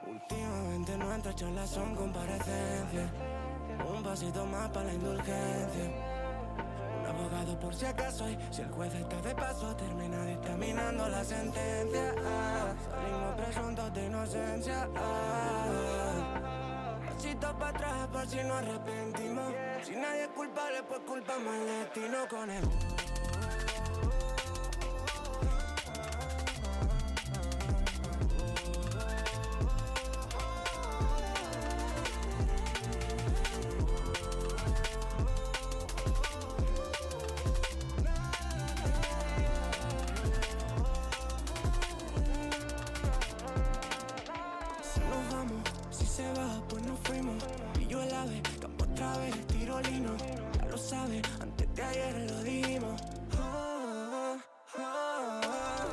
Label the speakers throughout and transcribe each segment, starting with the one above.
Speaker 1: Últimamente nuestras charlas son comparecencias. Un pasito más para la indulgencia. Un abogado por si acaso, y si el juez está de paso, termina dictaminando la sentencia. Salimos presuntos de inocencia. Pasito para atrás por si nos arrepentimos. Si nadie es culpable, pues culpamos al destino con él. Pues nos fuimos, y yo el ave, campo otra vez, tiro lino. Ya lo sabes, antes de ayer lo dimos.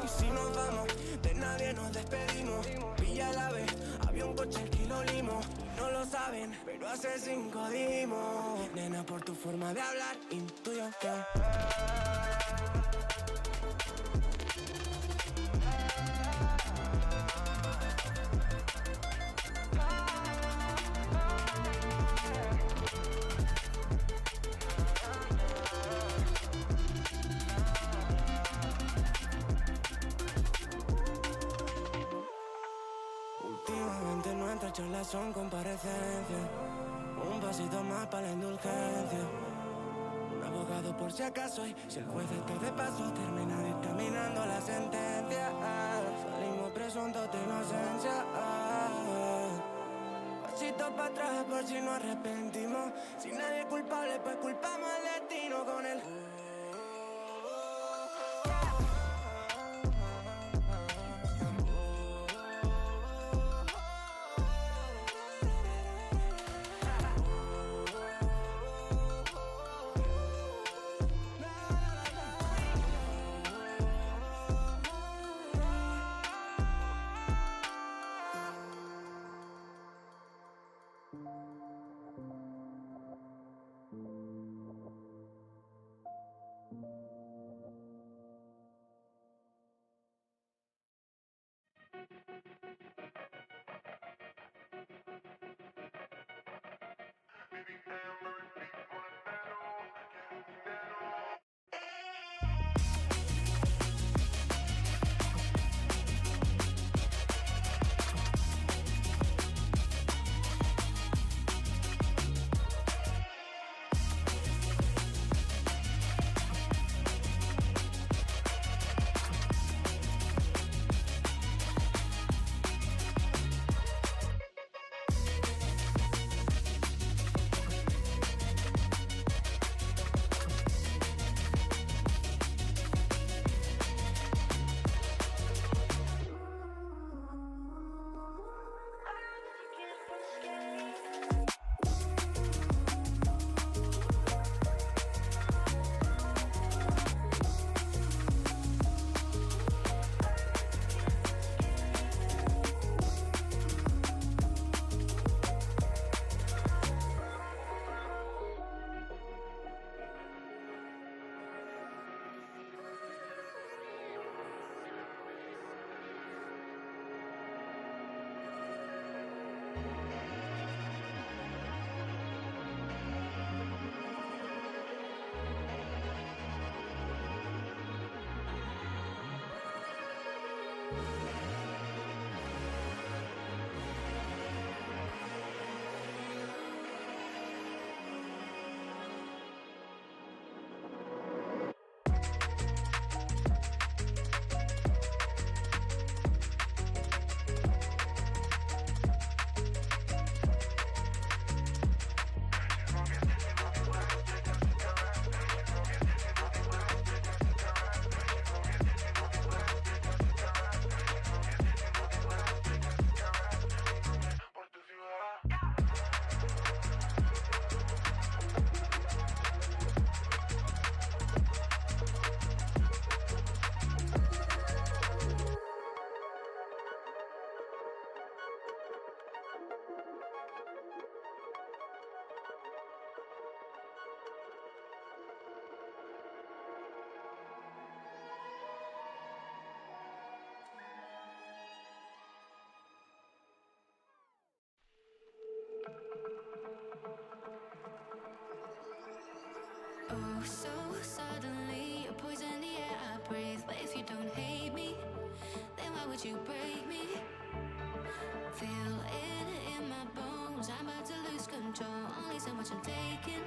Speaker 1: Y si nos vamos, de nadie nos despedimos. Pilla el ave, había un coche que lo limos. No lo saben, pero hace 5 dimos. Nena, por tu forma de hablar, intuyo que nuestras charlas son comparecencias. Un pasito más para la indulgencia. Un abogado por si acaso, y si el juez está de paso, termina dictaminando la sentencia. Salimos presuntos de inocencia. Pasito para atrás por si nos arrepentimos. Si nadie es culpable, pues culpamos al destino con él.
Speaker 2: so suddenly you're poison the air I breathe. But if you don't hate me, then why would you break me? Feel it in my bones, I'm about to lose control. Only so much I'm taking,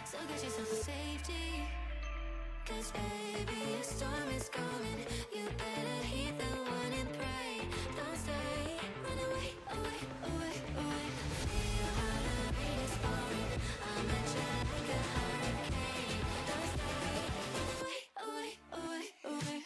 Speaker 2: so get yourself to safety. Cause baby, a storm is coming. You better heed the warning, pray. Don't stay, run away, away, away, away. Feel how the rain is pouring. I'm at you like a hurricane. Don't stay, run away, away, away, away.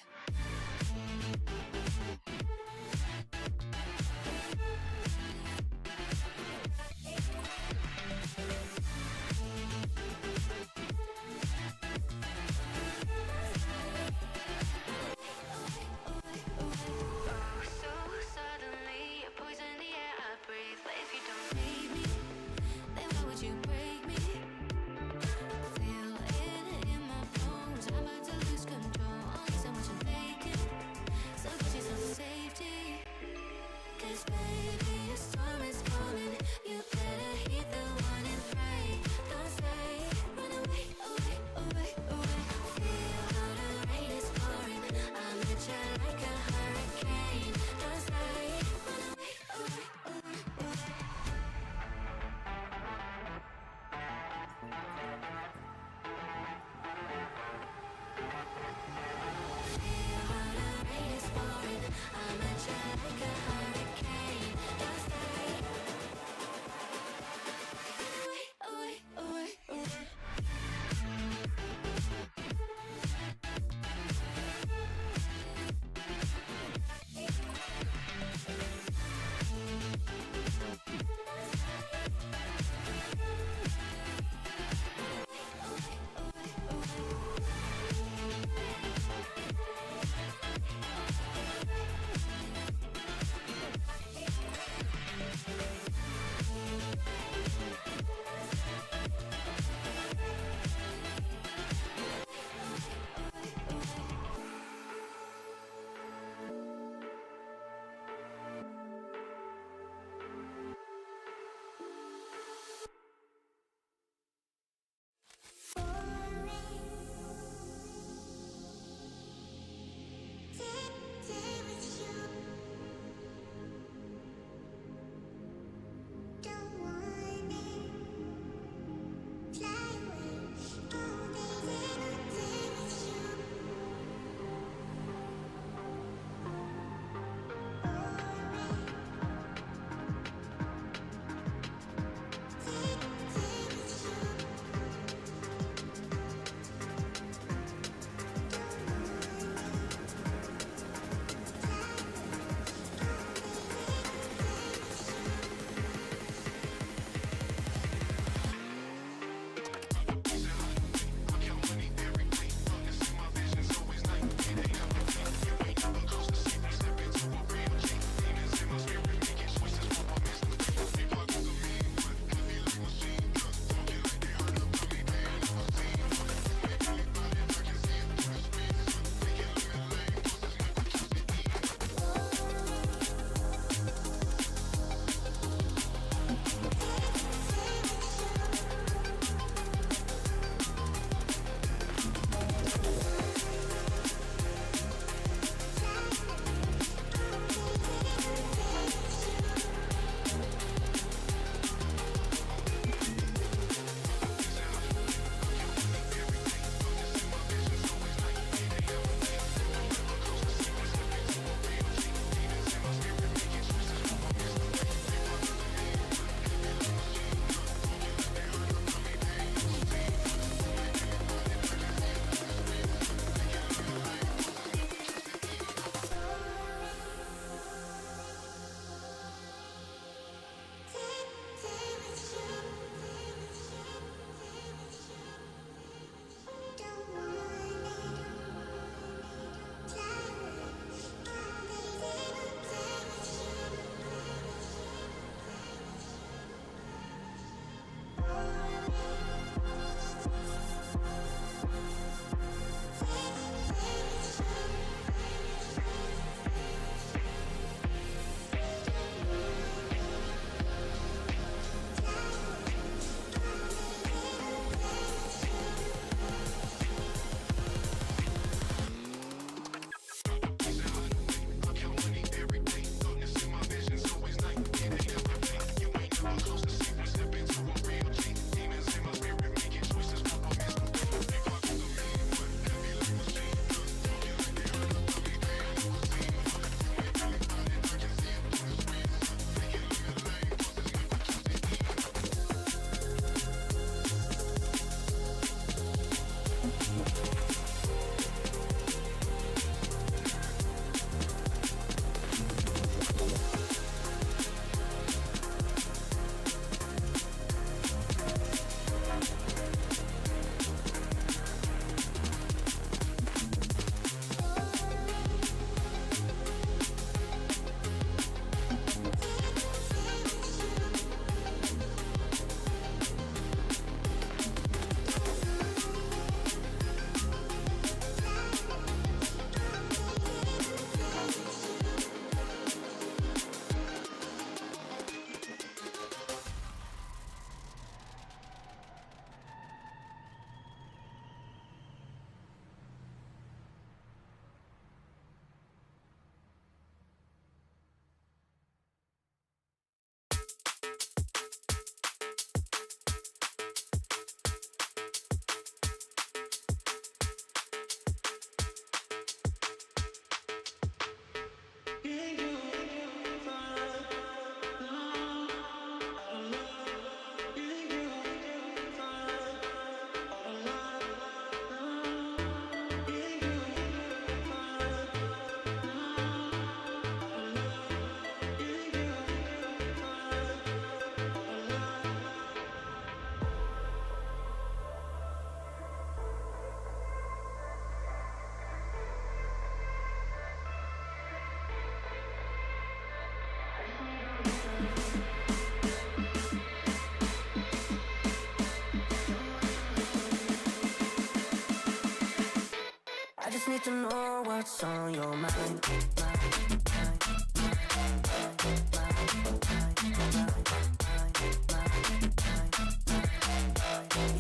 Speaker 1: just need to know what's on your mind.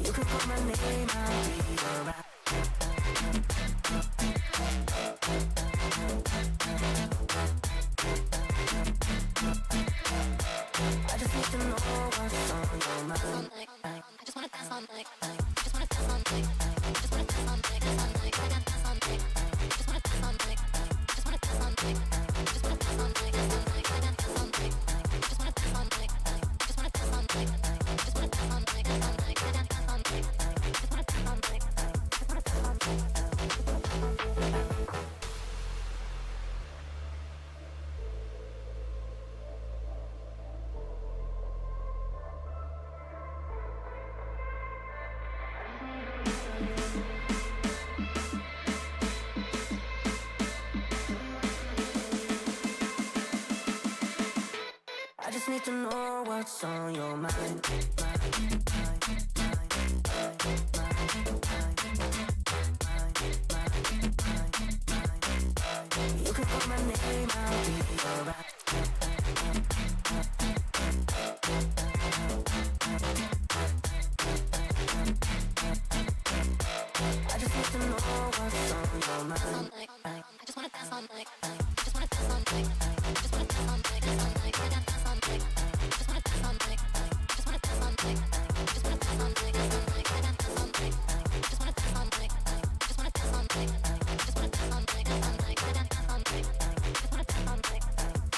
Speaker 1: You can call my name, I'll be alright. I just need to know what's on your mind. I just wanna dance all night. Just wanna dance all night. Just wanna dance all night. Dance all night. Dance all night. Just wanna dance all night. Just wanna dance all night. Just wanna dance all night. Dance all night. Dance all night. Just wanna dance all night. Just wanna dance all night. Just wanna dance all night. Dance all night. Dance all night. Just wanna dance all night. Just wanna dance all night. I just need to know what's on your mind. You can call my name, I'll be alright. I just need to know what's on your mind. I just wanna dance all night. Just wanna dance all night. Just wanna dance all night. Dance all night. Dance all night. Just wanna dance all night. Just wanna dance all night. Just wanna dance all night. Dance all night. Dance all night. Just wanna dance all night. Just wanna dance all night. Just wanna dance all night. Dance all night. Dance all night. Just wanna dance all night.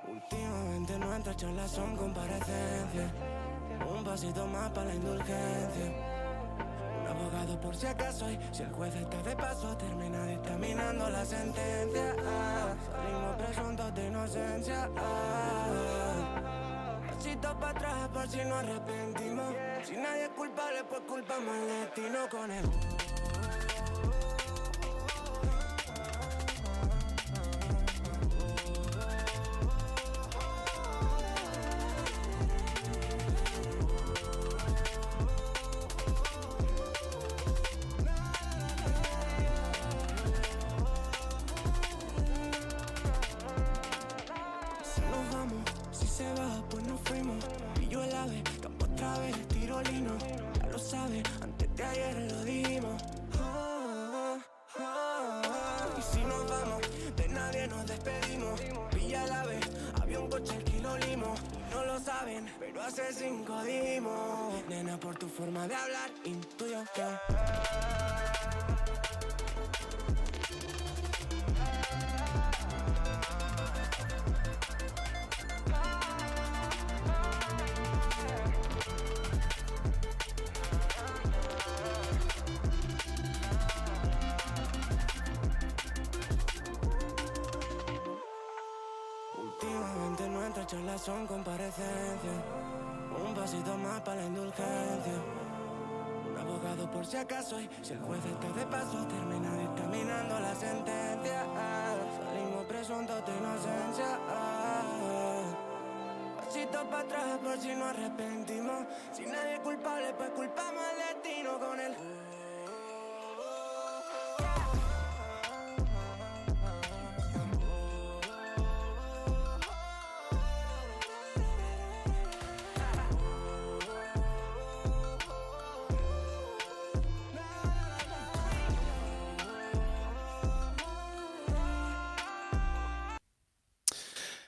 Speaker 1: Últimamente nuestras charlas son comparecencias. Un pasito más para la indulgencia. Un abogado por si acaso y si el juez está de paso termina dictaminando la sentencia. Salimos presuntos de inocencia. Pasito para atrás por si nos arrepentimos. Si nadie es culpable pues culpamos al destino con el... Pues nos fuimos, y yo el ave, campo otra vez, tiro lino. Ya lo sabes, antes de ayer lo dijimos. Y si nos vamos, de nadie nos despedimos. Pilla el ave, había un coche aquí lo limos. No lo saben, pero hace 5 dimos. Nena, por tu forma de hablar, intuyo que... Últimamente nuestras charlas son comparecencias. Un pasito más para la indulgencia. Un abogado por si acaso y si el juez está de paso termina dictaminando la sentencia. Salimos presuntos de inocencia. Pasito para atrás por si nos arrepentimos. Si nadie es culpable pues culpamos al destino con el...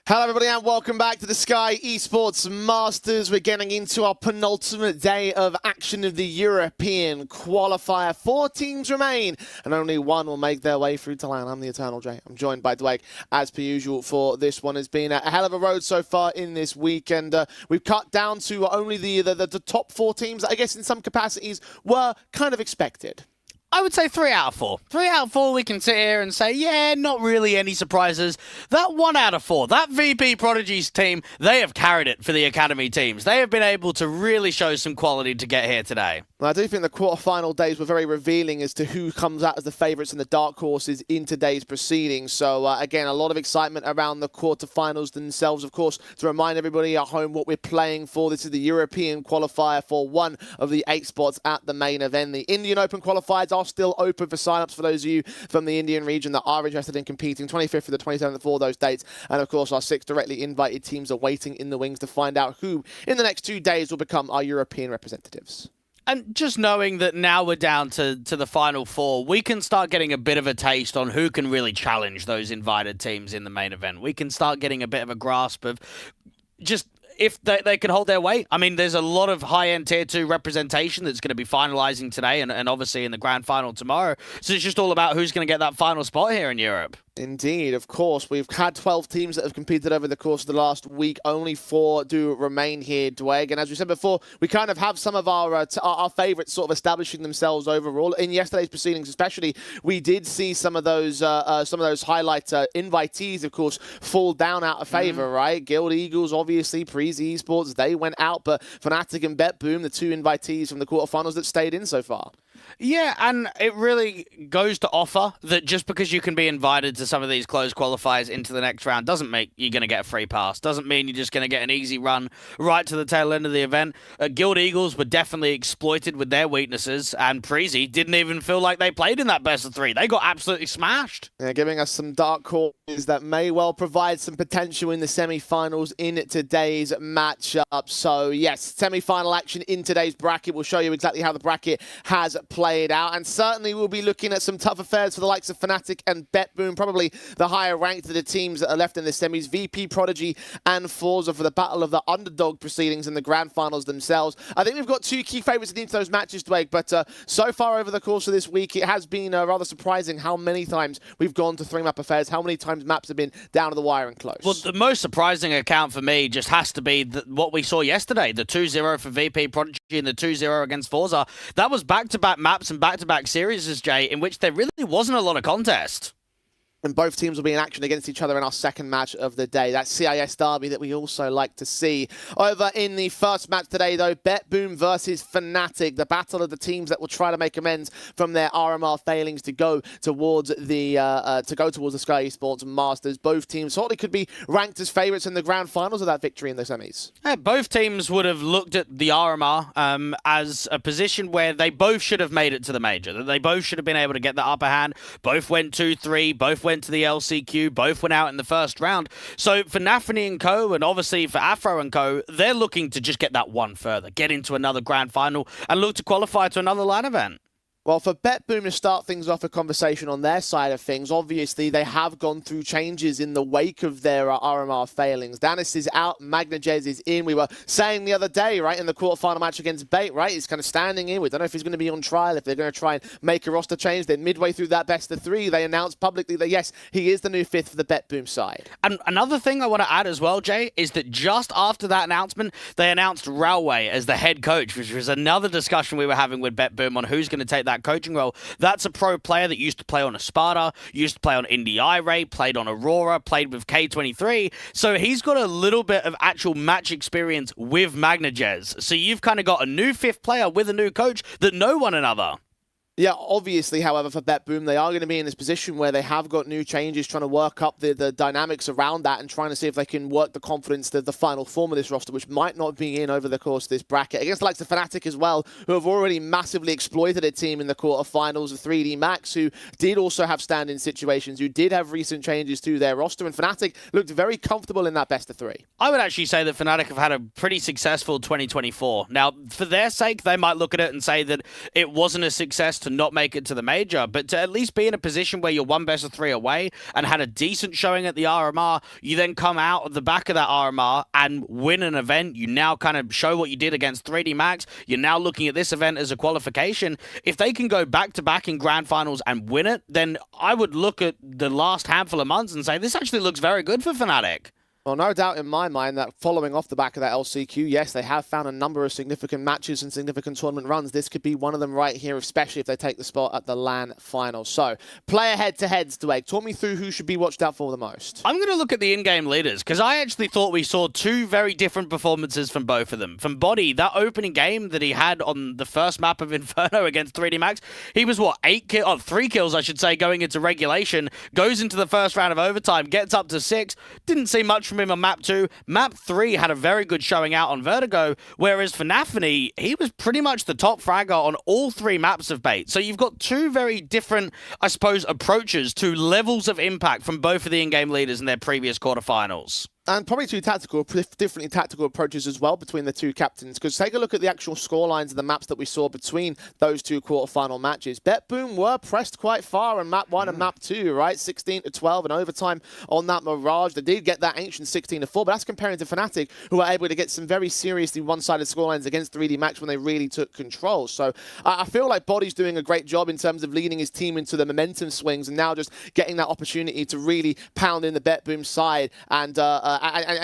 Speaker 3: Hello everybody and welcome back to the Skyesports Masters. We're getting into our penultimate day of action of the European Qualifier. 4 teams remain and only 1 will make their way through to land. I'm the Eternal J. I'm joined by Dwayne as per usual for this one. It's been a hell of a road so far in this week, and we've cut down to only the top 4 teams that I guess in some capacities were kind of expected.
Speaker 4: I would say 3 out of 4. 3 out of 4 we can sit here and say, yeah, not really any surprises. That 1 out of 4, that VP Prodigy's team, they have carried it for the Academy teams. They have been able to really show some quality to get here today.
Speaker 3: Well, I do think the quarterfinal days were very revealing as to who comes out as the favourites and the dark horses in today's proceedings. So, again, a lot of excitement around the quarterfinals themselves. Of course, to remind everybody at home what we're playing for, this is the European qualifier for one of the 8 spots at the main event. The Indian Open qualifiers are still open for sign-ups for those of you from the Indian region that are interested in competing. 25th to the 27th for those dates. And, of course, our 6 directly invited teams are waiting in the wings to find out who, in the next 2 days, will become our European representatives.
Speaker 4: And just knowing that now we're down to the final 4, we can start getting a bit of a taste on who can really challenge those invited teams in the main event. We can start getting a bit of a grasp of just if they can hold their weight. I mean, there's a lot of high-end Tier 2 representation that's going to be finalizing today and obviously in the grand final tomorrow. So it's just all about who's going to get that final spot here in Europe.
Speaker 3: Indeed, of course. We've had 12 teams that have competed over the course of the last week. Only 4 do remain here, Dwayne. And as we said before, we kind of have some of our favourites sort of establishing themselves overall. In yesterday's proceedings especially, we did see some of those highlight invitees, of course, fall down out of favour, right? Guild Eagles, obviously, Prodigy Esports, they went out. But Fnatic and BetBoom, the 2 invitees from the quarterfinals that stayed in so far.
Speaker 4: Yeah, and it really goes to offer that just because you can be invited to some of these closed qualifiers into the next round doesn't make you're going to get a free pass. Doesn't mean you're just going to get an easy run right to the tail end of the event. Guild Eagles were definitely exploited with their weaknesses, and Prodigy didn't even feel like they played in that best of 3. They got absolutely smashed.
Speaker 3: Yeah, giving us some dark horses that may well provide some potential in the semi-finals in today's matchup. So, yes, semi-final action in today's bracket. We'll show you exactly how the bracket has played out. And certainly we'll be looking at some tough affairs for the likes of Fnatic and BetBoom, probably the higher ranked of the teams that are left in the semis. VP, Prodigy, and Forze for the battle of the underdog proceedings in the grand finals themselves. I think we've got two key favourites into those matches, Dwayne, but so far over the course of this week, it has been rather surprising how many times we've gone to 3-map affairs, how many times maps have been down to the wire and close.
Speaker 4: Well, the most surprising account for me just has to be what we saw yesterday, the 2-0 for VP Prodigy and the 2-0 against Forza. That was back-to-back maps and back-to-back series, Jay, in which there really wasn't a lot of contest.
Speaker 3: And both teams will be in action against each other in our second match of the day. That CIS derby that we also like to see. Over in the first match today, though, BetBoom versus Fnatic. The battle of the teams that will try to make amends from their RMR failings to go towards the Skyesports Masters. Both teams certainly could be ranked as favourites in the grand finals of that victory in the semis.
Speaker 4: Yeah, both teams would have looked at the RMR as a position where they both should have made it to the major. That they both should have been able to get the upper hand. Both went 2-3. Both went to the LCQ, both went out in the first round. So for Nafany and co, and obviously for Afro and co, they're looking to just get that one further, get into another grand final, and look to qualify to another LAN event.
Speaker 3: Well, for BetBoom to start things off, a conversation on their side of things, obviously they have gone through changes in the wake of their RMR failings. Danis is out, Magnajez is in. We were saying the other day, right, in the quarterfinal match against Bait, right, he's kind of standing in. We don't know if he's going to be on trial, if they're going to try and make a roster change. Then midway through that best of three, they announced publicly that, yes, he is the new fifth for the BetBoom side. And
Speaker 4: another thing I want to add as well, Jay, is that just after that announcement, they announced Railway as the head coach, which was another discussion we were having with BetBoom on who's going to take that coaching role. That's a pro player that used to play on Sparta, used to play on Indy Ray, played on Aurora, played with K23. So he's got a little bit of actual match experience with Magnajez. So you've kind of got a new fifth player with a new coach that know one another.
Speaker 3: Yeah, obviously, however, for BetBoom, they are going to be in this position where they have got new changes, trying to work up the dynamics around that and trying to see if they can work the confidence to the final form of this roster, which might not be in over the course of this bracket. Against the likes of Fnatic as well, who have already massively exploited a team in the quarterfinals of 3D Max, who did also have stand-in situations, who did have recent changes to their roster, and Fnatic looked very comfortable in that best of three.
Speaker 4: I would actually say that Fnatic have had a pretty successful 2024. Now, for their sake, they might look at it and say that it wasn't a success to not make it to the major, but to at least be in a position where you're one best of three away and had a decent showing at the RMR, you then come out of the back of that RMR and win an event. You now kind of show what you did against 3D Max. You're now looking at this event as a qualification. If they can go back-to-back in grand finals and win it, then I would look at the last handful of months and say, this actually looks very good for Fnatic.
Speaker 3: Well, no doubt in my mind that following off the back of that LCQ, yes, they have found a number of significant matches and significant tournament runs. This could be one of them right here, especially if they take the spot at the LAN final. So, player head-to-heads, Dwayne. Talk me through who should be watched out for the most.
Speaker 4: I'm going to look at the in-game leaders, because I actually thought we saw two very different performances from both of them. From Body, that opening game that he had on the first map of Inferno against 3D Max, he was, what, 3 kills, I should say, going into regulation, goes into the first round of overtime, gets up to 6, didn't see much from him on map 2. Map 3 had a very good showing out on Vertigo, whereas for Nafany, he was pretty much the top fragger on all 3 maps of Bait. So you've got two very different, I suppose, approaches to levels of impact from both of the in-game leaders in their previous quarterfinals.
Speaker 3: And probably two differently tactical approaches as well between the two captains. Because take a look at the actual scorelines of the maps that we saw between those two quarterfinal matches. BetBoom were pressed quite far on map 1 and map 2, right? 16-12 and overtime on that Mirage. They did get that ancient 16-4, but that's comparing to Fnatic, who were able to get some very seriously one-sided scorelines against 3D Max when they really took control. So I feel like Body's doing a great job in terms of leading his team into the momentum swings and now just getting that opportunity to really pound in the BetBoom side and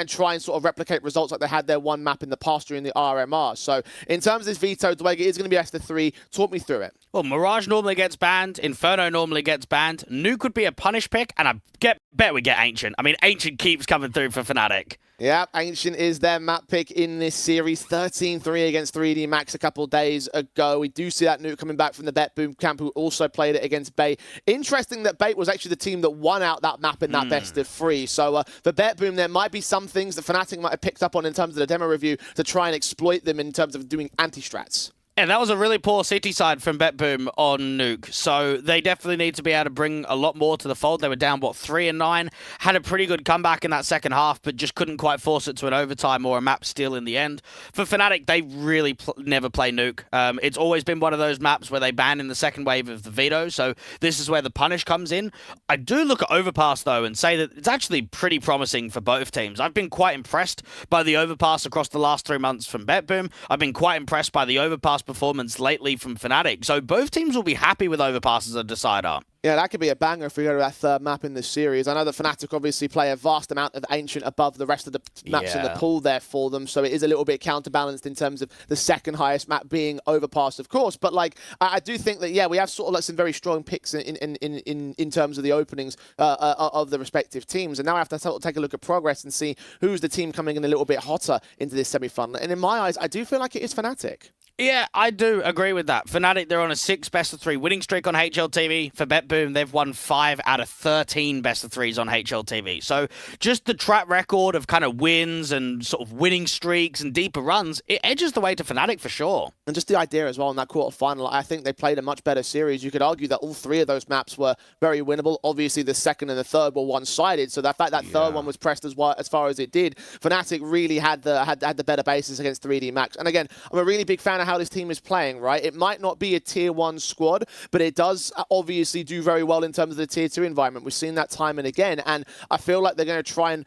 Speaker 3: try and sort of replicate results like they had their one map in the past during the RMR. So in terms of this veto, Dwayne, it is going to be best of 3. Talk me through it.
Speaker 4: Well, Mirage normally gets banned. Inferno normally gets banned. Nuke would be a punish pick, and I bet we get Ancient. I mean, Ancient keeps coming through for Fnatic.
Speaker 3: Yeah, Ancient is their map pick in this series. 13-3 against 3D Max a couple days ago. We do see that Nuke coming back from the BetBoom camp, who also played it against Bait. Interesting that Bait was actually the team that won out that map in that best of 3. So for BetBoom, there might be some things that Fnatic might have picked up on in terms of the demo review to try and exploit them in terms of doing anti-strats.
Speaker 4: And that was a really poor City side from BetBoom on Nuke. So they definitely need to be able to bring a lot more to the fold. They were down, 3-9. Had a pretty good comeback in that second half, but just couldn't quite force it to an overtime or a map steal in the end. For Fnatic, they really never play Nuke. It's always been one of those maps where they ban in the second wave of the veto. So this is where the punish comes in. I do look at Overpass, though, and say that it's actually pretty promising for both teams. I've been quite impressed by the Overpass across the last 3 months from BetBoom. I've been quite impressed by the Overpass performance lately from Fnatic. So both teams will be happy with Overpass as a decider.
Speaker 3: Yeah, that could be a banger if we go to that third map in this series. I know that Fnatic obviously play a vast amount of Ancient above the rest of the maps in the pool there for them, so it is a little bit counterbalanced in terms of the second highest map being Overpass, of course. But like, I do think that, yeah, we have sort of like some very strong picks in terms of the openings of the respective teams. And now I have to sort of take a look at progress and see who's the team coming in a little bit hotter into this semi-final. And in my eyes, I do feel like it is Fnatic.
Speaker 4: Yeah, I do agree with that. Fnatic, they're on a 6 best-of-3 winning streak on HLTV. For BetBoom, they've won 5 out of 13 best-of-3s on HLTV. So just the track record of kind of wins and sort of winning streaks and deeper runs, it edges the way to Fnatic for sure.
Speaker 3: And just the idea as well in that quarterfinal, I think they played a much better series. You could argue that all 3 of those maps were very winnable. Obviously, the second and the third were one-sided, so the fact that third one was pressed as far as it did, Fnatic really had the better basis against 3D Max. And again, I'm a really big fan of how this team is playing, right? It might not be a tier 1 squad, but it does obviously do very well in terms of the tier 2 environment. We've seen that time and again, and I feel like they're going to try and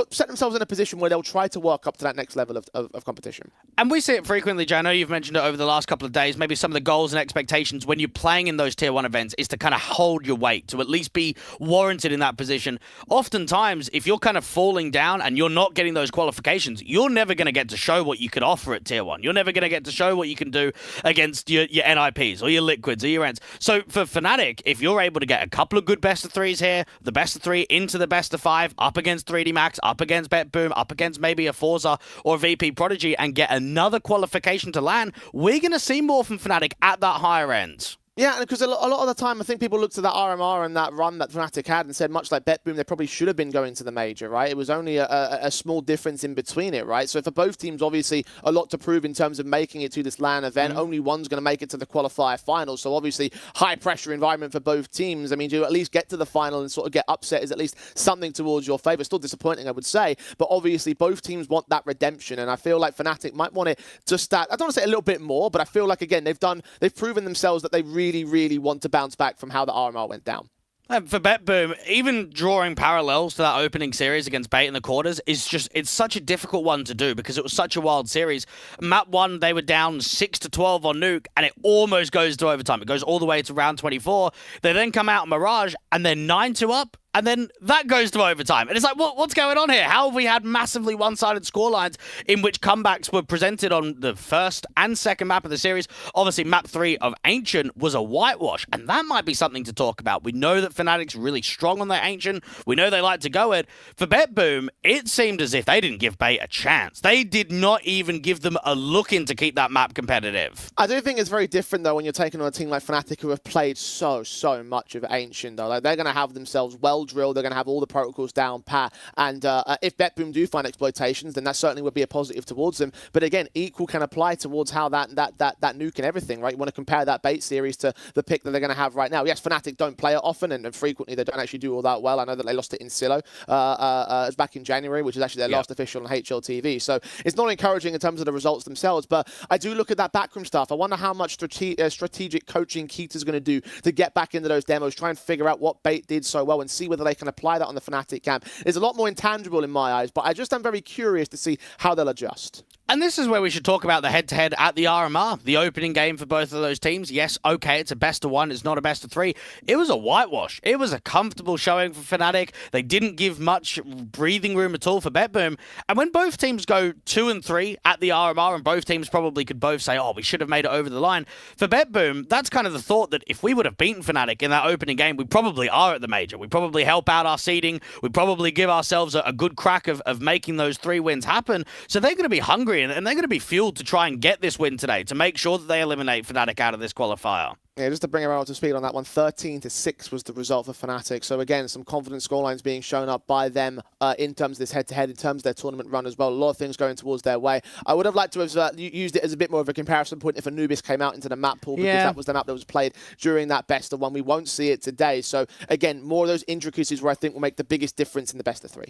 Speaker 3: set themselves in a position where they'll try to work up to that next level of competition.
Speaker 4: And we see it frequently, Jay. I know you've mentioned it over the last couple of days. Maybe some of the goals and expectations when you're playing in those tier 1 events is to kind of hold your weight, to at least be warranted in that position. Oftentimes, if you're kind of falling down and you're not getting those qualifications, you're never going to get to show what you could offer at tier 1. You're never going to get to show what you can do against your NIPs or your Liquids or your ENCE. So for Fnatic, if you're able to get a couple of good best-of-3s here, the best-of-3 into the best-of-5, up against 3D Max, up against BetBoom, up against maybe a Forze or VP Prodigy, and get another qualification to land, we're going to see more from Fnatic at that higher end.
Speaker 3: Yeah, because a lot of the time, I think people looked at that RMR and that run that Fnatic had and said, much like BetBoom, they probably should have been going to the major, right? It was only a small difference in between it, right? So for both teams, obviously, a lot to prove in terms of making it to this LAN event. Only one's going to make it to the qualifier final. So obviously, high-pressure environment for both teams. I mean, to at least get to the final and sort of get upset is at least something towards your favor. Still disappointing, I would say. But obviously, both teams want that redemption. And I feel like Fnatic might want it just that. I don't want to say a little bit more, but I feel like, again, they've proven themselves that they really, really want to bounce back from how the RMR went down.
Speaker 4: And for BetBoom, even drawing parallels to that opening series against Bait in the quarters it's such a difficult one to do because it was such a wild series. Map 1, they were down 6-12 on Nuke, and it almost goes to overtime. It goes all the way to round 24. They then come out Mirage, and they're 9-2 up, and then that goes to overtime. And it's like, what's going on here? How have we had massively one-sided scorelines in which comebacks were presented on the first and second map of the series? Obviously, map 3 of Ancient was a whitewash, and that might be something to talk about. We know that Fnatic's really strong on their Ancient. We know they like to go it. For BetBoom, it seemed as if they didn't give Bait a chance. They did not even give them a look in to keep that map competitive.
Speaker 3: I do think it's very different, though, when you're taking on a team like Fnatic who have played so much of Ancient, though. Like, they're going to have themselves well drilled. They're going to have all the protocols down pat. And if BetBoom do find exploitations, then that certainly would be a positive towards them. But again, equal can apply towards how that nuke and everything, right? You want to compare that Bait series to the pick that they're going to have right now. Yes, Fnatic don't play it often, and frequently they don't actually do all that well. I know that they lost it in Silo back in January, which is actually their last official on HLTV. So it's not encouraging in terms of the results themselves. But I do look at that backroom stuff. I wonder how much strategic coaching Keita's going to do to get back into those demos, try and figure out what Bait did so well and see whether they can apply that on the Fnatic camp. There's a lot more intangible in my eyes, but I just am very curious to see how they'll adjust.
Speaker 4: And this is where we should talk about the head-to-head at the RMR, the opening game for both of those teams. Yes, okay, it's a best-of-1, it's not a best-of-3. It was a whitewash. It was a comfortable showing for Fnatic. They didn't give much breathing room at all for BetBoom. And when both teams go 2-3 at the RMR, and both teams probably could both say, oh, we should have made it over the line, for BetBoom, that's kind of the thought that if we would have beaten Fnatic in that opening game, we probably are at the major. We probably help out our seeding. We probably give ourselves a good crack of making those 3 wins happen. So they're going to be hungry, and they're going to be fueled to try and get this win today, to make sure that they eliminate Fnatic out of this qualifier.
Speaker 3: Yeah, just to bring everyone up to speed on that one, 13-6 was the result for Fnatic. So again, some confident scorelines being shown up by them in terms of this head-to-head, in terms of their tournament run as well. A lot of things going towards their way. I would have liked to have used it as a bit more of a comparison point if Anubis came out into the map pool, because that was the map that was played during that best of one. We won't see it today. So again, more of those intricacies where I think will make the biggest difference in the best of 3.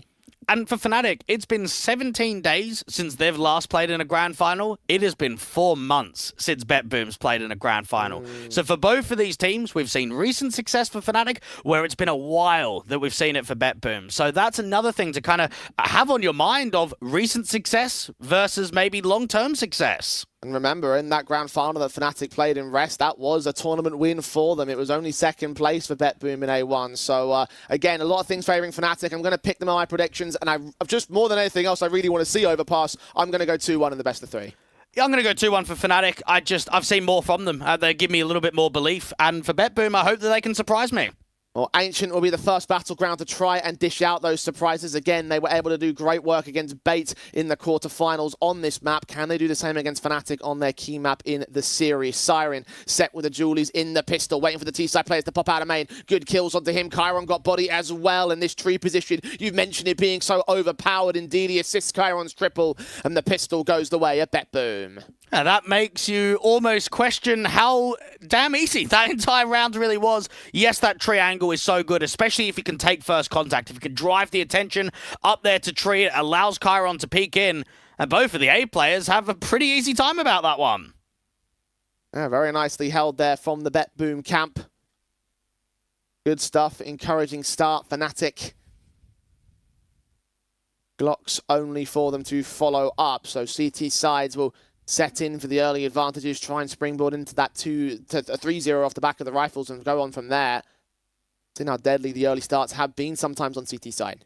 Speaker 4: And for Fnatic, it's been 17 days since they've last played in a grand final. It has been 4 months since BetBoom's played in a grand final. So for both of these teams, we've seen recent success for Fnatic, where it's been a while that we've seen it for BetBoom. So that's another thing to kind of have on your mind of recent success versus maybe long-term success.
Speaker 3: And remember, in that grand final that Fnatic played in Rest, that was a tournament win for them. It was only second place for BetBoom in A1. So, again, a lot of things favouring Fnatic. I'm going to pick them on my predictions, and I've just, more than anything else, I really want to see Overpass. I'm going to go 2-1 in the best of 3.
Speaker 4: Yeah, I'm going to go 2-1 for Fnatic. I've seen more from them. They give me a little bit more belief. And for BetBoom, I hope that they can surprise me.
Speaker 3: Well, Ancient will be the first battleground to try and dish out those surprises. Again, they were able to do great work against Bait in the quarterfinals on this map. Can they do the same against Fnatic on their key map in the series? Siren set with the Julies in the pistol, waiting for the T-side players to pop out of main. Good kills onto him. Chiron got body as well in this tree position. You've mentioned it being so overpowered. Indeed, he assists Chiron's triple, and the pistol goes the way of BetBoom.
Speaker 4: And that makes you almost question how damn easy that entire round really was. Yes, that tree angle is so good, especially if you can take first contact. If you can drive the attention up there to tree, it allows Chiron to peek in. And both of the A players have a pretty easy time about that one.
Speaker 3: Yeah, very nicely held there from the BetBoom camp. Good stuff. Encouraging start. Fnatic. Glocks only for them to follow up. So CT sides will set in for the early advantages, try and springboard into that 3-0 off the back of the rifles and go on from there. Seeing how deadly the early starts have been sometimes on CT side.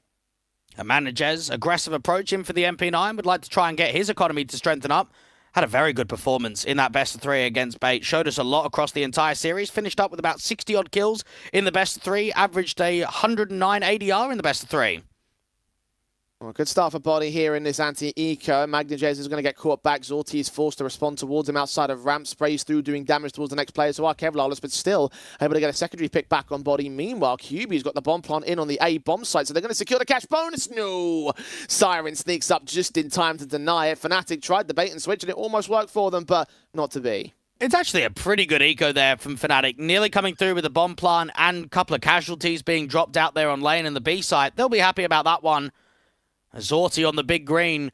Speaker 4: And Managez, aggressive approach in for the MP9, would like to try and get his economy to strengthen up. Had a very good performance in that best of 3 against Bait. Showed us a lot across the entire series. Finished up with about 60-odd kills in the best of 3. Averaged a 109 ADR in the best of 3.
Speaker 3: Well, good start for Body here in this anti-eco. Magnagez is going to get caught back. Zorti is forced to respond towards him outside of ramp. Sprays through, doing damage towards the next player. So Kevlarless, but still able to get a secondary pick back on Body. Meanwhile, QB's got the bomb plant in on the A bomb site, so they're going to secure the cash bonus. No! Siren sneaks up just in time to deny it. Fnatic tried the bait and switch, and it almost worked for them, but not to be.
Speaker 4: It's actually a pretty good eco there from Fnatic. Nearly coming through with a bomb plant and a couple of casualties being dropped out there on lane in the B site. They'll be happy about that one. Zorti on the big green.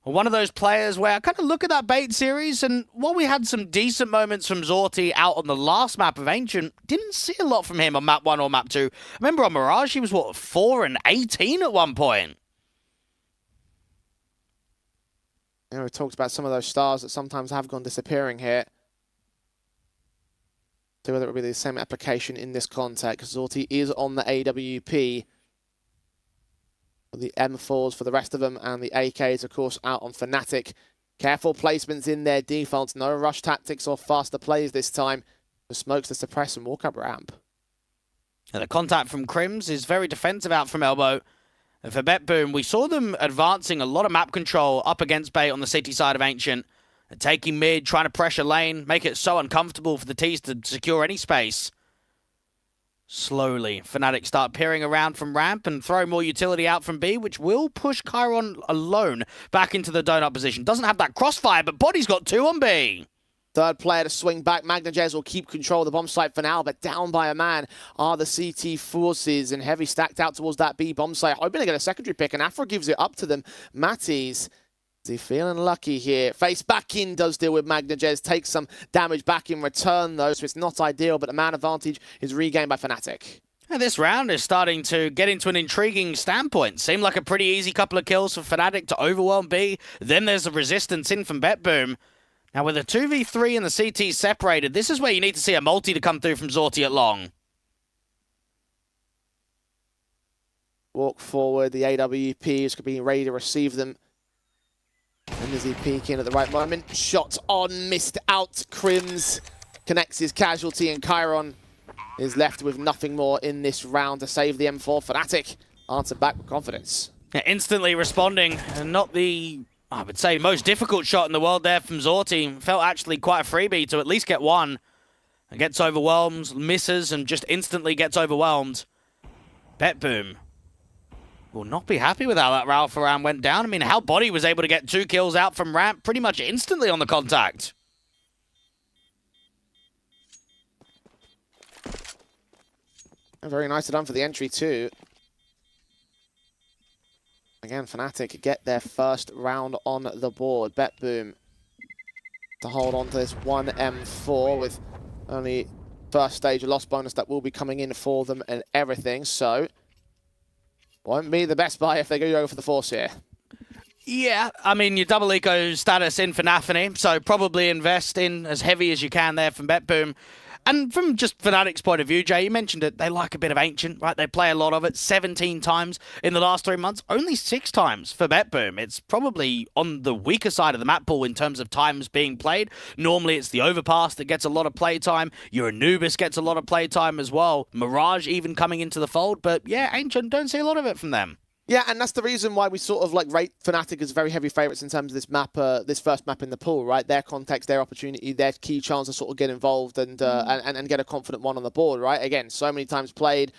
Speaker 4: One of those players where I kind of look at that Bait series, and while we had some decent moments from Zorti out on the last map of Ancient, didn't see a lot from him on map 1 or map 2. Remember on Mirage, he was, 4 and 18 at one point?
Speaker 3: You know, we talked about some of those stars that sometimes have gone disappearing here. So whether it will be the same application in this context. Zorti is on the AWP. The M4s for the rest of them, and the AKs, of course, out on Fnatic. Careful placements in their defaults. No rush tactics or faster plays this time. The smokes to suppress and walk up ramp.
Speaker 4: And the contact from Crims is very defensive out from elbow. And for BetBoom, we saw them advancing a lot of map control up against Bait on the city side of Ancient. And taking mid, trying to pressure lane, make it so uncomfortable for the T's to secure any space. Slowly, Fnatic start peering around from ramp and throw more utility out from B, which will push Chiron alone back into the donut position. Doesn't have that crossfire, but Body's got 2 on B.
Speaker 3: Third player to swing back. Magnagez will keep control of the bomb site for now, but down by a man are the CT forces, and Heavy stacked out towards that B bomb site. Hoping to get a secondary pick, and Afro gives it up to them. Matties, is he feeling lucky here? Face back in, does deal with Magnagez. Takes some damage back in return, though, so it's not ideal, but the man advantage is regained by Fnatic.
Speaker 4: And this round is starting to get into an intriguing standpoint. Seemed like a pretty easy couple of kills for Fnatic to overwhelm B. Then there's a resistance in from BetBoom. Now, with a 2v3 and the CT separated, this is where you need to see a multi to come through from Zorti at long.
Speaker 3: Walk forward, the AWP is being ready to receive them. And is he peeking at the right moment? Shot on, missed out. Crims connects his casualty, and Chiron is left with nothing more in this round to save the M4. Fnatic answer back with confidence.
Speaker 4: Yeah, instantly responding, and not the, I would say, most difficult shot in the world there from Zorti. Felt actually quite a freebie to at least get one. and gets overwhelmed, misses, and just instantly gets overwhelmed. BetBoom will not be happy with how that Ralph round went down. I mean, how Body was able to get 2 kills out from ramp pretty much instantly on the contact.
Speaker 3: Very nicely done for the entry too. Again, Fnatic get their first round on the board. BetBoom to hold on to this 1M4 with only first stage loss bonus that will be coming in for them and everything. So, won't be the best buy if they go for the Force here.
Speaker 4: Yeah, I mean, your double eco status in for Nafany, so probably invest in as heavy as you can there from BetBoom. And from just Fnatic's point of view, Jay, you mentioned it, they like a bit of Ancient, right? They play a lot of it, 17 times in the last 3 months, only 6 times for BetBoom. It's probably on the weaker side of the map pool in terms of times being played. Normally it's the Overpass that gets a lot of playtime. Your Anubis gets a lot of playtime as well. Mirage even coming into the fold, but yeah, Ancient, don't see a lot of it from them.
Speaker 3: Yeah, and that's the reason why we sort of like rate Fnatic as very heavy favourites in terms of this map, this first map in the pool, right? Their context, their opportunity, their key chance to sort of get involved and get a confident one on the board, right? Again, so many times played,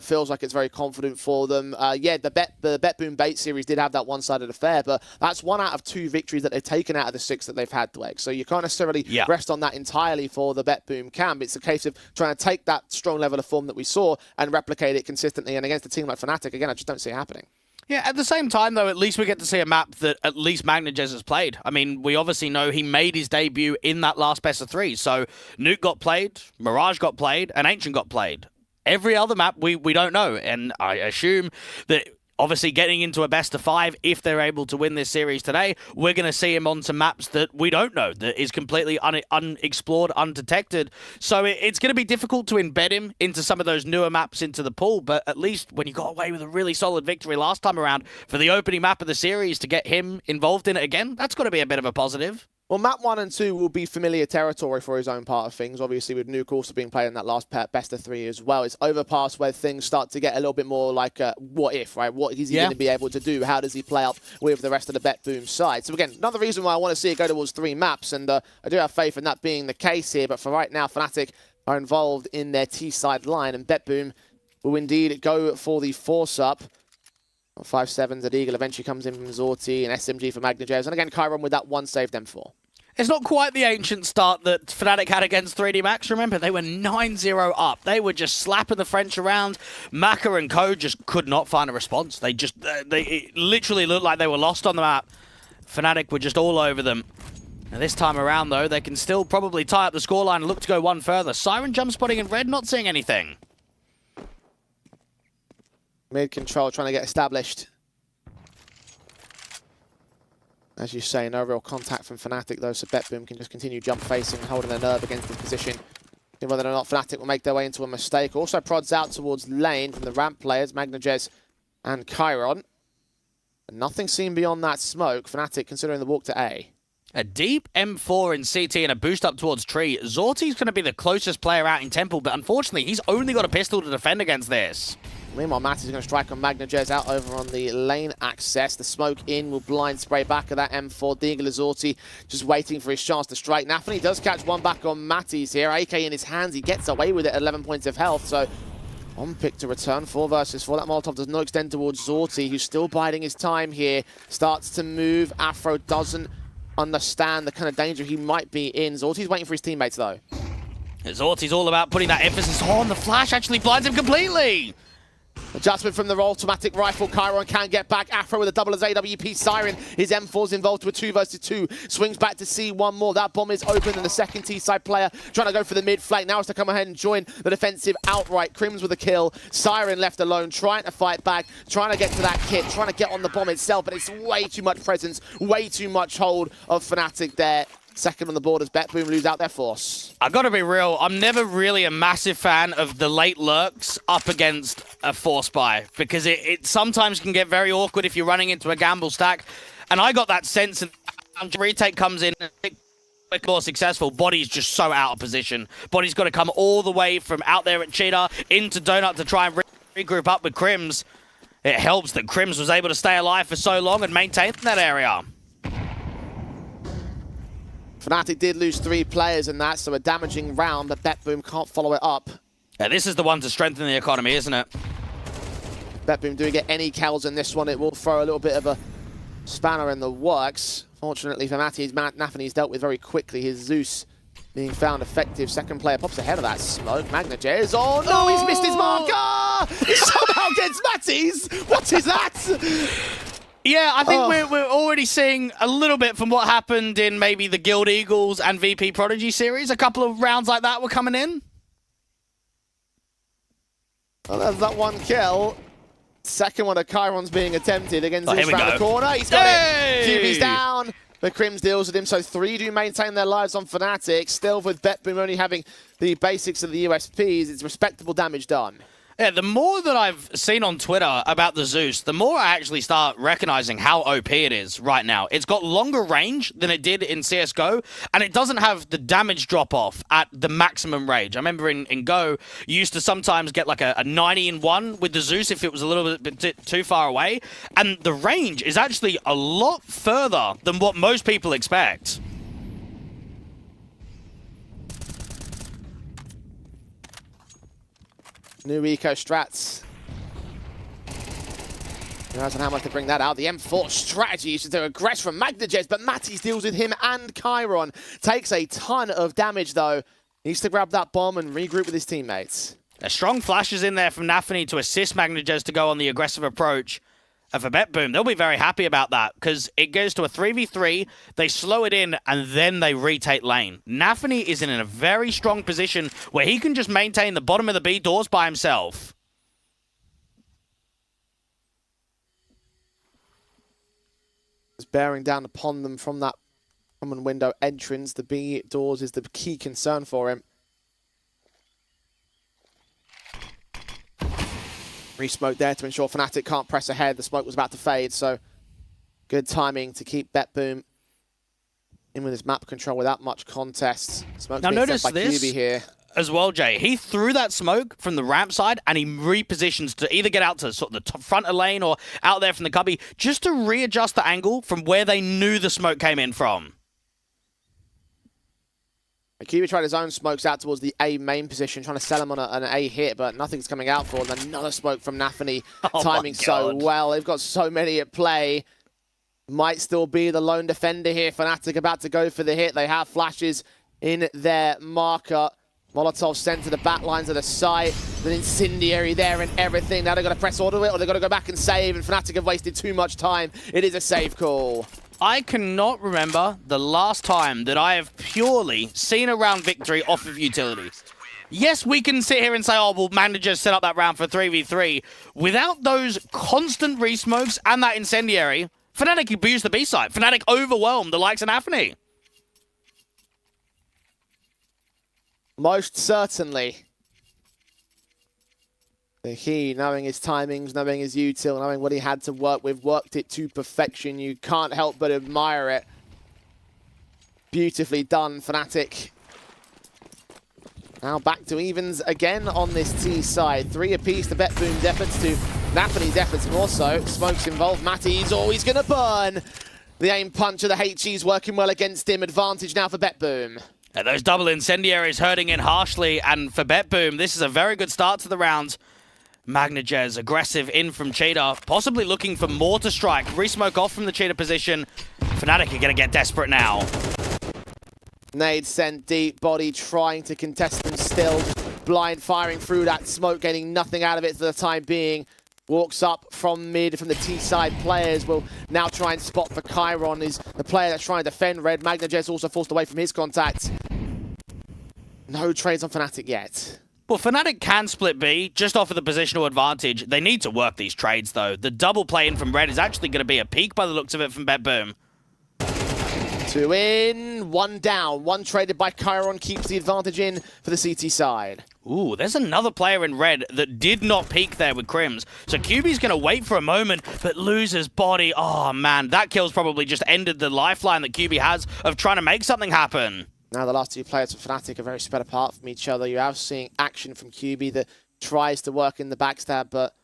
Speaker 3: feels like it's very confident for them. Yeah, the BetBoom bait series did have that one-sided affair, but that's 1 out of 2 victories that they've taken out of the 6 that they've had, Blake. So you can't necessarily rest on that entirely for the BetBoom camp. It's a case of trying to take that strong level of form that we saw and replicate it consistently. And against a team like Fnatic, again, I just don't see it happening.
Speaker 4: Yeah, at the same time, though, at least we get to see a map that at least Magnajez has played. I mean, we obviously know he made his debut in that last best of 3. So Nuke got played, Mirage got played, and Ancient got played. Every other map, we don't know. And I assume that obviously getting into a best of 5, if they're able to win this series today, we're going to see him on some maps that we don't know, that is completely unexplored, undetected. So it's going to be difficult to embed him into some of those newer maps into the pool, but at least when you got away with a really solid victory last time around for the opening map of the series, to get him involved in it again, that's got to be a bit of a positive.
Speaker 3: Well, map 1 and 2 will be familiar territory for his own part of things. Obviously, with Nuke also being played in that last best of 3 as well. It's Overpass where things start to get a little bit more like what if, right? What is he going to be able to do? How does he play up with the rest of the BetBoom side? So again, another reason why I want to see it go towards 3 maps, and I do have faith in that being the case here. But for right now, Fnatic are involved in their T-side line, and BetBoom will indeed go for the force up. 5-7s at Eagle eventually comes in from Zorti, and SMG for Magnajez. And again, Chiron with that 1 saved M4.
Speaker 4: It's not quite the Ancient start that Fnatic had against 3D Max. Remember, they were 9-0 up. They were just slapping the French around. Maka and Co just could not find a response. It literally looked like they were lost on the map. Fnatic were just all over them. And this time around, though, they can still probably tie up the scoreline and look to go 1 further. Siren jump spotting in red, not seeing anything.
Speaker 3: Mid control trying to get established. As you say, no real contact from Fnatic, though, so BetBoom can just continue jump facing and holding their nerve against the position. And whether or not Fnatic will make their way into a mistake. Also prods out towards lane from the ramp players, Magnajez and Chiron. But nothing seen beyond that smoke. Fnatic considering the walk to A.
Speaker 4: A deep M4 in CT and a boost up towards Tree. Zorti's going to be the closest player out in Temple, but unfortunately, he's only got a pistol to defend against this.
Speaker 3: Meanwhile, Matty's going to strike on Magnajez out over on the lane access. The smoke in will blind spray back at that M4. Deagle Zorti just waiting for his chance to strike. Nafany does catch one back on Matty's here. AK in his hands. He gets away with it at 11 points of health. So on pick to return. 4 versus 4. That Molotov does not extend towards Zorti, who's still biding his time here. Starts to move. Afro doesn't understand the kind of danger he might be in. Zorti's waiting for his teammates, though.
Speaker 4: Zorti's all about putting that emphasis on. The flash actually blinds him completely.
Speaker 3: Adjustment from the automatic rifle. Chiron can get back. Afro with a double as AWP. Siren. His M4's involved with 2 versus 2. Swings back to see one more. That bomb is open, and the second T-side player trying to go for the mid flank. Now has to come ahead and join the defensive outright. Crims with a kill. Siren left alone, trying to fight back, trying to get to that kit, trying to get on the bomb itself, but it's way too much presence, way too much hold of Fnatic there. Second on the board as BetBoom lose out their force.
Speaker 4: I gotta be real, I'm never really a massive fan of the late lurks up against a force buy, because it sometimes can get very awkward if you're running into a gamble stack. And I got that sense, and retake comes in, more successful. Body's just so out of position. Body's got to come all the way from out there at Cheetah into Donut to try and regroup up with Crims. It helps that Crims was able to stay alive for so long and maintain that area.
Speaker 3: Fnatic did lose 3 players in that, so a damaging round, but BetBoom can't follow it up.
Speaker 4: Yeah, this is the one to strengthen the economy, isn't it?
Speaker 3: BetBoom do get any kills in this one, it will throw a little bit of a spanner in the works. Fortunately for Nafany's dealt with very quickly. His Zeus being found effective. Second player pops ahead of that smoke. Magnajez. Oh no, he's missed his marker! He somehow gets Matty's! What is that?
Speaker 4: Yeah, I think we're already seeing a little bit from what happened in maybe the Guild Eagles and VP Prodigy series. A couple of rounds like that were coming in.
Speaker 3: Well, there's that one kill. Second one of Chiron's being attempted against Zeus
Speaker 4: here we
Speaker 3: around
Speaker 4: go.
Speaker 3: the corner. He's got it. QB's down. But Crims deals with him, so 3 do maintain their lives on Fnatic. Still with BetBoom only having the basics of the USPs, it's respectable damage done.
Speaker 4: Yeah, the more that I've seen on Twitter about the Zeus, the more I actually start recognizing how OP it is right now. It's got longer range than it did in CSGO, and it doesn't have the damage drop-off at the maximum range. I remember in Go, you used to sometimes get like a 90-in-1 with the Zeus if it was a little bit too far away, and the range is actually a lot further than what most people expect.
Speaker 3: New eco strats. Imagine how much to bring that out. The M4 strategy is to aggress from Magnajez, but Matty's deals with him and Chiron. Takes a ton of damage though. Needs to grab that bomb and regroup with his teammates.
Speaker 4: A strong flashes in there from Nafany to assist Magnajez to go on the aggressive approach. And for BetBoom, they'll be very happy about that because it goes to a 3v3, they slow it in, and then they retake lane. Nafany is in a very strong position where he can just maintain the bottom of the B doors by himself.
Speaker 3: It's bearing down upon them from that common window entrance. The B doors is the key concern for him. Re-smoke there to ensure Fnatic can't press ahead. The smoke was about to fade, so good timing to keep BetBoom in with his map control without much contest. Smoke's
Speaker 4: now
Speaker 3: being
Speaker 4: notice
Speaker 3: set by
Speaker 4: this
Speaker 3: QB here
Speaker 4: as well, Jay. He threw that smoke from the ramp side and he repositions to either get out to sort of the front of lane or out there from the cubby just to readjust the angle from where they knew the smoke came in from.
Speaker 3: QB tried his own smokes out towards the A main position, trying to sell him on an A hit, but nothing's coming out for him. Another smoke from Nafany, timing so well. They've got so many at play. Might still be the lone defender here. Fnatic about to go for the hit. They have flashes in their marker. Molotov sent to the back lines of the site. An incendiary there and everything. Now they've got to press auto it or they've got to go back and save, and Fnatic have wasted too much time. It is a save call.
Speaker 4: I cannot remember the last time that I have purely seen a round victory off of utility. Yes, we can sit here and say, oh, well, Manager set up that round for 3v3. Without those constant re-smokes and that incendiary, Fnatic abused the B side. Fnatic overwhelmed the likes of Nafany.
Speaker 3: Most certainly. He, knowing his timings, knowing his util, knowing what he had to work with, worked it to perfection. You can't help but admire it. Beautifully done, Fnatic. Now back to evens again on this T side. 3 apiece to BetBoom's efforts, to Nafany's efforts more so. Smoke's involved. Matty's always going to burn. The aim punch of the HG's working well against him. Advantage now for BetBoom.
Speaker 4: Yeah, those double incendiaries hurting in harshly, and for BetBoom, this is a very good start to the round. Magnajez, aggressive in from Cheetah, possibly looking for more to strike. Re-smoke off from the Cheetah position. Fnatic are going to get desperate now.
Speaker 3: Nade sent deep, Body trying to contest them still. Just blind firing through that smoke, getting nothing out of it for the time being. Walks up from mid from the T-side players. Will now try and spot for Chiron, is the player that's trying to defend Red. Magnajez also forced away from his contact. No trades on Fnatic yet.
Speaker 4: Well, Fnatic can split B just off of the positional advantage. They need to work these trades, though. The double play in from Red is actually going to be a peak by the looks of it from BetBoom.
Speaker 3: 2 in, 1 down. 1 traded by Chiron keeps the advantage in for the CT side.
Speaker 4: Ooh, there's another player in Red that did not peak there with Crims. So QB's going to wait for a moment, but loses Body. Oh, man, that kill's probably just ended the lifeline that QB has of trying to make something happen.
Speaker 3: Now the last 2 players for Fnatic are very spread apart from each other. You are seeing action from QB that tries to work in the backstab, but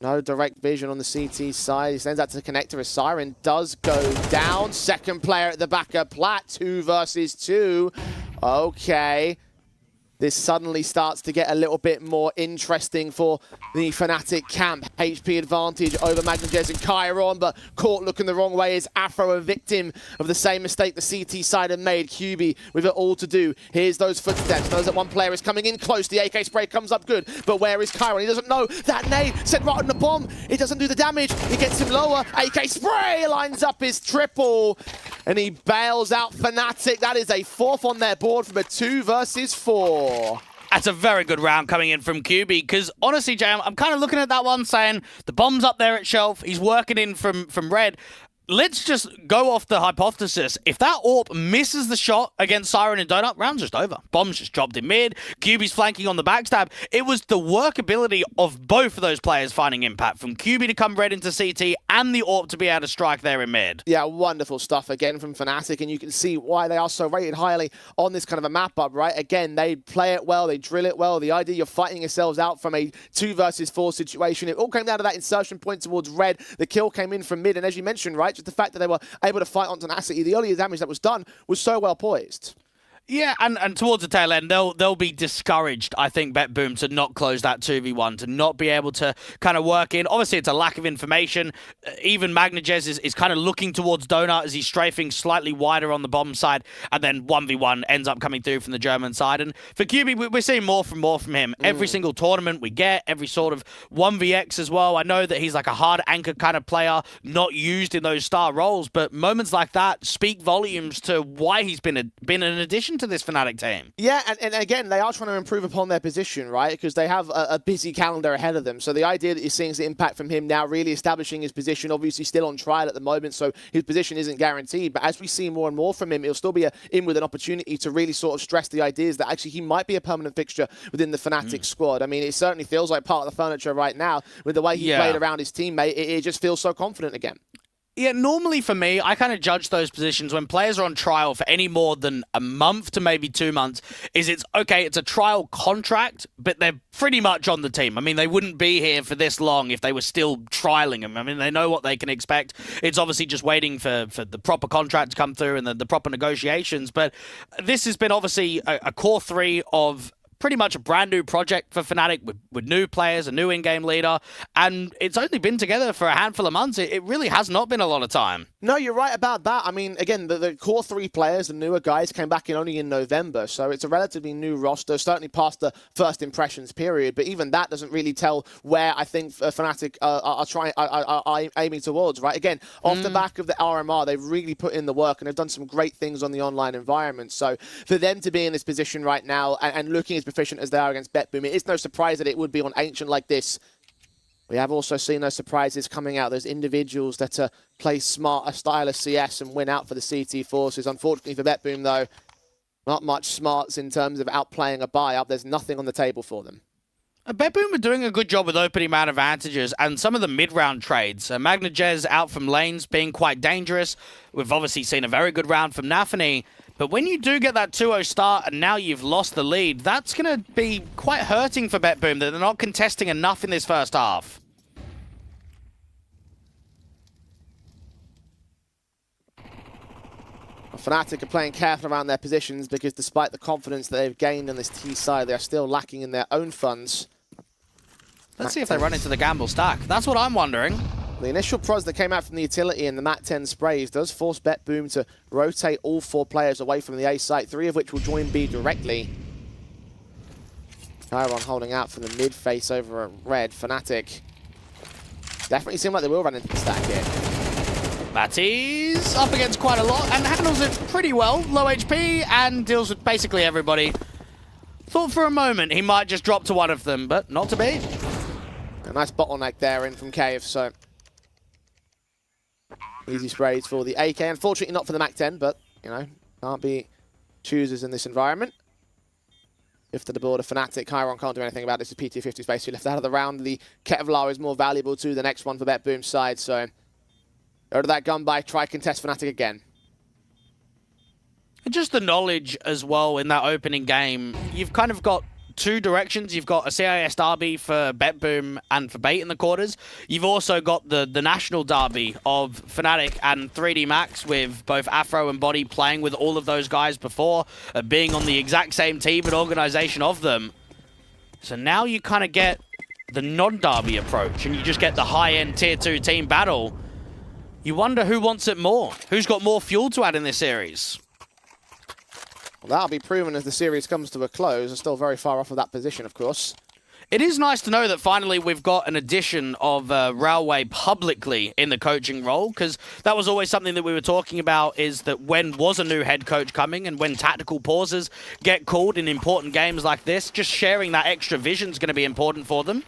Speaker 3: No direct vision on the CT side. He sends that to the connector as Siren does go down. Second player at the back of Plat, 2 versus 2. Okay. This suddenly starts to get a little bit more interesting for the Fnatic camp. HP advantage over Magnajez and Chiron, but caught looking the wrong way is Afro, a victim of the same mistake the CT side had made. QB with it all to do. Here's those footsteps. Knows that one player is coming in close. The AK spray comes up good, but where is Chiron? He doesn't know. That nade sent right on the bomb. It doesn't do the damage. He gets him lower. AK spray lines up his triple, and he bails out Fnatic. That is a 4th on their board from a 2 versus 4.
Speaker 4: That's a very good round coming in from QB, because honestly, Jay, I'm kind of looking at that one saying the bomb's up there at shelf. He's working in from red. Let's just go off the hypothesis. If that AWP misses the shot against Siren and Donut, round's just over. Bomb's just dropped in mid. QB's flanking on the backstab. It was the workability of both of those players finding impact, from QB to come red into CT and the AWP to be able to strike there in mid.
Speaker 3: Yeah, wonderful stuff again from Fnatic, and you can see why they are so rated highly on this kind of a map up, right? Again, they play it well, they drill it well. The idea you're fighting yourselves out from a 2 versus 4 situation. It all came down to that insertion point towards red. The kill came in from mid, and as you mentioned, right, just the fact that they were able to fight on tenacity, the earlier damage that was done was so well poised.
Speaker 4: Yeah, and towards the tail end, they'll be discouraged, I think, BetBoom, to not close that 2v1, to not be able to kind of work in. Obviously, it's a lack of information. Even Magnajez is kind of looking towards Donut as he's strafing slightly wider on the bomb side, and then 1v1 ends up coming through from the German side. And for QB, we're seeing more from him. Every single tournament we get, every sort of 1vx as well. I know that he's like a hard anchor kind of player, not used in those star roles, but moments like that speak volumes to why he's been an addition to this Fnatic team.
Speaker 3: Yeah, and again, they are trying to improve upon their position, right? Because they have a busy calendar ahead of them. So the idea that you're seeing is the impact from him now really establishing his position, obviously still on trial at the moment, so his position isn't guaranteed. But as we see more and more from him, he'll still be in with an opportunity to really sort of stress the ideas that actually he might be a permanent fixture within the Fnatic squad. I mean, it certainly feels like part of the furniture right now with the way he played around his teammate. It just feels so confident again.
Speaker 4: Yeah, normally for me, I kind of judge those positions when players are on trial for any more than a month to maybe 2 months. It's a trial contract, but they're pretty much on the team. I mean, they wouldn't be here for this long if they were still trialing them. I mean, they know what they can expect. It's obviously just waiting for the proper contract to come through and the proper negotiations. But this has been obviously a core 3 of pretty much a brand new project for Fnatic with new players, a new in-game leader, and it's only been together for a handful of months. It really has not been a lot of time.
Speaker 3: No, you're right about that. I mean, again, the core 3 players, the newer guys, came back in only in November, so it's a relatively new roster, certainly past the first impressions period, but even that doesn't really tell where I think Fnatic are aiming towards, right? Again, off the back of the RMR, they've really put in the work, and they've done some great things on the online environment, so for them to be in this position right now and looking as proficient as they are against BetBoom, it is no surprise that it would be on Ancient like this. We have also seen those surprises coming out, those individuals that play smart, a style of CS and win out for the CT Forces. Unfortunately for BetBoom, though, not much smarts in terms of outplaying a buy-up. There's nothing on the table for them.
Speaker 4: BetBoom were doing a good job with opening man advantages and some of the mid-round trades. Magnajez out from lanes being quite dangerous. We've obviously seen a very good round from Nafany. But when you do get that 2-0 start and now you've lost the lead, that's going to be quite hurting for BetBoom that they're not contesting enough in this first half.
Speaker 3: Fnatic are playing careful around their positions because despite the confidence that they've gained on this T side, they're still lacking in their own funds.
Speaker 4: Let's see if they run into the gamble stack. That's what I'm wondering.
Speaker 3: The initial pros that came out from the utility and the MAT 10 sprays does force BetBoom to rotate all 4 players away from the A site, 3 of which will join B directly. Chiron holding out for the mid face over at red. Fnatic definitely seem like they will run into the stack here.
Speaker 4: Matty's up against quite a lot and handles it pretty well. Low HP and deals with basically everybody. Thought for a moment he might just drop to one of them, but not to be.
Speaker 3: A nice bottleneck there in from Cave, so easy sprays for the AK. Unfortunately not for the MAC 10, but, you know, can't be choosers in this environment. If to the board of Fnatic, Chiron can't do anything about this. It's PT50 space he left out of the round. The Kevlar is more valuable to the next one for BetBoom's side, so go to that gun by, try contest Fnatic again.
Speaker 4: And just the knowledge as well in that opening game. You've kind of got two directions. You've got a CIS derby for BetBoom and for Bait in the quarters. You've also got the national derby of Fnatic and 3D Max, with both Afro and Body playing with all of those guys before, being on the exact same team and organization of them. So now you kind of get the non-derby approach, and you just get the high-end Tier 2 team battle. You wonder who wants it more. Who's got more fuel to add in this series?
Speaker 3: Well, that'll be proven as the series comes to a close. They're still very far off of that position, of course.
Speaker 4: It is nice to know that finally we've got an addition of Railway publicly in the coaching role, because that was always something that we were talking about, is that when was a new head coach coming, and when tactical pauses get called in important games like this, just sharing that extra vision is going to be important for them.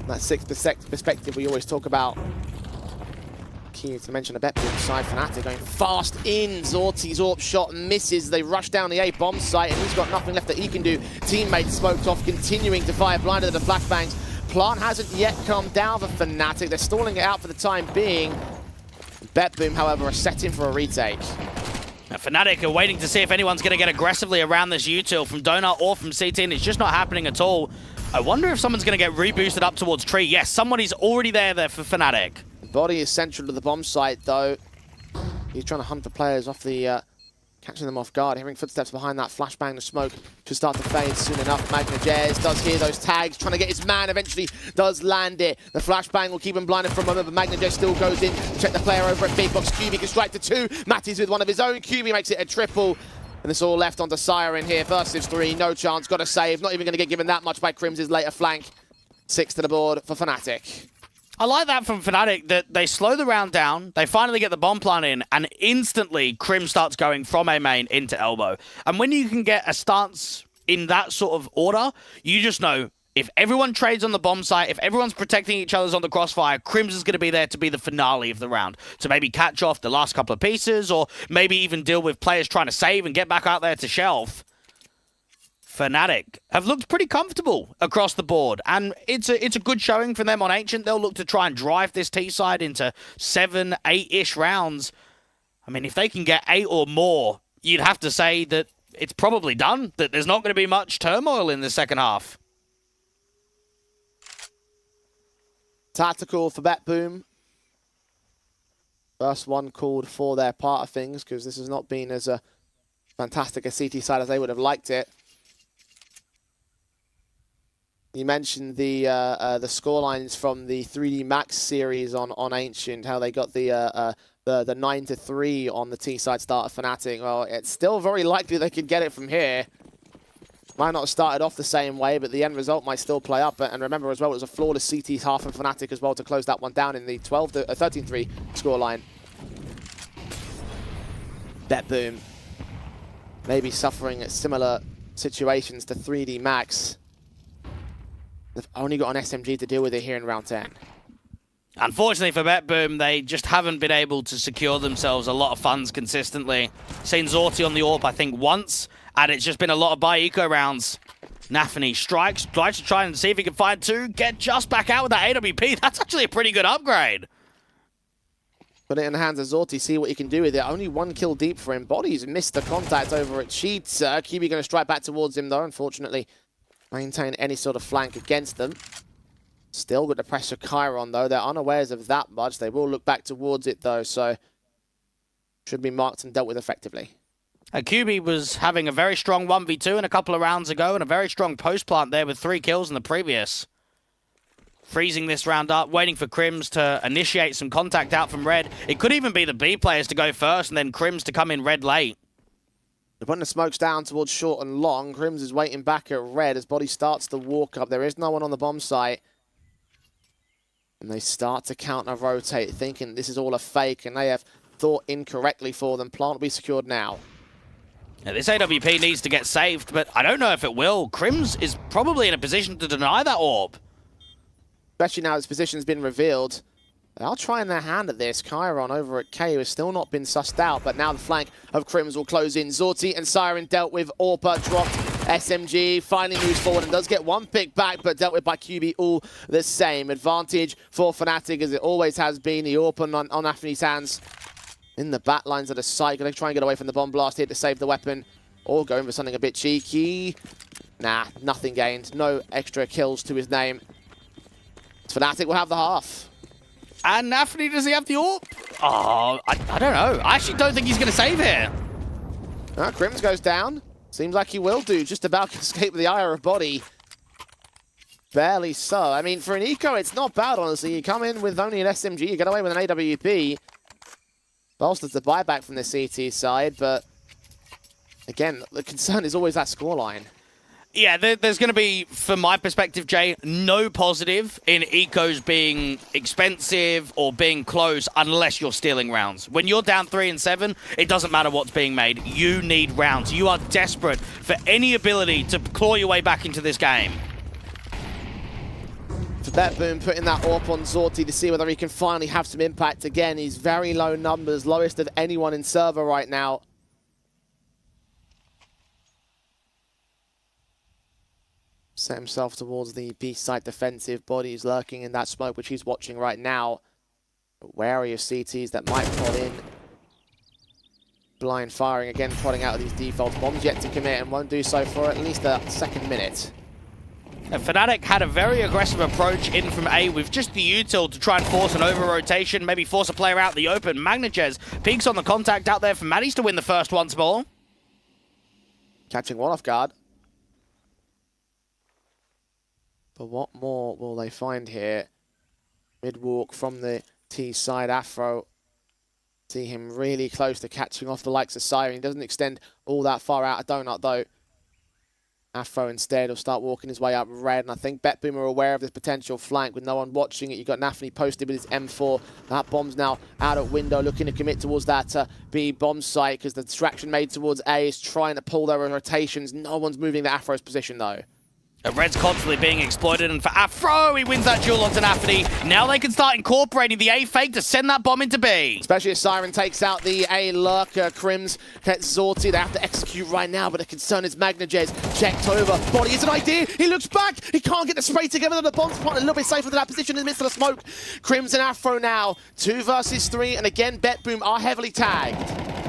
Speaker 3: That sixth perspective we always talk about. Key to mention a BetBoom side. Fnatic going fast in. Zorti's AWP shot misses. They rush down the A bomb site, and he's got nothing left that he can do. Teammates smoked off, continuing to fire blinded at the flashbangs. Plant hasn't yet come down for Fnatic. They're stalling it out for the time being. BetBoom, however, are setting for a retake.
Speaker 4: Now, Fnatic are waiting to see if anyone's going to get aggressively around this util from Donut or from CT, and it's just not happening at all. I wonder if someone's going to get reboosted up towards Tree. Yes, somebody's already there for Fnatic.
Speaker 3: Body is central to the bomb site, though. He's trying to hunt the players off the... catching them off guard. Hearing footsteps behind that flashbang. The smoke should start to fade soon enough. Magnajez does hear those tags, trying to get his man. Eventually does land it. The flashbang will keep him blinded for a moment, but Magnajez still goes in to check the player over at Big Box. QB can strike to two. Matty's with one of his own. QB makes it a triple. And it's all left onto Siren here. Versus 3, no chance. Got to save. Not even going to get given that much by Crim's later flank. 6 to the board for Fnatic.
Speaker 4: I like that from Fnatic, that they slow the round down, they finally get the bomb plant in, and instantly Crim starts going from A main into elbow. And when you can get a stance in that sort of order, you just know if everyone trades on the bomb site, if everyone's protecting each other's on the crossfire, Crim's is going to be there to be the finale of the round. To maybe catch off the last couple of pieces, or maybe even deal with players trying to save and get back out there to shelf. Fnatic have looked pretty comfortable across the board, and it's a good showing from them on Ancient. They'll look to try and drive this T side into 7, 8-ish rounds. I mean, if they can get 8 or more, you'd have to say that it's probably done, that there's not going to be much turmoil in the second half.
Speaker 3: Tactical for BetBoom. First one called for their part of things, because this has not been as fantastic a CT side as they would have liked it. You mentioned the scorelines from the 3D Max series on Ancient, how they got the 9-3 on the T side start of Fnatic. Well, it's still very likely they could get it from here. Might not have started off the same way, but the end result might still play up. And remember as well, it was a flawless CT half from Fnatic as well to close that one down in the 13-3 scoreline. BetBoom maybe suffering similar situations to 3D Max. They've only got an SMG to deal with it here in round 10.
Speaker 4: Unfortunately for BetBoom, they just haven't been able to secure themselves a lot of funds consistently. Seen Zorti on the AWP, I think, once, and it's just been a lot of buy eco rounds. Nafany strikes, tries to try and see if he can find 2, get just back out with that AWP. That's actually a pretty good upgrade.
Speaker 3: Put it in the hands of Zorti, see what he can do with it. Only 1 kill deep for him. Body's missed the contact over at Sheets. QB going to strike back towards him, though, unfortunately. Maintain any sort of flank against them. Still got the pressure Chiron, though. They're unawares of that much. They will look back towards it, though, so should be marked and dealt with effectively.
Speaker 4: QB was having a very strong 1v2 in a couple of rounds ago, and a very strong post plant there with 3 kills in the previous. Freezing this round up, waiting for Crims to initiate some contact out from red. It could even be the B players to go first, and then Crims to come in red late.
Speaker 3: They're putting the smokes down towards short and long. Crims is waiting back at red as Body starts to walk up. There is no one on the bomb site. And they start to counter-rotate, thinking this is all a fake, and they have thought incorrectly for them. Plant will be secured now.
Speaker 4: Now, this AWP needs to get saved, but I don't know if it will. Crims is probably in a position to deny that AWP.
Speaker 3: Especially now his position's been revealed. They'll try their hand at this. Chiron over at K has still not been sussed out, but now the flank of Crims will close in. Zorti and Siren dealt with. Orpa dropped. SMG finally moves forward and does get 1 pick back, but dealt with by QB all the same. Advantage for Fnatic as it always has been. The Orpa on Nafany's hands. in the back lines of the site. Going to try and get away from the bomb blast here to save the weapon. Or going for something a bit cheeky. Nah, nothing gained. No extra kills to his name. Fnatic will have the half.
Speaker 4: And Nafny, does he have the AWP? Oh, I don't know. I actually don't think he's going to save here.
Speaker 3: Crims goes down. Seems like he will do. Just about to escape with the ire of body. Barely so. I mean, for an eco, it's not bad, honestly. You come in with only an SMG, you get away with an AWP. Bolsters the buyback from the CT side, but again, the concern is always that scoreline.
Speaker 4: Yeah, there's going to be, from my perspective, Jay, no positive in ecos being expensive or being close unless you're stealing rounds. When you're down 3 and 7, it doesn't matter what's being made. You need rounds. You are desperate for any ability to claw your way back into this game.
Speaker 3: For BetBoom, putting that AWP on Zorti to see whether he can finally have some impact again. He's very low numbers, lowest of anyone in server right now. Set himself towards the B-side defensive. Body's lurking in that smoke, which he's watching right now. But wary of CTs that might fall in. Blind firing again, prodding out of these default bombs, yet to commit, and won't do so for at least a second minute.
Speaker 4: And Fnatic had a very aggressive approach in from A with just the util to try and force an over-rotation, maybe force a player out in the open. Magnajez peeks on the contact out there for Maddie's to win the first once more.
Speaker 3: Catching one off guard. But what more will they find here? Mid-walk from the T side. Afro. See him really close to catching off the likes of Siren. He doesn't extend all that far out of Donut though. Afro instead will start walking his way up red, and I think BetBoom are aware of this potential flank with no one watching it. You've got Nafny posted with his M4. That bomb's now out of window, looking to commit towards that B bomb site, because the distraction made towards A is trying to pull their rotations. No one's moving the Afro's position though.
Speaker 4: Red's constantly being exploited, and for Afro, he wins that duel onto Nafny. Now they can start incorporating the A fake to send that bomb into B.
Speaker 3: Especially as Siren takes out the A lurker. Crims gets Zorti. They have to execute right now, but the concern is Magnajez checked over. Body is an idea. He looks back. He can't get the spray together. The bomb's a little bit safer than that position in the midst of the smoke. Crims and Afro now. 2 versus 3, and again, BetBoom are heavily tagged.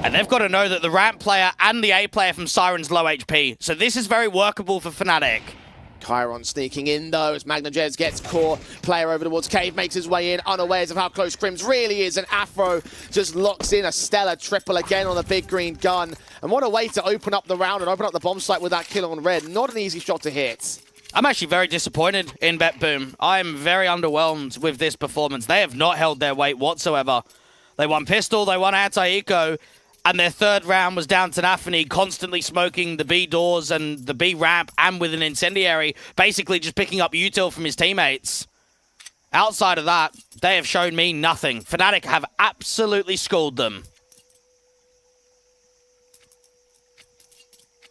Speaker 4: And they've got to know that the ramp player and the A player from Siren's low HP. So this is very workable for Fnatic.
Speaker 3: Chiron sneaking in though as Magnajez gets caught. Player over towards Cave, makes his way in, unawares of how close Crims really is, and Afro just locks in a stellar triple again on the big green gun. And what a way to open up the round and open up the bomb site with that kill on Red. Not an easy shot to hit.
Speaker 4: I'm actually very disappointed in BetBoom. I'm very underwhelmed with this performance. They have not held their weight whatsoever. They won pistol, they won anti-eco, and their third round was down to Nafny, constantly smoking the B doors and the B ramp, and with an incendiary, basically just picking up util from his teammates. Outside of that, they have shown me nothing. Fnatic have absolutely schooled them.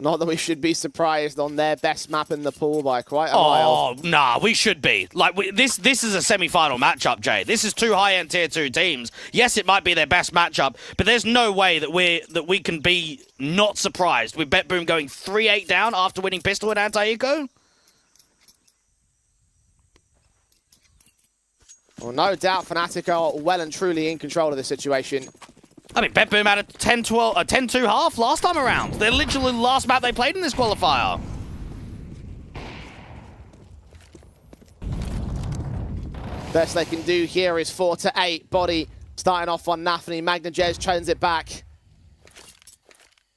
Speaker 3: Not that we should be surprised on their best map in the pool by quite a mile.
Speaker 4: Oh, nah, we should be. Like, this is a semi-final matchup, Jay. This is 2 high-end Tier 2 teams. Yes, it might be their best matchup, but there's no way that we can be not surprised with BetBoom going 3-8 down after winning pistol and anti-eco.
Speaker 3: Well, no doubt Fnatic are well and truly in control of the situation.
Speaker 4: I mean, BetBoom had a 10-2 half last time around. They're literally the last map they played in this qualifier.
Speaker 3: Best they can do here is 4-8. Body starting off on Nafny. Magnajez turns it back.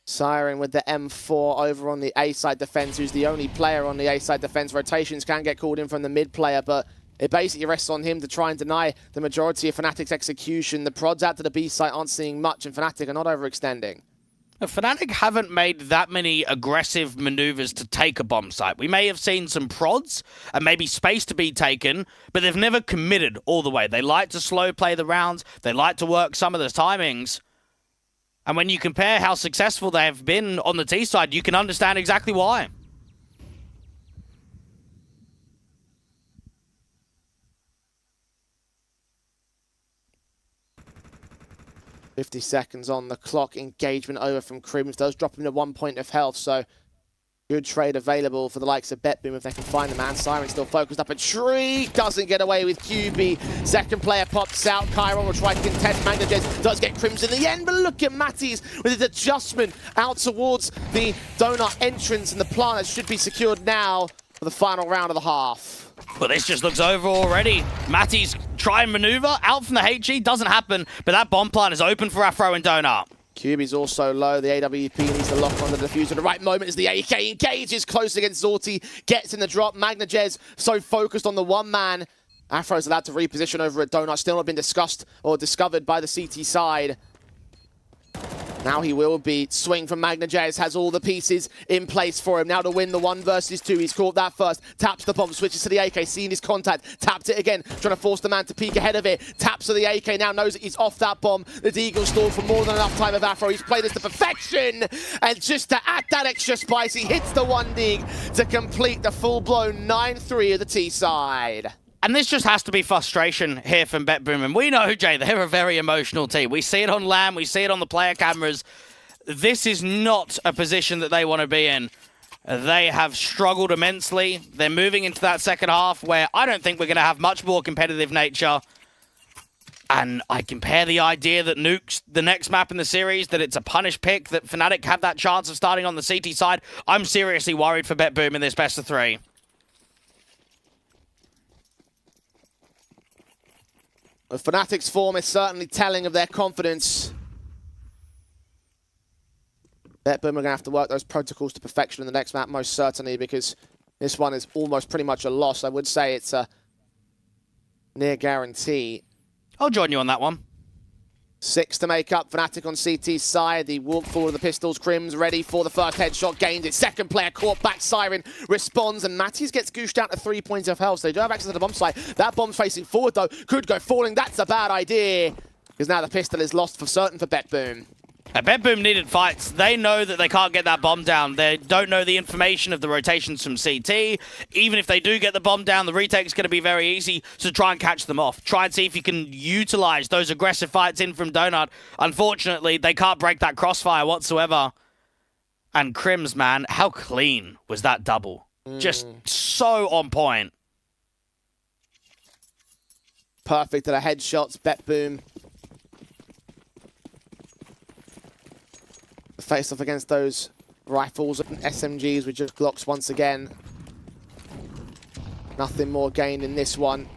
Speaker 3: Siren with the M4 over on the A-side defense, who's the only player on the A-side defense. Rotations can get called in from the mid player, but it basically rests on him to try and deny the majority of Fnatic's execution. The prods out to the B site aren't seeing much, and Fnatic are not overextending.
Speaker 4: Fnatic haven't made that many aggressive maneuvers to take a bomb site. We may have seen some prods and maybe space to be taken, but they've never committed all the way. They like to slow play the rounds. They like to work some of the timings. And when you compare how successful they have been on the T side, you can understand exactly why.
Speaker 3: 50 seconds on the clock. Engagement over from Crims does drop him to 1 point of health, so Good trade available for the likes of BetBoom if they can find the man. Siren still focused up a tree. Doesn't get away with QB. Second player pops out. Chiron will try to contest. Magnajes does get Crimson in the end, but look at Matties with his adjustment out towards the donut entrance, and the planet should be secured now for the final round of the half.
Speaker 4: Well, this just looks over already. Matties try and maneuver out from the HE. Doesn't happen, but that bomb plant is open for Afro and Donut.
Speaker 3: QB's also low. The AWP needs to lock on the diffuser at the right moment as the AK engages close against Zorti. Gets in the drop. Magnajes so focused on the one man. Afro's allowed to reposition over at Donut. Still not been discussed or discovered by the CT side. Now he will be. Swing from Magnajes has all the pieces in place for him. Now to win the 1 versus 2. He's caught that first. Taps the bomb, switches to the AK, seeing his contact. Tapped it again, trying to force the man to peek ahead of it. Taps to the AK, now knows that he's off that bomb. The Deagle stalled for more than enough time of Afro. He's played this to perfection. And just to add that extra spice, he hits the 1 dig to complete the full-blown 9-3 of the T side.
Speaker 4: And this just has to be frustration here from BetBoom. And we know, Jay, they're a very emotional team. We see it on LAN, we see it on the player cameras. This is not a position that they want to be in. They have struggled immensely. They're moving into that second half where I don't think we're going to have much more competitive nature. And I compare the idea that Nuke's the next map in the series, that it's a punish pick, that Fnatic have that chance of starting on the CT side. I'm seriously worried for BetBoom in this best of 3.
Speaker 3: Fnatic's form is certainly telling of their confidence. BetBoom are going to have to work those protocols to perfection in the next map, most certainly, because this one is almost pretty much a loss. I would say it's a near guarantee.
Speaker 4: I'll join you on that one.
Speaker 3: 6 to make up. Fnatic on CT's side. The walk forward of the pistols. Crims ready for the first headshot. Gains it. Second player caught back. Siren responds. And Matties gets gooshed out to 3 points of health. So they do have access to the bomb site. That bomb's facing forward, though. Could go falling. That's a bad idea. Because now the pistol is lost for certain for BetBoom.
Speaker 4: BetBoom needed fights. They know that they can't get that bomb down. They don't know the information of the rotations from CT. Even if they do get the bomb down, the retake's going to be very easy, so try and catch them off. Try and see if you can utilize those aggressive fights in from Donut. Unfortunately, they can't break that crossfire whatsoever. And Crims, man, how clean was that double? Just so on point.
Speaker 3: Perfect at the headshots. BetBoom. Face off against those rifles and SMGs with just Glocks once again. Nothing more gained in this one.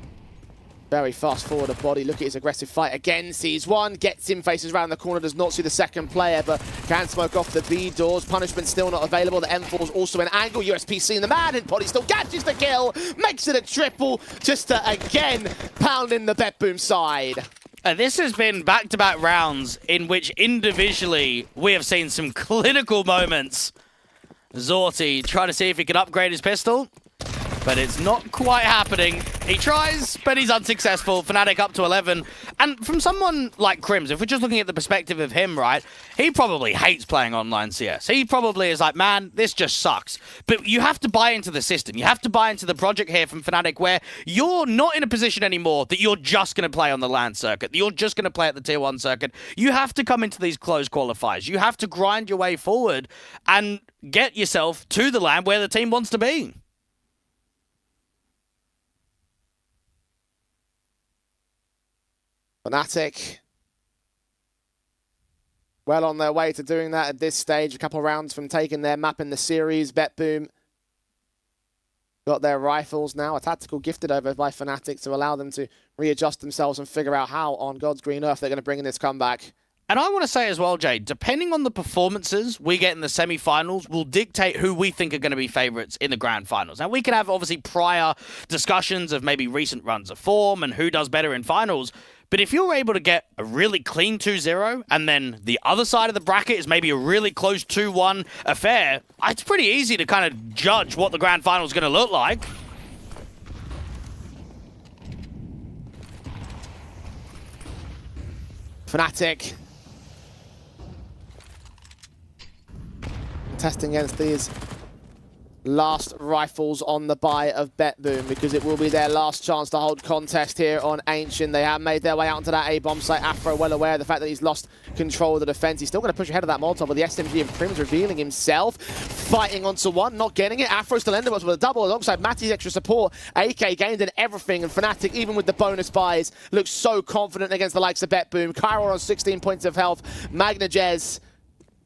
Speaker 3: Very fast forward a body. Look at his aggressive fight again. Sees one, gets him, faces around the corner, does not see the second player, but can smoke off the B doors. Punishment still not available. The M4's also an angle. USPC in the man, and Body still catches the kill. Makes it a triple, just to again pound in the BetBoom side.
Speaker 4: This has been back-to-back rounds in which individually we have seen some clinical moments. Zorti trying to see if he can upgrade his pistol, but it's not quite happening. He tries, but he's unsuccessful. Fnatic up to 11. And from someone like Crims, if we're just looking at the perspective of him, right, he probably hates playing online CS. He probably is like, man, this just sucks. But you have to buy into the system. You have to buy into the project here from Fnatic where you're not in a position anymore that you're just going to play on the LAN circuit, that you're just going to play at the Tier 1 circuit. You have to come into these closed qualifiers. You have to grind your way forward and get yourself to the LAN where the team wants to be.
Speaker 3: Fnatic well on their way to doing that at this stage. A couple of rounds from taking their map in the series. BetBoom got their rifles now. A tactical gifted over by Fnatic to allow them to readjust themselves and figure out how on God's green earth they're going to bring in this comeback.
Speaker 4: And I want to say as well, Jay, depending on the performances we get in the semi-finals will dictate who we think are going to be favourites in the grand finals. Now, we can have obviously prior discussions of maybe recent runs of form and who does better in finals. But if you're able to get a really clean 2-0 and then the other side of the bracket is maybe a really close 2-1 affair, it's pretty easy to kind of judge what the grand final is going to look like.
Speaker 3: Fnatic testing against these last rifles on the buy of BetBoom, because it will be their last chance to hold contest here on Ancient. They have made their way out onto that A-bomb site. Afro well aware of the fact that he's lost control of the defense. He's still going to push ahead of that Molotov, with the SMG of Crims revealing himself. Fighting onto one, not getting it. Afro still ended up with a double alongside Matty's extra support. AK gained in everything, and Fnatic, even with the bonus buys, looks so confident against the likes of BetBoom. Kyro on 16 points of health. Magnajez,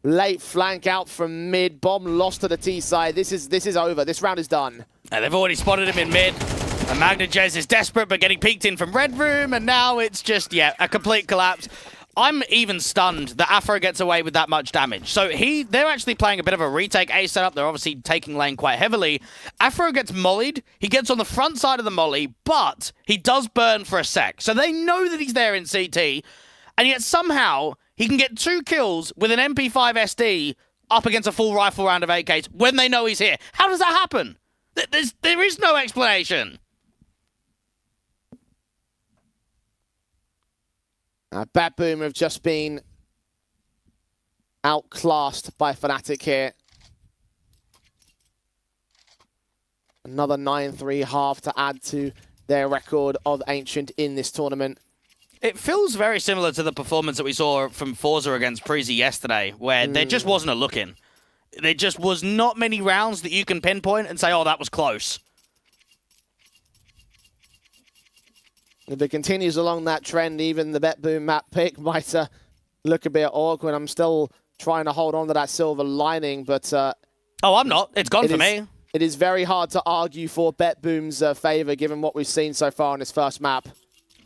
Speaker 3: late flank out from mid. Bomb lost to the T side. This is over. This round is done.
Speaker 4: And they've already spotted him in mid. And Magnajez is desperate, but getting peeked in from Red Room. And now it's just, yeah, a complete collapse. I'm even stunned that Afro gets away with that much damage. So they're actually playing a bit of a retake A setup. They're obviously taking lane quite heavily. Afro gets mollied. He gets on the front side of the molly, but he does burn for a sec. So they know that he's there in CT. And yet somehow he can get 2 kills with an MP5 SD up against a full rifle round of AKs when they know he's here. How does that happen? There is no explanation.
Speaker 3: BetBoom have just been outclassed by Fnatic here. Another 9-3 half to add to their record of Ancient in this tournament.
Speaker 4: It feels very similar to the performance that we saw from Forze against Prodigy yesterday, where there just wasn't a look-in. There just was not many rounds that you can pinpoint and say, oh, that was close.
Speaker 3: If it continues along that trend, even the BetBoom map pick might look a bit awkward. I'm still trying to hold on to that silver lining, but...
Speaker 4: oh, I'm not. It's gone for me.
Speaker 3: It is very hard to argue for BetBoom's favour, given what we've seen so far on this first map.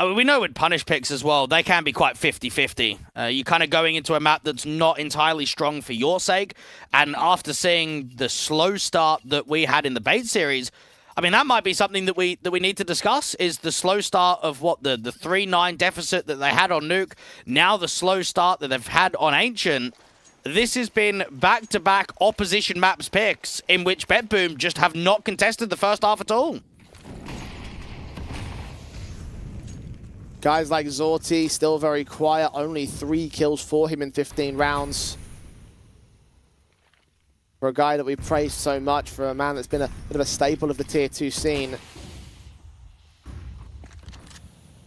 Speaker 4: I mean, we know with punish picks as well, they can be quite 50-50. You're kind of going into a map that's not entirely strong for your sake, and after seeing the slow start that we had in the bait series, I mean, that might be something that we need to discuss, is the slow start of what the 3-9 deficit that they had on Nuke, now the slow start that they've had on Ancient. This has been back-to-back opposition maps picks in which BetBoom just have not contested the first half at all.
Speaker 3: Guys like Zorti, still very quiet. Only 3 kills for him in 15 rounds. For a guy that we praised so much, for a man that's been a bit of a staple of the Tier 2 scene.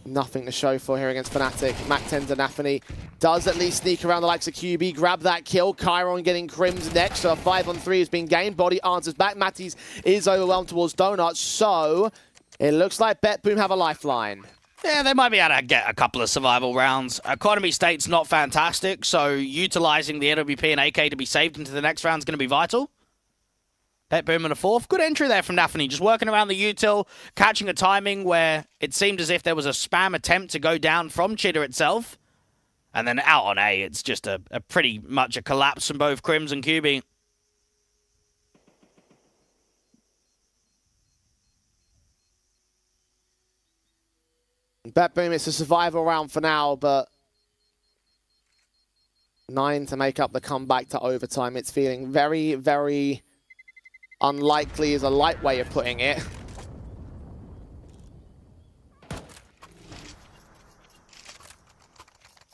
Speaker 3: Nothing to show for here against Fnatic. Mac-10 and Anthony does at least sneak around the likes of QB, grab that kill. Chiron getting Crims next, so a 5-on-3 has been gained. Body answers back. Matty's is overwhelmed towards Donuts, so it looks like BetBoom have a lifeline.
Speaker 4: Yeah, they might be able to get a couple of survival rounds. Economy state's not fantastic, so utilizing the NWP and AK to be saved into the next round is going to be vital. BetBoom in a 4th. Good entry there from Daphne, just working around the util, catching a timing where it seemed as if there was a spam attempt to go down from Chitter itself. And then out on A, it's just a pretty much a collapse from both Crims and QB.
Speaker 3: BetBoom, it's a survival round for now, but 9 to make up the comeback to overtime. It's feeling very, very unlikely is a light way of putting it.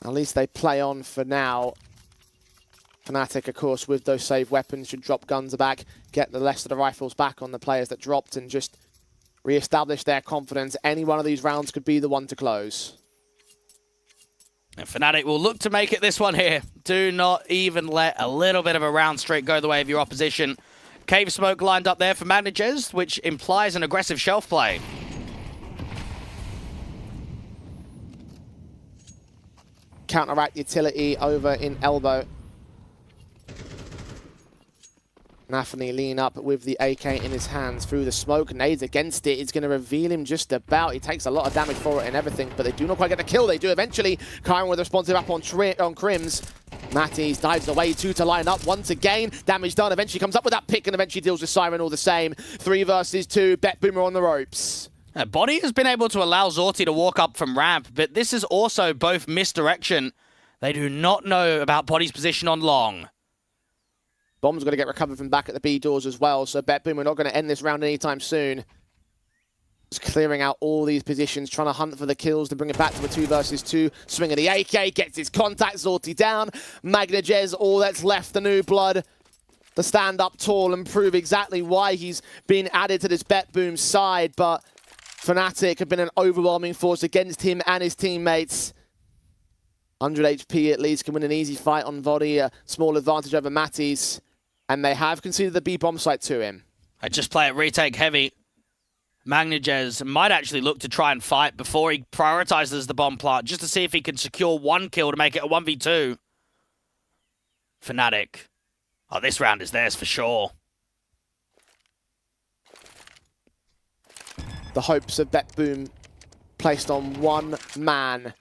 Speaker 3: At least they play on for now. Fnatic, of course, with those saved weapons, should drop guns back, get the rest of the rifles back on the players that dropped, and just re-establish their confidence. Any one of these rounds could be the one to close.
Speaker 4: And Fnatic will look to make it this one here. Do not even let a little bit of a round streak go the way of your opposition. Cave smoke lined up there for Managers, which implies an aggressive shelf play.
Speaker 3: Counteract utility over in elbow. Anthony lean up with the AK in his hands through the smoke. Nades against it. It's going to reveal him just about. He takes a lot of damage for it and everything, but they do not quite get the kill. They do eventually. Kyron with a responsive up on Crims. Matties dives away, 2 to line up once again. Damage done. Eventually comes up with that pick and eventually deals with Siren all the same. 3 versus 2. BetBoom on the ropes.
Speaker 4: Body has been able to allow Zorti to walk up from ramp, but this is also both misdirection. They do not know about Body's position on long.
Speaker 3: Bomb's going to get recovered from back at the B doors as well, so BetBoom, we're not going to end this round anytime soon. Just clearing out all these positions, trying to hunt for the kills to bring it back to a 2 versus 2. Swing of the AK, gets his contact, Zorti down. Magnajez, all that's left, the new blood. to stand up tall and prove exactly why he's been added to this BetBoom side, but Fnatic have been an overwhelming force against him and his teammates. 100 HP at least, can win an easy fight on Vody, a small advantage over Matties, and they have conceded the B bomb site to him.
Speaker 4: I just play it retake heavy. Magnajez might actually look to try and fight before he prioritizes the bomb plant, just to see if he can secure one kill to make it a 1v2. Fnatic. Oh, this round is theirs for sure.
Speaker 3: The hopes of BetBoom placed on one man.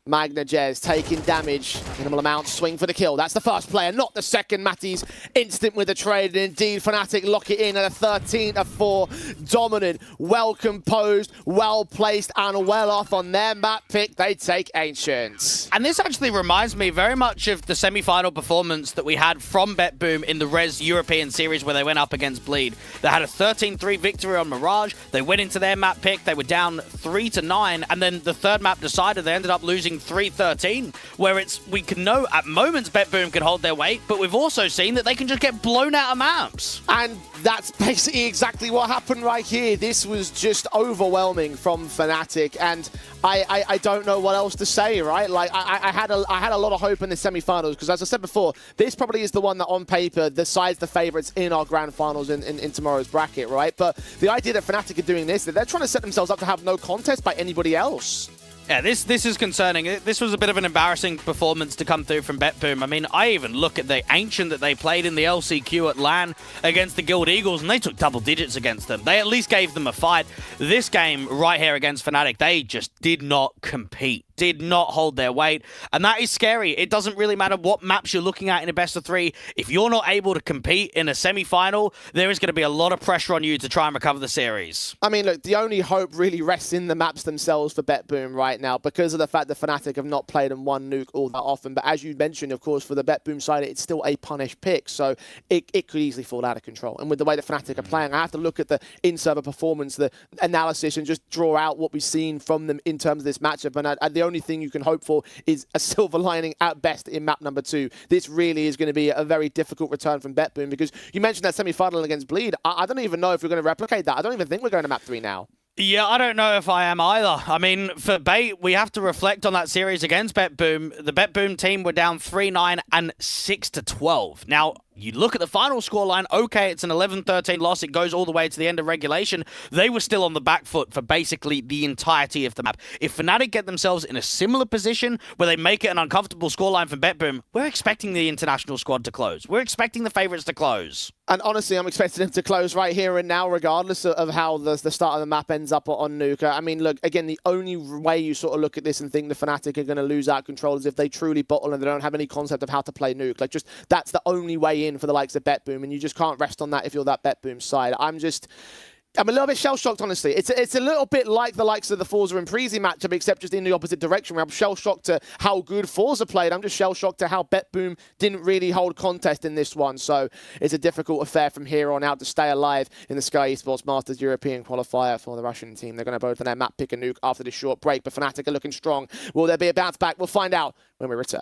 Speaker 3: Magnajez taking damage, minimal amount, swing for the kill. That's the first player, not the second. Matties instant with the trade, and indeed Fnatic lock it in at a 13-4 dominant, well composed, well placed, and well off on their map pick. They take Ancients.
Speaker 4: And this actually reminds me very much of the semi-final performance that we had from BetBoom in the Res European Series, where they went up against Bleed. They had a 13-3 victory on Mirage. They went into their map pick. They were down 3-9, and then the third map decided. They ended up losing 3-13, where we can know at moments BetBoom can hold their weight, but we've also seen that they can just get blown out of maps.
Speaker 3: And that's basically exactly what happened right here. This was just overwhelming from Fnatic, and I don't know what else to say, right? Like, I had a lot of hope in the semi-finals, because as I said before, this probably is the one that on paper decides the favourites in our grand finals in tomorrow's bracket, right? But the idea that Fnatic are doing this, that they're trying to set themselves up to have no contest by anybody else.
Speaker 4: Yeah, this is concerning. This was a bit of an embarrassing performance to come through from BetBoom. I mean, I even look at the Ancient that they played in the LCQ at LAN against the Guild Eagles, and they took double digits against them. They at least gave them a fight. This game right here against Fnatic, they just did not compete, did not hold their weight, and that is scary. It doesn't really matter what maps you're looking at in a best of three. If you're not able to compete in a semi-final, there is going to be a lot of pressure on you to try and recover the series.
Speaker 3: I mean, look, the only hope really rests in the maps themselves for BetBoom right now, because of the fact that Fnatic have not played and won Nuke all that often. But as you mentioned, of course, for the BetBoom side, it's still a punish pick, so it could easily fall out of control. And with the way that Fnatic are playing, I have to look at the in-server performance, the analysis, and just draw out what we've seen from them in terms of this matchup. And the only thing you can hope for is a silver lining at best in map number 2. This really is going to be a very difficult return from BetBoom, because you mentioned that semi-final against Bleed. I don't even know if we're going to replicate that. I don't even think we're going to map 3 now.
Speaker 4: Yeah, I don't know if I am either. I mean, for Bait, we have to reflect on that series against BetBoom. The BetBoom team were down 3-9 and 6-12. Now, you look at the final scoreline, okay, it's an 11-13 loss. It goes all the way to the end of regulation. They were still on the back foot for basically the entirety of the map. If Fnatic get themselves in a similar position where they make it an uncomfortable scoreline for BetBoom, we're expecting the international squad to close. We're expecting the favorites to close.
Speaker 3: And honestly, I'm expecting them to close right here and now, regardless of how the start of the map ends up on Nuka. I mean, look, again, the only way you sort of look at this and think the Fnatic are going to lose out control is if they truly bottle and they don't have any concept of how to play Nuke. Like, just that's the only way in for the likes of BetBoom, and you just can't rest on that if you're that BetBoom side. I'm a little bit shell-shocked, honestly. It's a little bit like the likes of the Forze and Prodigy matchup, except just in the opposite direction, where I'm shell-shocked to how good Forze played. I'm just shell-shocked to how BetBoom didn't really hold contest in this one. So it's a difficult affair from here on out to stay alive in the Skyesports Masters European Qualifier for the Russian team. They're going to both on their map pick a nuke after this short break, but Fnatic are looking strong. Will there be a bounce back? We'll find out when we return.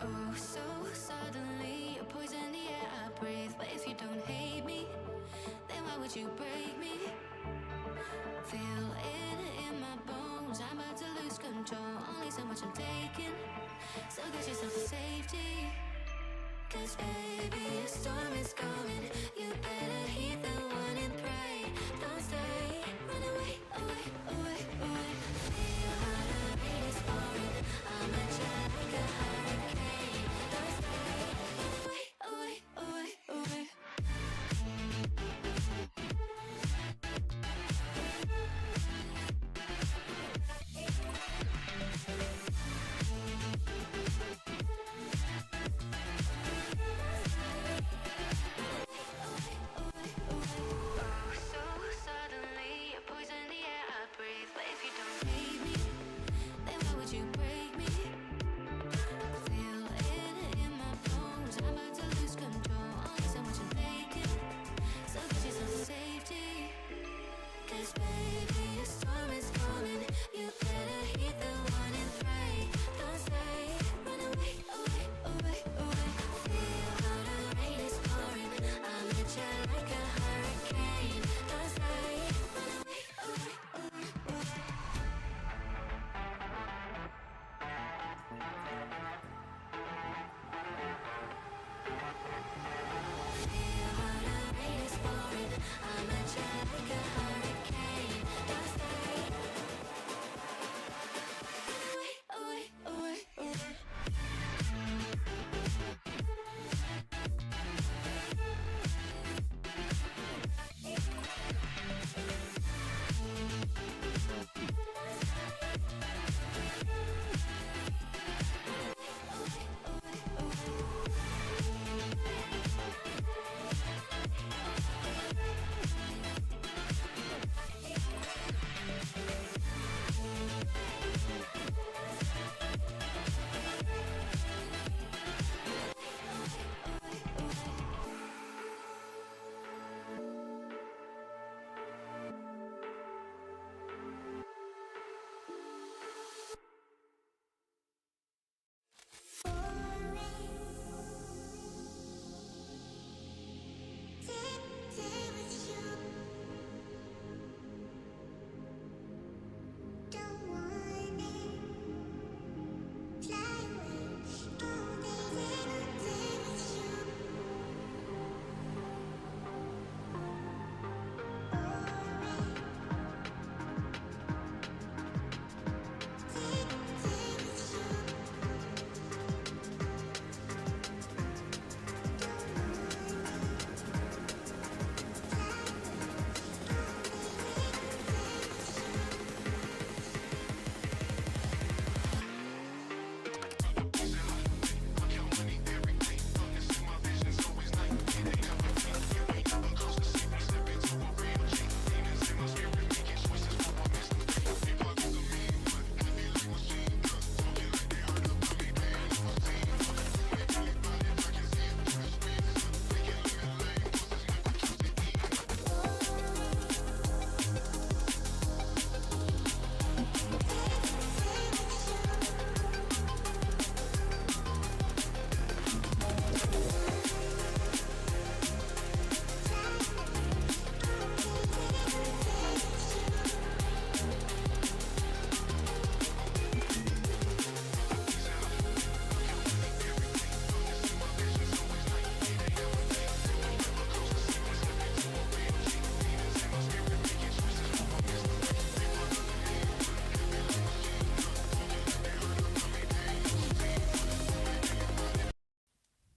Speaker 2: Oh, so suddenly you're poison the air I breathe. But if you don't hate me, then why would you break me? Feel it in my bones, I'm about to lose control. Only so much I'm taking, so get yourself to safety. Cause baby, a storm is coming. You better heed the warning, pray. Don't stay, run away, away, away, away. Feel how the rain is pouring. I'm a jet like a hurricane. Don't stay, run away, away, away, away.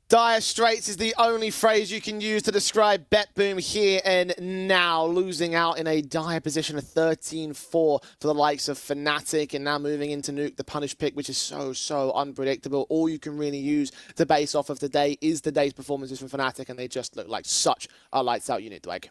Speaker 3: Dire Straits is the only phrase you can use to describe BetBoom here and now, losing out in a dire position of 13-4 for the likes of Fnatic, and now moving into Nuke, the punish pick, which is so unpredictable. All you can really use to base off of today is today's performances from Fnatic, and they just look like such a lights-out unit, Dweg.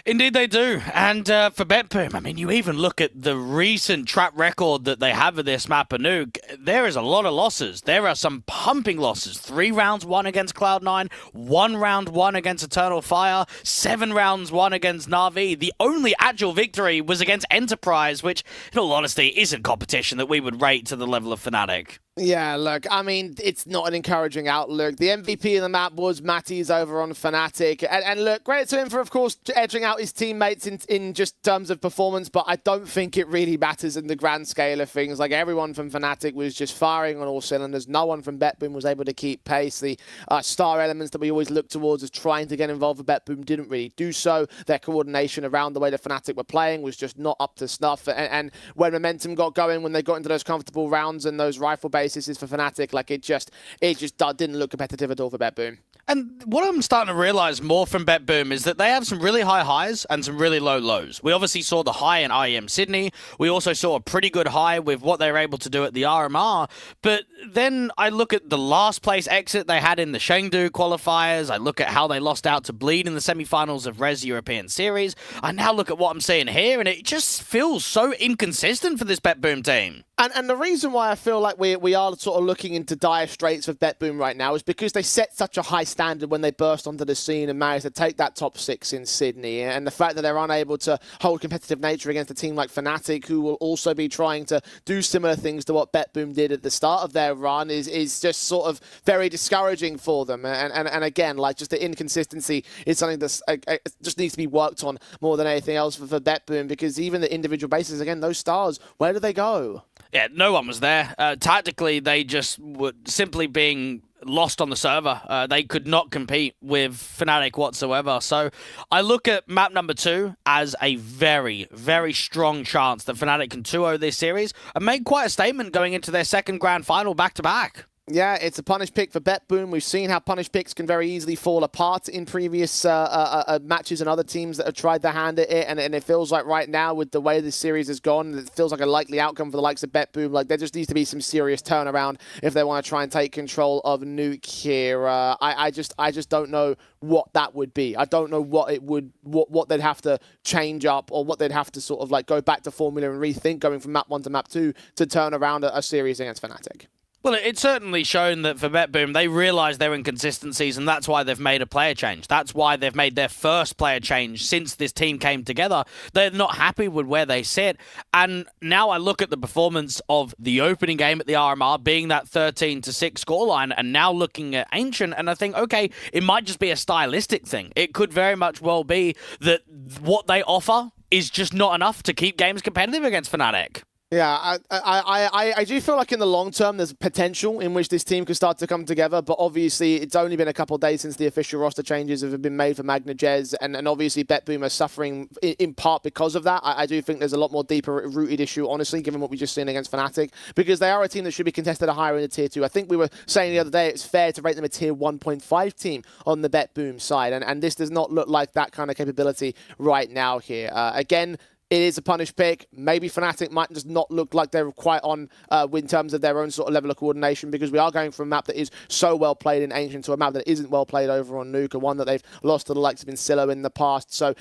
Speaker 4: Indeed they do. And for BetBoom, I mean, you even look at the recent track record that they have of this map of Nuke, there is a lot of losses. There are some pumping losses. 3 rounds won against Cloud9, 1 round won against Eternal Fire, 7 rounds won against Na'Vi. The only actual victory was against Enterprise, which, in all honesty, isn't competition that we would rate to the level of Fnatic.
Speaker 3: Yeah, look, I mean, it's not an encouraging outlook. The MVP of the map was Matty's over on Fnatic. And look, credit to him for, of course, edging out his teammates in just terms of performance, but I don't think it really matters in the grand scale of things. Like, everyone from Fnatic was just firing on all cylinders. No one from BetBoom was able to keep pace. The star elements that we always look towards as trying to get involved with BetBoom didn't really do so. Their coordination around the way the Fnatic were playing was just not up to snuff. And when momentum got going, when they got into those comfortable rounds and those rifle bases for Fnatic, like it just didn't look competitive at all for BetBoom.
Speaker 4: And what I'm starting to realize more from BetBoom is that they have some really high highs and some really low lows. We obviously saw the high in IEM Sydney. We also saw a pretty good high with what they were able to do at the RMR. But then I look at the last place exit they had in the Chengdu qualifiers. I look at how they lost out to Bleed in the semifinals of Res European Series. I now look at what I'm seeing here, and it just feels so inconsistent for this BetBoom team.
Speaker 3: And the reason why I feel like we are sort of looking into dire straits with BetBoom right now is because they set such a high standard when they burst onto the scene and managed to take that top 6 in Sydney. And the fact that they're unable to hold competitive nature against a team like Fnatic, who will also be trying to do similar things to what BetBoom did at the start of their run, is just sort of very discouraging for them. And again, like, just the inconsistency is something that just needs to be worked on more than anything else for BetBoom, because even the individual bases, again, those stars, where do they go?
Speaker 4: Yeah, no one was there. Tactically, they just were simply being lost on the server. They could not compete with Fnatic whatsoever. So I look at map number 2 as a very, very strong chance that Fnatic can 2-0 this series and make quite a statement going into their second grand final back-to-back.
Speaker 3: Yeah, it's a punish pick for BetBoom. We've seen how punish picks can very easily fall apart in previous matches and other teams that have tried their hand at it. And it feels like right now, with the way this series has gone, it feels like a likely outcome for the likes of BetBoom. Like, there just needs to be some serious turnaround if they want to try and take control of Nuke here. I just don't know what that would be. I don't know what they'd have to change up, or what they'd have to sort of like go back to formula and rethink going from map 1 to map 2 to turn around a series against Fnatic.
Speaker 4: Well, it's certainly shown that for BetBoom, they realise their inconsistencies, and that's why they've made a player change. That's why they've made their first player change since this team came together. They're not happy with where they sit, and now I look at the performance of the opening game at the RMR being that 13-6 scoreline, and now looking at Ancient, and I think, okay, it might just be a stylistic thing. It could very much well be that what they offer is just not enough to keep games competitive against Fnatic.
Speaker 3: Yeah, I do feel like in the long term there's potential in which this team could start to come together, but obviously it's only been a couple of days since the official roster changes have been made for Magna Jez, and obviously BetBoom are suffering in part because of that. I do think there's a lot more deeper rooted issue, honestly, given what we've just seen against Fnatic, because they are a team that should be contested a higher in the tier 2. I think we were saying the other day it's fair to rate them a tier 1.5 team on the BetBoom side, and this does not look like that kind of capability right now here. Again, it is a punish pick. Maybe Fnatic might just not look like they're quite on in terms of their own sort of level of coordination, because we are going from a map that is so well played in Ancient to a map that isn't well played over on Nuke, one that they've lost to the likes of Incillo in the past. So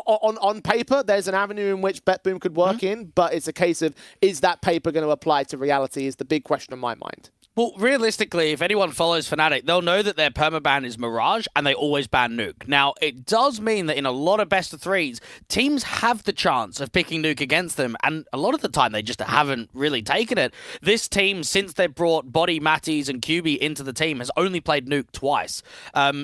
Speaker 3: on paper, there's an avenue in which BetBoom could work in, but it's a case of, is that paper going to apply to reality is the big question in my mind.
Speaker 4: Well, realistically, if anyone follows Fnatic, they'll know that their permaban is Mirage, and they always ban Nuke. Now, it does mean that in a lot of best of threes, teams have the chance of picking Nuke against them, and a lot of the time they just haven't really taken it. This team, since they brought Body, Matties, and QB into the team, has only played Nuke twice.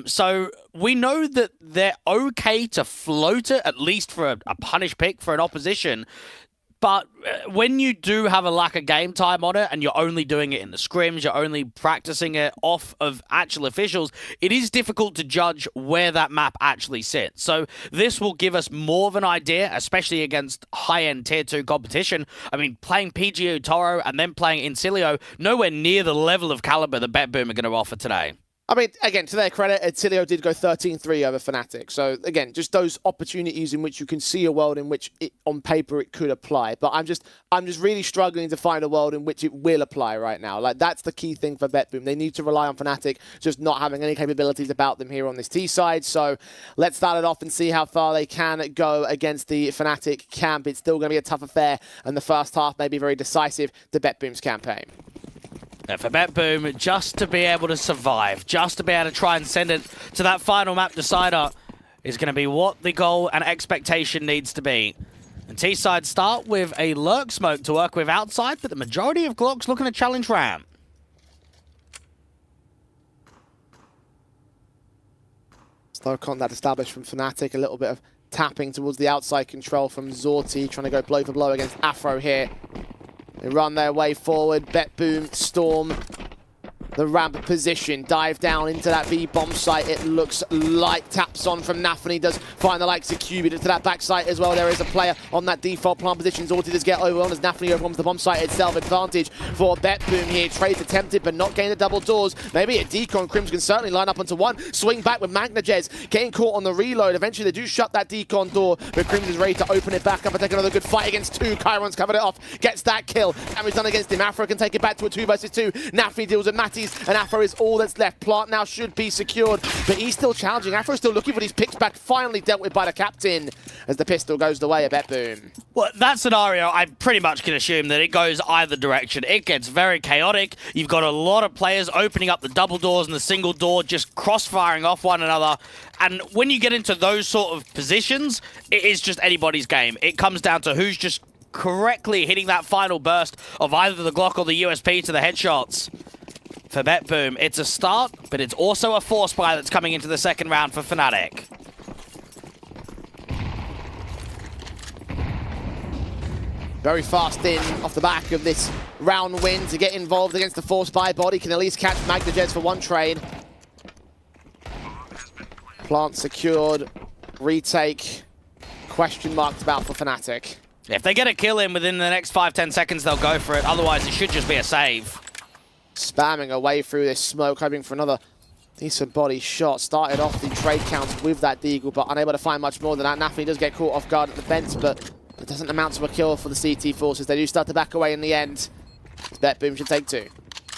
Speaker 4: So we know that they're okay to float it, at least for a punish pick for an opposition. But when you do have a lack of game time on it, and you're only doing it in the scrims, you're only practicing it off of actual officials, it is difficult to judge where that map actually sits. So this will give us more of an idea, especially against high-end Tier 2 competition. I mean, playing PGO Toro and then playing Incilio, nowhere near the level of caliber that BetBoom are going to offer today.
Speaker 3: I mean, again, to their credit, Incilio did go 13-3 over Fnatic. So, again, just those opportunities in which you can see a world in which, on paper, it could apply. But I'm just really struggling to find a world in which it will apply right now. Like, that's the key thing for BetBoom. They need to rely on Fnatic just not having any capabilities about them here on this T side. So, let's start it off and see how far they can go against the Fnatic camp. It's still going to be a tough affair, and the first half may be very decisive to BetBoom's campaign.
Speaker 4: For BetBoom, just to be able to survive, just to be able to try and send it to that final map decider is going to be what the goal and expectation needs to be. And T-side start with a lurk smoke to work with outside, but the majority of Glocks looking to challenge ramp.
Speaker 3: Low contact established from Fnatic. A little bit of tapping towards the outside control from Zorti, trying to go blow for blow against Afro here. They run their way forward. BetBoom, Storm, the ramp position, dive down into that B bomb site. It looks like taps on from Nafany, does find the likes of Cubi to that back site as well. There is a player on that default plant position. Zorti does get overwhelmed as Nafany overwhelms the bomb site itself. Advantage for BetBoom here. Trades attempted, but not getting the double doors. Maybe a decon. Crims can certainly line up onto one. Swing back with Magnajez, getting caught on the reload. Eventually they do shut that decon door, but Crims is ready to open it back up and take another good fight against two. Chiron's covered it off, gets that kill. Damage done against him. Afro can take it back to a 2 versus 2. Nafany deals with Matties, and Afro is all that's left. Plant now should be secured, but he's still challenging. Afro's still looking for these picks back, finally dealt with by the captain as the pistol goes the way of BetBoom.
Speaker 4: Well, that scenario, I pretty much can assume that it goes either direction. It gets very chaotic. You've got a lot of players opening up the double doors and the single door, just cross-firing off one another. And when you get into those sort of positions, it is just anybody's game. It comes down to who's just correctly hitting that final burst of either the Glock or the USP to the headshots. For BetBoom, it's a start, but it's also a force buy that's coming into the second round for Fnatic.
Speaker 3: Very fast in off the back of this round win to get involved against the force buy. Body can at least catch Magnajez for one trade. Plant secured. Retake. Question marked about for Fnatic.
Speaker 4: If they get a kill in within the next 5-10 seconds, they'll go for it. Otherwise, it should just be a save.
Speaker 3: Spamming away through this smoke, hoping for another decent body shot. Started off the trade count with that deagle, but unable to find much more than that. Nafany does get caught off guard at the fence, but it doesn't amount to a kill for the CT forces. They do start to back away in the end. BetBoom should take 2.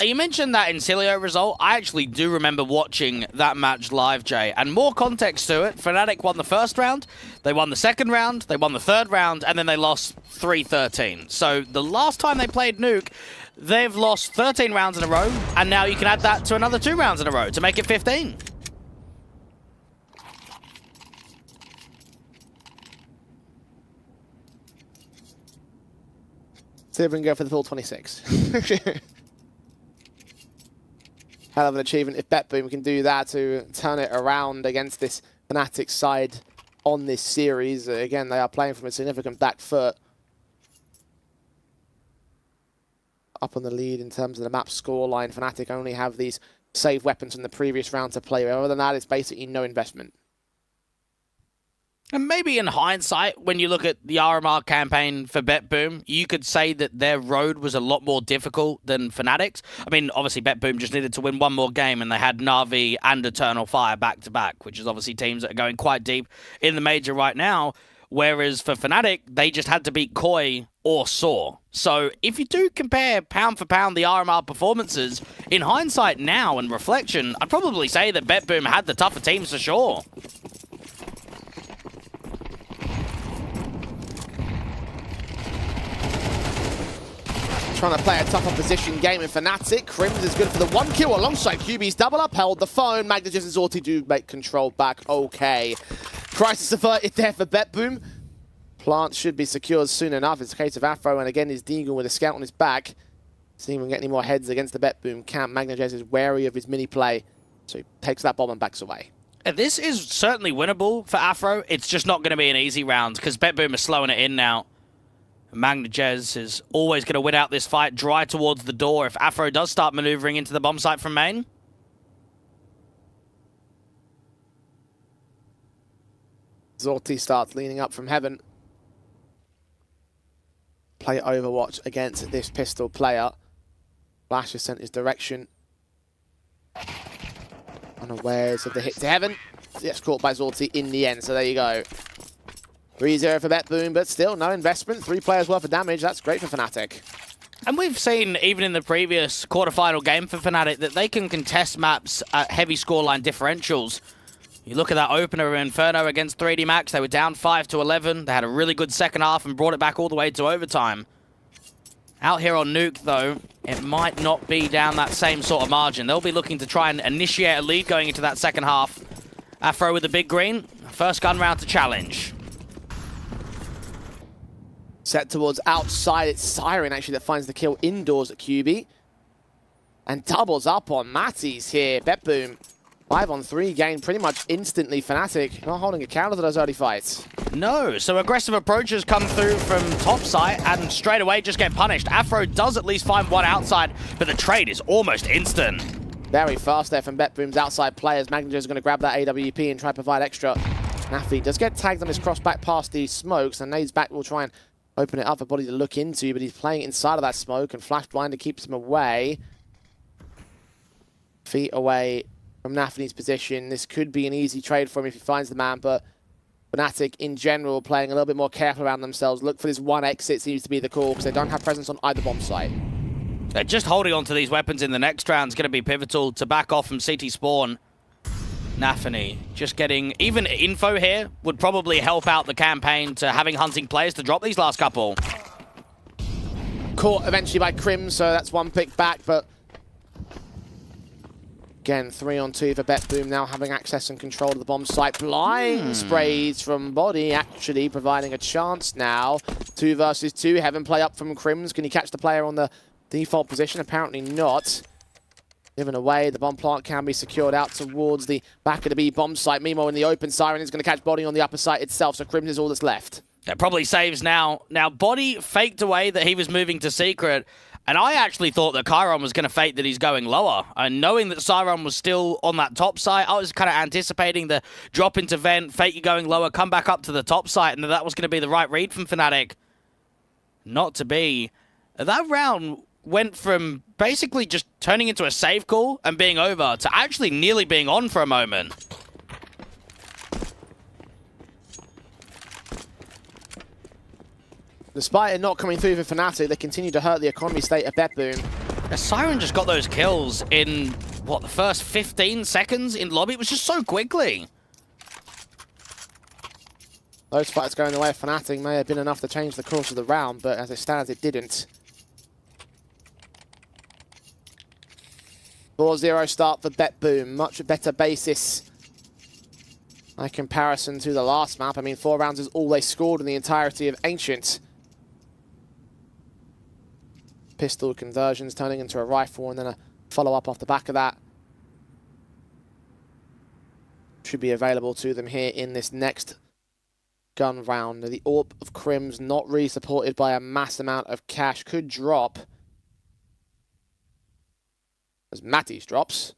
Speaker 4: You mentioned that Incilio result. I actually do remember watching that match live, Jay. And more context to it, Fnatic won the first round, they won the second round, they won the third round, and then they lost 3-13. So the last time they played Nuke, they've lost 13 rounds in a row, and now you can add that to another 2 rounds in a row to make it 15.
Speaker 3: See if we can go for the full 26. Hell of an achievement if BetBoom can do that to turn it around against this Fnatic side on this series. Again, they are playing from a significant back foot. Up on the lead in terms of the map scoreline. Fnatic only have these save weapons from the previous round to play with. Other than that, it's basically no investment.
Speaker 4: And maybe in hindsight, when you look at the RMR campaign for BetBoom, you could say that their road was a lot more difficult than Fnatic's. I mean, obviously, BetBoom just needed to win one more game, and they had Na'Vi and Eternal Fire back-to-back, which is obviously teams that are going quite deep in the major right now. Whereas for Fnatic, they just had to beat Koi or Saw. So if you do compare pound for pound the RMR performances, in hindsight now and reflection, I'd probably say that BetBoom had the tougher teams for sure.
Speaker 3: Trying to play a tough opposition game in Fnatic. Crims is good for the 1 kill alongside QB's double up. Held the phone. Magnajez and Zorti do make control back. Okay. Crisis averted there for BetBoom. Plant should be secured soon enough. It's a case of Afro, and again, his Deagle with a scout on his back. See if we can get any more heads against the BetBoom camp. Magnajez is wary of his mini play, so he takes that bomb and backs away.
Speaker 4: This is certainly winnable for Afro. It's just not going to be an easy round because BetBoom is slowing it in now. Magnajez is always going to win out this fight, dry towards the door if Afro does start maneuvering into the bomb site from main.
Speaker 3: Zorti starts leaning up from heaven. Play Overwatch against this pistol player. Flash has sent his direction. Unawares of the hit to heaven. Yes, caught by Zorti in the end, so there you go. 3-0 for BetBoom, but still no investment. 3 players worth of damage. That's great for Fnatic.
Speaker 4: And we've seen, even in the previous quarterfinal game for Fnatic, that they can contest maps at heavy scoreline differentials. You look at that opener of Inferno against 3D Max, they were down 5-11. They had a really good second half and brought it back all the way to overtime. Out here on Nuke, though, it might not be down that same sort of margin. They'll be looking to try and initiate a lead going into that second half. Afro with the big green. First gun round to challenge.
Speaker 3: Set towards outside. It's Siren, actually, that finds the kill indoors at QB. And doubles up on Matties here. BetBoom 5-on-3 gained pretty much instantly. Fnatic not holding a counter to those early fights.
Speaker 4: No, so aggressive approaches come through from top side and straight away just get punished. Afro does at least find one outside, but the trade is almost instant.
Speaker 3: Very fast there from BetBoom's outside players. Magnager is going to grab that AWP and try to provide extra. Nafi does get tagged on his cross back past the smokes, and Nade's back will try and open it up for Body to look into, but he's playing inside of that smoke, and Flash Blinder keeps him away. Feet away from Nafany's position. This could be an easy trade for him if he finds the man, but Fnatic in general playing a little bit more careful around themselves. Look for this one exit seems to be the call, because they don't have presence on either bomb site.
Speaker 4: Just holding on to these weapons in the next round is going to be pivotal to back off from CT spawn. Nafany just getting even info here would probably help out the campaign to having hunting players to drop these last couple.
Speaker 3: Caught eventually by Crim, so that's one pick back, but again, 3-on-2 for BetBoom, now having access and control of the bomb site. Blind sprays from Body, actually providing a chance now. 2 versus 2, Heaven play up from Crims. Can he catch the player on the default position? Apparently not. Given away, the bomb plant can be secured out towards the back of the B bomb site. Mimo in the open, Siren is going to catch Body on the upper site itself, so Crims is all that's left.
Speaker 4: That probably saves now. Now, Body faked away that he was moving to Secret, and I actually thought that Chiron was going to fake that he's going lower. And knowing that Siren was still on that top site, I was kind of anticipating the drop into Vent, fake you going lower, come back up to the top site, and that was going to be the right read from Fnatic. Not to be. That round went from basically just turning into a save call and being over to actually nearly being on for a moment.
Speaker 3: Despite it not coming through for Fnatic, they continue to hurt the economy state of BetBoom.
Speaker 4: Siren just got those kills in, what, the first 15 seconds in lobby? It was just so quickly.
Speaker 3: Those fights going the way of Fnatic may have been enough to change the course of the round, but as it stands, it didn't. 4-0 start for BetBoom. Much better basis by comparison to the last map. I mean, 4 rounds is all they scored in the entirety of Ancient. Pistol conversions turning into a rifle, and then a follow-up off the back of that should be available to them here in this next gun round. The AWP of Crims, not really supported by a mass amount of cash, could drop as Matty's drops.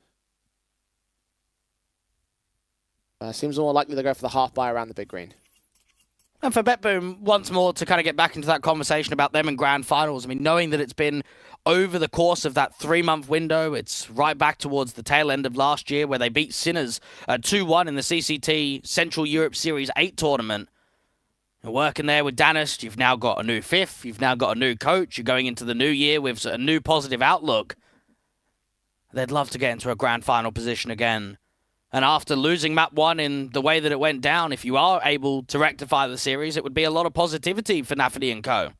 Speaker 3: Seems more likely to go for the half buy around the big green.
Speaker 4: And for BetBoom, once more, to kind of get back into that conversation about them and grand finals, I mean, knowing that it's been over the course of that 3-month window, it's right back towards the tail end of last year where they beat Sinners 2-1 in the CCT Central Europe Series 8 tournament. You're working there with Danis, you've now got a new fifth, you've now got a new coach, you're going into the new year with a new positive outlook. They'd love to get into a grand final position again. And after losing map 1 in the way that it went down, if you are able to rectify the series, it would be a lot of positivity for Nafany and co.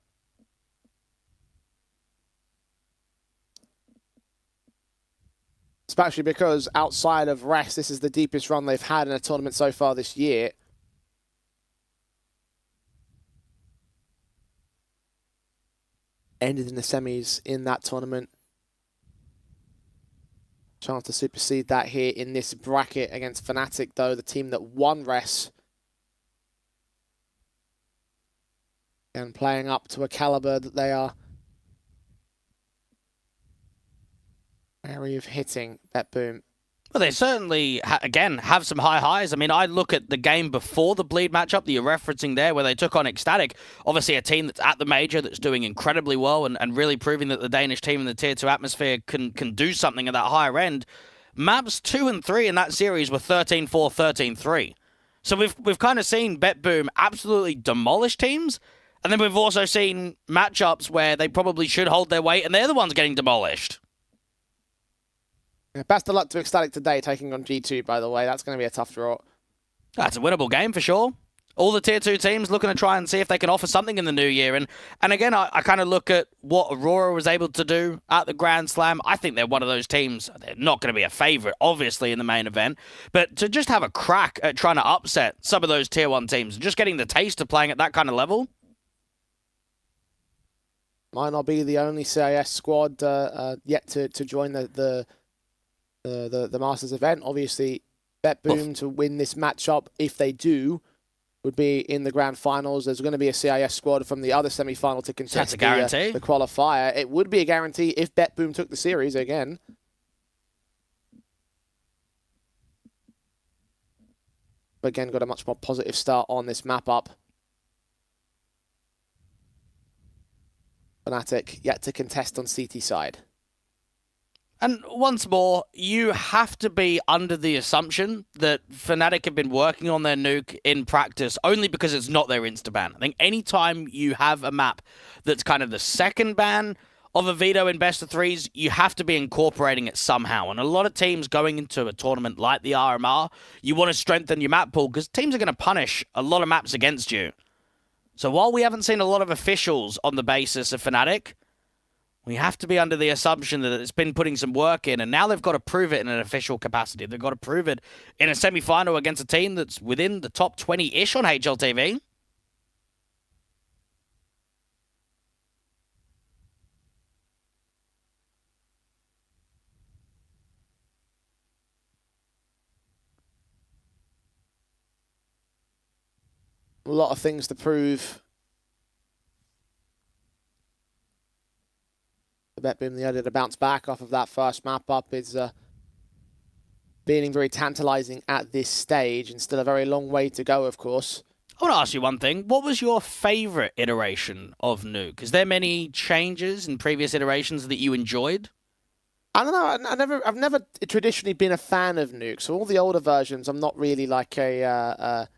Speaker 3: Especially because outside of rest, this is the deepest run they've had in a tournament so far this year. Ended in the semis in that tournament. Chance to supersede that here in this bracket against Fnatic, though, the team that won Res. And playing up to a caliber that they are wary of hitting BetBoom.
Speaker 4: Well, they certainly, again, have some high highs. I mean, I look at the game before the Bleed matchup that you're referencing there, where they took on Ecstatic. Obviously, a team that's at the major, that's doing incredibly well and really proving that the Danish team in the Tier 2 atmosphere can do something at that higher end. Maps 2 and 3 in that series were 13-4, 13-3. So we've kind of seen BetBoom absolutely demolish teams, and then we've also seen matchups where they probably should hold their weight, and they're the ones getting demolished.
Speaker 3: Best of luck to Ecstatic today, taking on G2, by the way. That's going to be a tough draw.
Speaker 4: That's a winnable game for sure. All the Tier 2 teams looking to try and see if they can offer something in the new year. And again, I kind of look at what Aurora was able to do at the Grand Slam. I think they're one of those teams. They're not going to be a favorite, obviously, in the main event. But to just have a crack at trying to upset some of those Tier 1 teams, just getting the taste of playing at that kind of level. Might
Speaker 3: not be the only CIS squad yet to join the the Masters event. Obviously, BetBoom to win this matchup, if they do, would be in the grand finals. There's going to be a CIS squad from the other semi-final to contest the qualifier. It would be a guarantee if BetBoom took the series again. But again, got a much more positive start on this map up. Fnatic yet to contest on CT side.
Speaker 4: And once more, you have to be under the assumption that Fnatic have been working on their nuke in practice only because it's not their insta-ban. I think anytime you have a map that's kind of the second ban of a veto in best of threes, you have to be incorporating it somehow. And a lot of teams going into a tournament like the RMR, you want to strengthen your map pool because teams are going to punish a lot of maps against you. So while we haven't seen a lot of officials on the basis of Fnatic, we have to be under the assumption that it's been putting some work in, and now they've got to prove it in an official capacity. They've got to prove it in a semi-final against a team that's within the top 20-ish on HLTV.
Speaker 3: A lot of things to prove. The BetBoom, the idea to bounce back off of that first map up is being very tantalizing at this stage, and still a very long way to go, of course.
Speaker 4: I want to ask you one thing. What was your favorite iteration of Nuke? Is there many changes in previous iterations that you enjoyed?
Speaker 3: I don't know. I've never traditionally been a fan of Nuke, so all the older versions I'm not really like a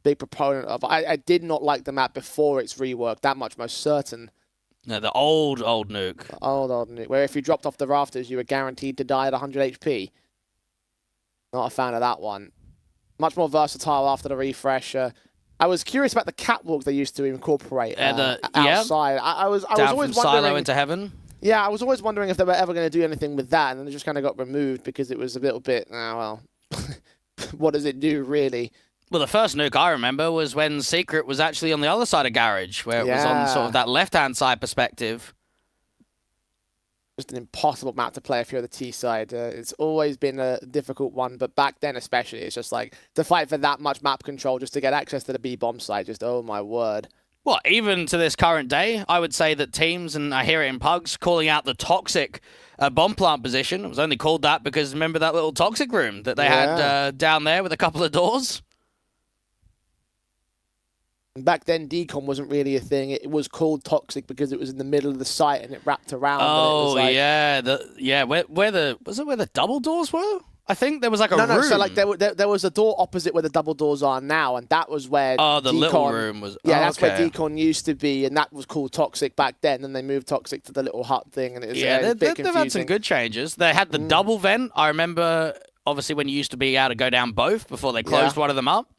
Speaker 3: big proponent of. I did not like the map before its rework, that much most certain.
Speaker 4: No, the old Nuke.
Speaker 3: Old Nuke, where if you dropped off the rafters, you were guaranteed to die at 100 HP. Not a fan of that one. Much more versatile after the refresh. I was curious about the catwalk they used to incorporate outside. I was always wondering,
Speaker 4: Silo into heaven?
Speaker 3: Yeah, I was always wondering if they were ever going to do anything with that, and then it just kind of got removed because it was a little bit, what does it do, really?
Speaker 4: Well, the first Nuke I remember was when Secret was actually on the other side of Garage, where it was on sort of that left-hand side perspective.
Speaker 3: Just an impossible map to play if you're the T side. It's always been a difficult one, but back then especially, it's just like to fight for that much map control just to get access to the B-bomb site. Just, oh my word.
Speaker 4: Well, even to this current day, I would say that teams, and I hear it in Pugs, calling out the toxic bomb plant position. It was only called that because remember that little toxic room that they had down there with a couple of doors?
Speaker 3: Back then, decon wasn't really a thing. It was called toxic because it was in the middle of the site and it wrapped around.
Speaker 4: Oh,
Speaker 3: and
Speaker 4: it was like, where the double doors were? I think there was like a room.
Speaker 3: No, so like there was a door opposite where the double doors are now, and that was where
Speaker 4: the little room was.
Speaker 3: Yeah, that's where decon used to be, and that was called toxic back then. And they moved toxic to the little hut thing, and it was they've
Speaker 4: had some good changes. They had the double vent. I remember obviously when you used to be able to go down both before they closed one of them up.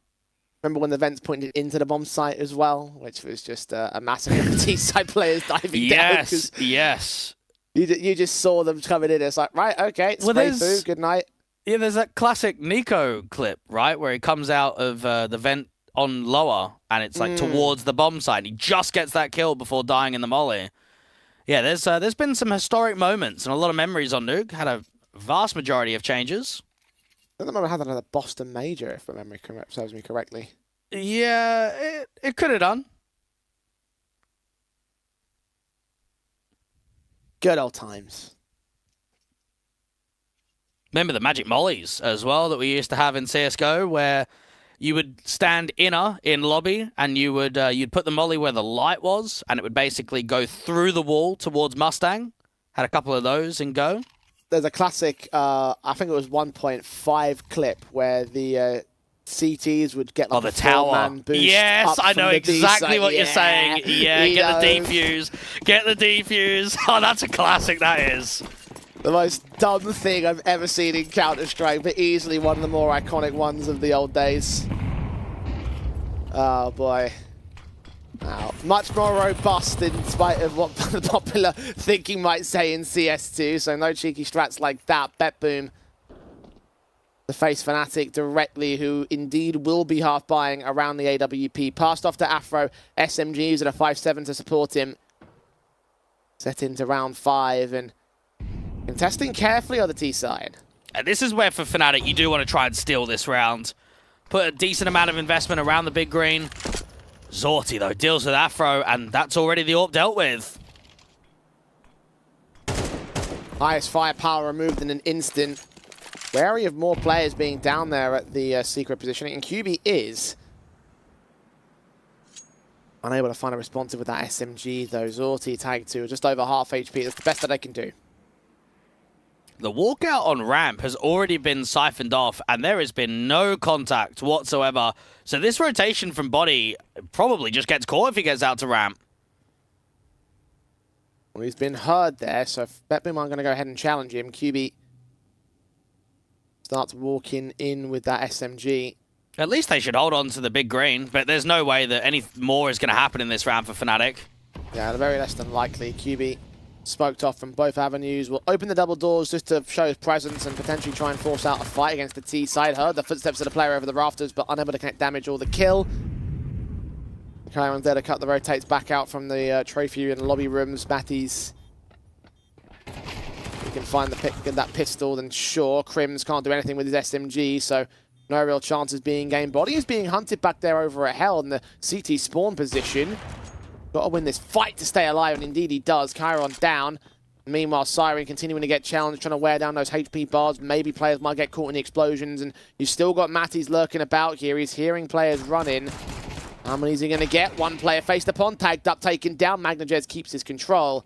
Speaker 3: Remember when the vents pointed into the bomb site as well, which was just a massacre of T-side players diving down.
Speaker 4: Yes.
Speaker 3: You just saw them coming in. It's like, right, okay, spray through, good night.
Speaker 4: Yeah, there's that classic Nico clip, right, where he comes out of the vent on lower, and it's like towards the bomb site. And he just gets that kill before dying in the molly. Yeah, there's been some historic moments and a lot of memories on Nuke. Had a vast majority of changes.
Speaker 3: I don't remember had another Boston Major, if my memory serves me correctly.
Speaker 4: Yeah, it could have done.
Speaker 3: Good old times.
Speaker 4: Remember the Magic Mollies as well that we used to have in CSGO, where you would stand inner in lobby and you would you'd put the molly where the light was, and it would basically go through the wall towards Mustang. Had a couple of those in Go.
Speaker 3: There's a classic, I think it was 1.5 clip where the CTs would get like
Speaker 4: the tower
Speaker 3: boost.
Speaker 4: Yes,
Speaker 3: up
Speaker 4: I know exactly what you're saying. Yeah, get the
Speaker 3: defuse.
Speaker 4: Get the defuse. Oh, that's a classic, that is.
Speaker 3: The most dumb thing I've ever seen in Counter-Strike, but easily one of the more iconic ones of the old days. Oh, boy. Wow. Much more robust in spite of what the popular thinking might say in CS2, so no cheeky strats like that. BetBoom, the face Fnatic directly, who indeed will be half buying around the AWP. Passed off to Afro, SMGs at a 5-7 to support him. Set into round 5 and contesting carefully on the T side.
Speaker 4: And this is where, for Fnatic, you do want to try and steal this round. Put a decent amount of investment around the big green. Zorti, though, deals with Afro, and that's already the AWP dealt with.
Speaker 3: Highest firepower removed in an instant. Wary of more players being down there at the secret positioning, and QB is unable to find a responsive with that SMG, though. Zorti tagged to just over half HP. That's the best that they can do.
Speaker 4: The walkout on ramp has already been siphoned off, and there has been no contact whatsoever. So this rotation from Body probably just gets caught if he gets out to ramp.
Speaker 3: Well, he's been heard there, so BetBoom are going to go ahead and challenge him. QB starts walking in with that SMG.
Speaker 4: At least they should hold on to the big green, but there's no way that any more is going to happen in this round for Fnatic.
Speaker 3: Yeah, very less than likely. QB smoked off from both avenues. Will open the double doors just to show his presence and potentially try and force out a fight against the T side. Heard the footsteps of the player over the rafters, but unable to connect damage or the kill. Kyron's there to cut the rotates back out from the trophy and lobby rooms. Matty's, he can find the pick, get that pistol, then sure, Crims can't do anything with his SMG, so no real chances being gained. Body is being hunted back there over at Hell in the CT spawn position. Got to win this fight to stay alive, and indeed he does. Chiron down. Meanwhile, Siren continuing to get challenged, trying to wear down those HP bars. Maybe players might get caught in the explosions, and you've still got Matty's lurking about here. He's hearing players running. How many is he going to get? One player faced upon, tagged up, taken down. Magnajez keeps his control.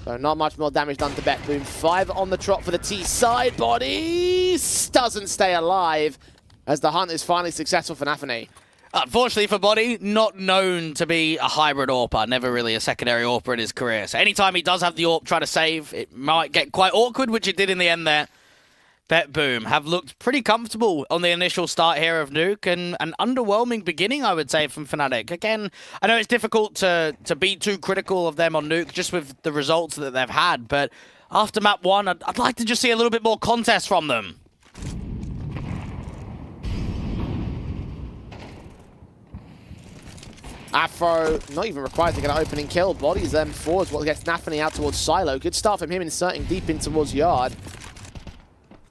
Speaker 3: So not much more damage done to BetBoom. 5 on the trot for the T side. Body doesn't stay alive as the hunt is finally successful for Nafane.
Speaker 4: Unfortunately for Body, not known to be a hybrid AWPer, never really a secondary AWPer in his career. So anytime he does have the AWP try to save, it might get quite awkward, which it did in the end there. BetBoom have looked pretty comfortable on the initial start here of Nuke, and an underwhelming beginning, I would say, from Fnatic. Again, I know it's difficult to be too critical of them on Nuke just with the results that they've had, but after map 1, I'd like to just see a little bit more contest from them.
Speaker 3: Afro not even required to get an opening kill. Bodies them forwards, what gets Nafane out towards Silo. Good start from him, inserting deep in towards Yard.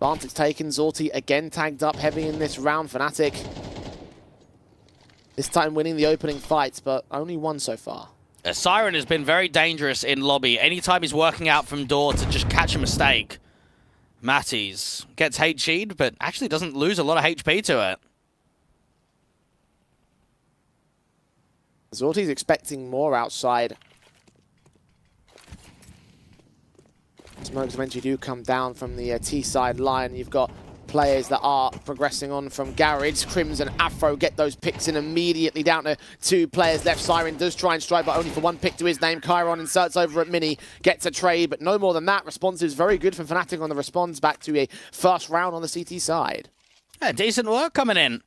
Speaker 3: Advantage taken. Zorti again tagged up heavy in this round. Fnatic this time winning the opening fights, but only one so far.
Speaker 4: Siren has been very dangerous in lobby. Anytime he's working out from door to just catch a mistake. Matties gets HE'd, but actually doesn't lose a lot of HP to it.
Speaker 3: Zorti's expecting more outside. Smokes eventually do come down from the T-side line. You've got players that are progressing on from Garage. Crims and Afro get those picks in immediately, down to 2 players left. Siren does try and strike, but only for 1 pick to his name. Chiron inserts over at Mini, gets a trade, but no more than that. Response is very good from Fnatic on the response back to a first round on the CT side.
Speaker 4: Yeah, decent work coming in.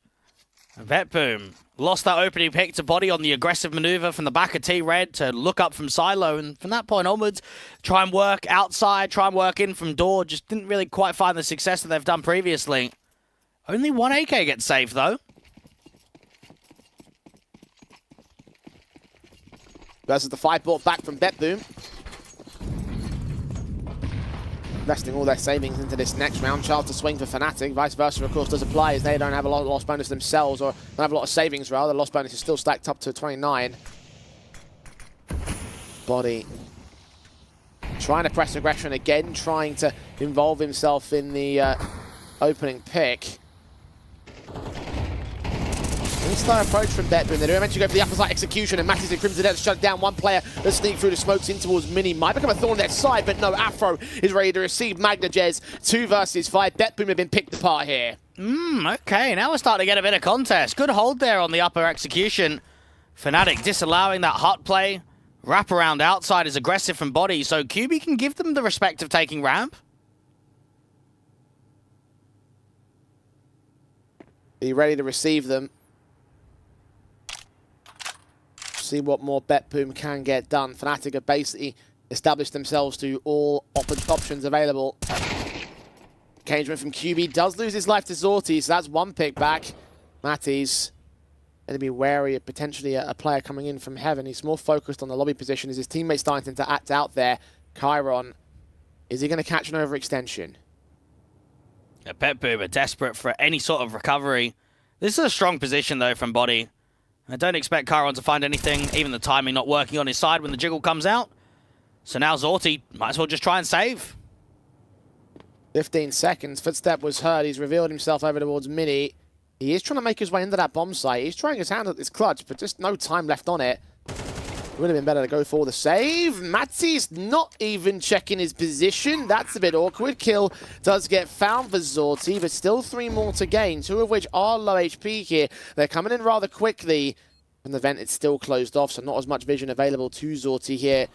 Speaker 4: BetBoom lost that opening pick to Body on the aggressive maneuver from the back of T-Red to look up from Silo, and from that point onwards, try and work outside, try and work in from door. Just didn't really quite find the success that they've done previously. Only 1 AK gets saved, though.
Speaker 3: Versus the 5 brought back from BetBoom. Investing all their savings into this next round. Chance to swing for Fnatic. Vice versa, of course, does apply as they don't have a lot of loss bonus themselves, or don't have a lot of savings, rather. The loss bonus is still stacked up to 29. Body trying to press aggression again, trying to involve himself in the opening pick. Slow approach from BetBoom. They do eventually go for the upper side execution, and Mattis and Crimson to shut down one player. The sneak through the smokes in towards Mini might become a thorn on their side, but no, Afro is ready to receive Magnajez. 2 versus 5. BetBoom have been picked apart here.
Speaker 4: Okay, now we're starting to get a bit of contest. Good hold there on the upper execution. Fnatic disallowing that hot play. Wrap around outside is aggressive from Body, so QB can give them the respect of taking ramp.
Speaker 3: Are you ready to receive them? See what more BetBoom can get done. Fnatic have basically established themselves to all options available. Engagement from QB does lose his life to Zorti, so that's 1 pick back. Matty's going to be wary of potentially a player coming in from Heaven. He's more focused on the lobby position as his teammates starting to act out there. Chiron, is he going to catch an overextension?
Speaker 4: BetBoom are desperate for any sort of recovery. This is a strong position, though, from Body. I don't expect Chiron to find anything, even the timing not working on his side when the jiggle comes out. So now Zorti might as well just try and save.
Speaker 3: 15 seconds. Footstep was heard. He's revealed himself over towards Mini. He is trying to make his way into that bomb site. He's trying his hand at this clutch, but just no time left on it. Would have been better to go for the save. Matsy's not even checking his position. That's a bit awkward. Kill does get found for Zorti, but still 3 more to gain, 2 of which are low HP here. They're coming in rather quickly. From the vent, it's still closed off, so not as much vision available to Zorti here.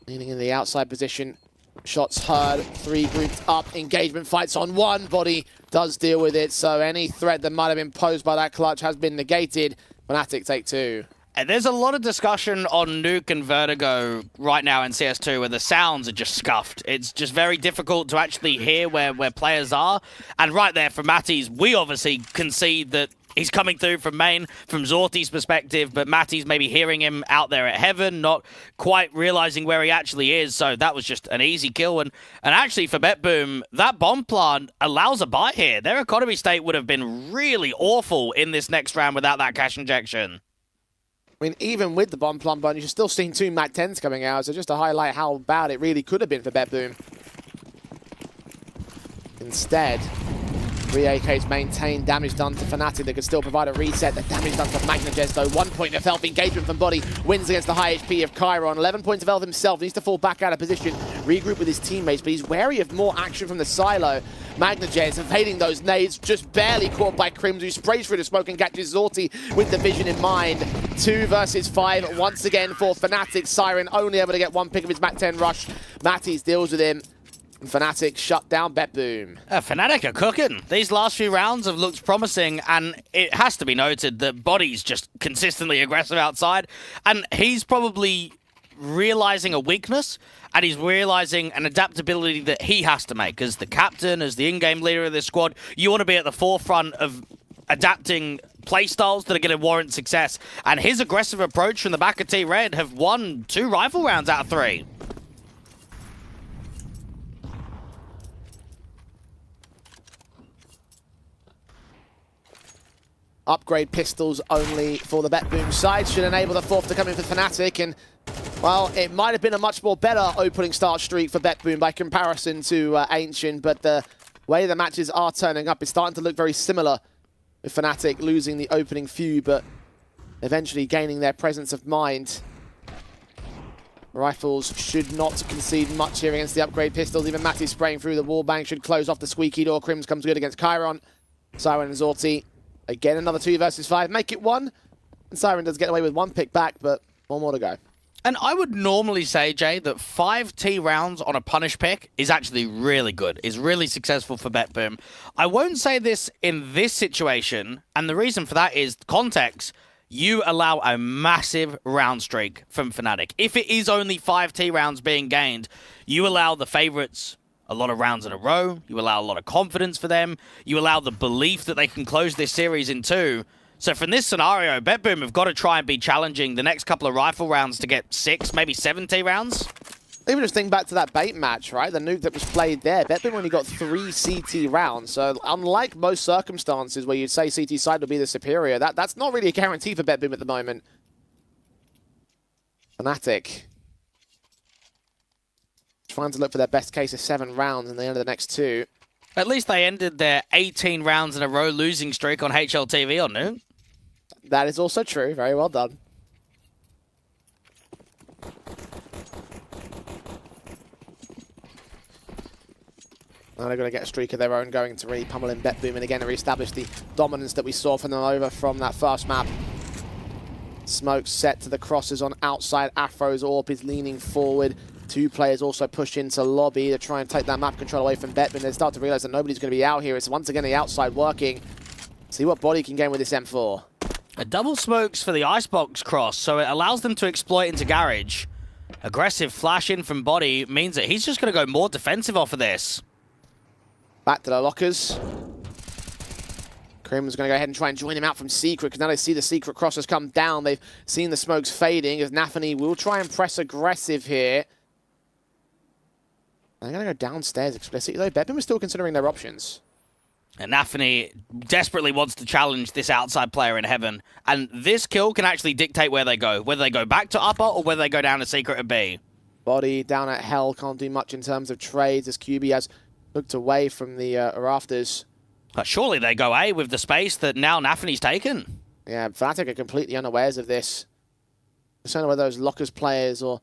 Speaker 3: Leaning in the outside position. Shots heard. 3 grouped up. Engagement fights on 1. Body does deal with it, so any threat that might have been posed by that clutch has been negated. Fnatic take 2.
Speaker 4: And there's a lot of discussion on Nuke and Vertigo right now in CS2 where the sounds are just scuffed. It's just very difficult to actually hear where players are. And right there from Matty's, we obviously concede that he's coming through from main, from Zorti's perspective, but Matty's maybe hearing him out there at Heaven, not quite realizing where he actually is. So that was just an easy kill. And actually for BetBoom, that bomb plant allows a buy here. Their economy state would have been really awful in this next round without that cash injection.
Speaker 3: I mean, even with the bomb plant bonus, you're still seeing 2 Mac 10s coming out, so just to highlight how bad it really could have been for BetBoom. Instead, 3 AKs maintained, damage done to Fnatic that could still provide a reset. The damage done to Magnagez though, 1 point of health. Engagement from Body wins against the high HP of Chiron. 11 points of health himself, needs to fall back out of position, regroup with his teammates, but he's wary of more action from the silo. Magnagez evading those nades, just barely caught by Crims, who sprays through the smoke and catches Zorti with the vision in mind. 2 versus 5 once again for Fnatic. Siren only able to get 1 pick of his Mac 10 rush. Matties deals with him. Fnatic shut down BetBoom.
Speaker 4: Fnatic are cooking. These last few rounds have looked promising, and it has to be noted that Body's just consistently aggressive outside, and he's probably realizing a weakness, and he's realizing an adaptability that he has to make. As the captain, as the in-game leader of this squad, you want to be at the forefront of adapting playstyles that are going to warrant success, and his aggressive approach from the back of T-Red have won 2 rifle rounds out of 3.
Speaker 3: Upgrade pistols only for the BetBoom side. Should enable the 4th to come in for Fnatic. And, well, it might have been a much more better opening start streak for BetBoom by comparison to Ancient. But the way the matches are turning up is starting to look very similar. With Fnatic losing the opening few, but eventually gaining their presence of mind. Rifles should not concede much here against the upgrade pistols. Even Matty spraying through the wall bang should close off the squeaky door. Crims comes good against Chiron. Siren and Zorti. Again, another 2 versus 5. Make it 1. And Siren does get away with 1 pick back, but 1 more to go.
Speaker 4: And I would normally say, Jay, that 5 T rounds on a punish pick is actually really good, is really successful for BetBoom. I won't say this in this situation, and the reason for that is context. You allow a massive round streak from Fnatic. If it is only 5 T rounds being gained, you allow the favorites a lot of rounds in a row. You allow a lot of confidence for them. You allow the belief that they can close this series in 2. So from this scenario, BetBoom have got to try and be challenging the next couple of rifle rounds to get 6, maybe 7 T rounds.
Speaker 3: Even just think back to that bait match, right? The nuke that was played there. BetBoom only got 3 CT rounds. So unlike most circumstances where you'd say CT side would be the superior, that's not really a guarantee for BetBoom at the moment. Fnatic trying to look for their best case of 7 rounds in the end of the next 2.
Speaker 4: At least they ended their 18 rounds in a row losing streak on HLTV on Nuke.
Speaker 3: That is also true. Very well done. Now they're going to get a streak of their own going to really pummel in BetBoom and again to reestablish the dominance that we saw from them over from that first map. Smoke set to the crosses on outside. Afro's AWP is leaning forward. 2 players also push into lobby to try and take that map control away from BetBoom. They start to realize that nobody's going to be out here. It's once again the outside working. See what Body can gain with this M4.
Speaker 4: A double smokes for the icebox cross, so it allows them to exploit into garage. Aggressive flash in from Body means that he's just going to go more defensive off of this.
Speaker 3: Back to the lockers. Krim's going to go ahead and try and join him out from Secret, because now they see the Secret crosses come down. They've seen the smokes fading, as Nafany will try and press aggressive here. They're going to go downstairs explicitly, though. BetBoom is still considering their options.
Speaker 4: And Nafany desperately wants to challenge this outside player in Heaven. And this kill can actually dictate where they go. Whether they go back to upper or whether they go down to secret of B.
Speaker 3: Body down at Hell, can't do much in terms of trades as QB has looked away from the rafters.
Speaker 4: But surely they go A with the space that now Nafany's taken.
Speaker 3: Yeah, Fnatic are completely unawares of this. I don't know whether those Lockers players or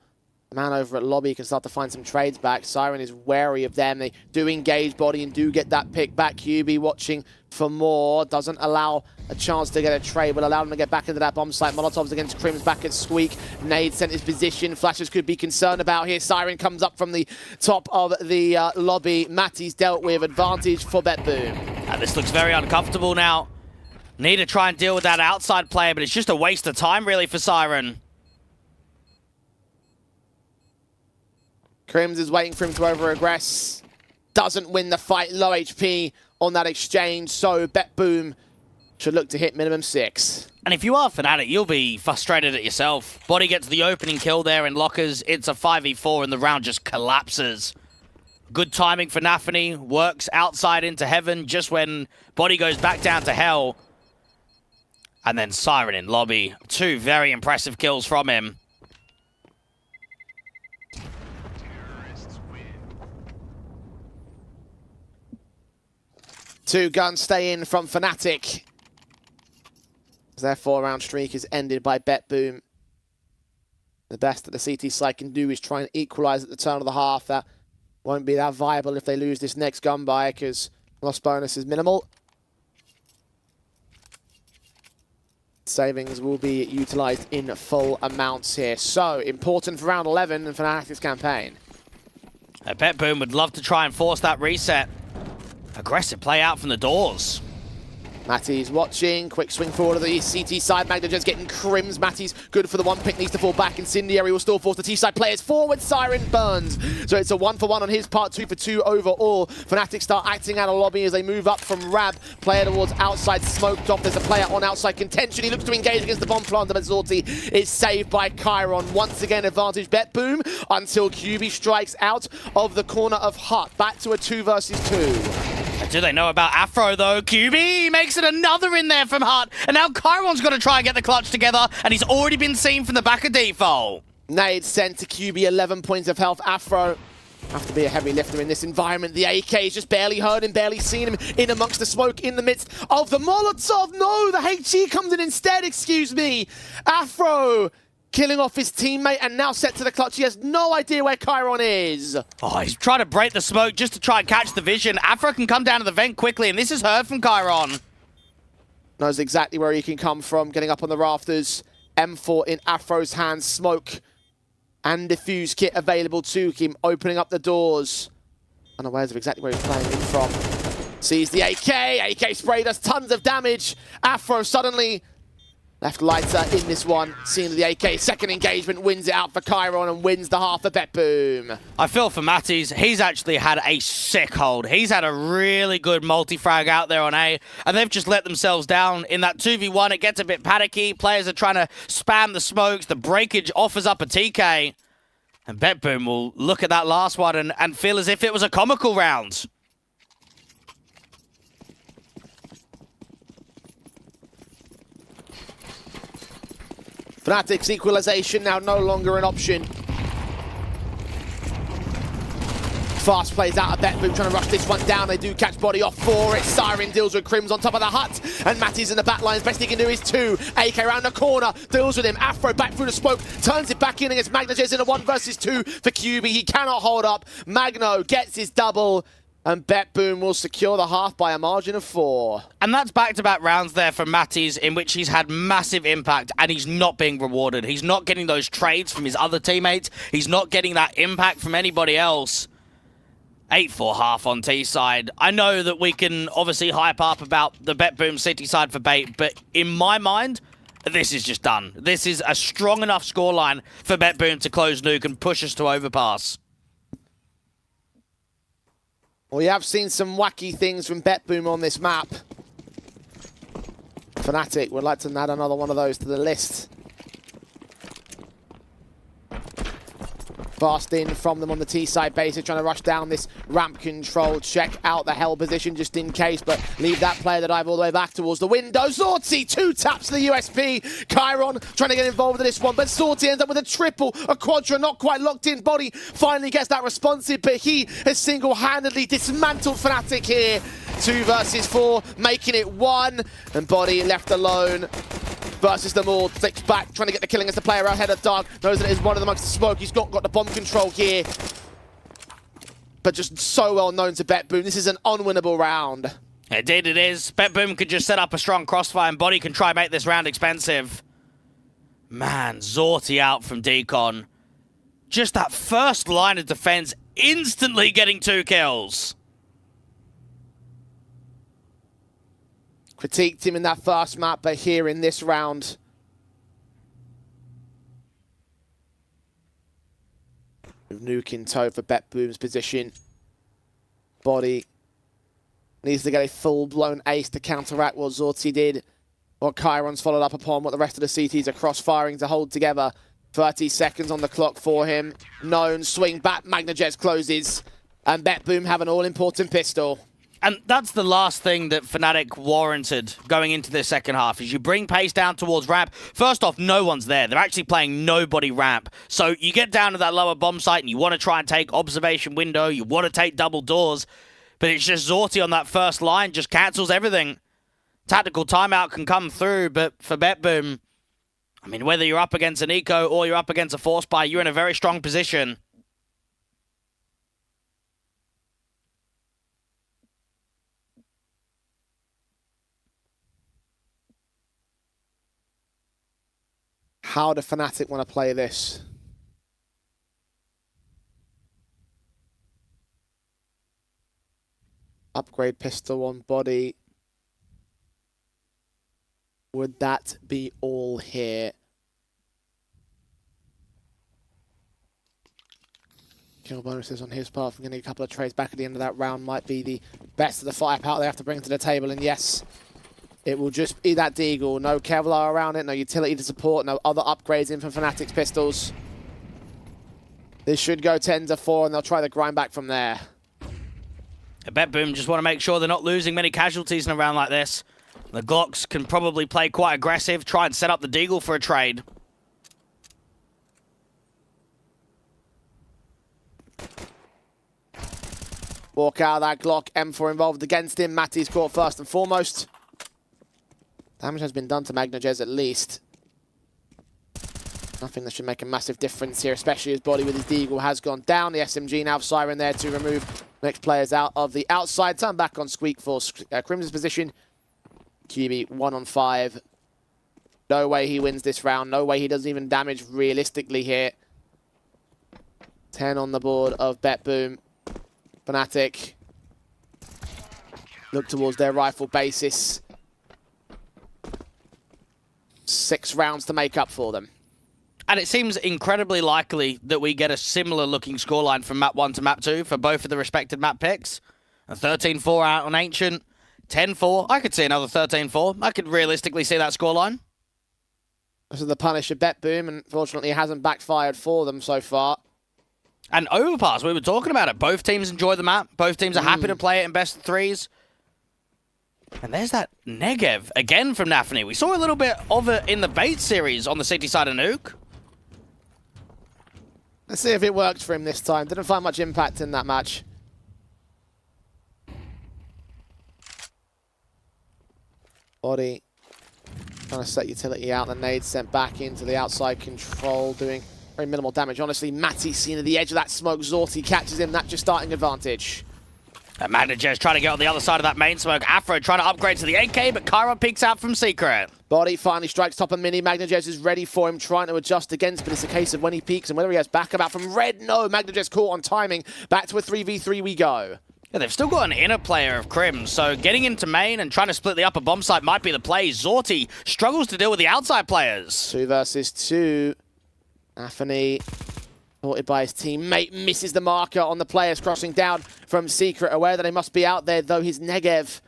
Speaker 3: the man over at Lobby can start to find some trades back. Siren is wary of them. They do engage Body and do get that pick back. QB watching for more. Doesn't allow a chance to get a trade, but allow them to get back into that bomb site. Molotovs against Crims back at Squeak. Nade sent his position. Flashes could be concerned about here. Siren comes up from the top of the lobby. Matty's dealt with. Advantage for BetBoom.
Speaker 4: And this looks very uncomfortable now. Need to try and deal with that outside player, but it's just a waste of time really for Siren.
Speaker 3: Crims is waiting for him to over-aggress. Doesn't win the fight. Low HP on that exchange. So BetBoom should look to hit minimum 6.
Speaker 4: And if you are Fnatic, you'll be frustrated at yourself. Body gets the opening kill there in Lockers. It's a 5v4 and the round just collapses. Good timing for Nafany. Works outside into Heaven just when Body goes back down to Hell. And then Siren in lobby. 2 very impressive kills from him.
Speaker 3: Two guns stay in from Fnatic. Their 4-round streak is ended by BetBoom. The best that the CT side can do is try and equalize at the turn of the half. That won't be that viable if they lose this next gun buy because loss bonus is minimal. Savings will be utilized in full amounts here. So, important for round 11 and Fnatic's campaign.
Speaker 4: BetBoom would love to try and force that reset. Aggressive play out from the doors.
Speaker 3: Matty's watching. Quick swing forward to the CT side. Magna just getting Crims. Matty's good for the one pick. Needs to fall back. Incendiary will still force the T-side players forward. Siren burns. So it's a 1-for-1 on his part. 2-for-2 overall. Fnatic start acting out of lobby as they move up from Rab. Player towards outside. Smoked off. There's a player on outside contention. He looks to engage against the bomb plant. But Zorti is saved by Chiron. Once again, advantage BetBoom until QB strikes out of the corner of Hut. Back to a 2 versus 2.
Speaker 4: Do they know about Afro, though? QB makes it another in there from Hut. And now Chiron's got to try and get the clutch together. And he's already been seen from the back of default.
Speaker 3: Nade sent to QB, 11 points of health. Afro have to be a heavy lifter in this environment. The AK is just barely heard him, barely seen him in amongst the smoke in the midst of the Molotov. No, the HE comes in instead, excuse me. Afro killing off his teammate and now set to the clutch. He has no idea where Chiron is.
Speaker 4: Oh, he's trying to break the smoke just to try and catch the vision. Afro can come down to the vent quickly, and this is heard from Chiron.
Speaker 3: Knows exactly where he can come from, getting up on the rafters. M4 in Afro's hands, smoke and diffuse kit available to him, opening up the doors. Unawares of exactly where he's playing in from. Sees the AK spray does tons of damage. Afro suddenly left lighter in this one, seeing the AK second engagement wins it out for Chiron and wins the half for BetBoom.
Speaker 4: I feel for Matties, he's actually had a sick hold. He's had a really good multi-frag out there on A, and they've just let themselves down. In that 2v1, it gets a bit panicky. Players are trying to spam the smokes. The breakage offers up a TK. And BetBoom will look at that last one and feel as if it was a comical round.
Speaker 3: Fnatic's equalization now no longer an option. Fast plays out of BetBoom, trying to rush this one down. They do catch body off for it. Siren deals with Crims on top of the Hut. And Matty's in the back lines. Best he can do is 2. AK around the corner, deals with him. Afro back through the smoke, turns it back in against Magnajes in a 1 versus 2 for QB. He cannot hold up. Magno gets his double. And BetBoom will secure the half by a margin of 4.
Speaker 4: And that's back-to-back rounds there for Matties in which he's had massive impact and he's not being rewarded. He's not getting those trades from his other teammates. He's not getting that impact from anybody else. 8-4 half on T-side. I know that we can obviously hype up about the BetBoom City side for bait, but in my mind, this is just done. This is a strong enough scoreline for BetBoom to close nuke and push us to overpass.
Speaker 3: We have seen some wacky things from BetBoom on this map. Fnatic would like to add another one of those to the list. Fast in from them on the T-side base. They're trying to rush down this ramp control. Check out the hell position just in case, but leave that player to dive all the way back towards the window. Zorti, 2 taps to the USP. Chiron trying to get involved in this one, but Zorti ends up with a triple, a quadra, not quite locked in. Body finally gets that responsive, but he has single-handedly dismantled Fnatic here. 2 versus 4, making it 1, and Body left alone versus them all. Flicks back, trying to get the killing as the player ahead of Doug. Knows that it is one of them amongst the smoke. He's not got the bomb control here, but just so well known to BetBoom. This is an unwinnable round.
Speaker 4: Indeed it is. BetBoom could just set up a strong crossfire and Body can try and make this round expensive. Man, Zorti out from Decon. Just that first line of defense instantly getting 2 kills.
Speaker 3: Critiqued him in that first map, but here in this round, nuke in tow for BetBoom's position. Body needs to get a full-blown ace to counteract what Zorti did, what Chiron's followed up upon, what the rest of the CTs are cross-firing to hold together. 30 seconds on the clock for him. Known, swing back, MagnaJets closes, and BetBoom have an all-important pistol.
Speaker 4: And that's the last thing that Fnatic warranted going into this second half, is you bring pace down towards ramp. First off, no one's there. They're actually playing nobody ramp. So you get down to that lower bomb site and you want to try and take observation window, you want to take double doors, but it's just Zorti on that first line, just cancels everything. Tactical timeout can come through, but for BetBoom, I mean, whether you're up against an eco or you're up against a force buy, you're in a very strong position.
Speaker 3: How do Fnatic want to play this? Upgrade pistol on Body. Would that be all here? Kill bonuses on his part. From getting a couple of trades back at the end of that round might be the best of the firepower they have to bring to the table. And yes, it will just be that Deagle. No Kevlar around it, no utility to support, no other upgrades in from Fnatic's pistols. This should go 10-4, and they'll try the grind back from there.
Speaker 4: BetBoom just want to make sure they're not losing many casualties in a round like this. The Glocks can probably play quite aggressive, try and set up the Deagle for a trade.
Speaker 3: Walk out of that Glock, M4 involved against him. Matty's caught first and foremost. Damage has been done to MagnaJets at least. Nothing that should make a massive difference here, especially as Body with his Deagle has gone down. The SMG now Siren there to remove next players out of the outside. Turn back on Squeak for Crimson's position. QB 1-on-5. No way he wins this round. No way he does even damage realistically here. 10 on the board of BetBoom. Fnatic look towards their rifle basis. 6 rounds to make up for them.
Speaker 4: And it seems incredibly likely that we get a similar looking scoreline from map 1 to map 2 for both of the respected map picks. A 13-4 out on Ancient, 10-4. I could see another 13-4. I could realistically see that scoreline.
Speaker 3: This is the punish of BetBoom, and fortunately it hasn't backfired for them so far.
Speaker 4: And Overpass, we were talking about it. Both teams enjoy the map. Both teams are happy to play it in best of 3s. And there's that Negev again from Nafany. We saw a little bit of it in the bait series on the city side of Nuke.
Speaker 3: Let's see if it worked for him this time. Didn't find much impact in that match. Body trying to set utility out. The nade sent back into the outside control, doing very minimal damage. Honestly, Matty's seen at the edge of that smoke. Zorti catches him. That's your starting advantage.
Speaker 4: And MagnaJets trying to get on the other side of that main smoke. Afro trying to upgrade to the AK, but Chiron peeks out from Secret.
Speaker 3: Body finally strikes top of mini. MagnaJets is ready for him, trying to adjust against, but it's a case of when he peaks and whether he has backup out from Red. No, MagnaJets caught on timing. Back to a 3v3 we go.
Speaker 4: Yeah, they've still got an inner player of Crim, so getting into main and trying to split the upper bomb site might be the play. Zorti struggles to deal with the outside players.
Speaker 3: 2 versus 2. Nafany, supported by his teammate, misses the marker on the players crossing down from Secret, aware that they must be out there, though his Negev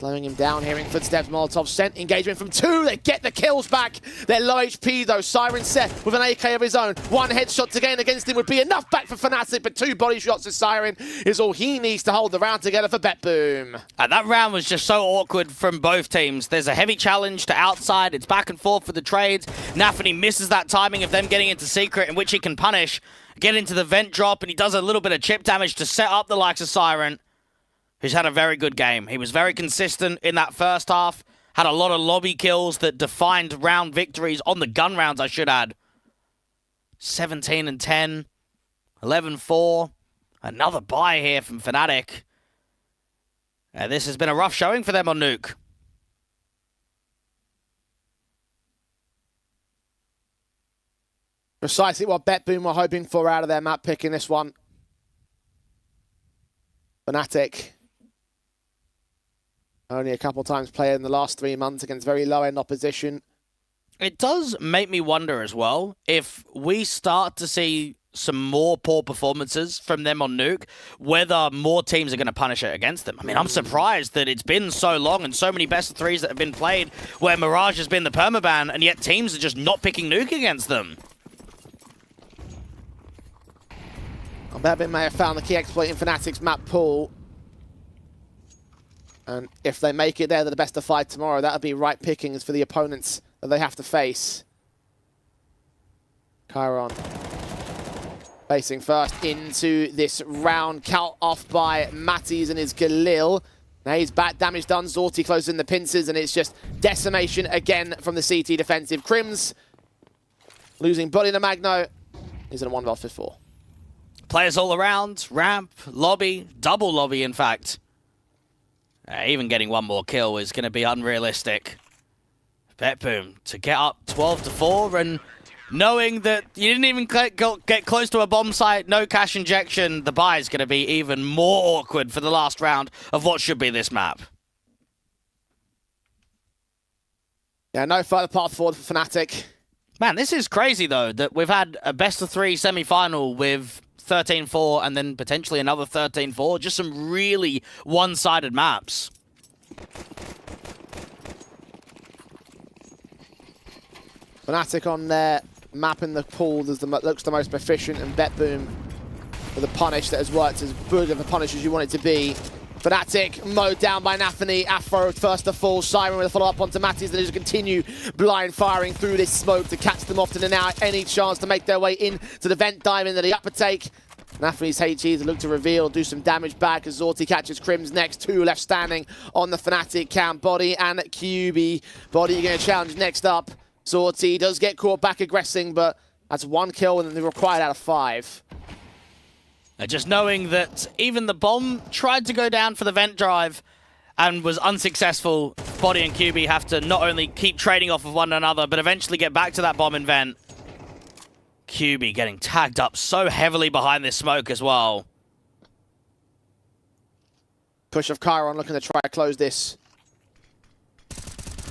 Speaker 3: Slowing him down, hearing footsteps, Molotov sent, engagement from 2, they get the kills back. They're low HP though, Siren set with an AK of his own. 1 headshot to gain against him would be enough back for Fnatic, but 2 body shots to Siren is all he needs to hold the round together for BetBoom.
Speaker 4: And that round was just so awkward from both teams. There's a heavy challenge to outside, it's back and forth for the trades. Nafany misses that timing of them getting into secret, in which he can punish, get into the vent drop, and he does a little bit of chip damage to set up the likes of Siren, who's had a very good game. He was very consistent in that first half, had a lot of lobby kills that defined round victories on the gun rounds, I should add. 17 and 10, 11-4, another bye here from Fnatic. This has been a rough showing for them on Nuke.
Speaker 3: Precisely what BetBoom were hoping for out of their map pick in this one. Fnatic. Only a couple times played in the last 3 months against very low-end opposition.
Speaker 4: It does make me wonder as well, if we start to see some more poor performances from them on Nuke, whether more teams are going to punish it against them. I mean, I'm surprised that it's been so long and so many best of threes that have been played where Mirage has been the permaban, and yet teams are just not picking Nuke against them.
Speaker 3: BetBoom may have found the key exploit in Fnatic's map pool. And if they make it there, they're the best of 5 tomorrow. That'll be right pickings for the opponents that they have to face. Chiron facing first into this round. Cut off by Matties and his Galil. Now he's back, damage done. Zorti closing the pincers, and it's just decimation again from the CT defensive. Crims losing body to Magno. He's in a 1v4.
Speaker 4: Players all around, ramp, lobby, double lobby in fact. Even getting one more kill is going to be unrealistic. BetBoom to get up 12-4, and knowing that you didn't even get close to a bomb site, no cash injection, the buy is going to be even more awkward for the last round of what should be this map.
Speaker 3: Yeah, no further path forward for Fnatic.
Speaker 4: Man, this is crazy though, that we've had a best-of-3 semi-final with 13-4 and then potentially another 13-4. Just some really one-sided maps.
Speaker 3: Fnatic on their map in the pool looks the most proficient, and BetBoom with a punish that has worked as good of a punish as you want it to be. Fnatic mowed down by Nafany. Afro first to fall. Siren with a follow-up onto Matties. They just continue blind firing through this smoke to catch them often and out. Any chance to make their way in to the vent dive into the upper take. Nafany's HEs look to reveal, do some damage back as Zorti catches Crims next. 2 left standing on the Fnatic count. Body and QB. Body going to challenge next up. Zorti does get caught back aggressing, but that's 1 kill and they're required out of 5.
Speaker 4: Just knowing that even the bomb tried to go down for the vent drive and was unsuccessful, Body and QB have to not only keep trading off of one another, but eventually get back to that bomb and vent. QB getting tagged up so heavily behind this smoke as well.
Speaker 3: Push of Chiron looking to try to close this.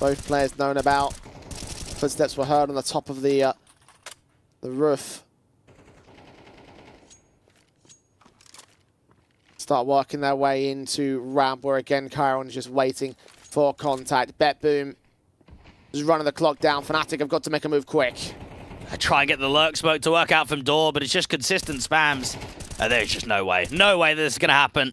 Speaker 3: Both players known about. Footsteps were heard on the top of the roof. Start working their way into ramp, where again Chiron is just waiting for contact. BetBoom is running the clock down. Fnatic have got to make a move quick.
Speaker 4: I try and get the lurk smoke to work out from door, but it's just consistent spams. There's just no way. No way this is going to happen.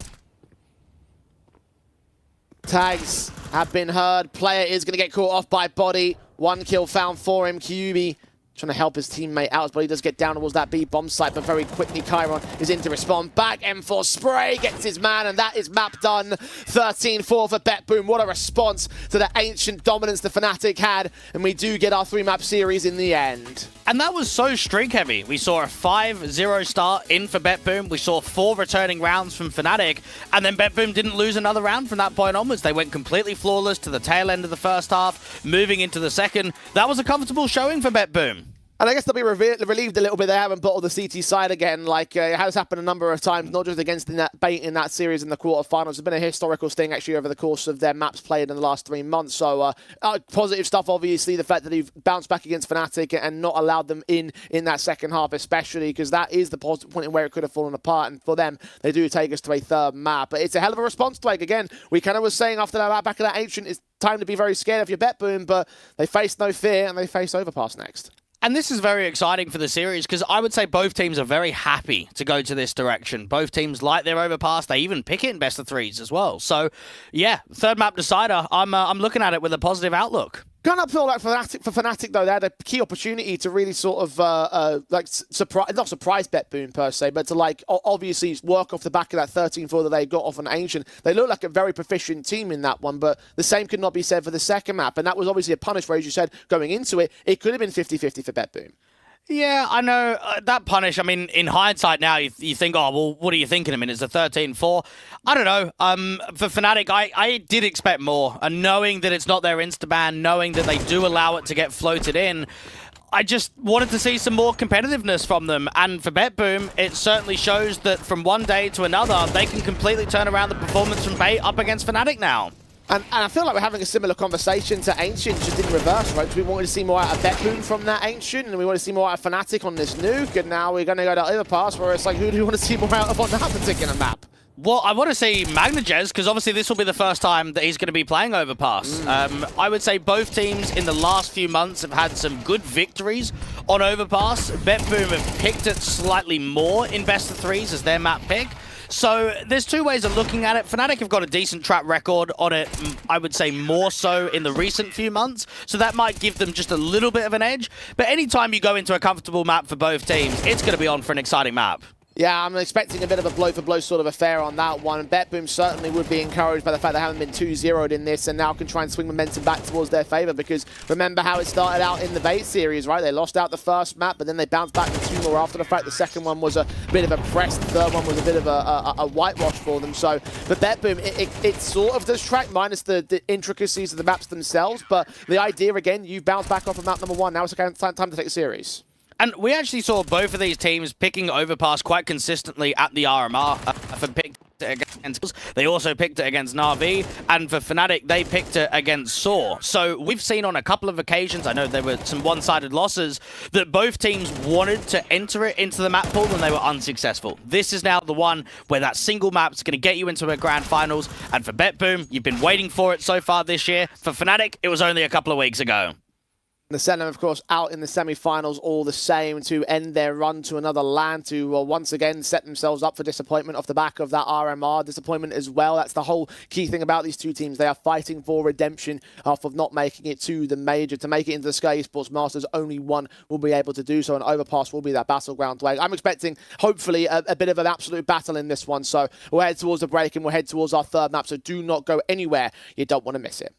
Speaker 3: Tags have been heard. Player is going to get caught off by Body. 1 kill found for him. QB trying to help his teammate out, but he does get down towards that B bomb site, but very quickly Chiron is in to respond. Back, M4 spray, gets his man, and that is map done. 13-4 for BetBoom. What a response to the ancient dominance the Fnatic had, and we do get our 3-map series in the end.
Speaker 4: And that was so streak heavy. We saw a 5-0 start in for BetBoom. We saw 4 returning rounds from Fnatic, and then BetBoom didn't lose another round from that point onwards. They went completely flawless to the tail end of the first half, moving into the second. That was a comfortable showing for BetBoom.
Speaker 3: And I guess they'll be relieved a little bit they haven't bottled the CT side again. Like, it has happened a number of times, not just against Bait in that series in the quarterfinals. It's been a historical sting, actually, over the course of their maps played in the last 3 months. So, positive stuff, obviously. The fact that they've bounced back against Fnatic and not allowed them in that second half, especially, because that is the positive point where it could have fallen apart. And for them, they do take us to a third map. But it's a hell of a response to take. Again, we kind of was saying after that back of that ancient, it's time to be very scared of your BetBoom, but they face no fear and they face Overpass next.
Speaker 4: And this is very exciting for the series because I would say both teams are very happy to go to this direction. Both teams like their Overpass. They even pick it in best of threes as well. So, yeah, third map decider. I'm looking at it with a positive outlook.
Speaker 3: Kind of feel like for Fnatic, though, they had a key opportunity to really sort of, not surprise BetBoom per se, but to, like, obviously work off the back of that 13-4 that they got off an Ancient. They look like a very proficient team in that one, but the same could not be said for the second map. And that was obviously a punish where, as you said, going into it, it could have been 50-50 for BetBoom.
Speaker 4: Yeah, I know. That punish, I mean, in hindsight now, you think, oh, well, what are you thinking? I mean, it's a 13-4. I don't know. For Fnatic, I did expect more. And knowing that it's not their insta-ban, knowing that they do allow it to get floated in, I just wanted to see some more competitiveness from them. And for BetBoom, it certainly shows that from one day to another, they can completely turn around the performance from Bait up against Fnatic now.
Speaker 3: And I feel like we're having a similar conversation to Ancient, just in reverse, right? Because we wanted to see more out of BetBoom from that Ancient, and we want to see more out of Fnatic on this nuke, and now we're going to go to Overpass, where it's like, who do you want to see more out of on that particular map?
Speaker 4: Well, I want to see MagnaJez, because obviously this will be the first time that he's going to be playing Overpass. I would say both teams in the last few months have had some good victories on Overpass. BetBoom have picked it slightly more in best of threes as their map pick. So there's two ways of looking at it. Fnatic have got a decent track record on it, I would say more so in the recent few months. So that might give them just a little bit of an edge. But anytime you go into a comfortable map for both teams, it's going to be on for an exciting map.
Speaker 3: Yeah, I'm expecting a bit of a blow-for-blow sort of affair on that one. BetBoom certainly would be encouraged by the fact they haven't been 2-0'd in this and now can try and swing momentum back towards their favor, because remember how it started out in the Bait series, right? They lost out the first map, but then they bounced back to 2 more after the fact. The second one was a bit of a press. The third one was a bit of a whitewash for them. So for BetBoom, it sort of does track, minus the intricacies of the maps themselves, but the idea, again, you bounce back off of map number 1. Now it's time to take a series.
Speaker 4: And we actually saw both of these teams picking Overpass quite consistently at the RMR. For picked it against, they also picked it against Na'Vi, and for Fnatic, they picked it against Saw. So we've seen on a couple of occasions, I know there were some one-sided losses, that both teams wanted to enter it into the map pool and they were unsuccessful. This is now the one where that single map is going to get you into a grand finals, and for BetBoom, you've been waiting for it so far this year. For Fnatic, it was only a couple of weeks ago.
Speaker 3: The Senna, of course, out in the semi-finals all the same to end their run to another LAN, to once again set themselves up for disappointment off the back of that RMR disappointment as well. That's the whole key thing about these two teams. They are fighting for redemption off of not making it to the major. To make it into the Skyesports Masters, only one will be able to do so, and Overpass will be that battleground way. I'm expecting, hopefully, a bit of an absolute battle in this one. So we'll head towards the break and we'll head towards our third map, so do not go anywhere. You don't want to miss it.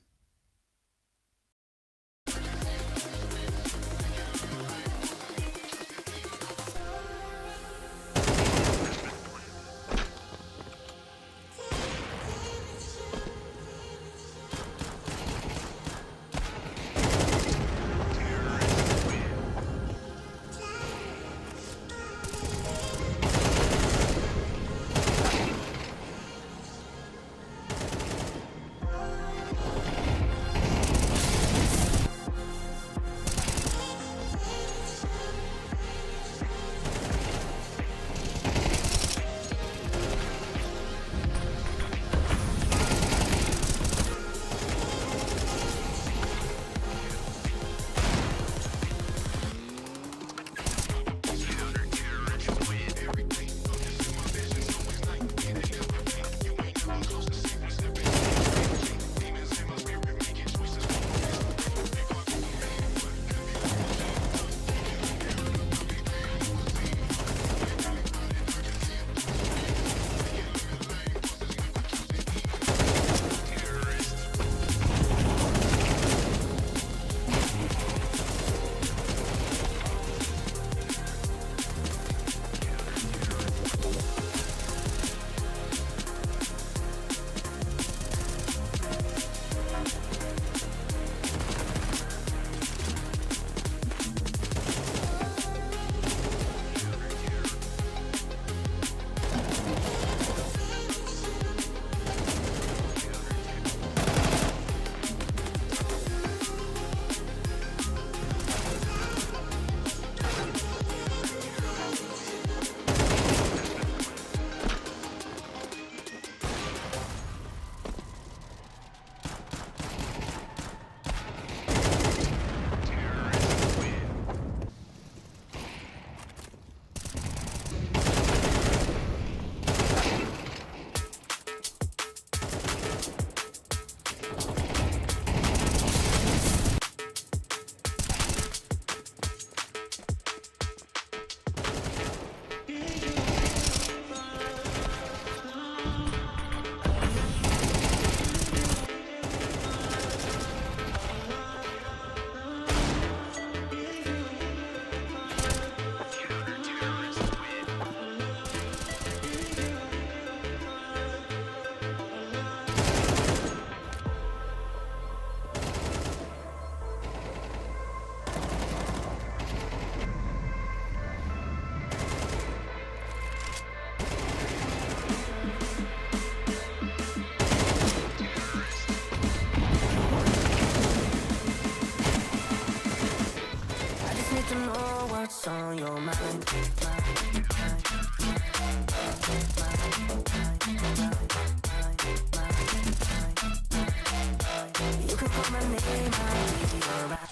Speaker 1: call my name, I'll be alright.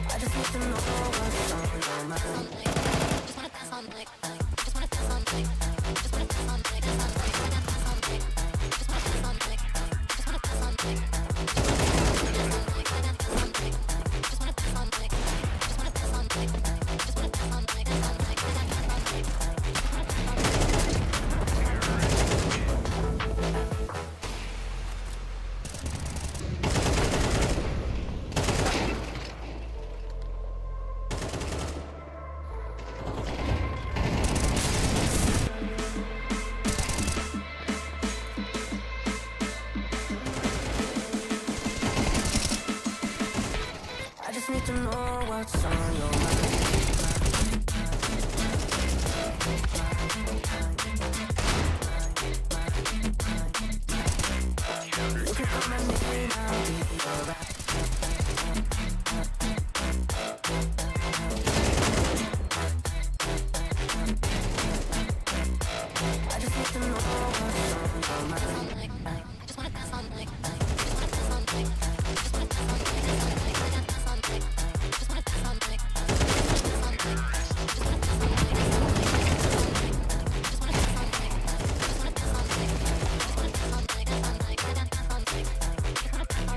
Speaker 1: I just need to know what's on your mind. Just wanna dance all night. Just wanna dance all night. Just wanna dance all night. Just wanna dance all night. Just wanna dance all night. Just wanna dance all night. Just wanna dance all night. Just wanna dance all night. Just wanna dance all night. Just wanna dance all night. I just need to know what's on your mind. You can call my name, I'll be alright. I just need to know what's on your mind. I just wanna dance all night. Just wanna dance all night. Just wanna dance all night. Just wanna dance all night. Just wanna dance all night. Just wanna dance all night. Just wanna dance all night. Just wanna dance all night. Just wanna dance all night. Just wanna dance all night. Just wanna dance all night.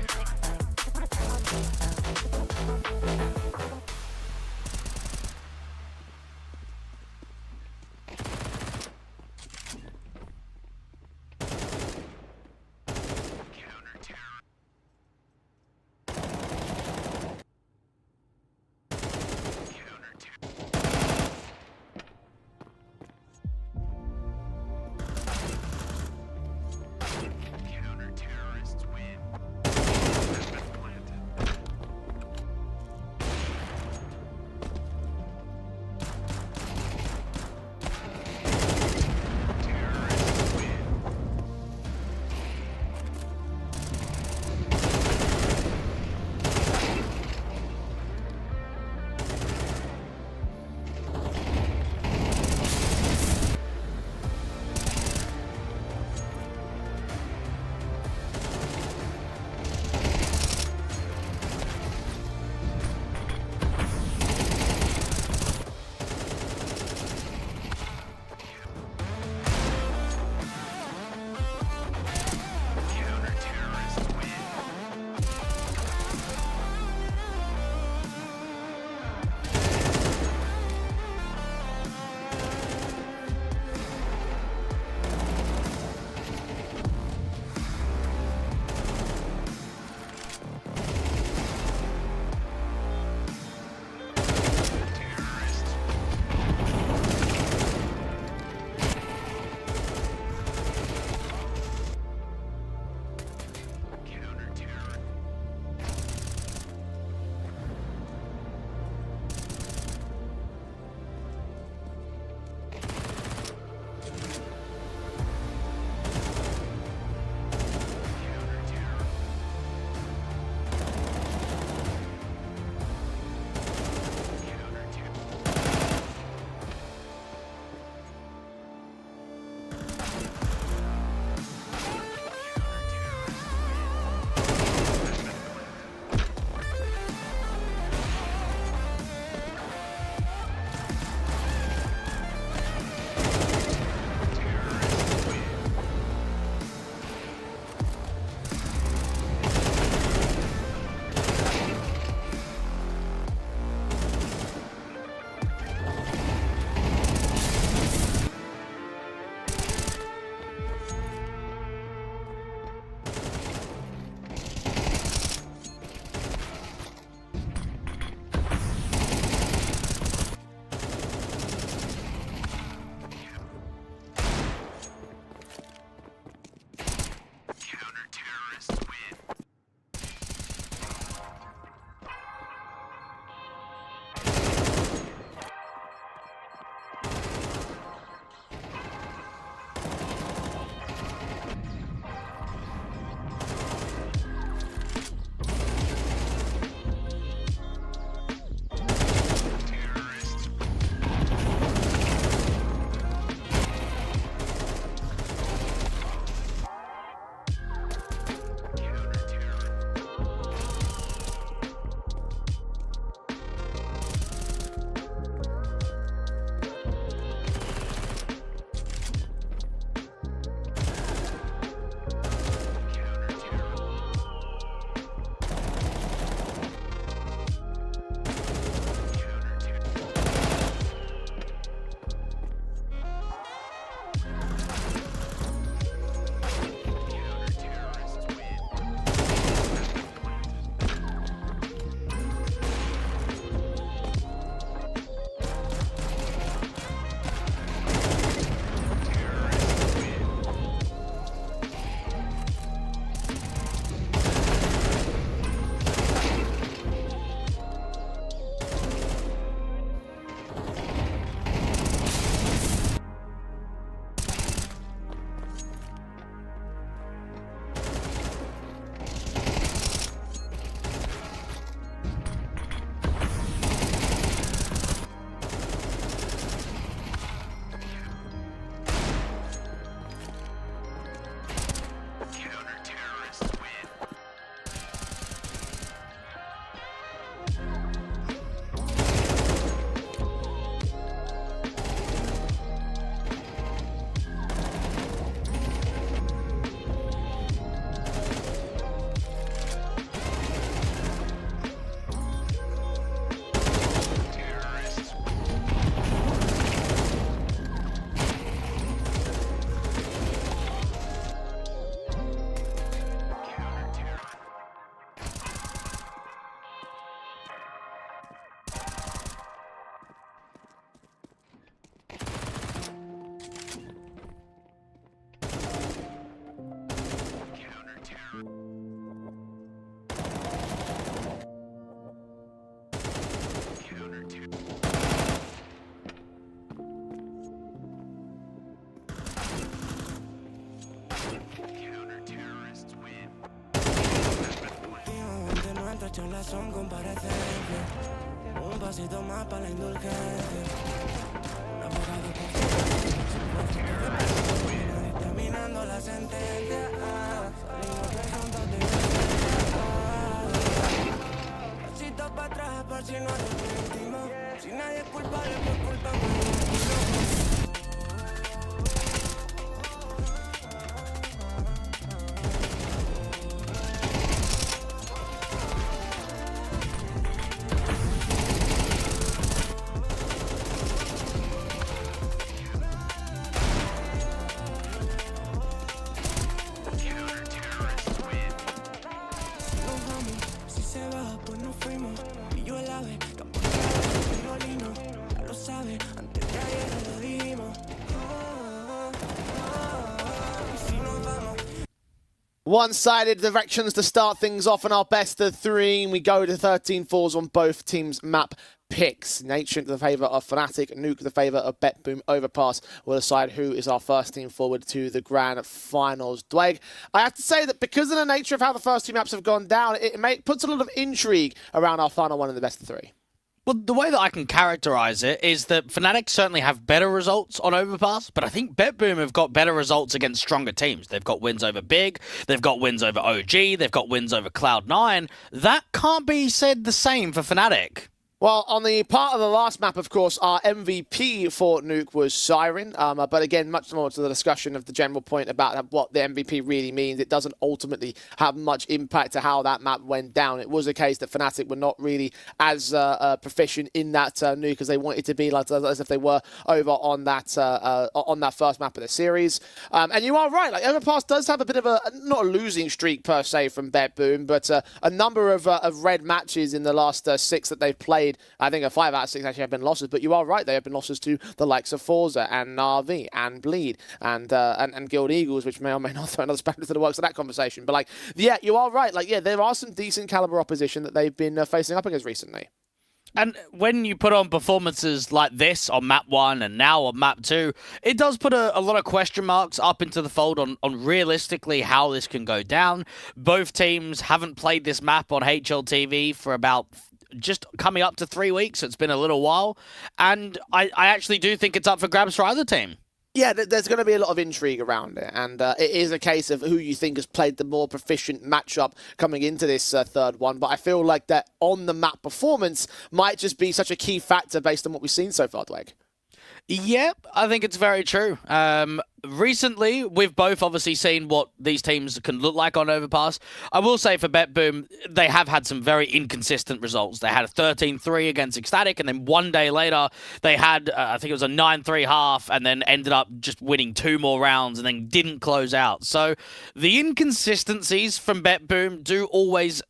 Speaker 1: charlas son comparecencias. Un pasito más para la indulgencia. Un abogado por dictaminando la sentencia. Salimos de juntos de pasito para atrás por si no arrepentimos. Si nadie es culpable, pues culpa mía.
Speaker 3: One-sided directions to start things off in our best of three. We go to 13-4s on both teams' map picks. Nation to the favour of Fnatic, Nuke to the favour of BetBoom. Overpass will decide who is our first team forward to the grand finals. Dwayne, I have to say that because of the nature of how the first two maps have gone down, it puts a lot of intrigue around our final one in the best of three.
Speaker 4: Well, the way that I can characterize it is that Fnatic certainly have better results on Overpass, but I think BetBoom have got better results against stronger teams. They've got wins over Big, they've got wins over OG, they've got wins over Cloud9. That can't be said the same for Fnatic.
Speaker 3: Well, on the part of the last map, of course, our MVP for Nuke was Siren. But again, much more to the discussion of the general point about what the MVP really means. It doesn't ultimately have much impact to how that map went down. It was a case that Fnatic were not really as proficient in that Nuke as they wanted to be, like as if they were over on that first map of the series. And you are right. Like Overpass does have a bit of not a losing streak per se from BetBoom, but a number of red matches in the last 6 that they've played. I think 5 out of 6 actually have been losses, but you are right. They have been losses to the likes of Forze and Na'Vi and Bleed and Guild Eagles, which may or may not throw another spanner to the works of that conversation. But yeah, you are right. There are some decent caliber opposition that they've been facing up against recently.
Speaker 4: And when you put on performances like this on map 1 and now on map 2, it does put a lot of question marks up into the fold on realistically how this can go down. Both teams haven't played this map on HLTV for about just coming up to 3 weeks. So it's been a little while. And I actually do think it's up for grabs for either team.
Speaker 3: Yeah, there's going to be a lot of intrigue around it, and it is a case of who you think has played the more proficient matchup coming into this third one, but I feel like that on-the-map performance might just be such a key factor based on what we've seen so far, Dwayne.
Speaker 4: Yeah, I think it's very true. Recently, we've both obviously seen what these teams can look like on Overpass. I will say for BetBoom, they have had some very inconsistent results. They had a 13-3 against Ecstatic, and then one day later, they had, I think it was a 9-3 half, and then ended up just winning 2 more rounds, and then didn't close out. So the inconsistencies from BetBoom do always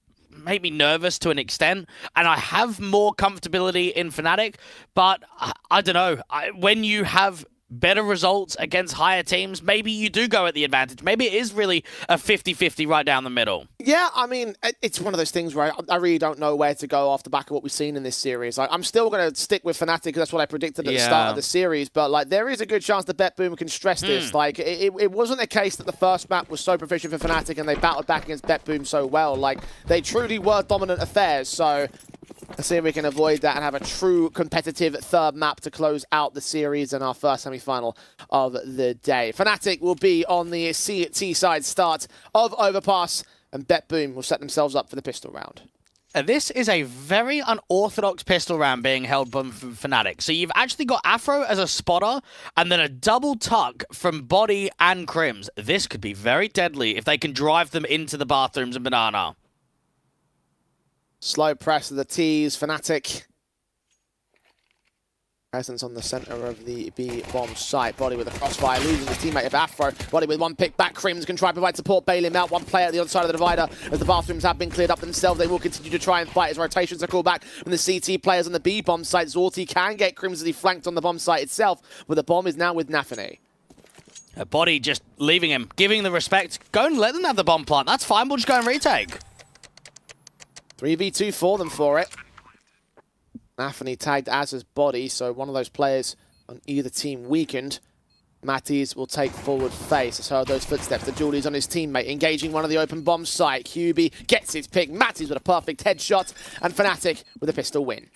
Speaker 4: make me nervous to an extent, and I have more comfortability in Fnatic, but I don't know. When you have better results against higher teams, maybe you do go at the advantage. Maybe it is really a 50-50 right down the middle.
Speaker 3: Yeah, I mean, it's one of those things where I really don't know where to go off the back of what we've seen in this series. I'm still going to stick with Fnatic because that's what I predicted at the start of the series, but there is a good chance that BetBoom can stress this. It wasn't a case that the first map was so proficient for Fnatic and they battled back against BetBoom so well. They truly were dominant affairs, so let's see if we can avoid that and have a true competitive third map to close out the series in our first semi-final of the day. Fnatic will be on the CT side start of Overpass, and BetBoom will set themselves up for the pistol round.
Speaker 4: This is a very unorthodox pistol round being held by Fnatic. So you've actually got Afro as a spotter, and then a double tuck from Body and Crims. This could be very deadly if they can drive them into the bathrooms and Banana.
Speaker 3: Slow press of the T's, Fnatic. Presence on the center of the B-bomb site. Body with a crossfire, losing his teammate of Afro. Body with one pick back. Crims can try to provide support, bail him out. One player at the other side of the divider. As the bathrooms have been cleared up themselves, they will continue to try and fight as rotations are called back from the CT players on the B-bomb site. Zorti can get Crims as he flanked on the bomb site itself, but the bomb is now with Nafany.
Speaker 4: Body just leaving him, giving the respect. Go and let them have the bomb plant. That's fine, we'll just go and retake.
Speaker 3: 3v2 for them for it. Nafany tagged as his Body, so one of those players on either team weakened. Matties will take forward face. As heard those footsteps. The Julie's on his teammate, engaging one of the open bomb site. QB gets his pick. Matties with a perfect headshot, and Fnatic with a pistol win.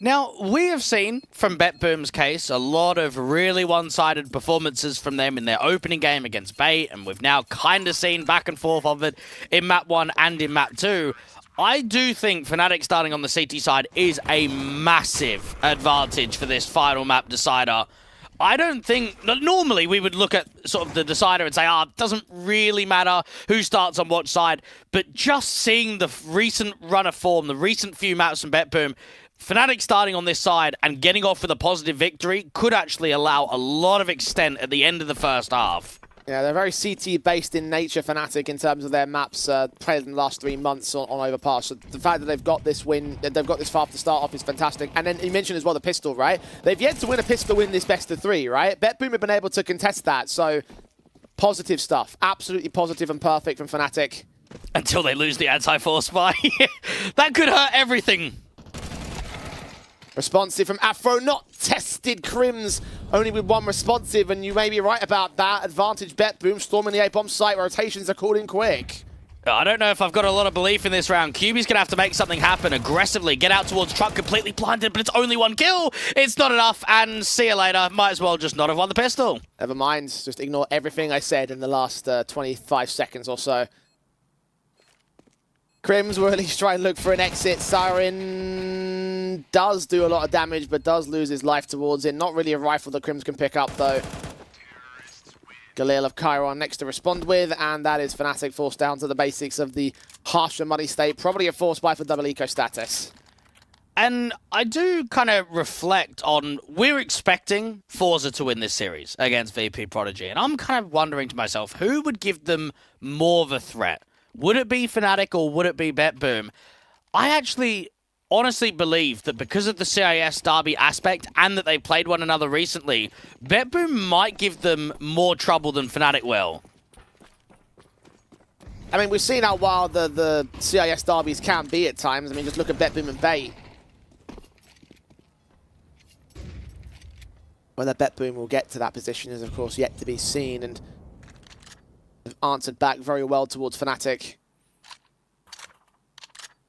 Speaker 4: Now, we have seen, from BetBoom's case, a lot of really one-sided performances from them in their opening game against Bait, and we've now kind of seen back and forth of it in Map 1 and in Map 2. I do think Fnatic starting on the CT side is a massive advantage for this final map decider. I don't think... Normally, we would look at sort of the decider and say, it doesn't really matter who starts on what side, but just seeing the recent run of form, the recent few maps from BetBoom, Fnatic starting on this side and getting off with a positive victory could actually allow a lot of extent at the end of the first half.
Speaker 3: Yeah, they're very CT-based in nature, Fnatic, in terms of their maps played in the last 3 months on Overpass. So the fact that they've got this win, that they've got this far to start off is fantastic. And then you mentioned as well the pistol, right? They've yet to win a pistol in this best of 3, right? BetBoom have been able to contest that, so positive stuff. Absolutely positive and perfect from Fnatic.
Speaker 4: Until they lose the anti-force spy. That could hurt everything.
Speaker 3: Responsive from Afro, not tested. Crims only with 1 responsive, and you may be right about that. Advantage BetBoom, storming the A-bomb site. Rotations are called in quick.
Speaker 4: I don't know if I've got a lot of belief in this round. QB's going to have to make something happen aggressively. Get out towards truck, completely blinded, but it's only 1 kill. It's not enough, and see you later. Might as well just not have won the pistol.
Speaker 3: Never mind, just ignore everything I said in the last 25 seconds or so. Crims will at least try and look for an exit. Siren does do a lot of damage, but does lose his life towards it. Not really a rifle that Crims can pick up, though. Galil of Chiron next to respond with, and that is Fnatic forced down to the basics of the harsh and muddy state. Probably a force buy for double eco status.
Speaker 4: And I do kind of reflect on, we're expecting Forze to win this series against VP Prodigy, and I'm kind of wondering to myself, who would give them more of a threat? Would it be Fnatic or would it be BetBoom? I actually honestly believe that because of the CIS derby aspect and that they played one another recently, BetBoom might give them more trouble than Fnatic will.
Speaker 3: I mean, we've seen how wild the CIS derbies can be at times. I mean, just look at BetBoom and Bait. Whether BetBoom will get to that position is, of course, yet to be seen, and have answered back very well towards Fnatic.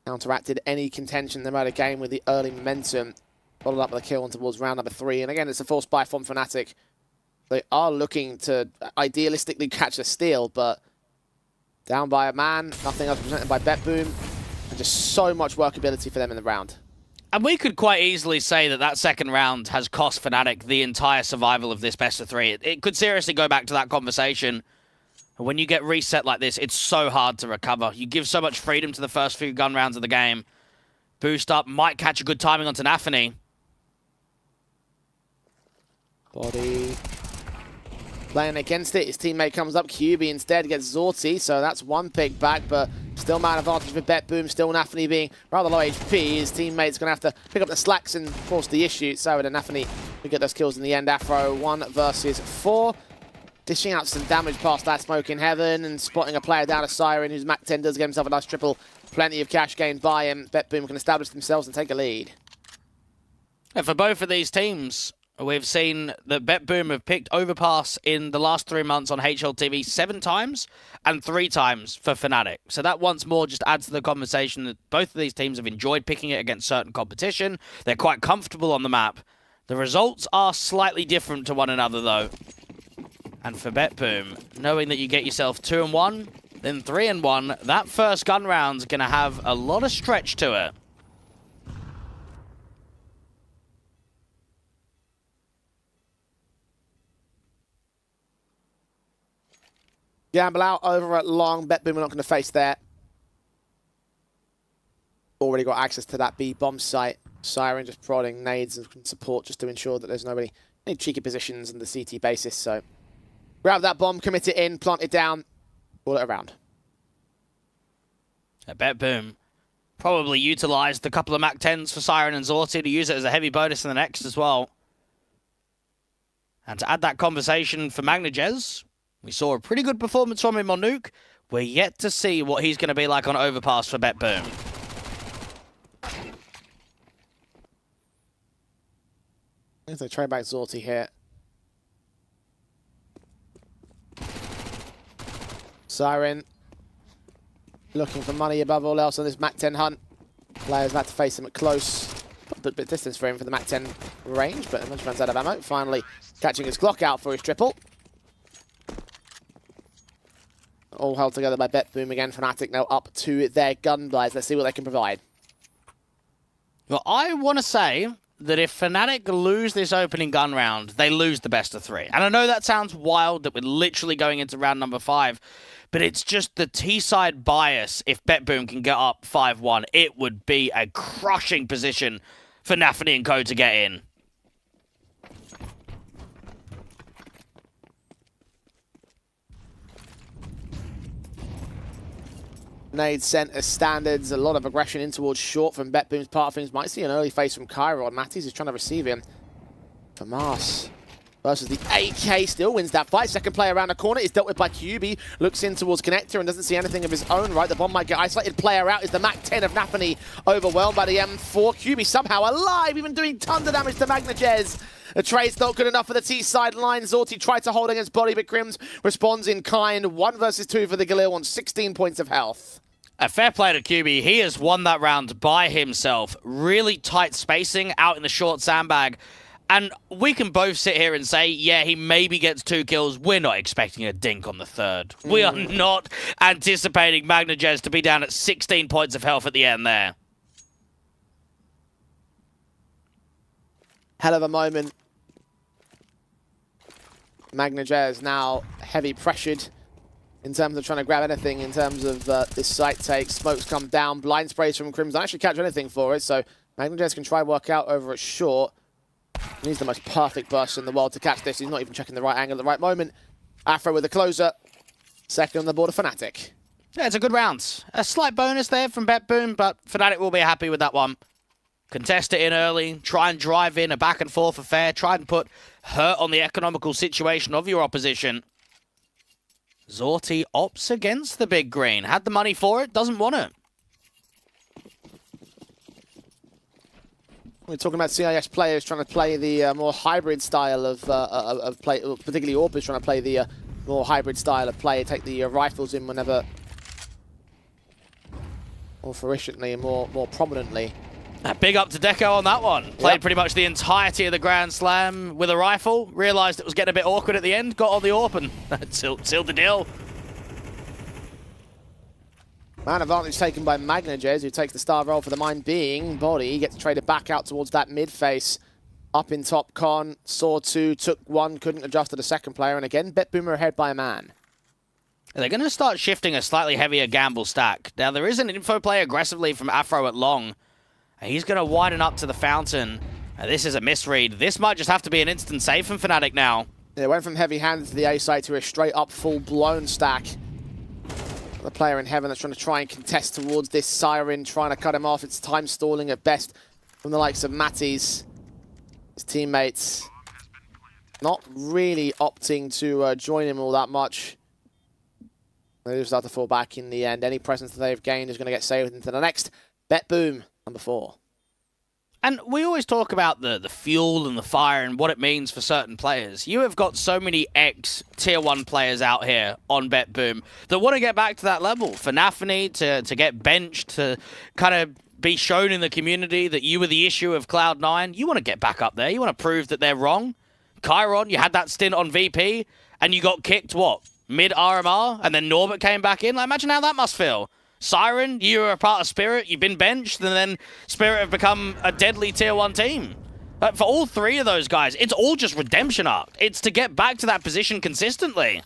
Speaker 3: Counteracted any contention they might have gained with the early momentum. Followed up with a kill on towards round number 3. And again, it's a force buy from Fnatic. They are looking to idealistically catch a steal, but down by a man. Nothing else presented by BetBoom. And just so much workability for them in the round.
Speaker 4: And we could quite easily say that that second round has cost Fnatic the entire survival of this best of 3. It could seriously go back to that conversation. When you get reset like this, it's so hard to recover. You give so much freedom to the first few gun rounds of the game. Boost up, might catch a good timing onto Nafany.
Speaker 3: Body playing against it. His teammate comes up. QB instead gets Zorti, so that's 1 pick back, but still man advantage for BetBoom. Still Nafany being rather low HP. His teammate's going to have to pick up the slacks and force the issue. So the Nafany will get those kills in the end. Afro 1 versus 4. Dishing out some damage past that smoke in heaven and spotting a player down a Siren whose Mac 10 does get himself a nice triple. Plenty of cash gained by him. BetBoom can establish themselves and take a lead.
Speaker 4: And for both of these teams, we've seen that BetBoom have picked Overpass in the last 3 months on HLTV 7 times and 3 times for Fnatic. So that once more just adds to the conversation that both of these teams have enjoyed picking it against certain competition. They're quite comfortable on the map. The results are slightly different to one another though. And for BetBoom, knowing that you get yourself 2-1, then 3-1, that first gun round's going to have a lot of stretch to it.
Speaker 3: Gamble out over at long. BetBoom are not going to face that. Already got access to that B bomb site. Siren just prodding nades and support just to ensure that there's nobody any cheeky positions in the CT basis. So grab that bomb, commit it in, plant it down, pull it around.
Speaker 4: BetBoom probably utilised the couple of Mac 10s for Siren and Zorti to use it as a heavy bonus in the next as well. And to add that conversation for Magnajez, we saw a pretty good performance from him on Nuke. We're yet to see what he's going to be like on Overpass for BetBoom.
Speaker 3: They try back Zorti here. Siren looking for money above all else on this MAC-10 hunt. Players about to face him at close. A bit distance for him for the MAC-10 range, but eventually runs out of ammo. Finally catching his Glock out for his triple. All held together by BetBoom again. Fnatic now up to their gun buys. Let's see what they can provide.
Speaker 4: Well, I want to say that if Fnatic lose this opening gun round, they lose the best of 3. And I know that sounds wild that we're literally going into round number 5, but it's just the T-side bias. If BetBoom can get up 5-1, it would be a crushing position for Nafany and Co to get in.
Speaker 3: Nade sent as standards. A lot of aggression in towards short from BetBoom's part of things. Might see an early face from Chiron. Matties is trying to receive him. Famas versus the AK. Still wins that fight. Second player around the corner is dealt with by QB. Looks in towards Connector and doesn't see anything of his own right. The bomb might get isolated. Player out is the MAC-10 of Nafany. Overwhelmed by the M4. QB somehow alive, even doing tons of damage to Magnajez. The trade's not good enough for the T-side line. Zorti tried to hold against Body, but Crims responds in kind. 1 versus 2 for the Galil on 16 points of health.
Speaker 4: A fair play to QB. He has won that round by himself. Really tight spacing out in the short sandbag. And we can both sit here and say, yeah, he maybe gets 2 kills. We're not expecting a dink on the 3rd. We are not anticipating Magnajez to be down at 16 points of health at the end there.
Speaker 3: Hell of a moment. Magnajez now heavy pressured in terms of trying to grab anything in terms of this site take. Smokes come down, blind sprays from Crims. Don't actually catch anything for it, so Magnajez can try work out over at short. He's the most perfect burst in the world to catch this. He's not even checking the right angle at the right moment. Afro with the closer. Second on the board of Fnatic.
Speaker 4: Yeah, it's a good round. A slight bonus there from BetBoom, but Fnatic will be happy with that one. Contest it in early, try and drive in a back and forth affair, try and put hurt on the economical situation of your opposition. Zorti opts against the big green. Had the money for it, doesn't want it.
Speaker 3: We're talking about CIS players trying to play the more hybrid style of play, particularly Orb trying to play the more hybrid style of play, take the rifles in whenever more fruitionally and more prominently.
Speaker 4: Big up to Deco on that one. Played pretty much the entirety of the Grand Slam with a rifle. Realised it was getting a bit awkward at the end. Got on the AWP and sealed the deal.
Speaker 3: Man advantage taken by Magnajez, who takes the star role for the time being. Body gets traded back out towards that mid face. Up in top con. Saw 2, took 1, couldn't adjust to the second player. And again, BetBoom ahead by a man.
Speaker 4: They're going to start shifting a slightly heavier gamble stack. Now, there is an info play aggressively from Afro at long. He's going to widen up to the fountain. This is a misread. This might just have to be an instant save from Fnatic now.
Speaker 3: Yeah, went from heavy-handed to the A side to a straight-up full-blown stack. The player in heaven that's trying and contest towards this Siren, trying to cut him off. It's time stalling at best from the likes of Matties. His teammates not really opting to join him all that much. They just have to fall back in the end. Any presence that they've gained is going to get saved into the next. BetBoom, number 4.
Speaker 4: And we always talk about the fuel and the fire and what it means for certain players. You have got so many ex-Tier 1 players out here on BetBoom that want to get back to that level. For Nafany to get benched, to kind of be shown in the community that you were the issue of Cloud9. You want to get back up there. You want to prove that they're wrong. Chiron, you had that stint on VP and you got kicked, what, mid-RMR? And then Norbert came back in? Like, imagine how that must feel. Siren, you were a part of Spirit, you've been benched, and then Spirit have become a deadly Tier 1 team. For all 3 of those guys, it's all just redemption arc. It's to get back to that position consistently.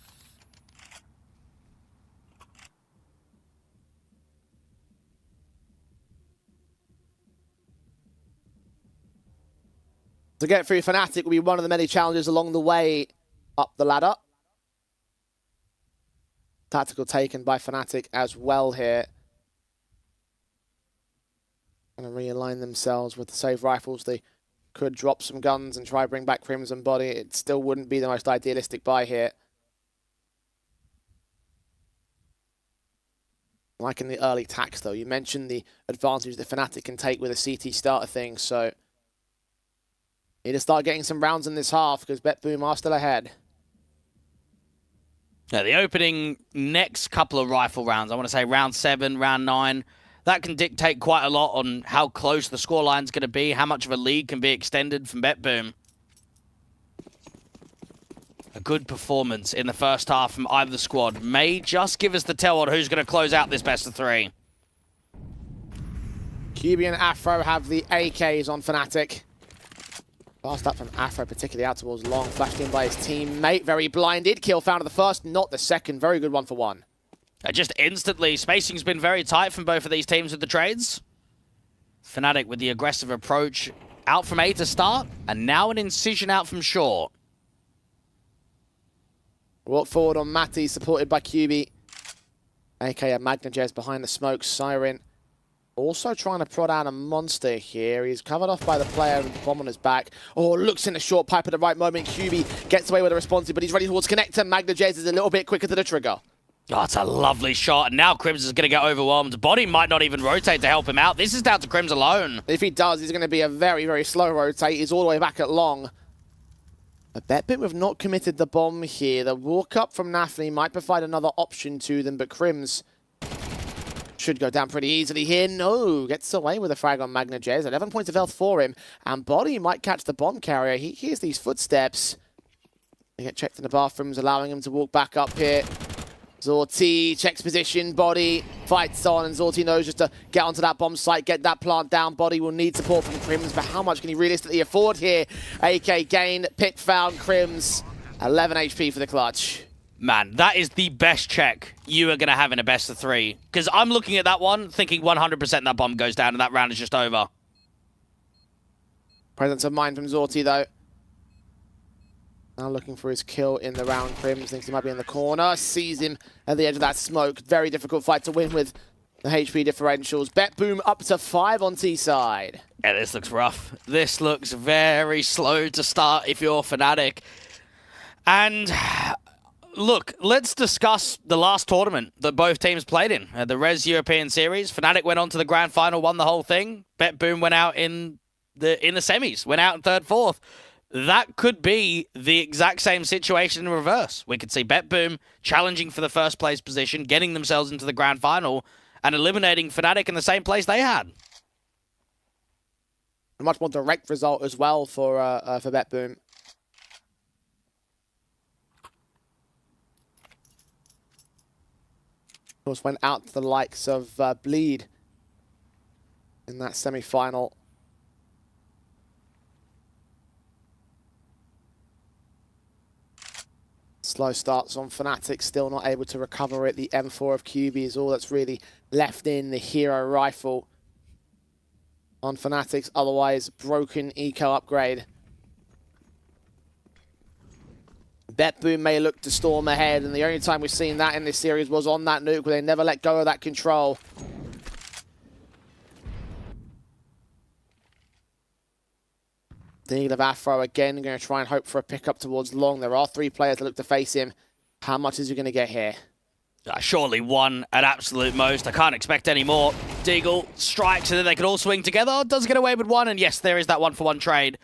Speaker 3: To get through Fnatic will be one of the many challenges along the way up the ladder. Tactical taken by Fnatic as well here. Going to realign themselves with the save rifles. They could drop some guns and try bring back Crimson Body. It still wouldn't be the most idealistic buy here. Like in the early tax though, you mentioned the advantage that Fnatic can take with a CT starter thing, so need to start getting some rounds in this half because BetBoom are still ahead.
Speaker 4: Yeah, the opening next couple of rifle rounds, I want to say round 7, round 9, that can dictate quite a lot on how close the scoreline's going to be, how much of a lead can be extended from BetBoom. A good performance in the first half from either squad may just give us the tell on who's going to close out this best of 3.
Speaker 3: QB and Afro have the AKs on Fnatic. Fast up from Afro, particularly out towards Long. Flashed in by his teammate. Very blinded. Kill found of the first, not the second. Very good 1-for-1.
Speaker 4: Just instantly, spacing's been very tight from both of these teams with the trades. Fnatic with the aggressive approach. Out from A to start, and now an incision out from short.
Speaker 3: Walk forward on Matty, supported by QB. AK and Magnajez behind the smoke. Siren also trying to prod out a monster here. He's covered off by the player with the bomb on his back. Oh, looks in the short pipe at the right moment. QB gets away with a responsive, but he's ready towards connector. Magnajez is a little bit quicker to the trigger.
Speaker 4: Oh, it's a lovely shot. And now Crims is going to get overwhelmed. Body might not even rotate to help him out. This is down to Crims alone.
Speaker 3: If he does, he's going to be a very, very slow rotate. He's all the way back at Long. But BetBoom have not committed the bomb here. The walk up from Nafni might provide another option to them, but Crims should go down pretty easily here. No, gets away with a frag on Magnajez. 11 points of health for him. And Body might catch the bomb carrier. He hears these footsteps. They get checked in the bathrooms, allowing him to walk back up here. Zorti checks position, Body fights on, and Zorti knows just to get onto that bomb site, get that plant down. Body will need support from Crims, but how much can he realistically afford here? AK gain, pick found, Crims, 11 HP for the clutch.
Speaker 4: Man, that is the best check you are going to have in a best of 3. Because I'm looking at that one, thinking 100% that bomb goes down and that round is just over.
Speaker 3: Presence of mind from Zorti, though. Now looking for his kill in the round. Crims thinks he might be in the corner. Sees him at the edge of that smoke. Very difficult fight to win with the HP differentials. BetBoom up to 5 on T side.
Speaker 4: Yeah, this looks rough. This looks very slow to start if you're Fnatic. And look, let's discuss the last tournament that both teams played in. The Res European Series. Fnatic went on to the grand final, won the whole thing. BetBoom went out in the semis, went out in 3rd, 4th. That could be the exact same situation in reverse. We could see BetBoom challenging for the first place position, getting themselves into the grand final, and eliminating Fnatic in the same place they had.
Speaker 3: A much more direct result as well for BetBoom. Of course, went out to the likes of Bleed in that semi-final. Slow starts on Fnatic, still not able to recover it. The M4 of QB is all that's really left in the hero rifle on Fnatic's otherwise broken eco upgrade. BetBoom may look to storm ahead, and the only time we've seen that in this series was on that nuke where they never let go of that control. Deal of Afro again, going to try and hope for a pickup towards Long. There are 3 players that look to face him. How much is he going to get here?
Speaker 4: Surely 1 at absolute most. I can't expect any more. Deagle strikes, and then they can all swing together. Does get away with 1, and yes, there is that 1-for-1 trade.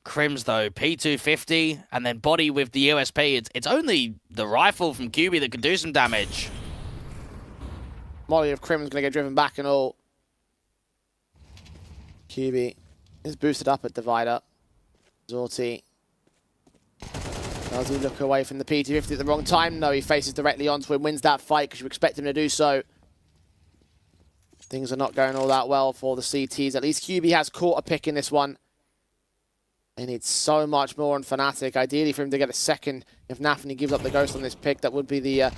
Speaker 4: Crims, though, P250, and then Body with the USP. It's only the rifle from QB that can do some damage.
Speaker 3: Molly of Crims going to get driven back and all. QB is boosted up at Divider. Zorti. Does he look away from the P250 at the wrong time? No, he faces directly onto him, wins that fight because you expect him to do so. Things are not going all that well for the CTs. At least QB has caught a pick in this one. They need so much more on Fnatic. Ideally for him to get a second. If Nafni gives up the ghost on this pick, that would be the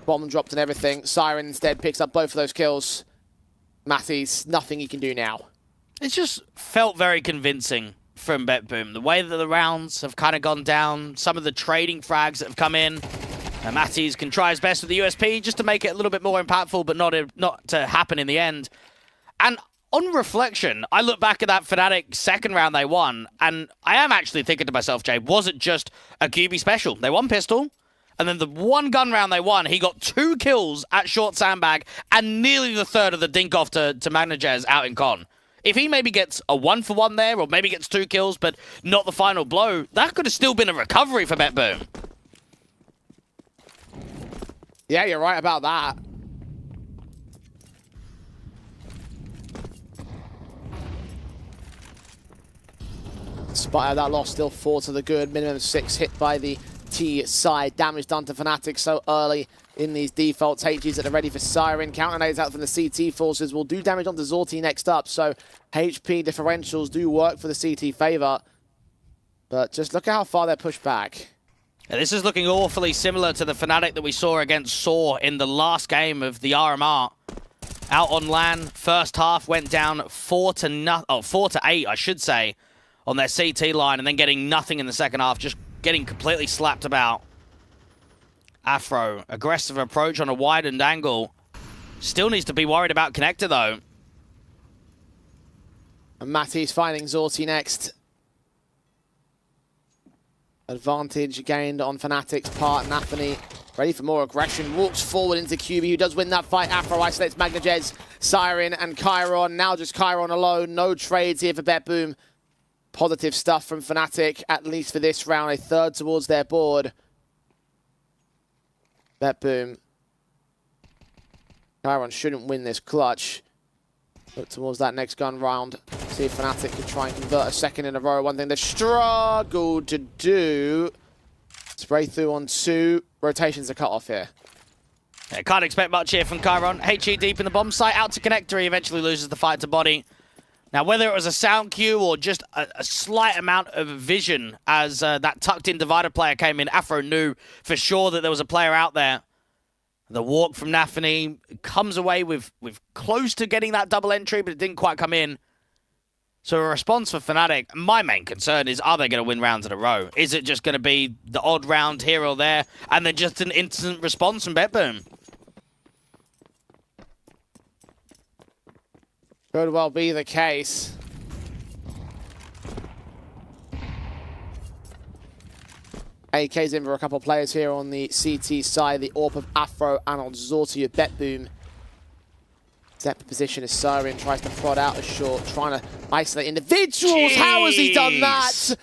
Speaker 3: bomb dropped and everything. Siren instead picks up both of those kills. Matty's nothing he can do now.
Speaker 4: It's just felt very convincing from BetBoom. The way that the rounds have kind of gone down, some of the trading frags that have come in. Matties can try his best with the USP just to make it a little bit more impactful, but not to happen in the end. And on reflection, I look back at that Fnatic second round they won, and I am actually thinking to myself, Jay, was it just a QB special? They won pistol, and then the 1 gun round they won, he got 2 kills at short sandbag, and nearly the 3rd of the dink off to Magnajez out in con. If he maybe gets a 1-for-1 there, or maybe gets 2 kills, but not the final blow, that could have still been a recovery for BetBoom.
Speaker 3: Yeah, you're right about that. Despite that loss, still 4 to the good. Minimum 6 hit by the T side. Damage done to Fnatic so early in these defaults. HG's at the ready for Siren. Counter nades out from the CT forces. Will do damage onto Zorti next up. So HP differentials do work for the CT favor. But just look at how far they're pushed back.
Speaker 4: Yeah, this is looking awfully similar to the Fnatic that we saw against Saw in the last game of the RMR. Out on LAN, first half went down 4 to 8, I should say, on their CT line, and then getting nothing in the second half, just getting completely slapped about. Afro, aggressive approach on a widened angle. Still needs to be worried about connector though.
Speaker 3: And Matty's finding Zorti next. Advantage gained on Fnatic's part. Nafany ready for more aggression. Walks forward into QB, who does win that fight. Afro isolates Magnajez, Siren, and Chiron. Now just Chiron alone. No trades here for BetBoom. Positive stuff from Fnatic, at least for this round. A third towards their board. BetBoom. Chiron shouldn't win this clutch. Look towards that next gun round. See if Fnatic can try and convert a second in a row. One thing they struggled to do. Spray through on 2. Rotations are cut off here.
Speaker 4: Yeah, can't expect much here from Chiron. HE deep in the bomb site, out to connector. He eventually loses the fight to body. Now, whether it was a sound cue or just a slight amount of vision as that tucked-in divider player came in, Afro knew for sure that there was a player out there. The walk from Nafany comes away with close to getting that double entry, but it didn't quite come in. So a response for Fnatic. My main concern is, are they going to win rounds in a row? Is it just going to be the odd round here or there, and then just an instant response from BetBoom?
Speaker 3: Could well be the case. AK's in for a couple of players here on the CT side. The AWP of Afro and on Zorti of BetBoom. Step position as Siren tries to prod out a short, trying to isolate individuals. Jeez. How has he done that?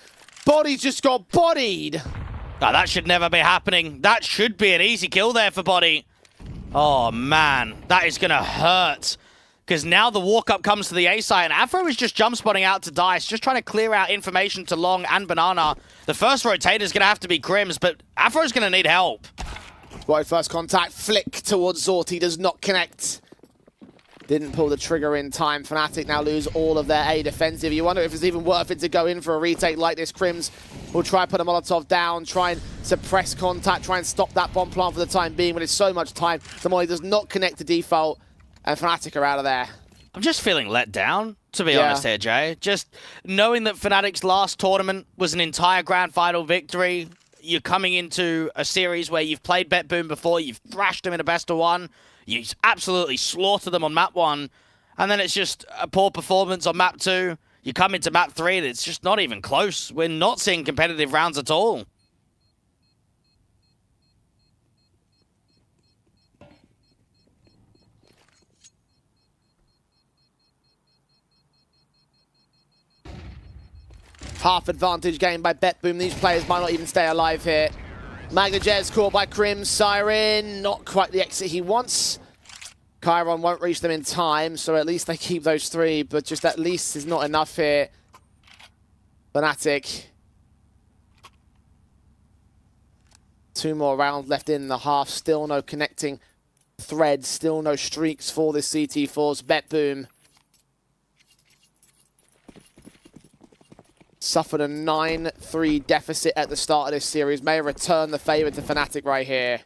Speaker 3: Body just got bodied.
Speaker 4: Oh, that should never be happening. That should be an easy kill there for Body. Oh, man. That is going to hurt. Because now the walk-up comes to the A side, and Afro is just jump-spotting out to Dice, just trying to clear out information to Long and Banana. The first rotator is going to have to be Crims, but Afro's going to need help.
Speaker 3: Wide first contact, flick towards Zorti, does not connect. Didn't pull the trigger in time. Fnatic now lose all of their A defensive. You wonder if it's even worth it to go in for a retake like this. Crims will try and put a Molotov down, try and suppress contact, try and stop that bomb plant for the time being, but it's so much time. The Molly does not connect to default. And Fnatic are out of there.
Speaker 4: I'm just feeling let down, to be honest here, Jay. Just knowing that Fnatic's last tournament was an entire grand final victory. You're coming into a series where you've played BetBoom before. You've thrashed them in a best-of-1. You absolutely slaughter them on map 1. And then it's just a poor performance on map 2. You come into map 3 and it's just not even close. We're not seeing competitive rounds at all.
Speaker 3: Half advantage gained by BetBoom. These players might not even stay alive here. Magnajez caught by Crims. Siren, not quite the exit he wants. Chiron won't reach them in time, so at least they keep those 3, but just at least is not enough here. Fnatic. 2 more rounds left in the half. Still no connecting threads. Still no streaks for this CT Force. BetBoom suffered a 9-3 deficit at the start of this series. May return the favour to Fnatic right here.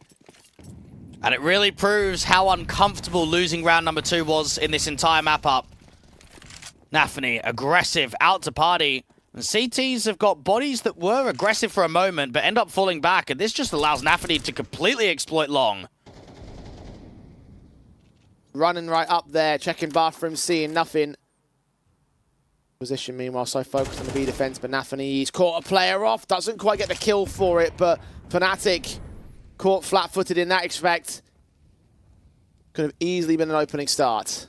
Speaker 4: And it really proves how uncomfortable losing round number 2 was in this entire map-up. Nafany, aggressive, out to party. And CTs have got bodies that were aggressive for a moment, but end up falling back. And this just allows Nafany to completely exploit Long.
Speaker 3: Running right up there, checking bathroom, seeing nothing. Position, meanwhile, so focused on the B defense, but Nafany's caught a player off. Doesn't quite get the kill for it, but Fnatic caught flat-footed in that respect. Could have easily been an opening start.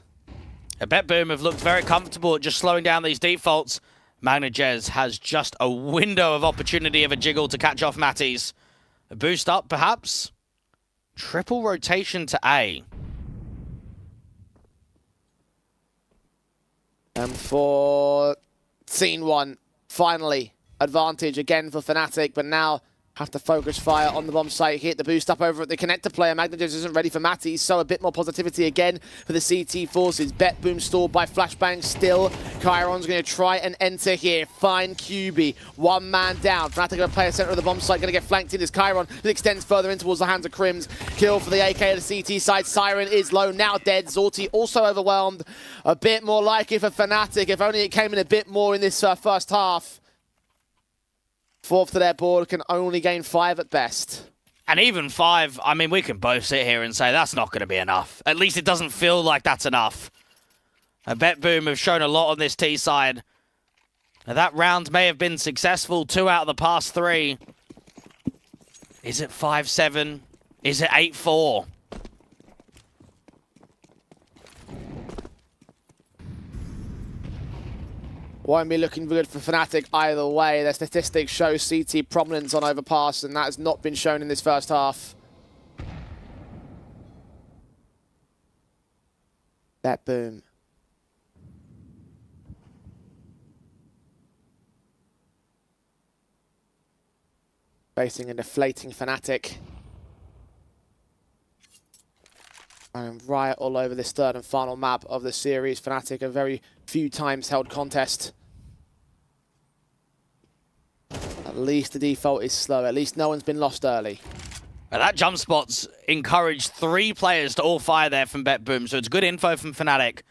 Speaker 4: BetBoom have looked very comfortable at just slowing down these defaults. Magnajez has just a window of opportunity of a jiggle to catch off Matties. A boost up, perhaps? Triple rotation to A.
Speaker 3: And for scene 1, finally, advantage again for Fnatic, but now have to focus fire on the bomb site. Hit the boost up over at the connector player. MagnetJez isn't ready for Matty, so a bit more positivity again for the CT forces. BetBoom stalled by Flashbang still. Chiron's going to try and enter here. Find QB. One man down. Fnatic going to play a center of the bomb site. Going to get flanked in as Chiron extends further in towards the hands of Crims. Kill for the AK at the CT side. Siren is low, now dead. Zorti also overwhelmed. A bit more like it for Fnatic. If only it came in a bit more in this first half. 4th to their board, can only gain 5 at best.
Speaker 4: And even 5, I mean, we can both sit here and say that's not going to be enough. At least it doesn't feel like that's enough. BetBoom have shown a lot on this T side. Now, that round may have been successful, 2 out of the past 3. Is it 5-7? Is it 8-4?
Speaker 3: Won't be looking good for Fnatic either way. Their statistics show CT prominence on overpass, and that has not been shown in this first half. BetBoom. Facing a deflating Fnatic. And Riot all over this 3rd and final map of the series. Fnatic a very few times held contest. At least the default is slow. At least no one's been lost early.
Speaker 4: And that jump spot's encouraged 3 players to all fire there from BetBoom, so it's good info from Fnatic.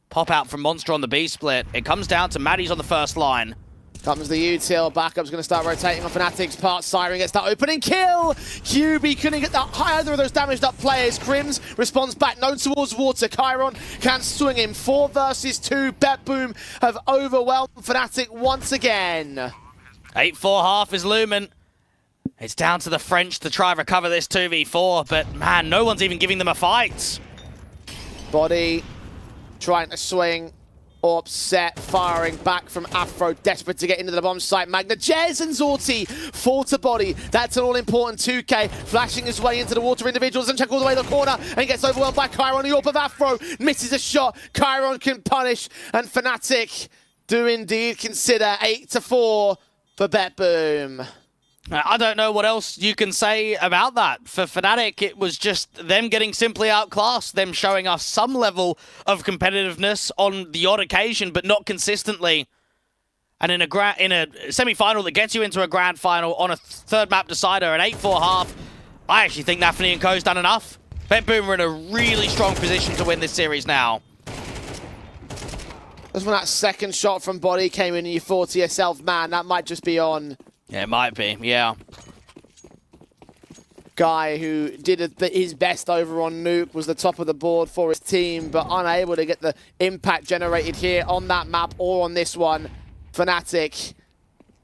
Speaker 4: Pop out from Monster on the B split. It comes down to Maddie's on the first line.
Speaker 3: Comes the util, backup's going to start rotating on Fnatic's part. Siren gets that opening kill. QB couldn't get that either of those damaged up players. Crims responds back, no towards water. Chiron can swing him. 4 versus 2. BetBoom have overwhelmed Fnatic once again.
Speaker 4: 8-4 half is looming. It's down to the French to try and recover this 2v4, but man, no one's even giving them a fight.
Speaker 3: Body trying to swing. Upset, firing back from Afro, desperate to get into the bomb site. MagnetJez and Zorti fall to body. That's an all-important 2K, flashing his way into the water individuals and check all the way to the corner and gets overwhelmed by Chiron. The AWP of Afro misses a shot. Chiron can punish, and Fnatic do indeed consider 8-4 for BetBoom.
Speaker 4: I don't know what else you can say about that. For Fnatic, it was just them getting simply outclassed, them showing us some level of competitiveness on the odd occasion, but not consistently. And in a semi-final that gets you into a grand final on a 3rd map decider, an 8-4 half, I actually think Nafny and Co's done enough. BetBoom are in a really strong position to win this series now.
Speaker 3: That's when that second shot from body came in and you thought to yourself, man, that might just be on.
Speaker 4: Yeah, it might be, yeah.
Speaker 3: Guy who did his best over on Nuke, was the top of the board for his team, but unable to get the impact generated here on that map or on this one. Fnatic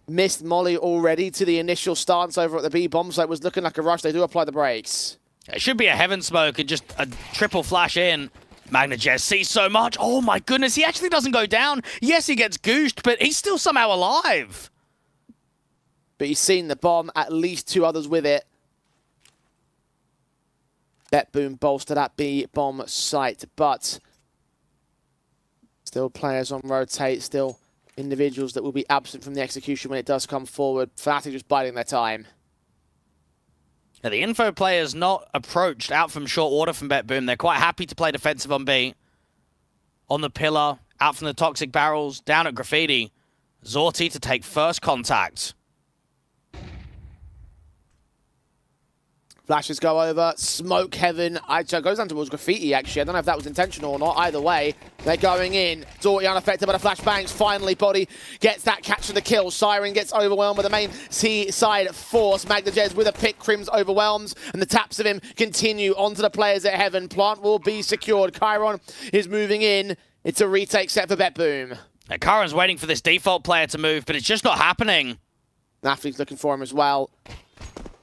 Speaker 3: missed Molly already to the initial stance over at the B bomb, so it was looking like a rush. They do apply the brakes.
Speaker 4: It should be a heaven smoke and just a triple flash in. MagnetJez sees so much. Oh my goodness, he actually doesn't go down. Yes, he gets goosed, but he's still somehow alive.
Speaker 3: But he's seen the bomb, at least 2 others with it. BetBoom bolster that B bomb site, but still players on rotate, still individuals that will be absent from the execution when it does come forward. Fnatic just biding their time.
Speaker 4: Now, the info players not approached out from short order from BetBoom. They're quite happy to play defensive on B. On the pillar, out from the toxic barrels, down at Graffiti. Zorti to take first contact.
Speaker 3: Flashes go over, smoke heaven. It goes down towards Graffiti, actually. I don't know if that was intentional or not. Either way, they're going in. Zorti unaffected by the flashbangs. Finally, Body gets that catch for the kill. Siren gets overwhelmed by the main C side force. MagnetJez with a pick. Crims overwhelms, and the taps of him continue onto the players at heaven. Plant will be secured. Chiron is moving in. It's a retake set for BetBoom.
Speaker 4: Now, Chiron's waiting for this default player to move, but it's just not happening.
Speaker 3: Nafly's looking for him as well.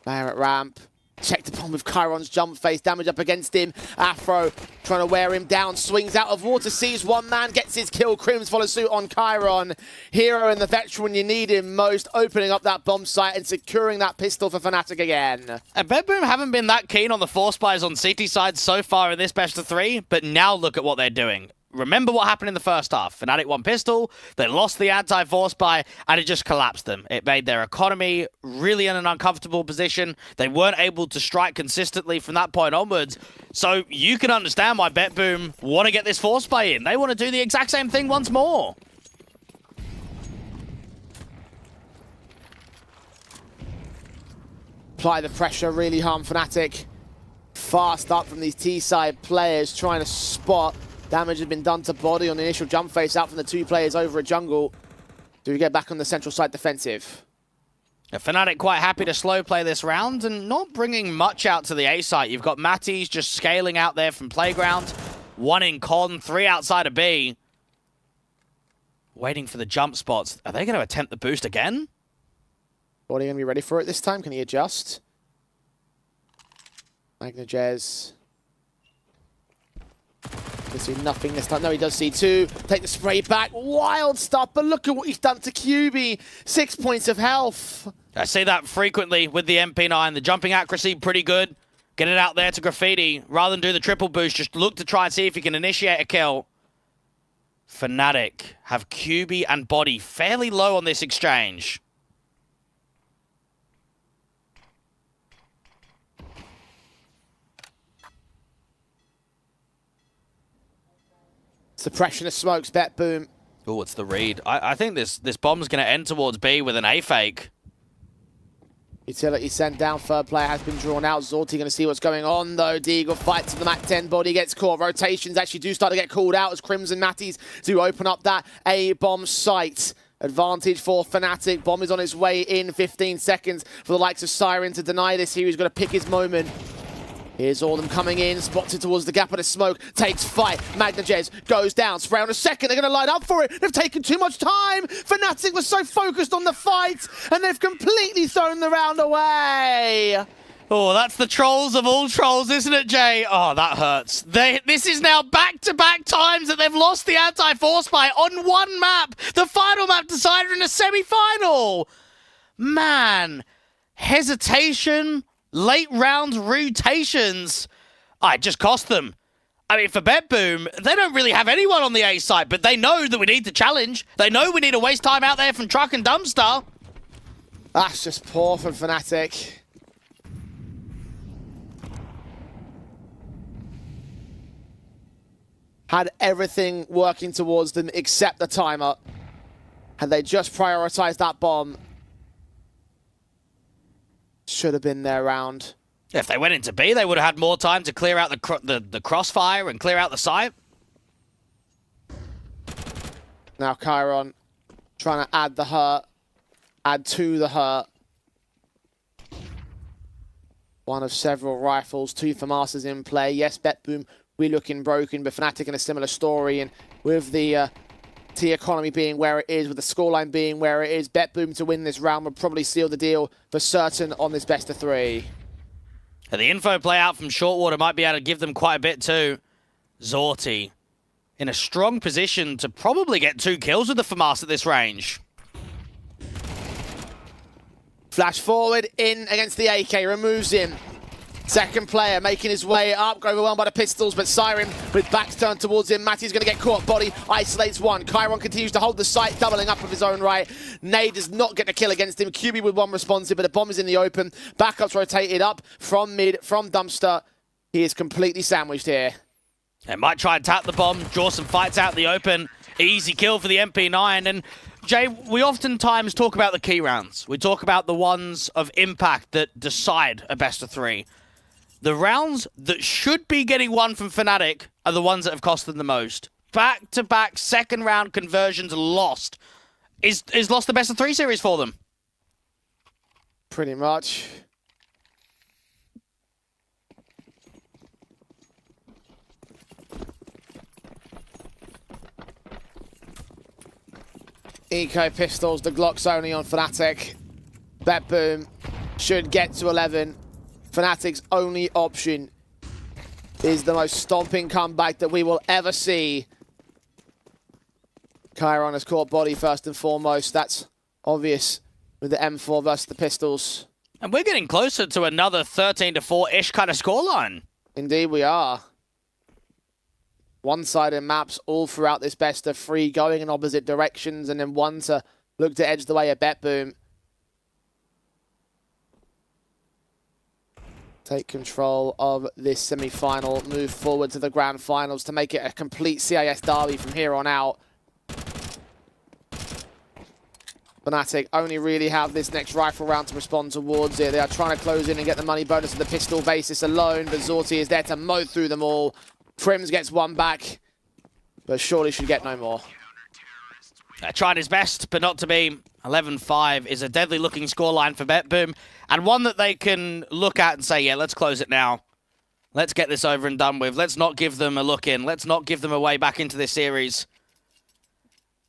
Speaker 3: Player at ramp. Checked upon with Chiron's jump face, damage up against him. Afro trying to wear him down, swings out of water, sees one man, gets his kill. Crims follow suit on Chiron. Hero and the veteran when you need him most, opening up that bomb site and securing that pistol for Fnatic again.
Speaker 4: And BetBoom haven't been that keen on the Force buys on CT side so far in this best of 3, but now look at what they're doing. Remember what happened in the first half. Fnatic won pistol, they lost the anti-force buy, and it just collapsed them. It made their economy really in an uncomfortable position. They weren't able to strike consistently from that point onwards. So you can understand why BetBoom want to get this force buy in. They want to do the exact same thing once more.
Speaker 3: Apply the pressure, really harm Fnatic. Fast up from these T-side players, trying to spot. Damage has been done to body on the initial jump face out from the 2 players over a jungle. Do we get back on the central side defensive?
Speaker 4: Fnatic quite happy to slow play this round and not bringing much out to the A site. You've got Matties just scaling out there from playground. 1 in con, 3 outside of B. Waiting for the jump spots. Are they going to attempt the boost again?
Speaker 3: Body going to be ready for it this time? Can he adjust? Magnajez. Can see nothing this time. No, he does see 2. Take the spray back. Wild stuff, but look at what he's done to QB. 6 points of health.
Speaker 4: I see that frequently with the MP9. The jumping accuracy, pretty good. Get it out there to Graffiti. Rather than do the triple boost, just look to try and see if you can initiate a kill. Fnatic have QB and body fairly low on this exchange.
Speaker 3: Suppression of smokes, BetBoom.
Speaker 4: Oh, it's the read. I think this bomb's going to end towards B with an A fake.
Speaker 3: Utility sent down, 3rd player has been drawn out. Zorti going to see what's going on though. Deagle fights to the Mac 10, body gets caught. Rotations actually do start to get called out as Crimson Natties do open up that A-bomb site. Advantage for Fnatic. Bomb is on its way in, 15 seconds for the likes of Siren to deny this here. He's got to pick his moment. Here's all them coming in, spots it towards the gap of the smoke, takes fight. Magnajez goes down, spray on a second, they're going to line up for it. They've taken too much time. Fnatic was so focused on the fight, and they've completely thrown the round away.
Speaker 4: Oh, that's the trolls of all trolls, isn't it, Jay? Oh, that hurts. This is now back-to-back times that they've lost the anti-force buy on one map. The final map decider in a semi-final. Man, hesitation, late round rotations. It just cost them. I mean, for BetBoom, they don't really have anyone on the A side, but they know that we need to challenge. They know we need to waste time out there from Truck and Dumpster.
Speaker 3: That's just poor from Fnatic. Had everything working towards them except the timer. Had they just prioritized that bomb, should have been their round.
Speaker 4: If they went into B, they would have had more time to clear out the crossfire and clear out the site.
Speaker 3: Now Chiron trying to add the hurt, add to the hurt. One of several rifles, 2 for Masters in play. Yes, BetBoom, we're looking broken, but Fnatic in a similar story. And with the T economy being where it is, with the scoreline being where it is, BetBoom to win this round would probably seal the deal for certain on this best of 3.
Speaker 4: And the info play out from Shortwater might be able to give them quite a bit too. Zorti in a strong position to probably get 2 kills with the FAMAS at this range.
Speaker 3: Flash forward, in against the AK, removes him. Second player making his way up, overwhelmed by the pistols, but Siren with backs turned towards him. Matty's going to get caught. Body isolates 1. Chiron continues to hold the site, doubling up of his own right. Nade does not get a kill against him. QB with 1 responsive, but the bomb is in the open. Backups rotated up from mid, from Dumpster. He is completely sandwiched here.
Speaker 4: They might try and tap the bomb, draw some fights out in the open. Easy kill for the MP9. And Jay, we oftentimes talk about the key rounds. We talk about the ones of impact that decide a best of 3. The rounds that should be getting 1 from Fnatic are the ones that have cost them the most. Back-to-back second round conversions lost. Is lost the best of 3 series for them?
Speaker 3: Pretty much. Eco pistols, the Glock's only on Fnatic. BetBoom should get to 11. Fnatic's only option is the most stomping comeback that we will ever see. Chiron has caught body first and foremost. That's obvious with the M4 versus the pistols.
Speaker 4: And we're getting closer to another 13-4-ish kind of scoreline.
Speaker 3: Indeed we are. One-sided maps all throughout this best of 3 going in opposite directions, and then one to look to edge the way of BetBoom. Take control of this semi-final, move forward to the grand finals to make it a complete CIS derby from here on out. Fnatic only really have this next rifle round to respond towards it. They are trying to close in and get the money bonus of the pistol basis alone, but Zorti is there to mow through them all. Crims gets one back, but surely should get no more.
Speaker 4: Tried his best, but not to be. 11-5 is a deadly-looking scoreline for BetBoom, and one that they can look at and say, yeah, let's close it now. Let's get this over and done with. Let's not give them a look in. Let's not give them a way back into this series.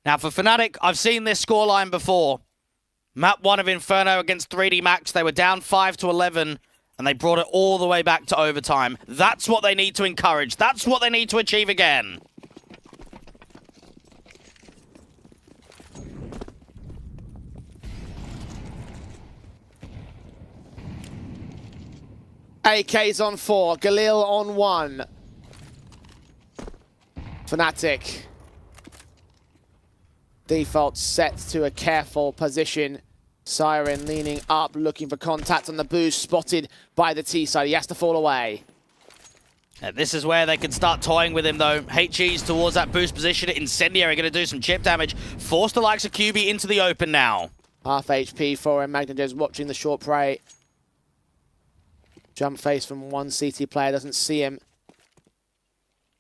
Speaker 4: Now, for Fnatic, I've seen this scoreline before. Map 1 of Inferno against 3D Max. They were down 5-11, and they brought it all the way back to overtime. That's what they need to encourage. That's what they need to achieve again.
Speaker 3: AK's on 4, Galil on 1. Fnatic. Default set to a careful position. Siren leaning up, looking for contact on the boost, spotted by the T side. He has to fall away.
Speaker 4: And this is where they can start toying with him, though. HE's towards that boost position. Incendiary going to do some chip damage. Force the likes of QB into the open now.
Speaker 3: Half HP for him. Magnajez watching the short prey. Jump face from one CT player, doesn't see him.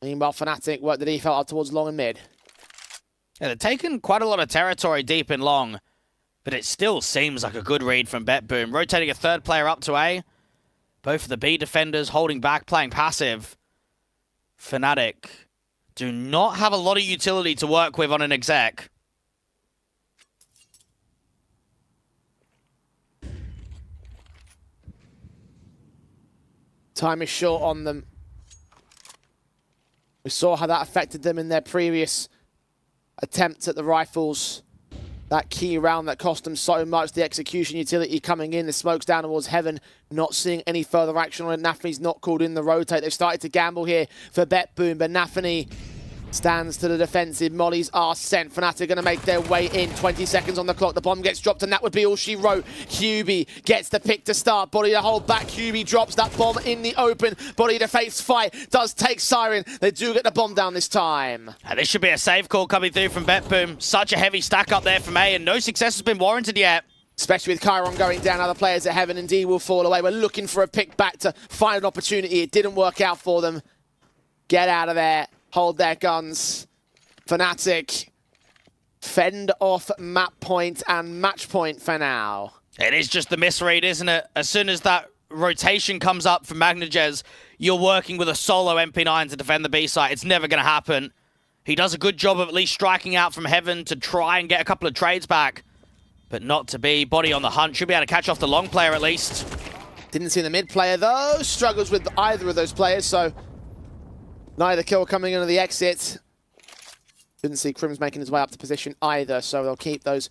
Speaker 3: Meanwhile, Fnatic work the default up towards long and mid.
Speaker 4: Yeah, they've taken quite a lot of territory deep and long, but it still seems like a good read from BetBoom. Rotating a third player up to A. Both of the B defenders holding back, playing passive. Fnatic do not have a lot of utility to work with on an exec.
Speaker 3: Time is short on them. We saw how that affected them in their previous attempts at the rifles. That key round that cost them so much, the execution utility coming in, the smokes down towards heaven, not seeing any further action on it. Nafany's not called in the rotate. They've started to gamble here for BetBoom, but Nafany stands to the defensive. Mollies are sent. Fnatic going to make their way in. 20 seconds on the clock. The bomb gets dropped, and that would be all she wrote. QB gets the pick to start. Body to hold back. QB drops that bomb in the open. Body to face fight. Does take Siren. They do get the bomb down this time.
Speaker 4: And this should be a save call coming through from BetBoom. Such a heavy stack up there from A, and no success has been warranted yet.
Speaker 3: Especially with Chiron going down, other players at Heaven and D will fall away. We're looking for a pick back to find an opportunity. It didn't work out for them. Get out of there. Hold their guns. Fnatic fend off map point and match point for now.
Speaker 4: It is just the misread, isn't it? As soon as that rotation comes up from Magnajez, you're working with a solo MP9 to defend the B site. It's never going to happen. He does a good job of at least striking out from Heaven to try and get a couple of trades back. But not to be. Body on the hunt. Should be able to catch off the long player at least.
Speaker 3: Didn't see the mid player though. Struggles with either of those players, so neither kill coming into the exit. Didn't see Crims making his way up to position either, so they'll keep those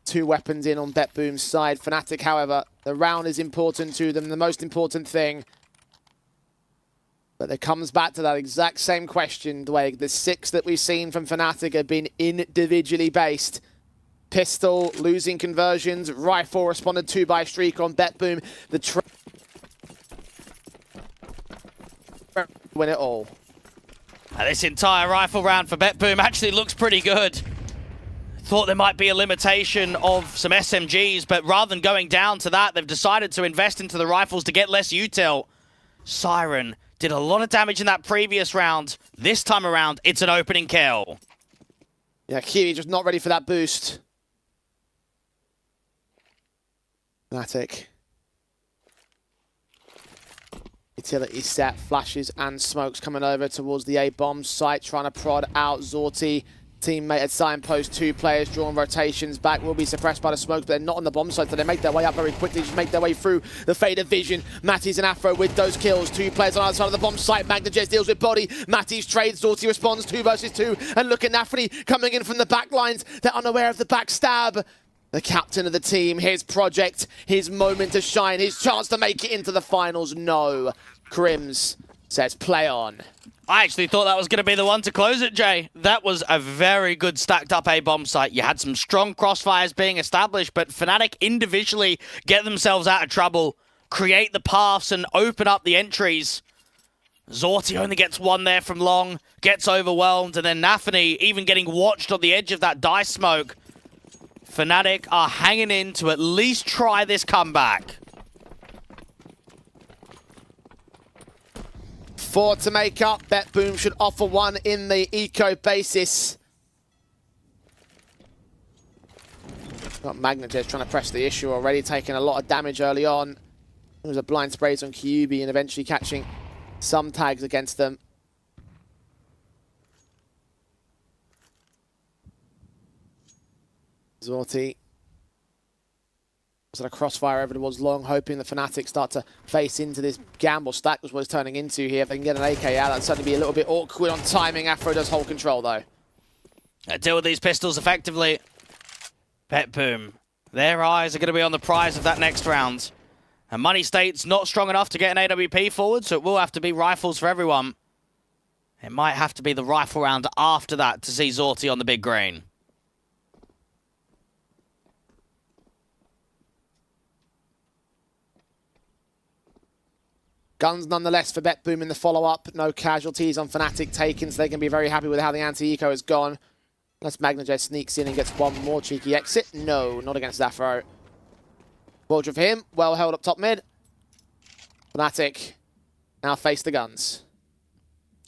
Speaker 3: two weapons in on BetBoom's side. Fnatic, however, the round is important to them, the most important thing. But it comes back to that exact same question, Dwayne. The 6 that we've seen from Fnatic have been individually based. Pistol, losing conversions, rifle responded to by Streak on BetBoom. The win it all.
Speaker 4: And this entire rifle round for BetBoom actually looks pretty good. Thought there might be a limitation of some SMGs, but rather than going down to that, they've decided to invest into the rifles to get less util. Siren did a lot of damage in that previous round. This time around, it's an opening kill.
Speaker 3: Yeah, Kiwi just not ready for that boost. Fnatic. Utility set, flashes and smokes coming over towards the A-bomb site, trying to prod out Zorti. teammate had signpost 2 players, drawing rotations back, will be suppressed by the smoke, but they're not on the bomb side, so they make their way up very quickly, just make their way through the faded vision. Matty's and Afro with those kills, 2 players on the other side of the bomb site. Magnajez deals with body, Matty's trades, Zorti responds 2 versus 2, and look at Nafany coming in from the back lines. They're unaware of the backstab. The captain of the team, his project, his moment to shine, his chance to make it into the finals. No. Crims says play on.
Speaker 4: I actually thought that was going to be the one to close it, Jay. That was a very good stacked up A bomb site. You had some strong crossfires being established, but Fnatic individually get themselves out of trouble, create the paths and open up the entries. Zorti only gets 1 there from long, gets overwhelmed, and then Nafany even getting watched on the edge of that dice smoke. Fnatic are hanging in to at least try this comeback.
Speaker 3: 4 to make up. BetBoom should offer 1 in the eco basis. Got Magnajez trying to press the issue already, taking a lot of damage early on. There was a blind sprays on Kyubi and eventually catching some tags against them. Zorti. Was it a crossfire over towards long, hoping the Fnatic start to face into this gamble. Stack was what it's turning into here. If they can get an AK out, that'd certainly be a little bit awkward on timing. Afro does hold control, though.
Speaker 4: Deal with these pistols effectively. BetBoom. Their eyes are going to be on the prize of that next round. And Money State's not strong enough to get an AWP forward, so it will have to be rifles for everyone. It might have to be the rifle round after that to see Zorti on the big green.
Speaker 3: Guns nonetheless for BetBoom in the follow-up. No casualties on Fnatic taken, so they can be very happy with how the anti-eco has gone. Unless Magnajez sneaks in and gets 1 more cheeky exit. No, not against Afro. Quadra for him. Well held up top mid. Fnatic now face the guns.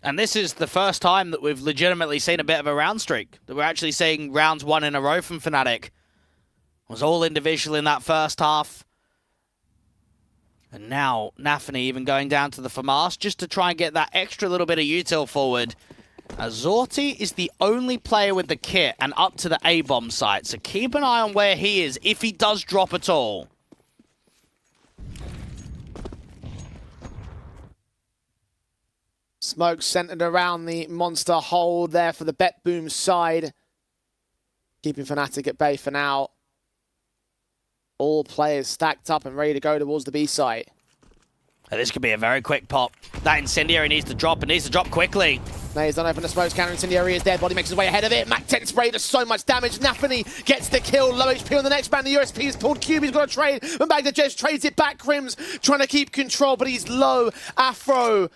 Speaker 4: And this is the first time that we've legitimately seen a bit of a round streak. That we're actually seeing rounds 1 in a row from Fnatic. It was all individual in that first half. And now, Nafany even going down to the FAMAS just to try and get that extra little bit of util forward. Zorti is the only player with the kit and up to the A-bomb site, so keep an eye on where he is if he does drop at all.
Speaker 3: Smoke centered around the monster hold there for the BetBoom side. Keeping Fnatic at bay for now. All players stacked up and ready to go towards the B site.
Speaker 4: And this could be a very quick pop. That incendiary needs to drop, and needs to drop quickly.
Speaker 3: Maze done open the smokes, counter incendiary is dead. Body makes his way ahead of it. Mac 10 spray does so much damage. Nafany gets the kill. Low HP on the next man. The USP is pulled. Cuby's got a trade. And Magnajez trades it back. Crims trying to keep control, but he's low. Afro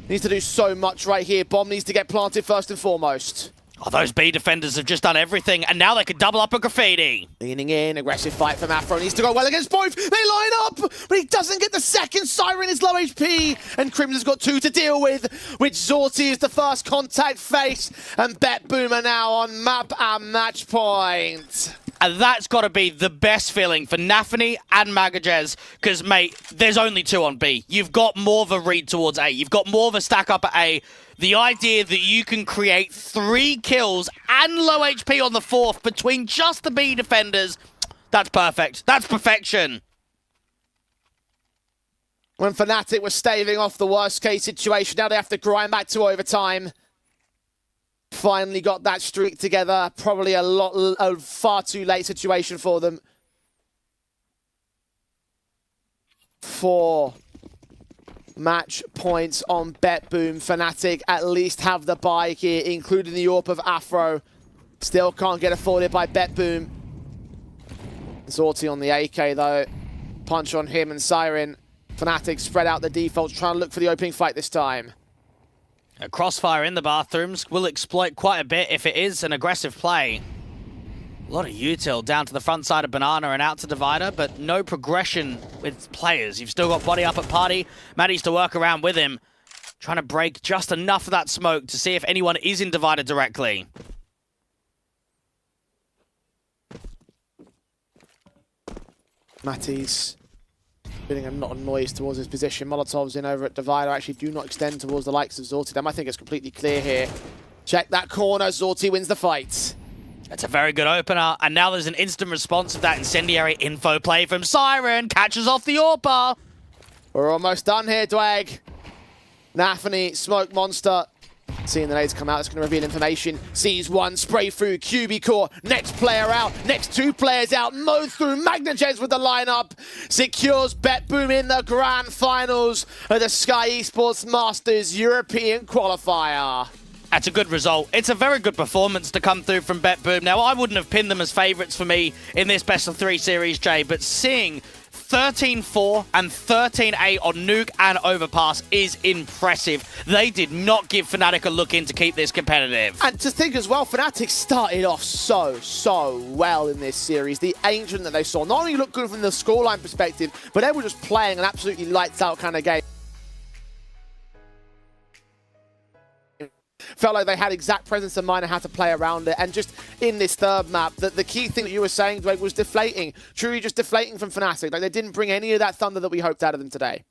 Speaker 3: needs to do so much right here. Bomb needs to get planted first and foremost.
Speaker 4: Oh, those B defenders have just done everything, and now they could double up a graffiti.
Speaker 3: Leaning in, aggressive fight from Afro. Needs to go well against both. They line up, but he doesn't get the second. Siren is low HP, and Crims has got 2 to deal with, which Zorti is the first contact face, and BetBoom are now on map and match point.
Speaker 4: And that's got to be the best feeling for Nafany and Magnajez, because, mate, there's only 2 on B. You've got more of a read towards A. You've got more of a stack up at A. The idea that you can create 3 kills and low HP on the 4th between just the B defenders, that's perfect. That's perfection.
Speaker 3: When Fnatic was staving off the worst case situation, now they have to grind back to overtime. Finally got that streak together. Probably a far too late situation for them. 4 match points on BetBoom. Fnatic at least have the buy here, including the AWP of Afro. Still can't get afforded by BetBoom. Zorti on the AK though. Punch on him and Siren. Fnatic spread out the defaults, trying to look for the opening fight this time.
Speaker 4: A crossfire in the bathrooms will exploit quite a bit if it is an aggressive play. A lot of util down to the front side of Banana and out to Divider, but no progression with players. You've still got Body up at Party. Maddie's to work around with him, trying to break just enough of that smoke to see if anyone is in Divider directly.
Speaker 3: Matty's feeling a lot of noise towards his position. Molotovs in over at Divider actually do not extend towards the likes of Zorti. I think it's completely clear here. Check that corner. Zorti wins the fight.
Speaker 4: That's a very good opener, and now there's an instant response of that incendiary info play from Siren. Catches off the AWPer.
Speaker 3: We're almost done here, Dwag. Nafany, Smoke Monster. Seeing the nades come out, it's going to reveal information. Sees one, spray through, QB core. Next player out, next two players out. Mowed through, Magnagez with the lineup. Secures BetBoom in the grand finals of the Skyesports Masters European Qualifier.
Speaker 4: That's a good result. It's a very good performance to come through from BetBoom. Now, I wouldn't have pinned them as favourites for me in this best-of-3 series, Jay, but seeing 13-4 and 13-8 on Nuke and Overpass is impressive. They did not give Fnatic a look in to keep this competitive.
Speaker 3: And to think as well, Fnatic started off so well in this series. The Ancient that they saw not only looked good from the scoreline perspective, but they were just playing an absolutely lights-out kind of game. Felt like they had exact presence of mind and how to play around it. And just in this third map, the key thing that you were saying, Dwayne, was deflating. Truly just deflating from Fnatic. Like, they didn't bring any of that thunder that we hoped out of them today.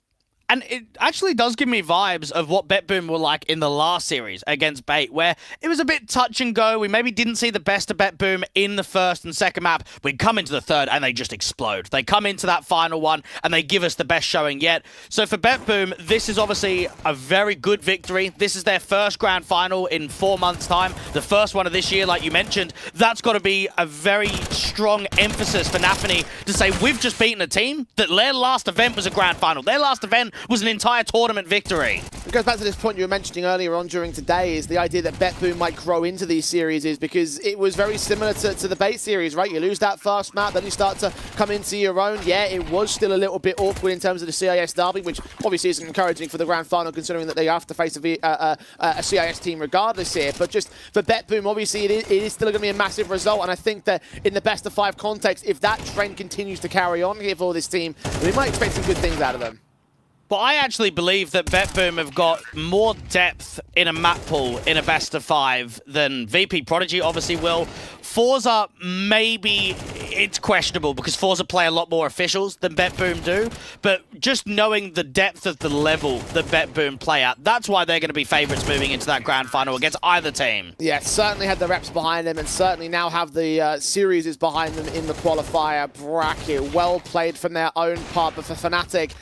Speaker 4: And it actually does give me vibes of what BetBoom were like in the last series against Bait, where it was a bit touch and go. We maybe didn't see the best of BetBoom in the first and second map. We come into the third and they just explode. They come into that final one and they give us the best showing yet. So for BetBoom, this is obviously a very good victory. This is their first grand final in 4 months' time. The first one of this year, like you mentioned. That's got to be a very strong emphasis for Nafany to say, we've just beaten a team that their last event was a grand final. Their last event was an entire tournament victory.
Speaker 3: It goes back to this point you were mentioning earlier on during today, is the idea that BetBoom might grow into these series, is because it was very similar to the Bait series, right? You lose that first map, then you start to come into your own. Yeah, it was still a little bit awkward in terms of the CIS derby, which obviously isn't encouraging for the grand final, considering that they have to face a CIS team regardless here. But just for BetBoom, obviously it is still going to be a massive result, and I think that in the best of 5 context, if that trend continues to carry on here for this team, we might expect some good things out of them.
Speaker 4: But I actually believe that BetBoom have got more depth in a map pool in a best of 5 than VP Prodigy obviously will. Forze, maybe it's questionable because Forze play a lot more officials than BetBoom do. But just knowing the depth of the level that BetBoom play at, that's why they're going to be favourites moving into that grand final against either team.
Speaker 3: Yeah, certainly had the reps behind them and certainly now have the series is behind them in the qualifier bracket. Well played from their own part, but for Fnatic,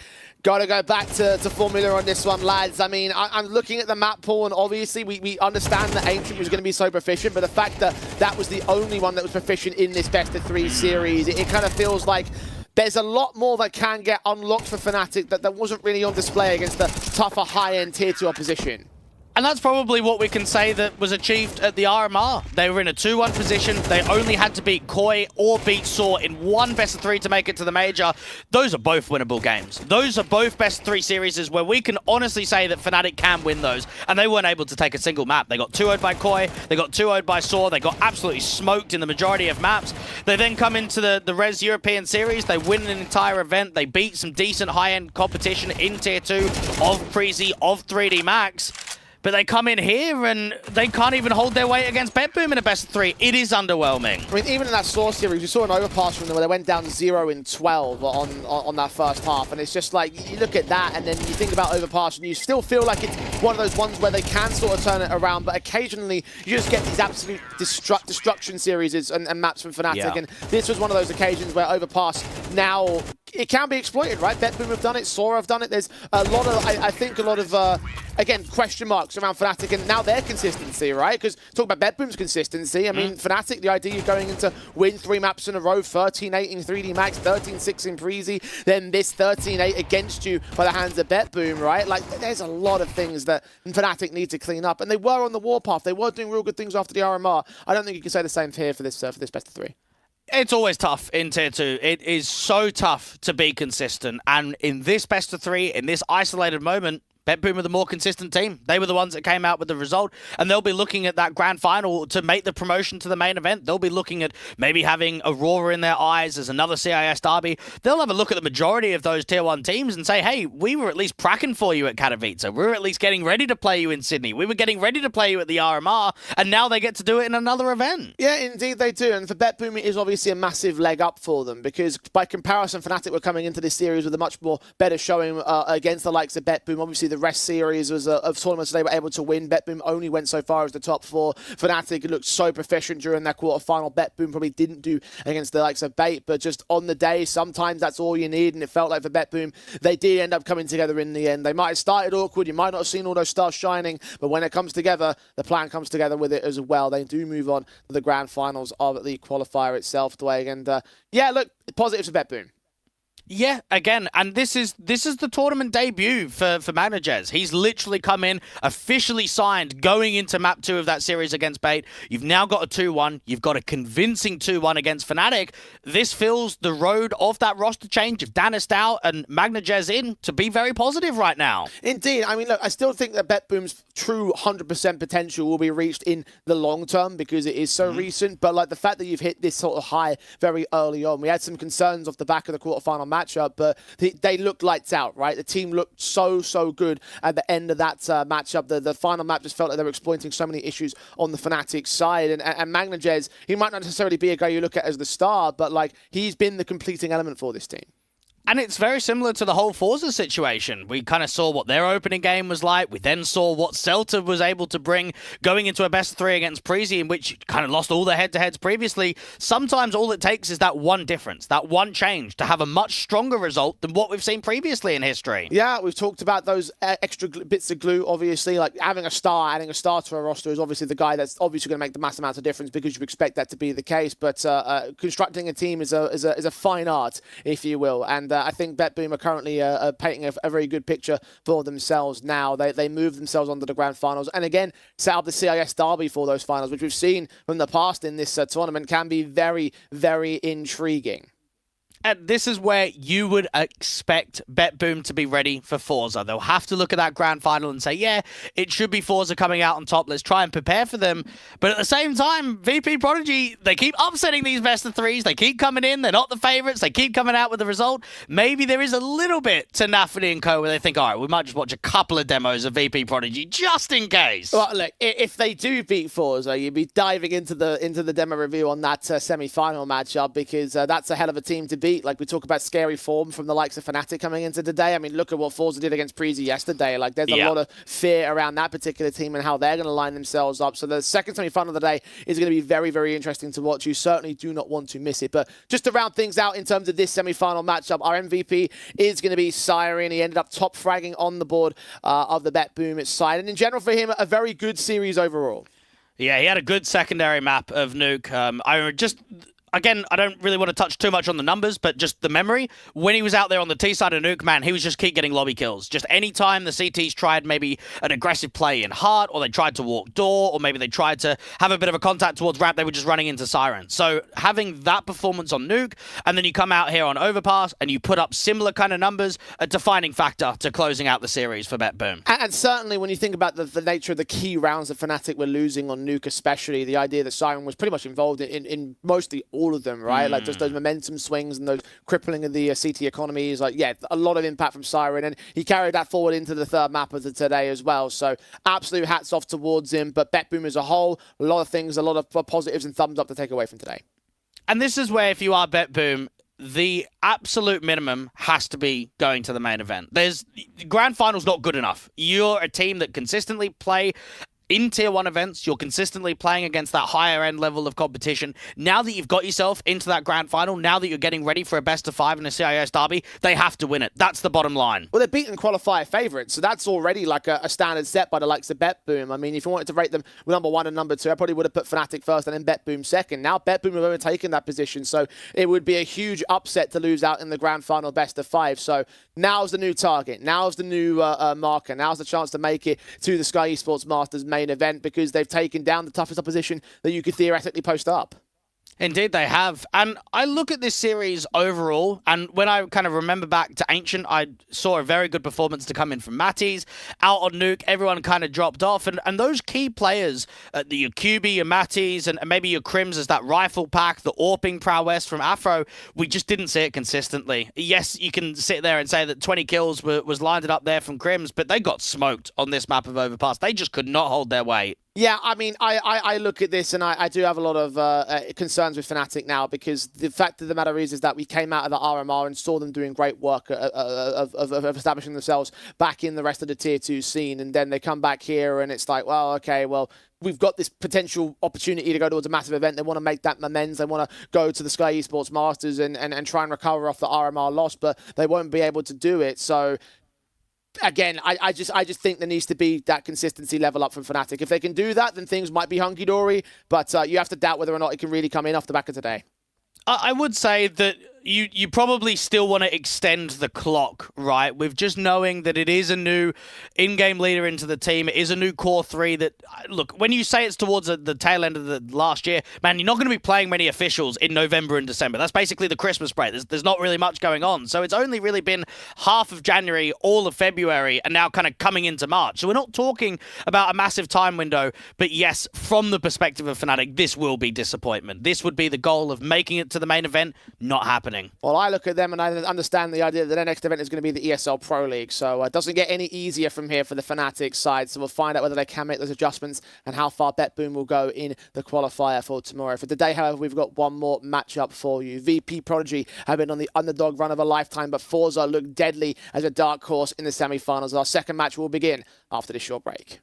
Speaker 3: got to go back to Formula on this one, lads. I mean, I'm looking at the map pool, and obviously we understand that Ancient was going to be so proficient, but the fact that that was the only one that was proficient in this best-of-3 series, it kind of feels like there's a lot more that can get unlocked for Fnatic that wasn't really on display against the tougher high-end Tier 2 opposition.
Speaker 4: And that's probably what we can say that was achieved at the RMR. They were in a 2-1 position. They only had to beat Koi or beat Saw in one best-of-3 to make it to the major. Those are both winnable games. Those are both best-of-3 series where we can honestly say that Fnatic can win those. And they weren't able to take a single map. They got 2-0'd by Koi. They got 2-0'd by Saw. They got absolutely smoked in the majority of maps. They then come into the Res European Series. They win an entire event. They beat some decent high-end competition in Tier 2 of Prezi, of 3D Max. But they come in here and they can't even hold their weight against BetBoom in a best-of-3. It is underwhelming.
Speaker 3: I mean, even in that Source series, we saw an overpass from them where they went down 0-12 on that first half. And it's just like, you look at that and then you think about overpass and you still feel like it's one of those ones where they can sort of turn it around. But occasionally, you just get these absolute destruction series and maps from Fnatic. Yeah. And this was one of those occasions where overpass now, it can be exploited, right? BetBoom have done it, Sora have done it. There's a lot of, I think, a lot of, again, question marks around Fnatic and now their consistency, right? Because talk about BetBoom's consistency. I mean, Fnatic, the idea of going into win 3 maps in a row, 13-8 in 3D Max, 13-6 in Prezi, then this 13-8 against you by the hands of BetBoom, right? Like, there's a lot of things that Fnatic need to clean up. And they were on the warpath. They were doing real good things after the RMR. I don't think you can say the same here for this best-of-3.
Speaker 4: It's always tough in Tier 2. It is so tough to be consistent. And in this best-of-3, in this isolated moment, BetBoom were the more consistent team. They were the ones that came out with the result, and they'll be looking at that grand final to make the promotion to the main event. They'll be looking at maybe having Aurora in their eyes as another CIS derby. They'll have a look at the majority of those Tier 1 teams and say, hey, we were at least cracking for you at Katowice. We were at least getting ready to play you in Sydney. We were getting ready to play you at the RMR, and now they get to do it in another event.
Speaker 3: Yeah, indeed they do, and for BetBoom it is obviously a massive leg up for them, because by comparison, Fnatic were coming into this series with a much more better showing against the likes of BetBoom. Obviously, the rest series of tournaments they were able to win. BetBoom only went so far as the top 4. Fnatic looked so proficient during their quarterfinal. BetBoom probably didn't do against the likes of Bait, but just on the day, sometimes that's all you need, and it felt like for BetBoom, they did end up coming together in the end. They might have started awkward, you might not have seen all those stars shining, but when it comes together, the plan comes together with it as well. They do move on to the grand finals of the qualifier itself, Dwayne, and yeah, look, positives for BetBoom.
Speaker 4: Yeah, again, and this is the tournament debut for Magnajez. He's literally come in, officially signed, going into map 2 of that series against Bait. You've now got a 2-1. You've got a convincing 2-1 against Fnatic. This fills the road of that roster change of Danist out and Magnajez in to be very positive right now.
Speaker 3: Indeed. I mean, look, I still think that BetBoom's true 100% potential will be reached in the long term because it is so recent, but like the fact that you've hit this sort of high very early on, we had some concerns off the back of the quarterfinal matchup, but they looked lights out, right? The team looked so good at the end of that matchup. The final map just felt like they were exploiting so many issues on the Fnatic side, and Magnajez, he might not necessarily be a guy you look at as the star, but like he's been the completing element for this team.
Speaker 4: And it's very similar to the whole Forze situation. We kind of saw what their opening game was like. We then saw what Celta was able to bring going into a best of 3 against Prodigy, in which kind of lost all their head-to-heads previously. Sometimes all it takes is that one difference, that one change to have a much stronger result than what we've seen previously in history.
Speaker 3: Yeah, we've talked about those extra bits of glue, obviously. Like having a star, adding a star to a roster is obviously the guy that's obviously going to make the mass amount of difference because you expect that to be the case. But constructing a team is a fine art, if you will. And I think BetBoom are currently painting a very good picture for themselves now. They move themselves onto the grand finals and again set up the CIS derby for those finals, which we've seen from the past in this tournament can be very, very intriguing.
Speaker 4: And this is where you would expect BetBoom to be ready for Forza. They'll have to look at that grand final and say, yeah, it should be Forza coming out on top. Let's try and prepare for them. But at the same time, VP Prodigy, they keep upsetting these best of 3s. They keep coming in. They're not the favorites. They keep coming out with the result. Maybe there is a little bit to Nafany and co where they think, all right, we might just watch a couple of demos of VP Prodigy just in case.
Speaker 3: Well, look, if they do beat Forza, you'd be diving into the demo review on that semi-final matchup because that's a hell of a team to beat. Like we talk about scary form from the likes of Fnatic coming into today. I mean, look at what Forza did against Prodigy yesterday. Like there's a lot of fear around that particular team and how they're going to line themselves up. So the second semi-final of the day is going to be very, very interesting to watch. You certainly do not want to miss it. But just to round things out in terms of this semi-final matchup, our MVP is going to be Siren. He ended up top fragging on the board of the BetBoom side. And in general for him, a very good series overall.
Speaker 4: Yeah, he had a good secondary map of Nuke. Again, I don't really want to touch too much on the numbers, but just the memory. When he was out there on the T side of Nuke, man, he was just keep getting lobby kills. Just any time the CTs tried maybe an aggressive play in Heart, or they tried to walk door, or maybe they tried to have a bit of a contact towards ramp, they were just running into Siren. So having that performance on Nuke, and then you come out here on Overpass, and you put up similar kind of numbers, a defining factor to closing out the series for BetBoom.
Speaker 3: And certainly when you think about the nature of the key rounds that Fnatic were losing on Nuke especially, the idea that Siren was pretty much involved in mostly all of them, right? Like just those momentum swings and those crippling of the CT economy is like, yeah, a lot of impact from Siren, and he carried that forward into the third map of the today as well. So absolute hats off towards him. But BetBoom as a whole, a lot of things, a lot of positives and thumbs up to take away from today.
Speaker 4: And this is where, if you are BetBoom, the absolute minimum has to be going to the main event. Grand final's not good enough. You're a team that consistently play in Tier 1 events, you're consistently playing against that higher end level of competition. Now that you've got yourself into that grand final, now that you're getting ready for a best of 5 in a CIS derby, they have to win it. That's the bottom line.
Speaker 3: Well, they're beaten qualifier favourites, so that's already like a standard set by the likes of BetBoom. I mean, if you wanted to rate them number 1 and number 2, I probably would have put Fnatic first and then BetBoom second. Now BetBoom have overtaken that position, so it would be a huge upset to lose out in the grand final best of 5. So now's the new target. Now's the new marker. Now's the chance to make it to the Skyesports Masters Main Event because they've taken down the toughest opposition that you could theoretically post up.
Speaker 4: Indeed, they have. And I look at this series overall, and when I kind of remember back to Ancient, I saw a very good performance to come in from Matties. Out on Nuke, everyone kind of dropped off. And those key players, your QB, your Matties, and maybe your Crims as that rifle pack, the AWPing prowess from Afro, we just didn't see it consistently. Yes, you can sit there and say that 20 kills was lined up there from Crims, but they got smoked on this map of Overpass. They just could not hold their weight.
Speaker 3: Yeah, I mean, I look at this and I do have a lot of concerns with Fnatic now, because the fact of the matter is that we came out of the RMR and saw them doing great work of establishing themselves back in the rest of the Tier 2 scene, and then they come back here and it's like, well, okay, well, we've got this potential opportunity to go towards a massive event. They want to make that amends. They want to go to the Skyesports Masters and try and recover off the RMR loss, but they won't be able to do it. So again, I just think there needs to be that consistency level up from Fnatic. If they can do that, then things might be hunky-dory, but you have to doubt whether or not it can really come in off the back of today.
Speaker 4: I would say that you probably still want to extend the clock, right? With just knowing that it is a new in-game leader into the team. It is a new core 3 that, look, when you say it's towards the tail end of the last year, man, you're not going to be playing many officials in November and December. That's basically the Christmas break. There's not really much going on. So it's only really been half of January, all of February, and now kind of coming into March. So we're not talking about a massive time window. But yes, from the perspective of Fnatic, this will be disappointment. This would be the goal of making it to the main event, not happening.
Speaker 3: Well, I look at them and I understand the idea that their next event is going to be the ESL Pro League, so it doesn't get any easier from here for the Fnatic side, so we'll find out whether they can make those adjustments and how far BetBoom will go in the qualifier for tomorrow. For today, however, we've got one more matchup for you. VP Prodigy have been on the underdog run of a lifetime, but Forze look deadly as a dark horse in the semi-finals. Our second match will begin after this short break.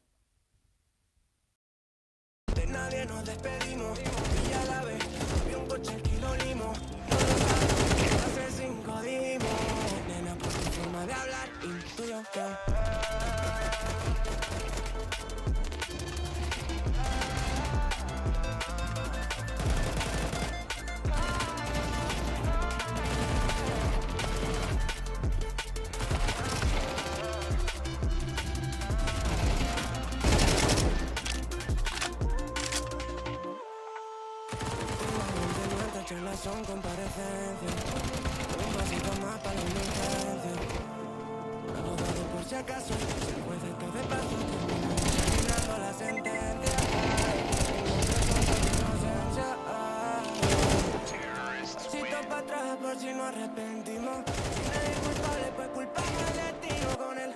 Speaker 1: Son comparecencias, un pasito más para la indulgencia. Abogado por si acaso, si el juez está de paso, termina terminando la sentencia. Si todo para atrás por si no arrepentimos, si nadie es culpable, pues culpable al destino con él.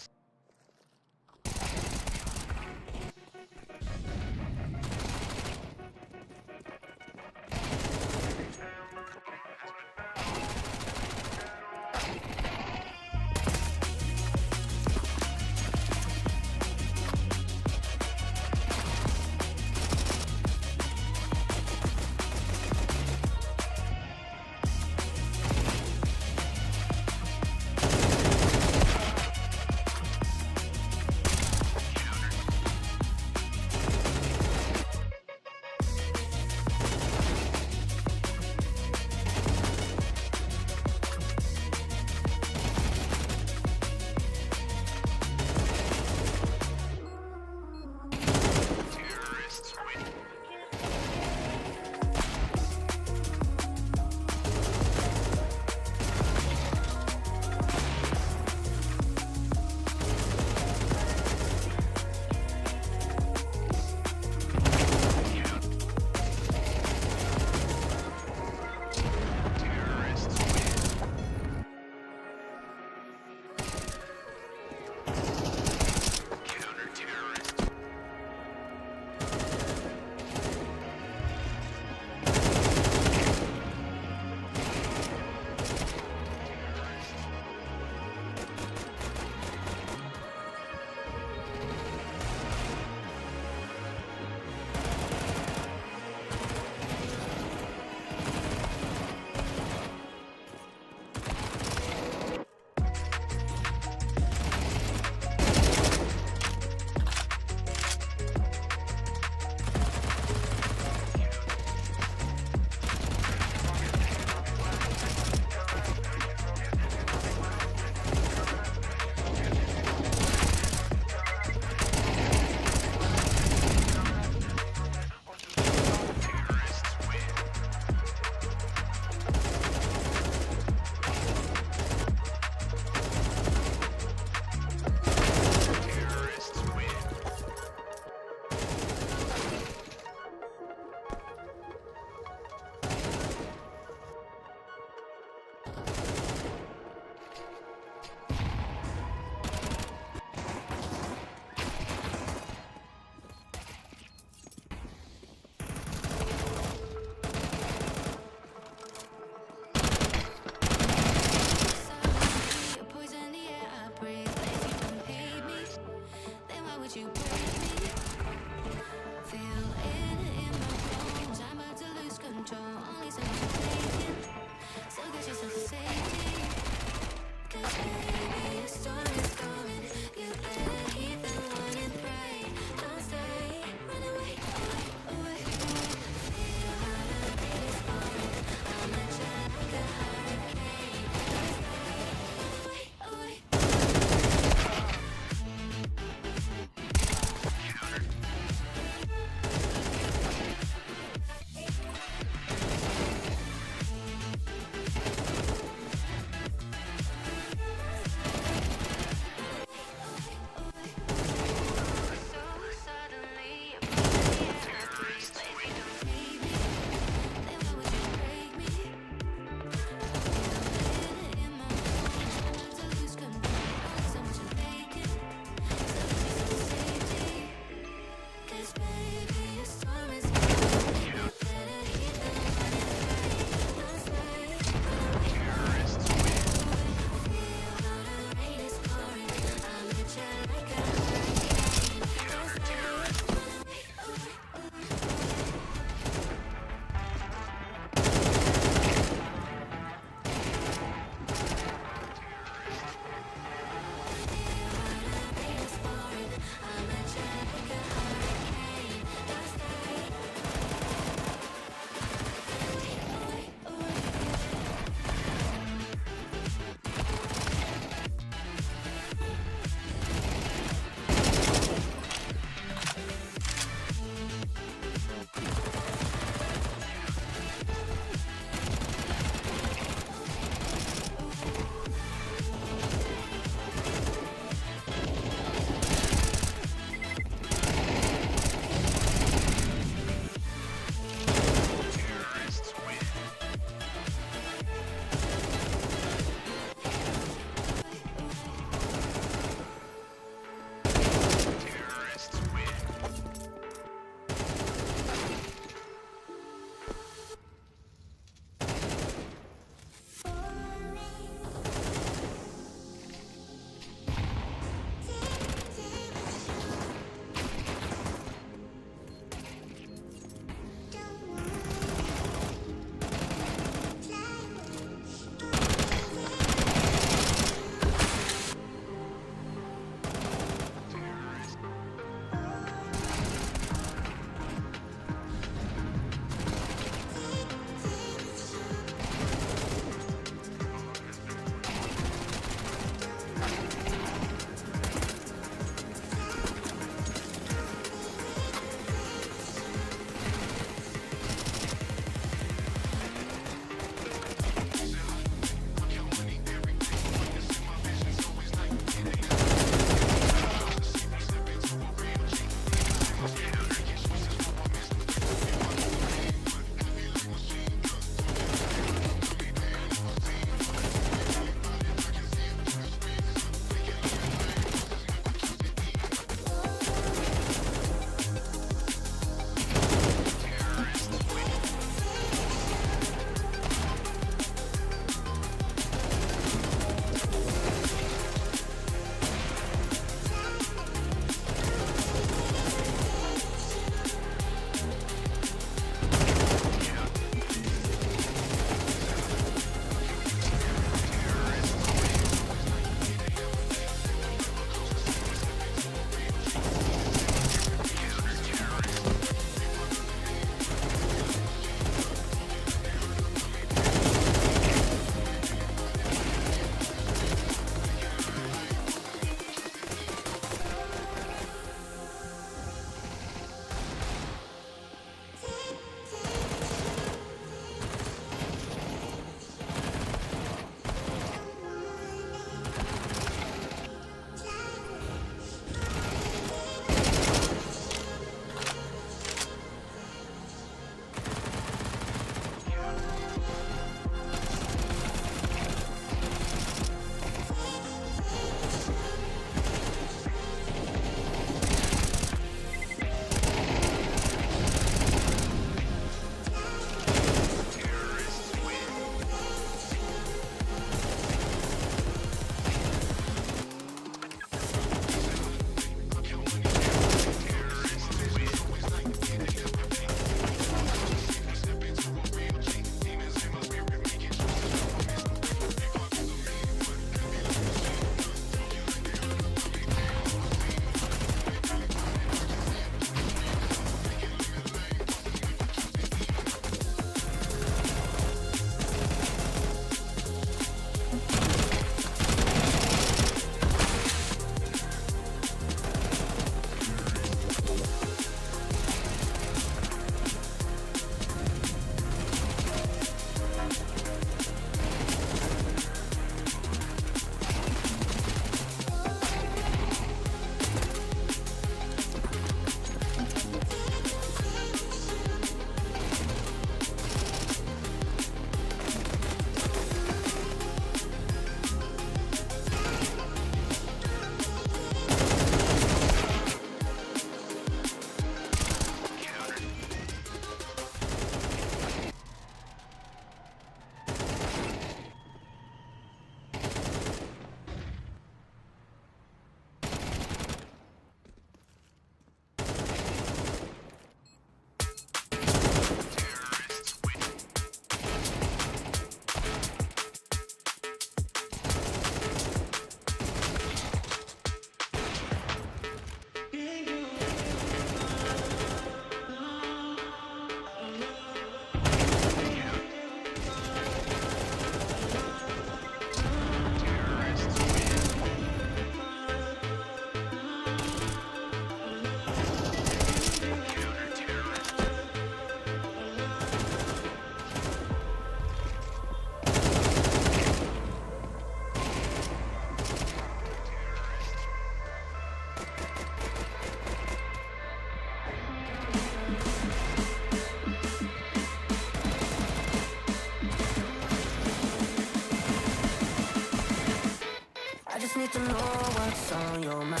Speaker 1: just need to know what's on your mind.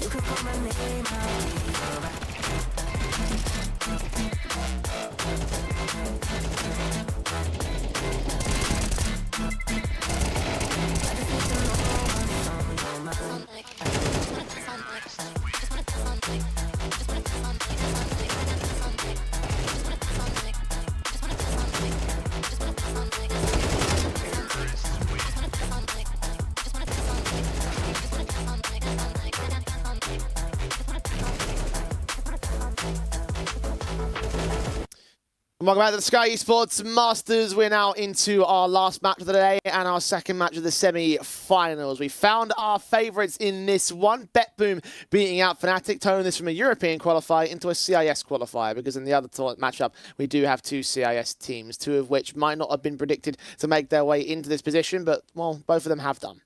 Speaker 1: You can call my name, I'll be alright.
Speaker 3: Welcome back to the Skyesports Masters. We're now into our last match of the day and our second match of the semi-finals. We found our favourites in this one. BetBoom beating out Fnatic, turning this from a European qualifier into a CIS qualifier, because in the other matchup, we do have two CIS teams, two of which might not have been predicted to make their way into this position, but, well, both of them have done.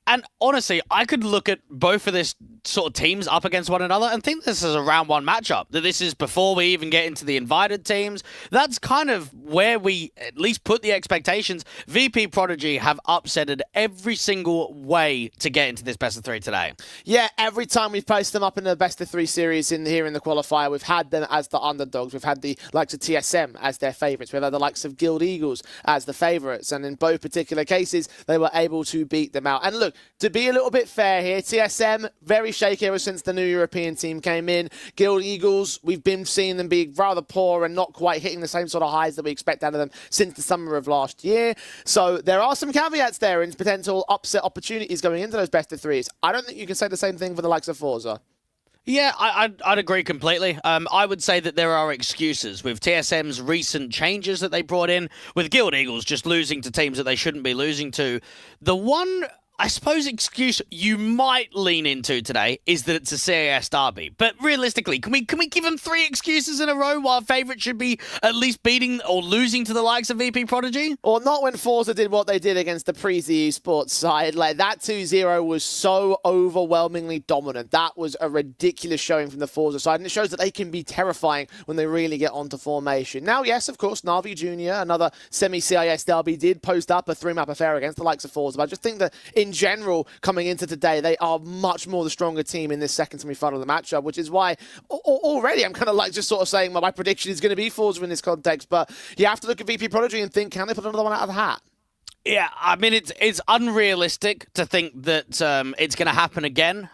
Speaker 4: And honestly, I could look at both of this sort of teams up against one another and think this is a round one matchup. That this is before we even get into the invited teams. That's kind of where we at least put the expectations. VP Prodigy have upsetted every single way to get into this best of three today.
Speaker 3: Yeah, every time we've placed them up in the best of three series here in the qualifier, we've had them as the underdogs. We've had the likes of TSM as their favourites. We've had the likes of Guild Eagles as the favourites. And in both particular cases, they were able to beat them out. And look, to be a little bit fair here, TSM, very shaky ever since the new European team came in. Guild Eagles, we've been seeing them be rather poor and not quite hitting the same sort of highs that we expect out of them since the summer of last year. So there are some caveats there and potential upset opportunities going into those best of threes. I don't think you can say the same thing for the likes of Forze.
Speaker 4: Yeah, I'd agree completely. I would say that there are excuses with TSM's recent changes that they brought in, with Guild Eagles just losing to teams that they shouldn't be losing to. The one, I suppose, excuse you might lean into today is that it's a CAS derby. But realistically, can we give them three excuses in a row while favourites should be at least beating or losing to the likes of VP Prodigy?
Speaker 3: Or not when Forze did what they did against the Prodigy esports side. Like, that 2-0 was so overwhelmingly dominant. That was a ridiculous showing from the Forze side, and it shows that they can be terrifying when they really get onto formation. Now, yes, of course, Na'Vi Jr., another semi-CIS derby, did post up a three-map affair against the likes of Forze, but I just think that in general, coming into today, they are much more the stronger team in this second semi-final of the matchup, which is why already I'm kind of like just sort of saying my prediction is going to be Forze in this context, but you have to look at VP Prodigy and think, can they put another one out of the hat?
Speaker 4: Yeah, I mean, it's unrealistic to think that it's going to happen again.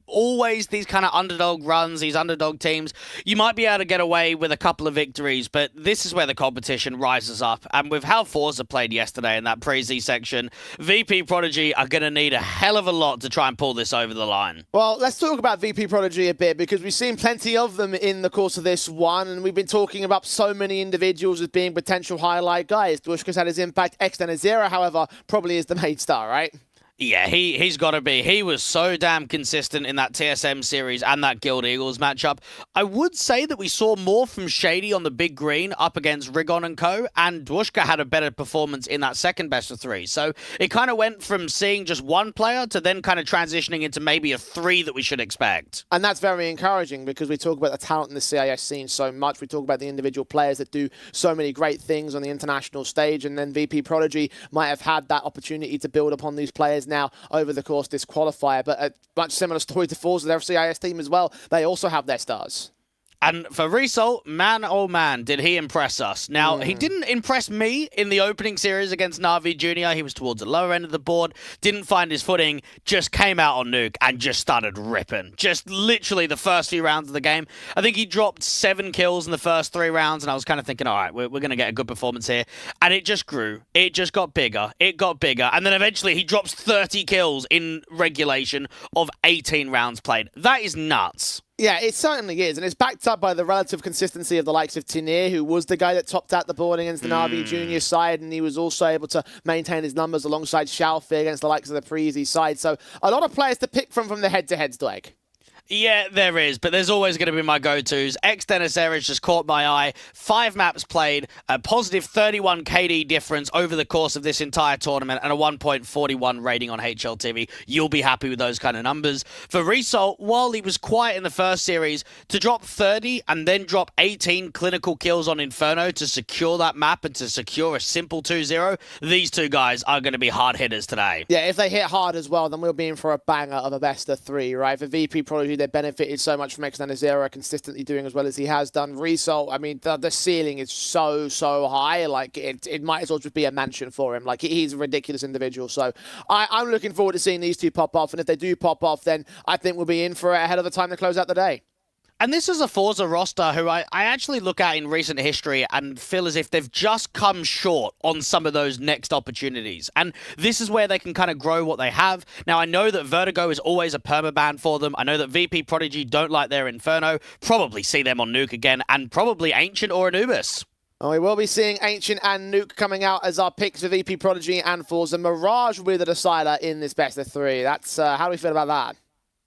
Speaker 4: Always these kind of underdog runs, these underdog teams, you might be able to get away with a couple of victories, but this is where the competition rises up. And with how Forza played yesterday in that Prezi section, VP Prodigy are going to need a hell of a lot to try and pull this over the line.
Speaker 3: Well, let's talk about VP Prodigy a bit, because we've seen plenty of them in the course of this one, and we've been talking about so many individuals as being potential highlight guys. Dushka's had his impact, Extend Zero, however, probably is the main star, right?
Speaker 4: Yeah, he's got to be. He was so damn consistent in that TSM series and that Guild Eagles matchup. I would say that we saw more from Shady on the big green up against Rigon and co, and Dwushka had a better performance in that second best of three. So it kind of went from seeing just one player to then kind of transitioning into maybe a three that we should expect.
Speaker 3: And that's very encouraging, because we talk about the talent in the CIS scene so much. We talk about the individual players that do so many great things on the international stage, and then VP Prodigy might have had that opportunity to build upon these players now over the course of this qualifier. But a much similar story to Forza, their CIS team as well. They also have their stars.
Speaker 4: And for Result, man, oh man, did he impress us. Now, he didn't impress me in the opening series against Na'Vi Jr. He was towards the lower end of the board, didn't find his footing, just came out on Nuke and just started ripping. Just literally the first few rounds of the game. I think he dropped 7 kills in the first 3 rounds, and I was kind of thinking, all right, we're going to get a good performance here. And it just grew. It just got bigger. It got bigger. And then eventually he drops 30 kills in regulation of 18 rounds played. That is nuts.
Speaker 3: Yeah, it certainly is, and it's backed up by the relative consistency of the likes of Tinir, who was the guy that topped out the board against the Na'Vi Junior side, and he was also able to maintain his numbers alongside Xiaofi against the likes of the Prezi side. So a lot of players to pick from the head-to-heads, Dweg.
Speaker 4: Yeah, there is, but there's always going to be my go-tos. Ex-Dennisera's just caught my eye. 5 maps played, a positive 31 KD difference over the course of this entire tournament, and a 1.41 rating on HLTV. You'll be happy with those kind of numbers. For Result, while he was quiet in the first series, to drop 30 and then drop 18 clinical kills on Inferno to secure that map and to secure a simple 2-0, these two guys are going to be hard hitters today.
Speaker 3: Yeah, if they hit hard as well, then we'll be in for a banger of a best of 3, right? For VP Prodigy, they benefited so much from Ex-Dennisera consistently doing as well as he has done. Result, I mean, the ceiling is so high. Like, it might as well just be a mansion for him. Like, he's a ridiculous individual. So I'm looking forward to seeing these two pop off. And if they do pop off, then I think we'll be in for a hell of a time to close out the day.
Speaker 4: And this is a Forza roster who I actually look at in recent history and feel as if they've just come short on some of those next opportunities. And this is where they can kind of grow what they have. Now, I know that Vertigo is always a permaban for them. I know that VP Prodigy don't like their Inferno. Probably see them on Nuke again, and probably Ancient or Anubis.
Speaker 3: Oh, we will be seeing Ancient and Nuke coming out as our picks for VP Prodigy and Forza. Mirage with a decider in this best of 3. That's how do we feel about that?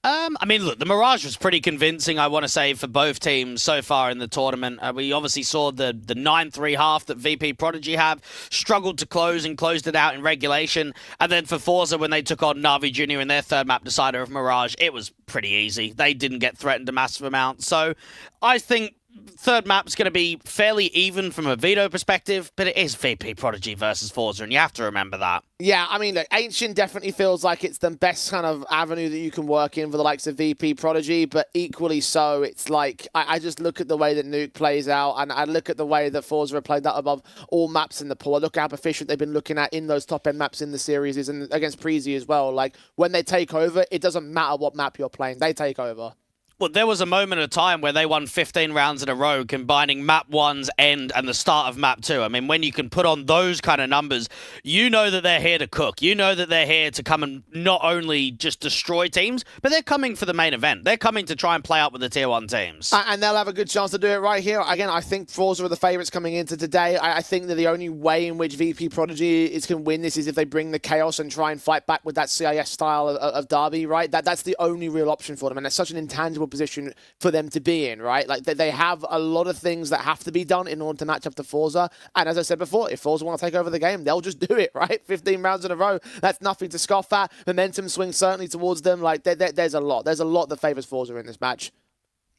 Speaker 4: I mean, look, the Mirage was pretty convincing, I want to say, for both teams so far in the tournament. We obviously saw the 9-3 half that VP Prodigy have, struggled to close and closed it out in regulation. And then for Forza, when they took on Na'Vi Jr. in their third map decider of Mirage, it was pretty easy. They didn't get threatened a massive amount. So I think third map's going to be fairly even from a veto perspective, but it is VP Prodigy versus Forza, and you have to remember that.
Speaker 3: Yeah, I mean, look, Ancient definitely feels like it's the best kind of avenue that you can work in for the likes of VP Prodigy, but equally so, it's like, I just look at the way that Nuke plays out, and I look at the way that Forza have played that above all maps in the pool. I look at how efficient they've been looking at in those top-end maps in the series, and against Prezi as well. Like, when they take over, it doesn't matter what map you're playing, they take over.
Speaker 4: Well, there was a moment of time where they won 15 rounds in a row, combining map 1's end and the start of map 2. I mean, when you can put on those kind of numbers, you know that they're here to cook. You know that they're here to come and not only just destroy teams, but they're coming for the main event. They're coming to try and play out with the tier 1 teams.
Speaker 3: And they'll have a good chance to do it right here. Again, I think Forza are the favourites coming into today. I think that the only way in which VP Prodigy can win this is if they bring the chaos and try and fight back with that CIS style of Derby, right? That's the only real option for them, and it's such an intangible position for them to be in, right? Like, they have a lot of things that have to be done in order to match up to Forza. And as I said before, if Forza want to take over the game, they'll just do it, right? 15 rounds in a row, that's nothing to scoff at. Momentum swings certainly towards them. Like, there's a lot. There's a lot that favours Forza in this match.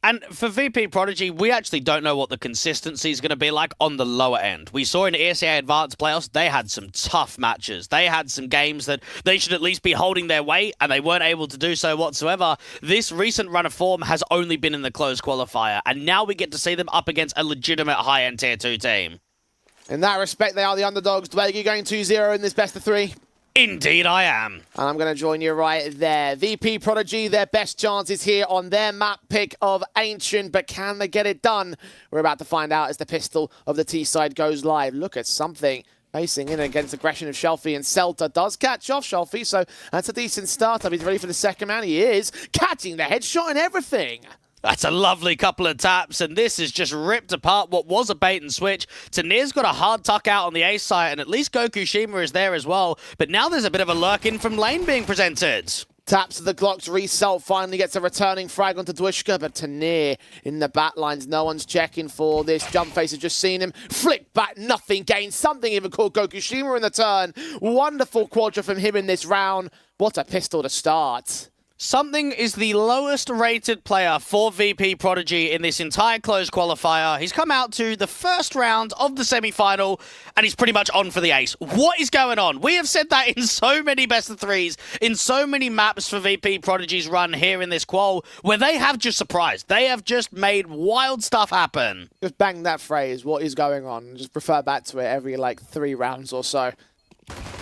Speaker 4: And for VP Prodigy, we actually don't know what the consistency is going to be like on the lower end. We saw in ESEA Advanced Playoffs, they had some tough matches. They had some games that they should at least be holding their weight, and they weren't able to do so whatsoever. This recent run of form has only been in the closed qualifier, and now we get to see them up against a legitimate high-end Tier 2 team.
Speaker 3: In that respect, they are the underdogs. Dwayne, you going 2-0 in this best of 3?
Speaker 4: Indeed I am.
Speaker 3: And I'm going to join you right there. VP Prodigy, their best chances here on their map pick of Ancient, but can they get it done? We're about to find out as the pistol of the T-side goes live. Look at something. Facing in against aggression of Shelfie, and Celta does catch off Shelfie, so that's a decent startup. He's ready for the second round. He is catching the headshot and everything.
Speaker 4: That's a lovely couple of taps, and this has just ripped apart what was a bait and switch. Tanir's got a hard tuck out on the ace side, and at least Goku Shima is there as well. But now there's a bit of a lurk-in from lane being presented.
Speaker 3: Taps of the Glocks, Result finally gets a returning frag onto Dwishka, but Tanir in the back lines. No one's checking for this. Jumpface has just seen him. Flick back, nothing gained. Something even called Goku Shima in the turn. Wonderful quadra from him in this round. What a pistol to start.
Speaker 4: Something is the lowest rated player for VP Prodigy in this entire closed qualifier. He's come out to the first round of the semi-final, and he's pretty much on for the ace. What is going on? We have said that in so many best of threes, in so many maps for VP Prodigy's run here in this qual, where they have just surprised. They have just made wild stuff happen.
Speaker 3: Just bang that phrase, what is going on? Just refer back to it every, 3 rounds or so.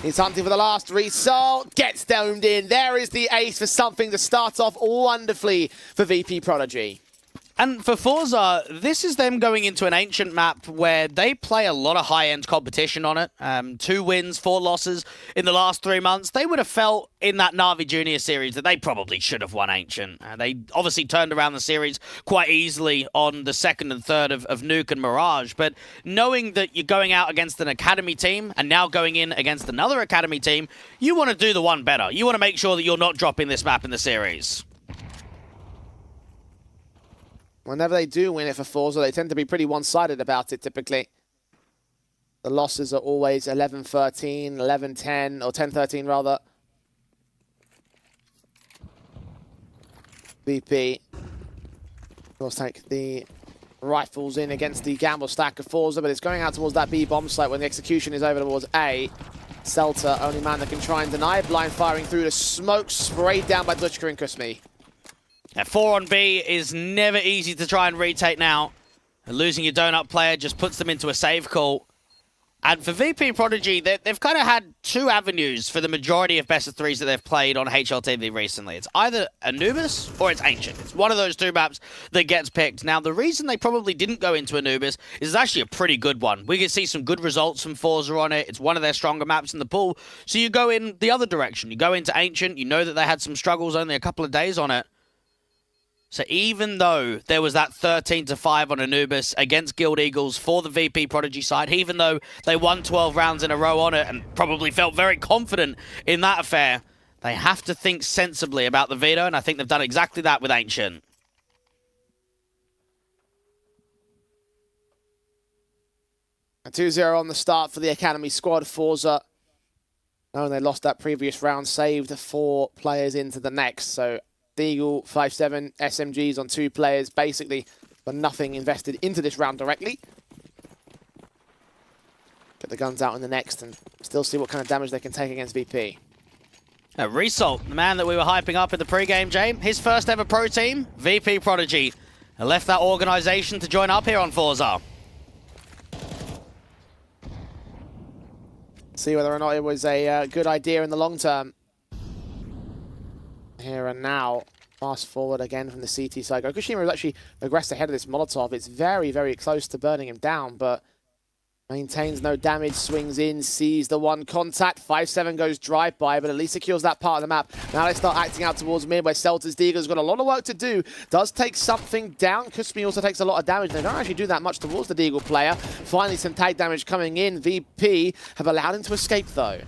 Speaker 3: He's hunting for the last Result. Gets domed in. There is the ace for something to start off wonderfully for VP Prodigy.
Speaker 4: And for Forza, this is them going into an Ancient map where they play a lot of high-end competition on it. 2 wins, 4 losses in the last 3 months. They would have felt in that Na'Vi Junior series that they probably should have won Ancient. They obviously turned around the series quite easily on the second and third of Nuke and Mirage. But knowing that you're going out against an Academy team and now going in against another Academy team, you want to do the one better. You want to make sure that you're not dropping this map in the series.
Speaker 3: whenever they do win it for Forza, they tend to be pretty one-sided about it typically. The losses are always 11-13, 11-10, or 10-13 rather. VP, of course, take the rifles in against the gamble stack of Forza, but it's going out towards that B bomb site when the execution is over towards A. Celta, only man that can try and deny. Blind firing through the smoke, sprayed down by Dutchka and Kusmi.
Speaker 4: 4 on B is never easy to try and retake now. And losing your donut player just puts them into a save call. And for VP Prodigy, they've kind of had two avenues for the majority of best of threes that they've played on HLTV recently. It's either Anubis or it's Ancient. It's one of those two maps that gets picked. Now, the reason they probably didn't go into Anubis is it's actually a pretty good one. We can see some good results from Forza on it. It's one of their stronger maps in the pool. So you go in the other direction. You go into Ancient. You know that they had some struggles only a couple of days on it. So even though there was that 13-5 on Anubis against Guild Eagles for the VP Prodigy side, even though they won 12 rounds in a row on it and probably felt very confident in that affair, they have to think sensibly about the veto, and I think they've done exactly that with Ancient.
Speaker 3: A 2-0 on the start for the Academy squad. Forza, knowing they lost that previous round, saved 4 players into the next, so Deagle, 5-7, SMGs on 2 players, basically, but nothing invested into this round directly. Get the guns out in the next and still see what kind of damage they can take against VP.
Speaker 4: Result, the man that we were hyping up in the pre-game, James, his first ever pro team, VP Prodigy, and left that organization to join up here on Forza.
Speaker 3: See whether or not it was a good idea in the long term. Here and now, fast forward again from the CT side. Gokushima has actually aggressed ahead of this Molotov. It's very, very close to burning him down, but maintains no damage, swings in, sees the one contact. 5-7 goes drive-by, but at least secures that part of the map. Now they start acting out towards mid, where Celta's Deagle's got a lot of work to do. Does take something down. Kusmi also takes a lot of damage. They don't actually do that much towards the Deagle player. Finally, some tag damage coming in. VP have allowed him to escape, though.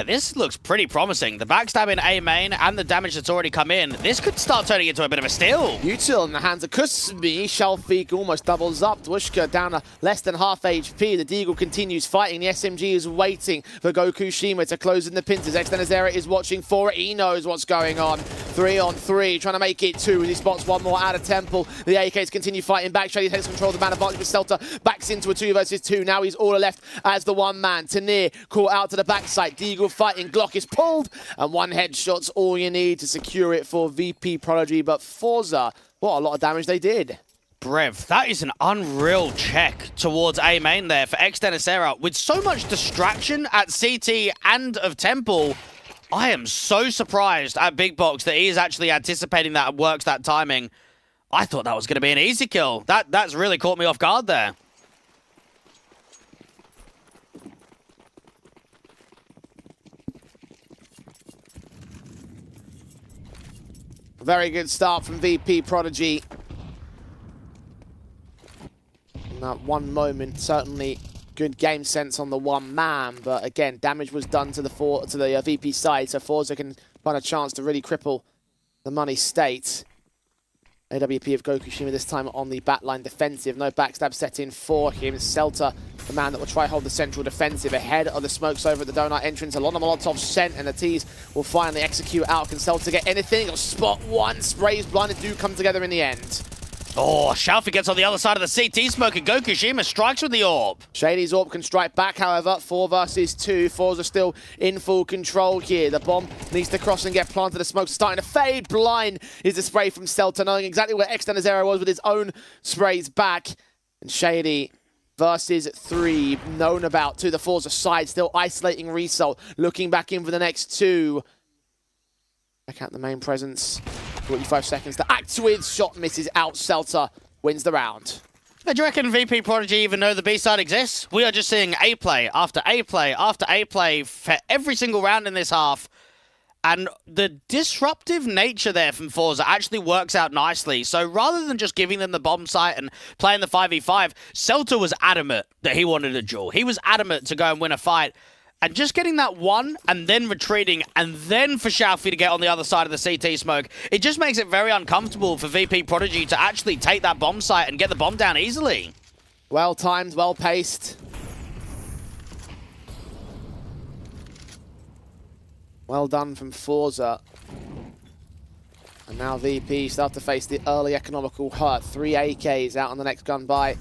Speaker 4: This looks pretty promising. The backstab in A main and the damage that's already come in, this could start turning into a bit of a steal.
Speaker 3: Util in the hands of Kusmi. Shalfik almost doubles up. Dwushka down to less than half HP. The Deagle continues fighting. The SMG is waiting for Gokushima to close in the pincers. Externazera is watching for it. He knows what's going on. 3 on 3, trying to make it 2. He spots one more out of Temple. The AKs continue fighting back. Shady takes control of the man advantage, but Celta backs into a 2 versus 2. Now he's all left as the one man. Tanir caught out to the backside. Deagle fighting. Glock is pulled, and one headshot's all you need to secure it for VP Prodigy. But Forza, what a lot of damage they did.
Speaker 4: Brev, that is an unreal check towards A main there for Externacera. With so much distraction at CT and of Temple, I am so surprised at Big Box that he is actually anticipating that and works that timing. I thought that was going to be an easy kill. That's really caught me off guard there.
Speaker 3: Very good start from VP Prodigy. In that one moment, certainly good game sense on the one man, but again, damage was done to the VP side, so Forza can find a chance to really cripple the money state. AWP of Gokushima this time on the backline defensive. No backstab set in for him. Celta, the man that will try hold the central defensive ahead of the smokes over at the donut entrance. A lot of Molotovs sent, and the T's will finally execute out. Can Celta get anything? He'll spot one. Sprays blinded do come together in the end.
Speaker 4: Oh, Shalfie gets on the other side of the CT smoke, and Gokushima strikes with the orb.
Speaker 3: Shady's orb can strike back, however. 4 versus 2. Forza still in full control here. The bomb needs to cross and get planted. The smoke's starting to fade. Blind is the spray from Celta, knowing exactly where Externazera was with his own sprays back. And Shady versus 3, known about to the Forza side, still isolating Result, looking back in for the next 2. Check out the main presence. 45 seconds to act with. Shot misses out. Celta wins the round.
Speaker 4: Do you reckon VP Prodigy even know the B-side exists? We are just seeing A play after A play after A play for every single round in this half. And the disruptive nature there from Forza actually works out nicely. So rather than just giving them the bomb site and playing the 5v5, Celta was adamant that he wanted a duel. He was adamant to go and win a fight. And just getting that one, and then retreating, and then for Xiaofi to get on the other side of the CT smoke, it just makes it very uncomfortable for VP Prodigy to actually take that bomb site and get the bomb down easily.
Speaker 3: Well timed, well paced. Well done from Forze. And now VP start to face the early economical hurt. 3 AKs out on the next gun by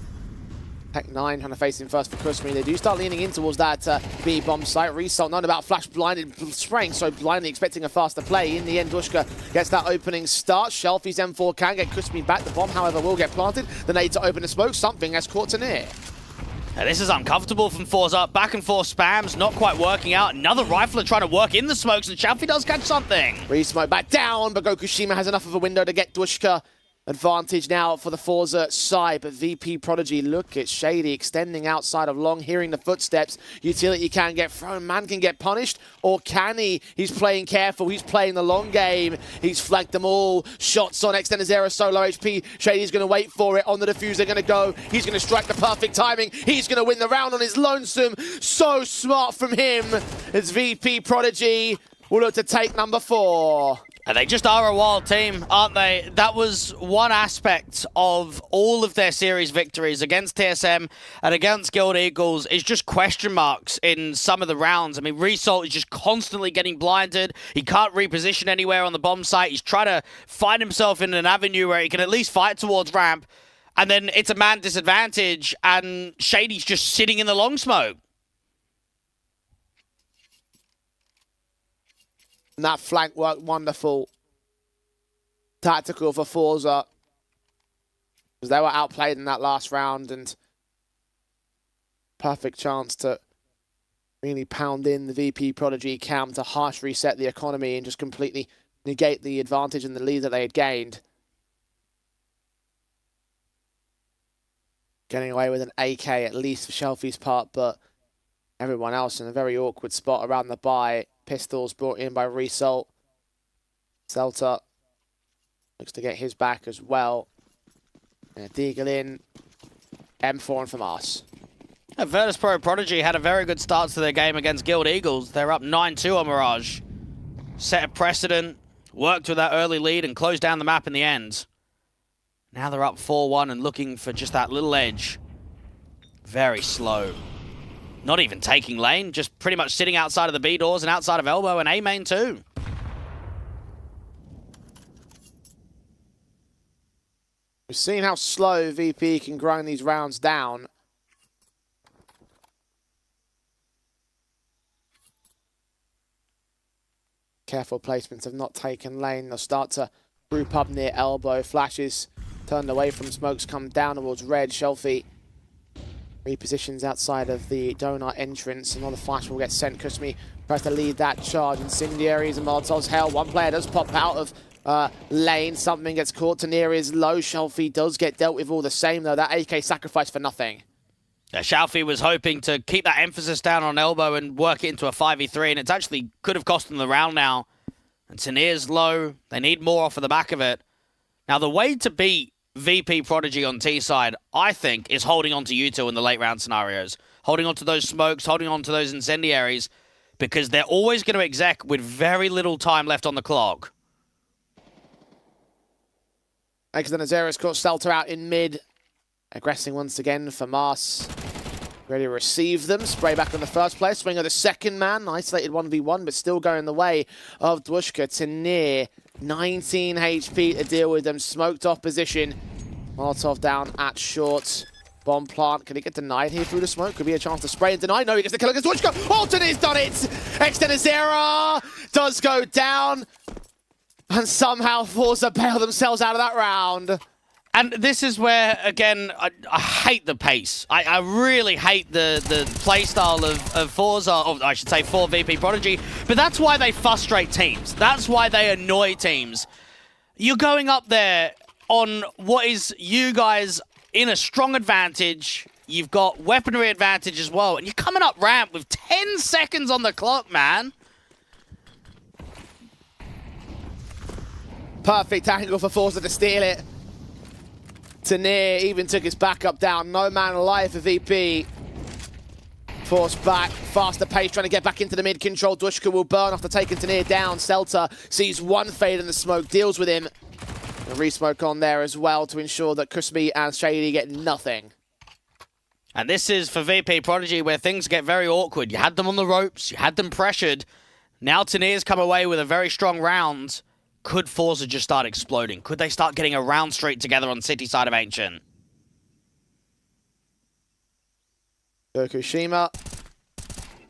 Speaker 3: Tech 9 trying to face him first for Kusmi. They do start leaning in towards that B bomb site. Result, not about flash blinded, spraying so blindly, expecting a faster play. In the end, Dushka gets that opening start. Shelfie's M4 can get Kusmi back. The bomb, however, will get planted. The nade to open the smoke. Something has caught Tanir.
Speaker 4: Now, this is uncomfortable from Forze. Back and forth spams, not quite working out. Another rifler trying to work in the smokes, and Xiaofi does catch something.
Speaker 3: Re-smoke back down, but Gokushima has enough of a window to get Dushka. Advantage now for the Forze side, but VP Prodigy, look at Shady extending outside of long, hearing the footsteps. Utility can get thrown, man can get punished, or can he? He's playing careful, he's playing the long game. He's flanked them all. Shots on Extended Zero, solo HP. Shady's going to wait for it, on the diffuser going to go. He's going to strike the perfect timing. He's going to win the round on his lonesome. So smart from him. It's VP Prodigy will look to take number 4.
Speaker 4: And they just are a wild team, aren't they? That was one aspect of all of their series victories against TSM and against Guild Eagles is just question marks in some of the rounds. I mean, Result is just constantly getting blinded. He can't reposition anywhere on the bomb site. He's trying to find himself in an avenue where he can at least fight towards ramp. And then it's a man disadvantage and Shady's just sitting in the long smoke.
Speaker 3: And that flank worked wonderful. Tactical for Forze. Because they were outplayed in that last round and perfect chance to really pound in the VP Prodigy cam to harsh reset the economy and just completely negate the advantage and the lead that they had gained. Getting away with an AK at least for Shelfie's part, but everyone else in a very awkward spot around the buy. Pistols brought in by Result. Celta looks to get his back as well. And Deagle in. M4 and from us.
Speaker 4: Virtus Pro Prodigy had a very good start to their game against Guild Eagles. They're up 9-2 on Mirage. Set a precedent, worked with that early lead and closed down the map in the end. Now they're up 4-1 and looking for just that little edge. Very slow. Not even taking lane, just pretty much sitting outside of the B doors and outside of elbow and A main too.
Speaker 3: We've seen how slow VP can grind these rounds down. Careful placements have not taken lane. They'll start to group up near elbow. Flashes turned away from smokes, come down towards red. Shelfie repositions outside of the donut entrance. Another flash will get sent. Kusmi tries to lead that charge. Incendiaries and Molotovs. Hell, one player does pop out of lane. Something gets caught. Tanir is low. Shelfie does get dealt with all the same, though. That AK sacrifice for nothing.
Speaker 4: Yeah, Xiaofi was hoping to keep that emphasis down on elbow and work it into a 5v3, and it's actually could have cost them the round now. And Tanir's low. They need more off of the back of it. Now, the way to beat VP Prodigy on T side, I think, is holding on to you two in the late round scenarios. Holding on to those smokes, holding on to those incendiaries, because they're always going to exec with very little time left on the clock.
Speaker 3: Extended Zero's caught Celta out in mid. Aggressing once again for Mars. Ready to receive them. Spray back on the first player. Swing of the second man. Isolated 1v1, but still going the way of Dwushka. Tanir, 19 HP to deal with them. Smoked off position. Molotov down at short. Bomb plant. Can he get denied here through the smoke? Could be a chance to spray and deny. No, he gets the kill against Dwushka. Oh, Tanir's done it! Extended Zero does go down. And somehow Forza bail themselves out of that round.
Speaker 4: And this is where, again, I hate the pace. I really hate the playstyle of Forza, or I should say for VP Prodigy, but that's why they frustrate teams. That's why they annoy teams. You're going up there on what is you guys in a strong advantage. You've got weaponry advantage as well, and you're coming up ramp with 10 seconds on the clock, man.
Speaker 3: Perfect angle for Forza to steal it. Tanir even took his backup down. No man alive for VP. Force back, faster pace, trying to get back into the mid-control. Dushka will burn after taking Tanir down. Celta sees one fade in the smoke, deals with him. A re-smoke on there as well to ensure that Kusmi and Shady get nothing.
Speaker 4: And this is for VP Prodigy where things get very awkward. You had them on the ropes, you had them pressured. Now Tanir's come away with a very strong round. Could Forze just start exploding? Could they start getting a round straight together on City side of Ancient?
Speaker 3: Gokushima,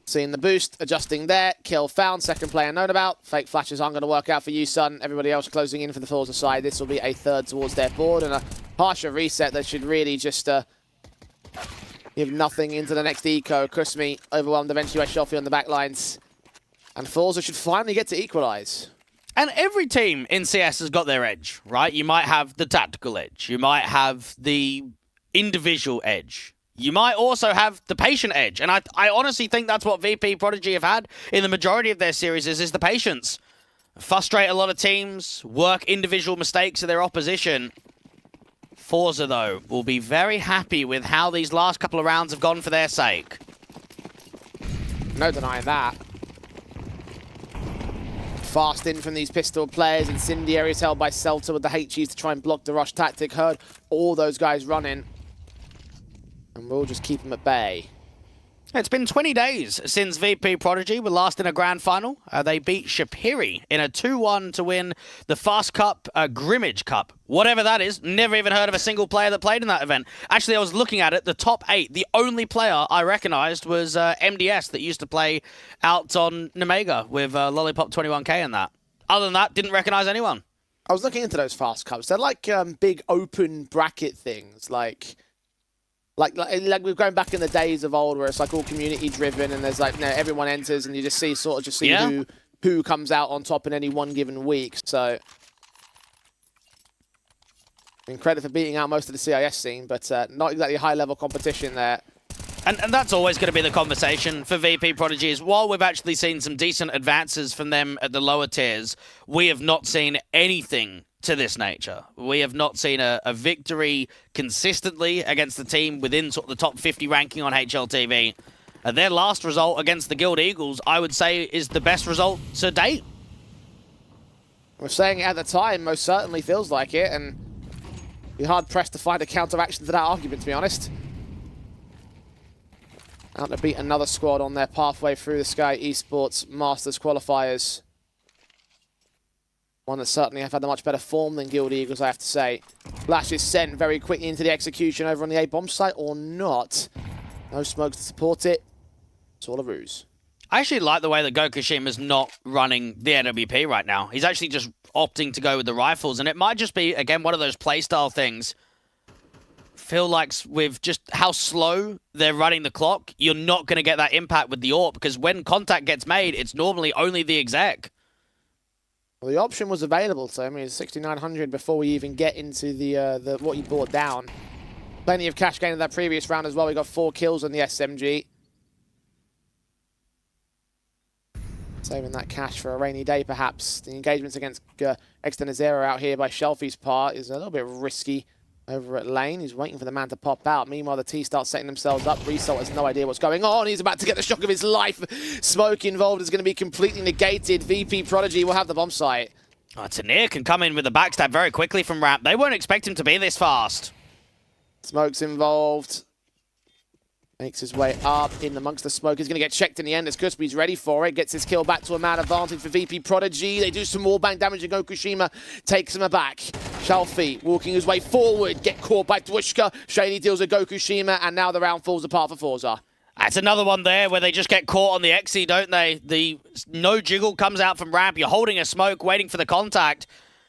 Speaker 3: seeing the boost, adjusting there. Kill found, second player known about. Fake flashes aren't going to work out for you, son. Everybody else closing in for the Forza side. This will be a third towards their board and a harsher reset that should really just give nothing into the next eco. Kusmi overwhelmed eventually by Shelfie on the back lines. And Forza should finally get to equalize.
Speaker 4: And every team in CS has got their edge, right? You might have the tactical edge. You might have the individual edge. You might also have the patient edge. And I honestly think that's what VP Prodigy have had in the majority of their series is the patience. Frustrate a lot of teams, work individual mistakes of their opposition. Forza, though, will be very happy with how these last couple of rounds have gone for their sake.
Speaker 3: No denying that. Fast in from these pistol players. Incendiary is held by Celta with the HEs to try and block the rush tactic. Heard all those guys running. And we'll just keep them at bay.
Speaker 4: It's been 20 days since VP Prodigy were last in a grand final. They beat Shapiri in a 2-1 to win the Fast Cup, Grimmage Cup. Whatever that is, never even heard of a single player that played in that event. Actually, I was looking at it, the top 8, the only player I recognized was MDS that used to play out on Nemega with Lollipop 21k and that. Other than that, didn't recognize anyone.
Speaker 3: I was looking into those Fast Cups. They're like big open bracket things, like we're going back in the days of old where it's like all community driven and there's like, you know, everyone enters and you just see who comes out on top in any one given week. So credit for beating out most of the CIS scene, but not exactly high level competition there.
Speaker 4: And that's always going to be the conversation for VP Prodigy is while we've actually seen some decent advances from them at the lower tiers, we have not seen anything to this nature. We have not seen a victory consistently against the team within sort of the top 50 ranking on HLTV. Their last result against the Guild Eagles, I would say, is the best result to date.
Speaker 3: We're saying it at the time, most certainly feels like it, and you're hard-pressed to find a counteraction to that argument, to be honest. Out to beat another squad on their pathway through the Skyesports Masters Qualifiers. One that certainly have had a much better form than Guild Eagles, I have to say. Flash is sent very quickly into the execution over on the A-bomb site, or not. No smokes to support it. It's all a ruse.
Speaker 4: I actually like the way that Gokushima's not running the AWP right now. He's actually just opting to go with the rifles, and it might just be, again, one of those playstyle things. Feel like with just how slow they're running the clock, you're not going to get that impact with the AWP, because when contact gets made, it's normally only the exec.
Speaker 3: Well, the option was available to him. It was 6,900 before we even get into the what he brought down. Plenty of cash gain in that previous round as well. We got 4 kills on the SMG. Saving that cash for a rainy day, perhaps. The engagements against External Zero out here by Shelfie's part is a little bit risky over at lane. He's waiting for the man to pop out. Meanwhile, the T start setting themselves up. Result has no idea what's going on. He's about to get the shock of his life. Smoke involved is going to be completely negated. VP Prodigy will have the bomb site.
Speaker 4: Oh, Tanir can come in with a backstab very quickly from Ramp. They won't expect him to be this fast.
Speaker 3: Smoke's involved. Makes his way up in amongst the smoke. He's going to get checked in the end as Kusmi's ready for it. Gets his kill back to a man advantage for VP Prodigy. They do some more bang damage and Gokushima takes him aback. Shelfie walking his way forward. Get caught by Dwishka. Shady deals with Gokushima and now the round falls apart for Forza.
Speaker 4: That's another one there where they just get caught on the ENCE, don't they? The no jiggle comes out from Ramp. You're holding a smoke, waiting for the contact.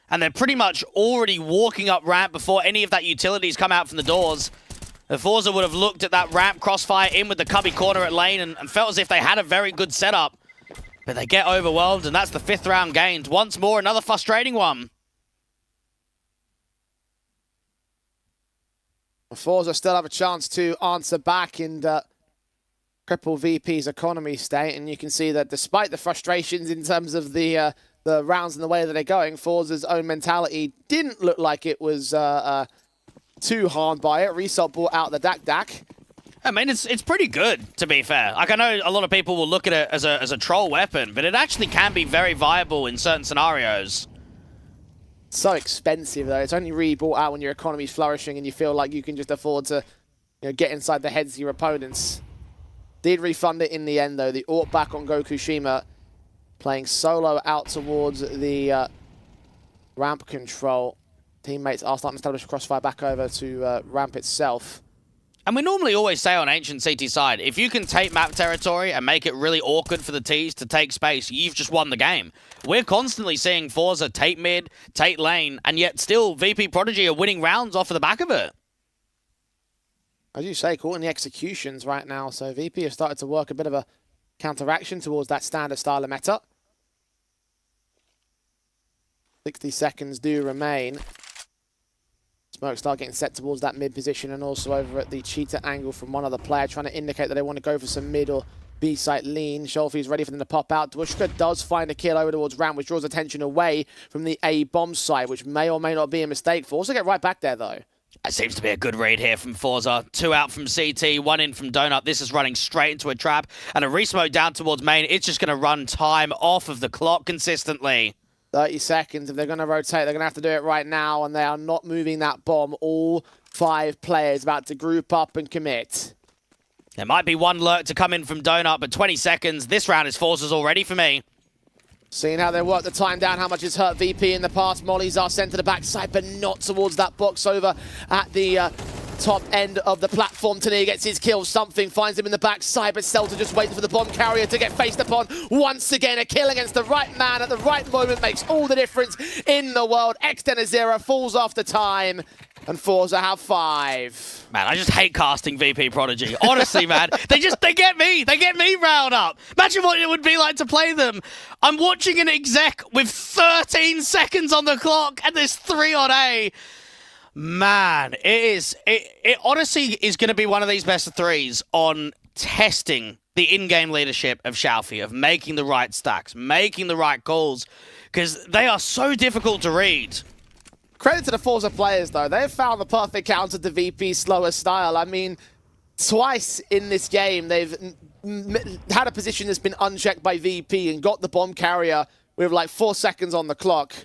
Speaker 4: And they're pretty much already walking up Ramp before any of that utilities come out from the doors. The Forza would have looked at that Ramp crossfire in with the cubby corner at lane and felt as if they had a very good setup. But they get overwhelmed, and that's the 5th round gained. Once more, another frustrating one.
Speaker 3: Forza still have a chance to answer back and cripple VP's economy state, and you can see that despite the frustrations in terms of the rounds and the way that they're going, Forza's own mentality didn't look like it was too harmed by it. Result brought out the Dak.
Speaker 4: I mean, it's pretty good, to be fair. Like, I know a lot of people will look at it as a troll weapon, but it actually can be very viable in certain scenarios.
Speaker 3: So expensive, though. It's only really bought out when your economy's flourishing and you feel like you can just afford to get inside the heads of your opponents. Did refund it in the end, though. The AWP back on Gokushima, playing solo out towards the ramp control. Teammates are starting to establish a crossfire back over to ramp itself.
Speaker 4: And we normally always say on Ancient CT side, if you can take map territory and make it really awkward for the Ts to take space, you've just won the game. We're constantly seeing Forze take mid, take lane, and yet still VP Prodigy are winning rounds off of the back of it.
Speaker 3: As you say, caught in the executions right now, so VP have started to work a bit of a counteraction towards that standard style of meta. 60 seconds do remain. Smoke start getting set towards that mid position and also over at the cheetah angle from one other player trying to indicate that they want to go for some mid or B site lean. Sholfi's ready for them to pop out. Dwushka does find a kill over towards ramp, which draws attention away from the A bomb site, which may or may not be a mistake. Forze get right back there though.
Speaker 4: It seems to be a good read here from Forze. 2 out from CT, 1 in from Donut. This is running straight into a trap and a resmoke down towards main. It's just going to run time off of the clock consistently.
Speaker 3: 30 seconds. If they're going to rotate, they're going to have to do it right now, and they are not moving that bomb. All 5 players about to group up and commit.
Speaker 4: There might be one lurk to come in from Donut, but 20 seconds. This round is Forze's already for me.
Speaker 3: Seeing how they work the time down, how much it's hurt VP in the past. Mollies are sent to the backside, but not towards that box over at the top end of the platform. Tania gets his kill. Something finds him in the backside, but Celta just waiting for the bomb carrier to get faced upon. Once again, a kill against the right man at the right moment makes all the difference in the world. Externazera falls off the time, and Forze have 5.
Speaker 4: Man, I just hate casting VP Prodigy. Honestly, man, they get me. They get me riled up. Imagine what it would be like to play them. I'm watching an exec with 13 seconds on the clock, and there's 3 on A. Man, it honestly is going to be one of these best of 3s on testing the in-game leadership of Shalfie, of making the right stacks, making the right calls, because they are so difficult to read.
Speaker 3: Credit to the Forza players, though. They've found the perfect counter to VP's slower style. I mean, twice in this game, they've had a position that's been unchecked by VP and got the bomb carrier with like 4 seconds on the clock.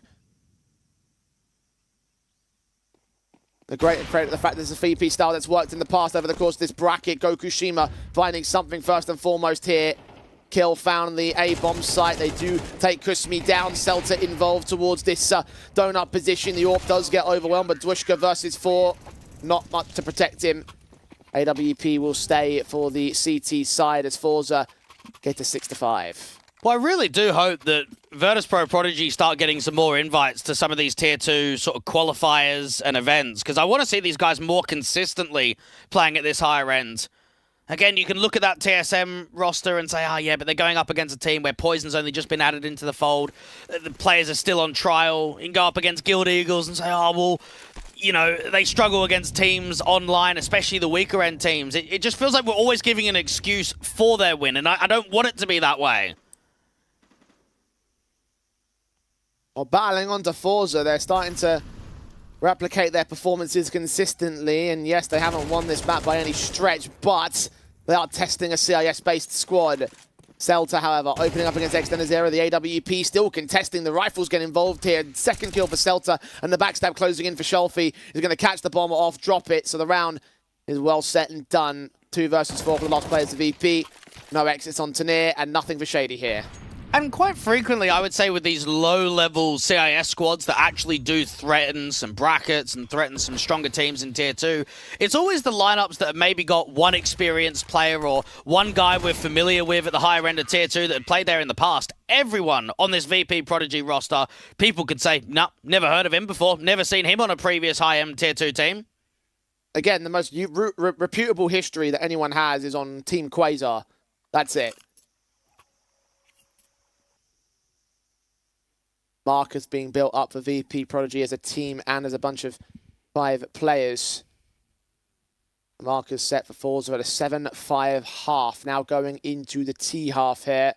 Speaker 3: The great credit the fact there's a VP style that's worked in the past over the course of this bracket. Gokushima finding something first and foremost here. Kill found on the A-bomb site. They do take Kusmi down. Celta involved towards this donut position. The AWP does get overwhelmed, but Dwushka versus 4. Not much to protect him. AWP will stay for the CT side as Forze get to 6-5.
Speaker 4: Well, I really do hope that Virtus.pro Prodigy start getting some more invites to some of these tier 2 sort of qualifiers and events, because I want to see these guys more consistently playing at this higher end. Again, you can look at that TSM roster and say, oh yeah, but they're going up against a team where Poison's only just been added into the fold. The players are still on trial. You can go up against Guild Eagles and say, oh, well, you know, they struggle against teams online, especially the weaker end teams. It just feels like we're always giving an excuse for their win, and I don't want it to be that way.
Speaker 3: Well, battling onto Forza, they're starting to replicate their performances consistently, and yes, they haven't won this map by any stretch, but they are testing a CIS-based squad. Celta, however, opening up against Externazera, the AWP still contesting. The rifles get involved here. Second kill for Celta, and the backstab closing in for Sholfi. He's going to catch the bomb off, drop it, so the round is well set and done. 2 versus 4 for the last players of VP. No exits on Tania, and nothing for Shady here.
Speaker 4: And quite frequently, I would say with these low-level CIS squads that actually do threaten some brackets and threaten some stronger teams in Tier 2, it's always the lineups that have maybe got one experienced player or one guy we're familiar with at the higher end of Tier 2 that had played there in the past. Everyone on this VP Prodigy roster, people could say, nah, never heard of him before, never seen him on a previous high-end Tier 2 team.
Speaker 3: Again, the most reputable history that anyone has is on Team Quasar. That's it. Marcus being built up for VP Prodigy as a team and as a bunch of 5 players. Marcus set for Forze at a 7-5 half, now going into the T half here.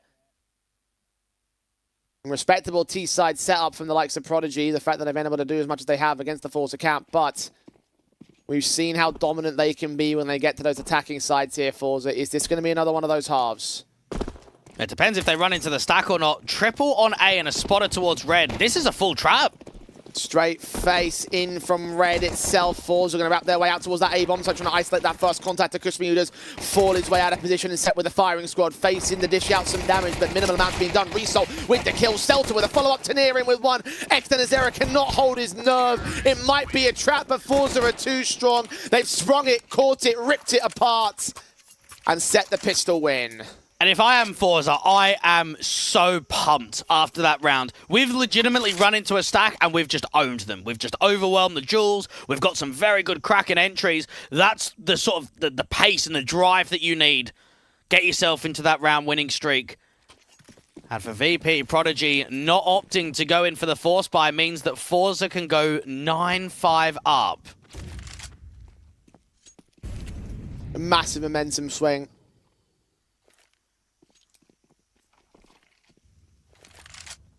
Speaker 3: Respectable T-side setup from the likes of Prodigy, the fact that they've been able to do as much as they have against the Forze camp, but We've seen how dominant they can be when they get to those attacking sides here, Forze. Is this going to be another one of those halves?
Speaker 4: It depends if they run into the stack or not. Triple on A and a spotter towards red. This is a full trap.
Speaker 3: Straight face in from red itself. Forze are going to wrap their way out towards that A-bomb, so trying to isolate that first contact to Kusmi, who does fall his way out of position and set with the firing squad. Facing to dish out some damage, but minimal amounts being done. Resol with the kill. Selta with a follow-up to near him with one. Externazera cannot hold his nerve. It might be a trap, but Forze are too strong. They've sprung it, caught it, ripped it apart, and set the pistol win.
Speaker 4: And if I am Forza, I am so pumped after that round. We've legitimately run into a stack and we've just owned them. We've just overwhelmed the duels. We've got some very good Kraken entries. That's the sort of the pace and the drive that you need. Get yourself into that round winning streak. And for VP, Prodigy not opting to go in for the force buy means that Forza can go 9-5 up.
Speaker 3: A massive momentum swing.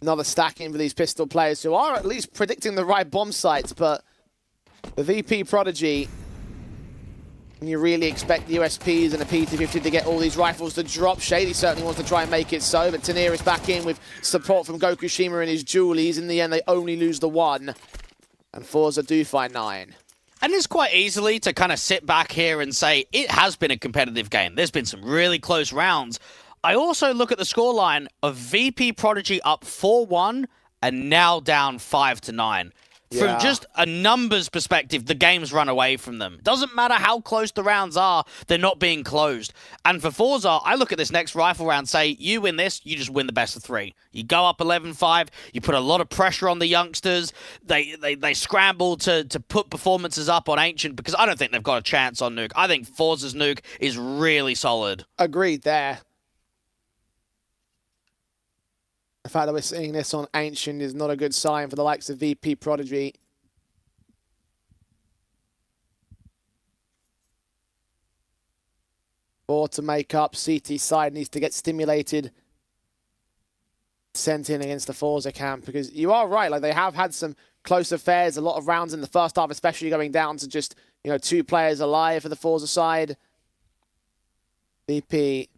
Speaker 3: Another stacking for these pistol players who are at least predicting the right bomb sites, but the VP Prodigy, you really expect the USPs and a PT-50 to get all these rifles to drop. Shady certainly wants to try and make it so, but Tanir is back in with support from Gokushima and his Julies. In the end, they only lose the one, and Forza do find 9.
Speaker 4: And it's quite easily to kind of sit back here and say, it has been a competitive game. There's been some really close rounds. I also look at the scoreline of VP Prodigy up 4-1 and now down 5-9.
Speaker 3: Yeah.
Speaker 4: From just a numbers perspective, the game's run away from them. Doesn't matter how close the rounds are, they're not being closed. And for Forza, I look at this next rifle round, say, you win this, you just win the best of 3. You go up 11-5, you put a lot of pressure on the youngsters, they scramble to put performances up on Ancient, because I don't think they've got a chance on Nuke. I think Forza's Nuke is really solid.
Speaker 3: Agreed there. The fact that we're seeing this on Ancient is not a good sign for the likes of VP Prodigy. Or to make up, CT side needs to get stimulated. Sent in against the Forza camp, because you are right, like they have had some close affairs, a lot of rounds in the first half, especially going down to just, 2 players alive for the Forza side. VP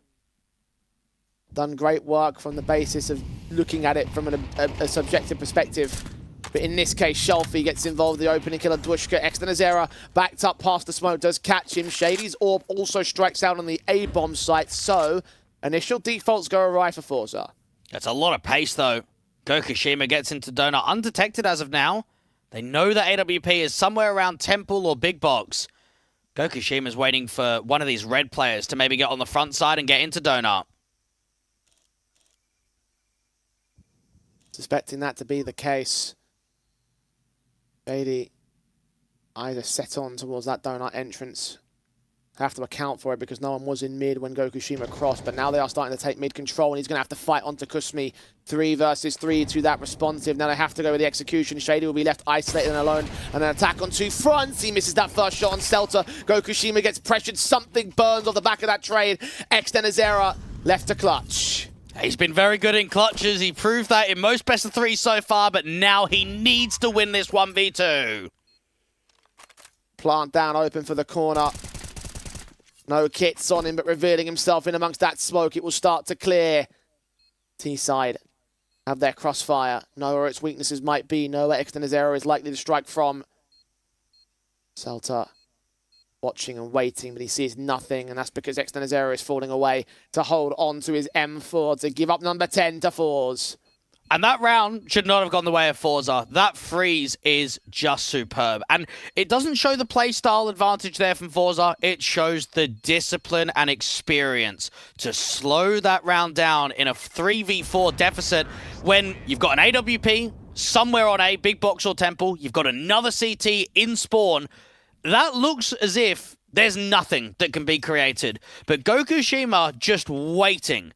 Speaker 3: done great work from the basis of looking at it from a subjective perspective. But in this case, Shelfie gets involved, the opening killer, Dwushka. Externazera backed up past the smoke, does catch him. Shady's orb also strikes out on the A-bomb site, so initial defaults go awry for Forza.
Speaker 4: That's a lot of pace, though. Gokushima gets into Donut undetected as of now. They know that AWP is somewhere around Temple or Big Box. Gokushima's waiting for one of these red players to maybe get on the front side and get into Donut.
Speaker 3: Suspecting that to be the case. Shady either set on towards that donut entrance. Have to account for it because no one was in mid when Gokushima crossed, but now they are starting to take mid control and he's going to have to fight onto Kusmi. 3 versus 3 to that responsive. Now they have to go with the execution. Shady will be left isolated and alone, and an attack on 2 fronts. He misses that first shot on Selta. Gokushima gets pressured. Something burns off the back of that trade. Externazera left to clutch.
Speaker 4: He's been very good in clutches. He proved that in most best of 3 so far, but now he needs to win this 1v2.
Speaker 3: Plant down open for the corner. No kits on him, but revealing himself in amongst that smoke. It will start to clear. T-side have their crossfire. Know where its weaknesses might be. Know where Externazera is likely to strike from. Selta watching and waiting, but he sees nothing, and that's because Externazera is falling away to hold on to his M4 to give up number 10 to Forze.
Speaker 4: And that round should not have gone the way of Forza. That freeze is just superb. And it doesn't show the playstyle advantage there from Forza. It shows the discipline and experience to slow that round down in a 3v4 deficit when you've got an AWP somewhere on A, Big Box or Temple. You've got another CT in spawn. That looks as if there's nothing that can be created. But Gokushima just waiting.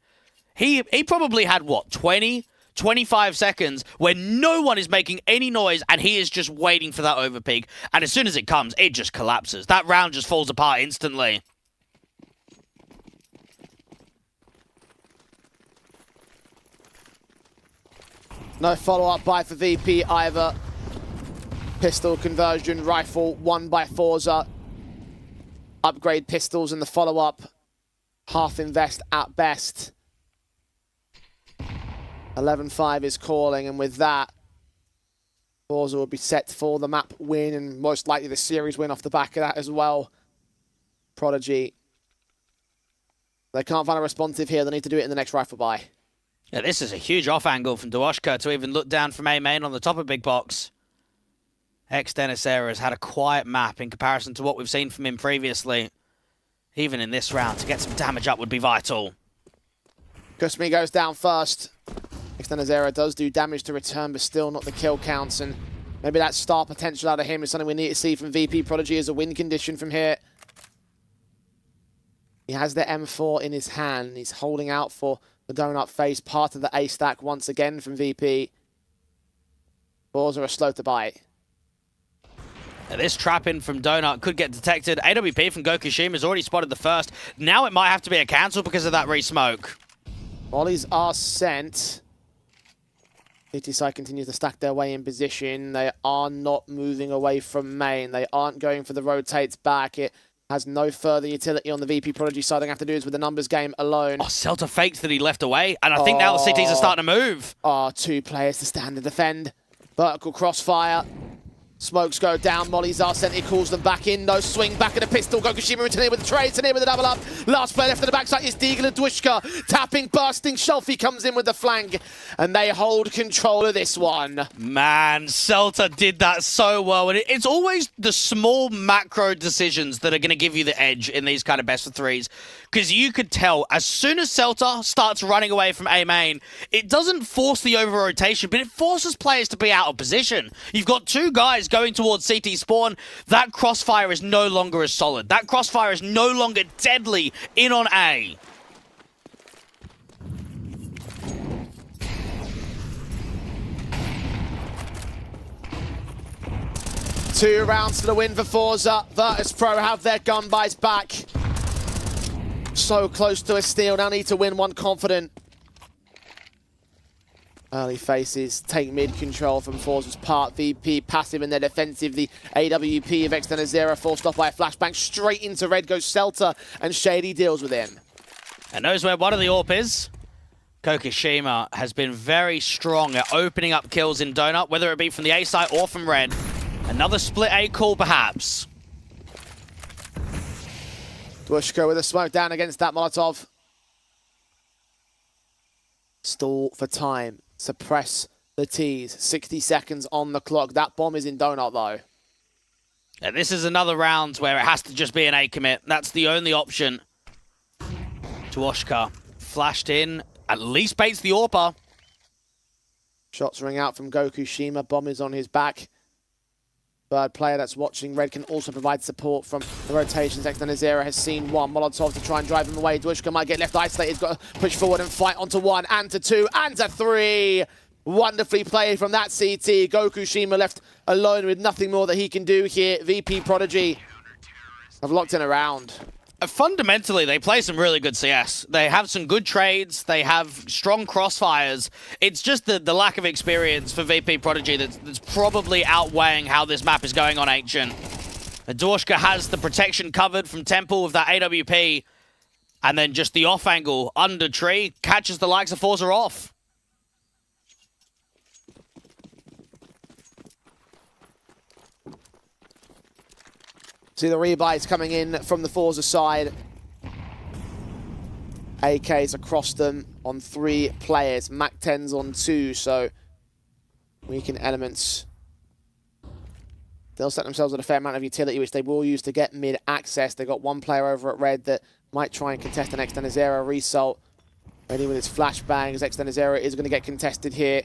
Speaker 4: He probably had, what, 25 seconds where no one is making any noise and he is just waiting for that overpeak. And as soon as it comes, it just collapses. That round just falls apart instantly.
Speaker 3: No follow-up buy for VP either. Pistol conversion, rifle won by Forze. Upgrade pistols in the follow-up. Half invest at best. 11-5 is calling, and with that, Forze will be set for the map win and most likely the series win off the back of that as well. Prodigy. They can't find a responsive here. They need to do it in the next rifle buy.
Speaker 4: Yeah, this is a huge off angle from Duoshka to even look down from A main on the top of Big Box. Ex-Dennisera has had a quiet map in comparison to what we've seen from him previously. Even in this round, to get some damage up would be vital.
Speaker 3: Kusmi goes down first. Ex-Dennisera does do damage to return, but still not the kill counts. And maybe that star potential out of him is something we need to see from VP Prodigy as a win condition from here. He has the M4 in his hand. He's holding out for the donut face, part of the A stack once again from VP. Balls are slow to bite.
Speaker 4: Now this trap in from Donut could get detected. AWP from Gokushima has already spotted the first. Now it might have to be a cancel because of that re-smoke.
Speaker 3: Volleys are sent. CTSide continues to stack their way in position. They are not moving away from main. They aren't going for the rotates back. It has no further utility on the VP Prodigy side. They have to do is with the numbers game alone.
Speaker 4: Oh, Celta faked that he left away, and I think now the CTs are starting to move.
Speaker 3: Two players to stand and defend. Vertical crossfire. Smokes go down, Molly's are sent, he calls them back in, no swing, back at the pistol, Gokushima returning with the trade, Tanir with the double up, last player left at the backside is Deagle and Dwishka, tapping, bursting, Shelfie comes in with the flank, and they hold control of this one.
Speaker 4: Man, Celta did that so well, and it's always the small macro decisions that are going to give you the edge in these kind of best of threes, because you could tell, as soon as Celta starts running away from A main, it doesn't force the over-rotation, but it forces players to be out of position. You've got two guys going towards CT spawn. That crossfire is no longer as solid. That crossfire is no longer deadly in on A.
Speaker 3: Two rounds to the win for Forze. Virtus Pro have their gun buys back. So close to a steal. Now need to win one confident. Early faces take mid-control from Forze's part. VP passive in their defensive. The AWP of Ex-Dennisera forced off by a flashbang. Straight into red goes Celta, and Shady deals with him.
Speaker 4: And knows where one of the AWP is. Gokushima has been very strong at opening up kills in Donut, whether it be from the A side or from red. Another split A call, perhaps.
Speaker 3: Dwishka with a smoke down against that Molotov. Stall for time. Suppress the T's. 60 seconds on the clock. That bomb is in Donut, though.
Speaker 4: Yeah, this is another round where it has to just be an A commit. That's the only option. Tuoshka flashed in. At least baits the AWPer.
Speaker 3: Shots ring out from Gokushima. Bomb is on his back. Third player that's watching red can also provide support from the rotations. Ex-Dennisera has seen one. Molotov to try and drive him away. Dwishka might get left isolated. He's got to push forward and fight onto one, and to two, and to three. Wonderfully played from that CT. Gokushima left alone with nothing more that he can do here. VP Prodigy have locked in a round.
Speaker 4: Fundamentally, they play some really good CS. They have some good trades. They have strong crossfires. It's just the lack of experience for VP Prodigy that's probably outweighing how this map is going on Ancient. Dorshka has the protection covered from Temple with that AWP. And then just the off angle under tree catches the likes of Forze off.
Speaker 3: See the rebuys coming in from the Forza side. AKs across them on 3 players. Mac 10s on 2, so weaken elements. They'll set themselves with a fair amount of utility, which they will use to get mid access. They've got one player over at red that might try and contest an Ex-Dennisera result. Ready with his flashbangs. Ex-Dennisera is going to get contested here.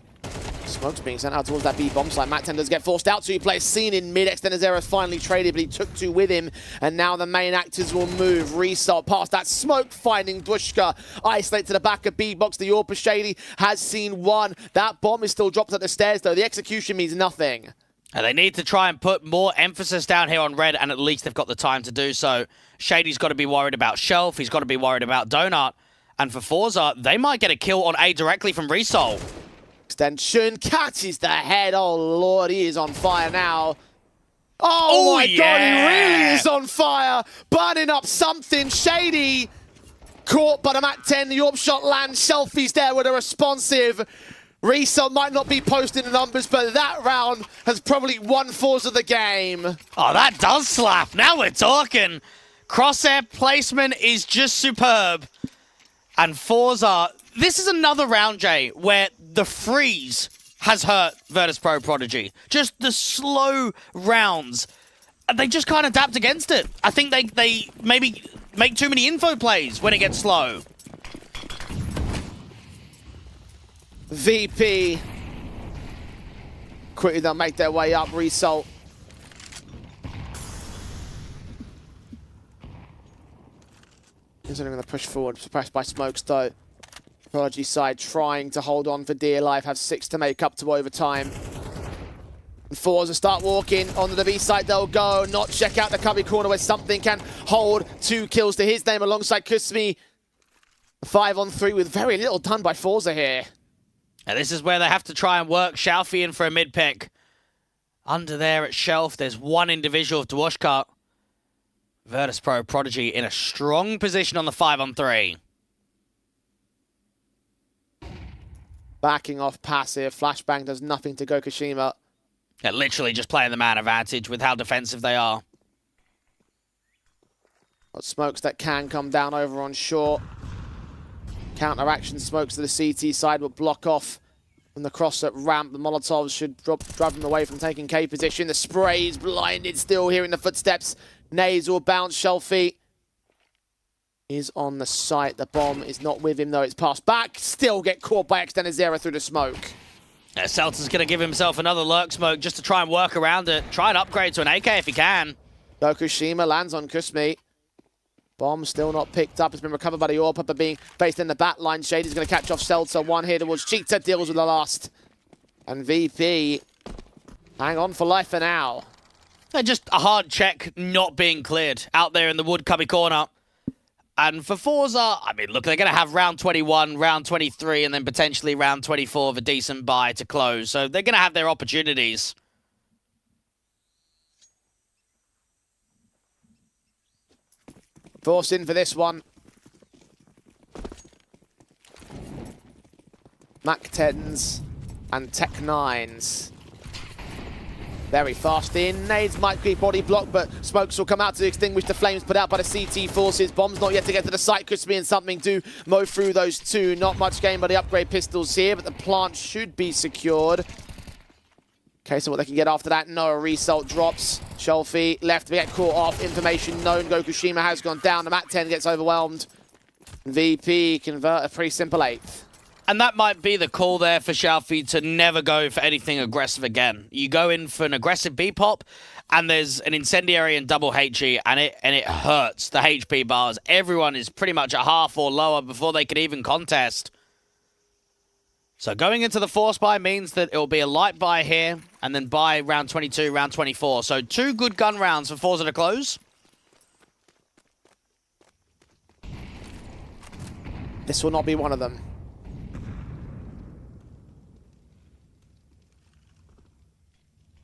Speaker 3: Smoke's being sent out towards that B bomb site. Mac 10 does get forced out. 2 players seen in mid. Ex-Dennisera finally traded, but he took 2 with him. And now the main actors will move. Result past that smoke, finding Dwishka. Isolate to the back of B box. The AWPer Shady has seen one. That bomb is still dropped at the stairs, though. The execution means nothing.
Speaker 4: And they need to try and put more emphasis down here on red, and at least they've got the time to do so. Shady's got to be worried about Shelf. He's got to be worried about Donut. And for Forza, they might get a kill on A directly from Resol.
Speaker 3: Extension catches the head. Oh, Lord, he is on fire now. Oh my
Speaker 4: yeah.
Speaker 3: God, he really is on fire. Burning up something. Shady caught by the MAC-10. The AWP shot lands. Shelfie's there with a responsive. Resell might not be posting the numbers, but that round has probably won Forze of the game.
Speaker 4: Oh, that does slap. Now we're talking. Crosshair placement is just superb. And Forze, this is another round, Jay, where the freeze has hurt Virtus.pro Prodigy. Just the slow rounds. They just can't adapt against it. I think they maybe make too many info plays when it gets slow.
Speaker 3: VP. Quickly they'll make their way up. Result. He's only going to push forward. Suppressed by Smokes though. Prodigy side trying to hold on for dear life. Have 6 to make up to overtime. And Forze start walking. Onto the B side they'll go. Not check out the cubby corner where something can hold 2 kills to his name alongside Kusmi. 5-on-3 with very little done by Forze here.
Speaker 4: And this is where they have to try and work Shelfie in for a mid pick. Under there at Shelf, there's one individual of Dwashka. Virtus.pro Prodigy in a strong position on the 5-on-3.
Speaker 3: Backing off passive. Flashbang does nothing to Gokushima.
Speaker 4: Yeah, literally just playing the man advantage with how defensive they are.
Speaker 3: Got Smokes that can come down over on short. Counteraction Smokes to the CT side will block off from the cross at ramp. The Molotovs should drive them away from taking K position. The spray's blinded, still hearing the footsteps. Nades will bounce. Shelfie is on the site. The bomb is not with him, though. It's passed back. Still get caught by Extended Zero through the smoke.
Speaker 4: Yeah, Seltzer's going to give himself another lurk smoke just to try and work around it. Try and upgrade to an AK if he can.
Speaker 3: Gokushima lands on Kusmi. Bomb still not picked up. It's been recovered by the AWP, but being faced in the back line. Shady's going to catch off Seltzer. One here towards Cheetah, deals with the last. And VP hang on for life for now.
Speaker 4: Just a hard check not being cleared out there in the wood cubby corner. And for Forze, I mean, look, they're going to have round 21, round 23, and then potentially round 24 of a decent buy to close. So they're going to have their opportunities.
Speaker 3: Force in for this one. MAC-10s and Tech 9s. Very fast in. Nades might be body blocked, but Smokes will come out to extinguish the flames put out by the CT forces. Bombs not yet to get to the site. Crispy and something do mow through those two. Not much gain by the upgrade pistols here, but the plant should be secured. Okay, so what they can get after that? No, a result drops. Shelfie left to get caught off. Information known. Gokushima has gone down. The MAC-10 gets overwhelmed. VP convert a pretty simple 8th.
Speaker 4: And that might be the call there for Shelfie to never go for anything aggressive again. You go in for an aggressive B-pop, and there's an incendiary and double HE, and it hurts the HP bars. Everyone is pretty much at half or lower before they can even contest. So going into the force buy means that it will be a light buy here, and then buy round 22, round 24. So 2 good gun rounds for Forze to close.
Speaker 3: This will not be one of them.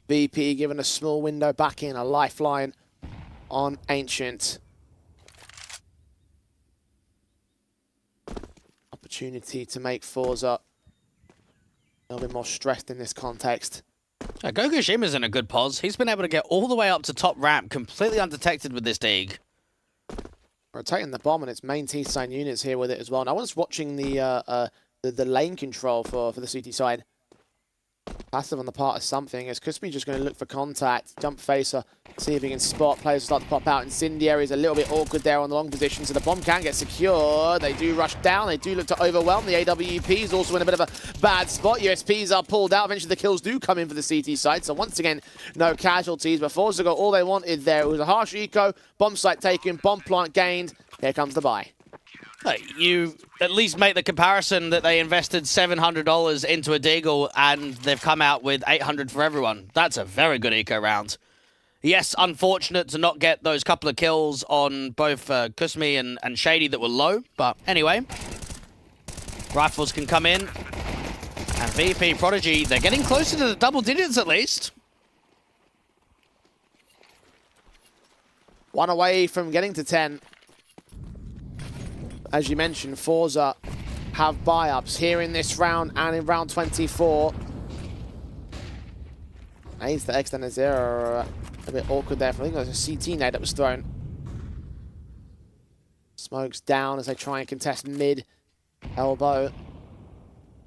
Speaker 3: VP given a small window back in, a lifeline on Ancient. Opportunity to make Forze a little bit more stressed in this context.
Speaker 4: Gokushima's in a good pos. He's been able to get all the way up to top ramp, completely undetected with this dig.
Speaker 3: Rotating the bomb and its main T-sign units here with it as well. And I was watching the lane control for the CT side. Passive on the part of something. Is Crispy just going to look for contact? Jump facer, see if he can spot. Players start to pop out. Incendiary is a little bit awkward there on the long position, so the bomb can get secured. They do rush down. They do look to overwhelm. The AWPs also in a bit of a bad spot. USPs are pulled out. Eventually the kills do come in for the CT side. So once again, no casualties. But Forze got all they wanted there. It was a harsh eco. Bomb site taken. Bomb plant gained. Here comes the buy.
Speaker 4: You at least make the comparison that they invested $700 into a Deagle and they've come out with $800 for everyone. That's a very good eco round. Yes, unfortunate to not get those couple of kills on both Kusmi and Shady that were low, but anyway. Rifles can come in. And VP Prodigy, they're getting closer to the double digits at least.
Speaker 3: One away from getting to 10. As you mentioned, Forze have buy-ups here in this round and in round 24. Aids the extended zero. A bit awkward there. I think it was a CT nade that was thrown. Smokes down as they try and contest mid. Elbow.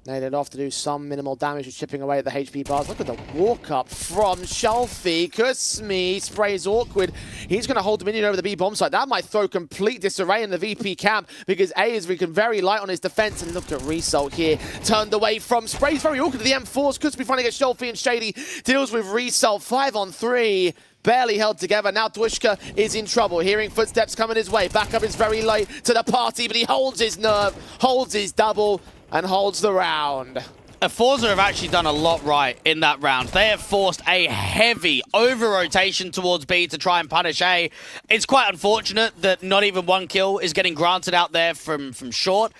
Speaker 3: Naded off to do some minimal damage, just chipping away at the HP bars. Look at the walk-up from Shelfie. Kusmi sprays awkward. He's going to hold Dominion over the B bomb site. That might throw complete disarray in the VP camp because A is very light on his defense. And look at Result here. Turned away from sprays. Very awkward to the M4s. Kusmi finally gets Shelfie and Shady. Deals with Result. 5-on-3. Barely held together. Now Dwishka is in trouble. Hearing footsteps coming his way. Backup is very late to the party, but he holds his nerve, holds his double, and holds the round.
Speaker 4: Forze have actually done a lot right in that round. They have forced a heavy over-rotation towards B to try and punish A. It's quite unfortunate that not even one kill is getting granted out there from short.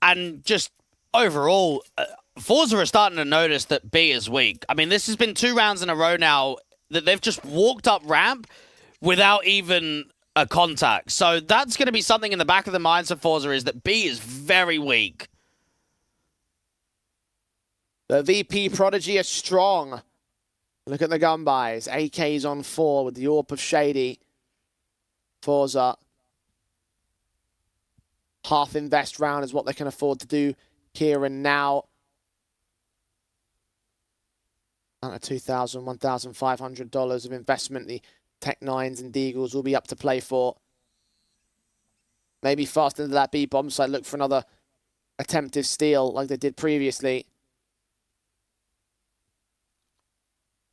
Speaker 4: And just overall, Forze are starting to notice that B is weak. I mean, this has been 2 rounds in a row now that they've just walked up ramp without even a contact. So that's going to be something in the back of the minds of Forze, is that B is very weak.
Speaker 3: The VP Prodigy are strong. Look at the gun buys. AK's on 4 with the AWP of Shady. Forze. Half invest round is what they can afford to do here and now. Out of $2,000, $1,500 of investment. The Tech 9s and Deagles will be up to play for. Maybe fast into that B bomb site. Look for another attempted steal like they did previously.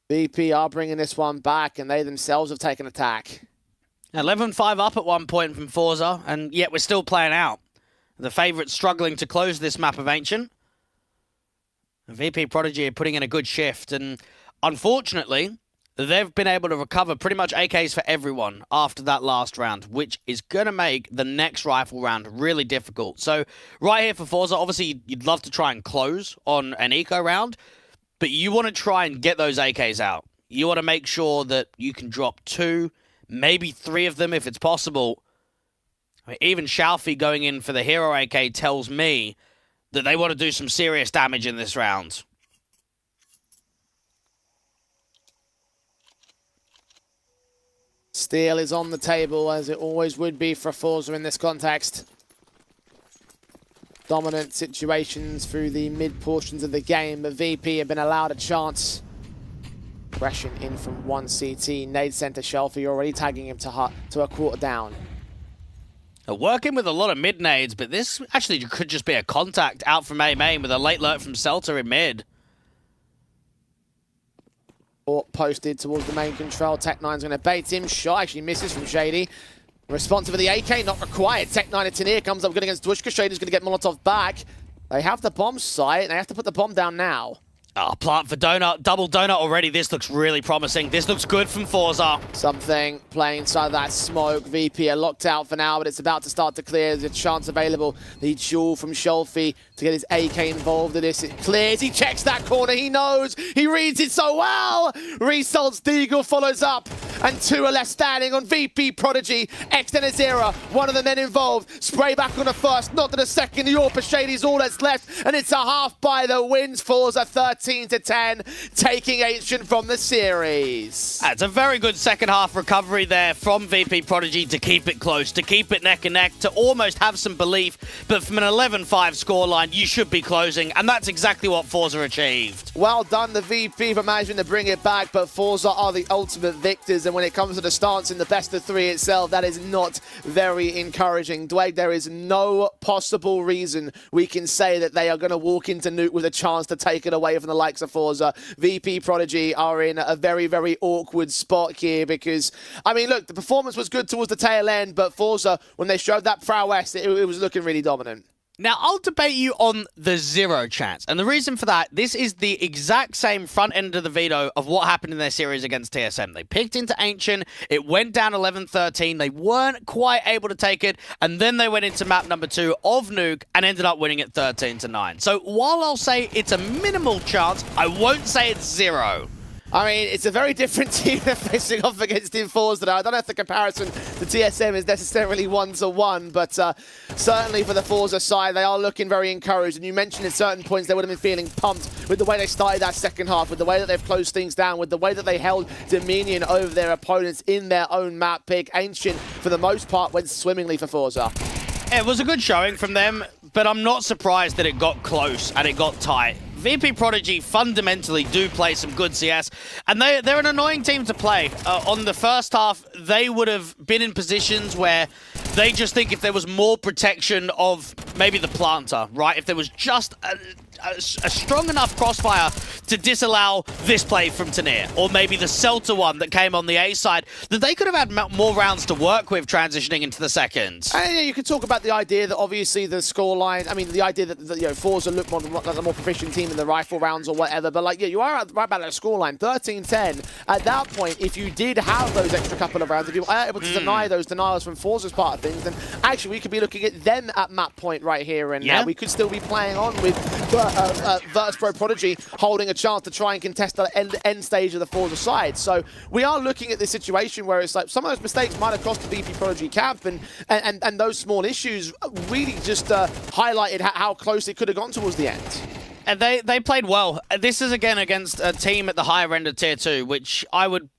Speaker 3: VP are bringing this one back, and they themselves have taken attack.
Speaker 4: 11-5 up at one point from Forze, and yet we're still playing out. The favourites struggling to close this map of Ancient. VP Prodigy are putting in a good shift, and unfortunately, they've been able to recover pretty much AKs for everyone after that last round, which is going to make the next rifle round really difficult. So right here for Forze, obviously you'd love to try and close on an eco round, but you want to try and get those AKs out. You want to make sure that you can drop 2, maybe 3 of them if it's possible. I mean, even Shalfie going in for the hero AK tells me that they want to do some serious damage in this round.
Speaker 3: Steal is on the table, as it always would be for Forze in this context. Dominant situations through the mid portions of the game, but VP have been allowed a chance. Aggression in from 1 CT. Nade center Shelfie already tagging him to a quarter down.
Speaker 4: Working with a lot of mid nades, but this actually could just be a contact out from A main with a late lurk from Celta in mid.
Speaker 3: Or posted towards the main control. Tech 9's going to bait him. Shot actually misses from Shady. Responsive for the AK, not required. Tech 9 at Tanier comes up good against Dwishka. Shady's going to get Molotov back. They have the bomb site. They have to put the bomb down now.
Speaker 4: Oh, plant for Donut. Double Donut already. This looks really promising. This looks good from Forze.
Speaker 3: Something playing inside that smoke. VP are locked out for now, but it's about to start to clear. There's a chance available. The duel from Shelfie to get his AK involved in this. It clears. He checks that corner. He knows. He reads it so well. Results Deagle follows up. And 2 are left standing on VP Prodigy. Extended Zera, one of the men involved. Spray back on the first, not to the second. The Orpa Shady's all that's left. And it's a half by the wins. Forze 13-10, taking Ancient from the series.
Speaker 4: It's a very good second half recovery there from VP Prodigy to keep it close, to keep it neck and neck, to almost have some belief. But from an 11-5 scoreline, you should be closing. And that's exactly what Forze achieved.
Speaker 3: Well done, the VP, for managing to bring it back. But Forze are the ultimate victors. And when it comes to the stance in the best of 3 itself, that is not very encouraging. Dwayne, there is no possible reason we can say that they are going to walk into Nuke with a chance to take it away from the likes of Forze. VP Prodigy are in a very, very awkward spot here because, I mean, look, the performance was good towards the tail end, but Forze, when they showed that prowess, it was looking really dominant.
Speaker 4: Now, I'll debate you on the 0 chance. And the reason for that, this is the exact same front end of the veto of what happened in their series against TSM. They picked into Ancient, it went down 11-13, they weren't quite able to take it, and then they went into map number 2 of Nuke and ended up winning it 13-9. So while I'll say it's a minimal chance, I won't say it's 0.
Speaker 3: I mean, it's a very different team they're facing off against in Forze now. I don't know if the comparison to TSM is necessarily one-to-one, but certainly for the Forze side, they are looking very encouraged. And you mentioned at certain points they would have been feeling pumped with the way they started that second half, with the way that they've closed things down, with the way that they held dominion over their opponents in their own map pick. Ancient, for the most part, went swimmingly for Forze.
Speaker 4: It was a good showing from them, but I'm not surprised that it got close and it got tight. VP Prodigy fundamentally do play some good CS, and they're an annoying team to play. On the first half, they would have been in positions where they just think if there was more protection of maybe the planter, right? If there was just a strong enough crossfire to disallow this play from Tanir, or maybe the Celta one that came on the A side, that they could have had more rounds to work with transitioning into the second.
Speaker 3: And you could talk about the idea that obviously the scoreline, I mean, the idea that Forze look like a more proficient team in the rifle rounds or whatever, but like, yeah, you are right about a scoreline, 13-10. At that point, if you did have those extra couple of rounds, if you were able to deny those denials from Forze's part of things, then actually we could be looking at them at map point right here and now. We could still be playing on with Virtus Pro Prodigy holding a chance to try and contest the end stage of the Forze side. So we are looking at this situation where it's like some of those mistakes might have cost the VP Prodigy camp, and those small issues really just highlighted how close it could have gone towards the end.
Speaker 4: And they played well. This is again against a team at the higher end of Tier 2, which I would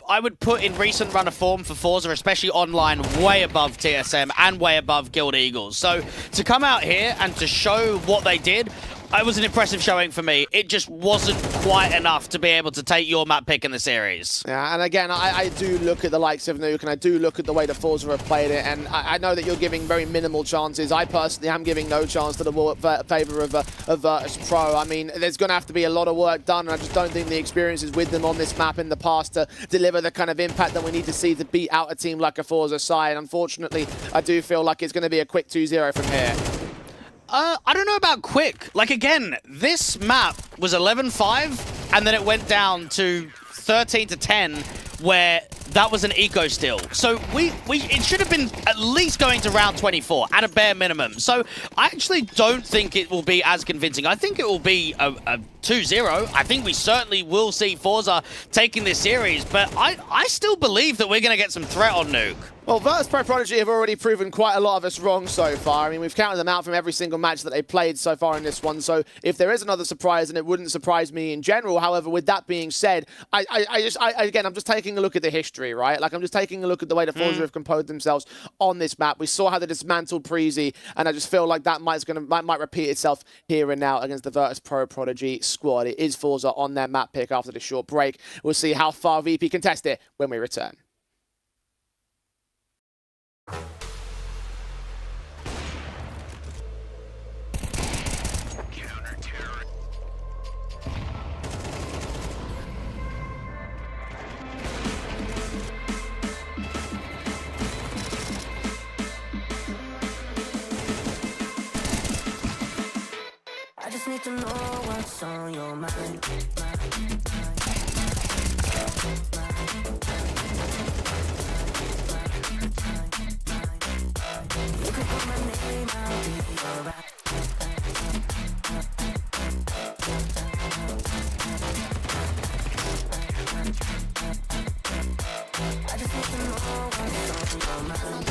Speaker 4: put in recent run of form for Forze, especially online, way above TSM and way above Guild Eagles. So to come out here and to show what they did, it was an impressive showing for me. It just wasn't quite enough to be able to take your map pick in the series.
Speaker 3: Yeah, and again, I do look at the likes of Nuke, and I do look at the way the Forze have played it, and I know that you're giving very minimal chances. I personally am giving no chance to the favor of Virtus Pro. I mean, there's going to have to be a lot of work done, and I just don't think the experiences with them on this map in the past to deliver the kind of impact that we need to see to beat out a team like a Forze side. Unfortunately, I do feel like it's going to be a quick 2-0 from here.
Speaker 4: I don't know about quick. Like, again, this map was 11-5, and then it went down to 13-10, where that was an eco steal. So it should have been at least going to round 24 at a bare minimum. So I actually don't think it will be as convincing. I think it will be a 2-0. I think we certainly will see Forze taking this series, but I still believe that we're going to get some threat on Nuke.
Speaker 3: Well, Virtus Pro Prodigy have already proven quite a lot of us wrong so far. I mean, we've counted them out from every single match that they played so far in this one. So if there is another surprise, then it wouldn't surprise me in general. However, with that being said, again, I'm just taking a look at the history, right? Like, I'm just taking a look at the way the Forze have composed themselves on this map. We saw how they dismantled Prezi, and I just feel like that might repeat itself here and now against the Virtus Pro Prodigy squad. It is Forze on their map pick after this short break. We'll see how far VP can test it when we return.
Speaker 1: I just need to know what's on your mind. You could put my name, I'll be alright. I just need to know what's on your mind.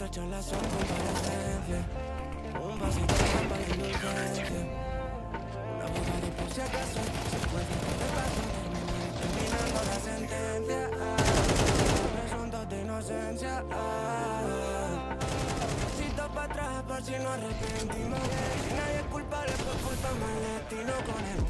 Speaker 1: nuestras charlas son comparecencias. Un pasito más para la indulgencia. Un abogado por si acaso, si el juez está de paso, terminando la sentencia. Presuntos de inocencia. Pasito para atrás por si nos arrepentimos. Si nadie es culpable por culpa del destino con él.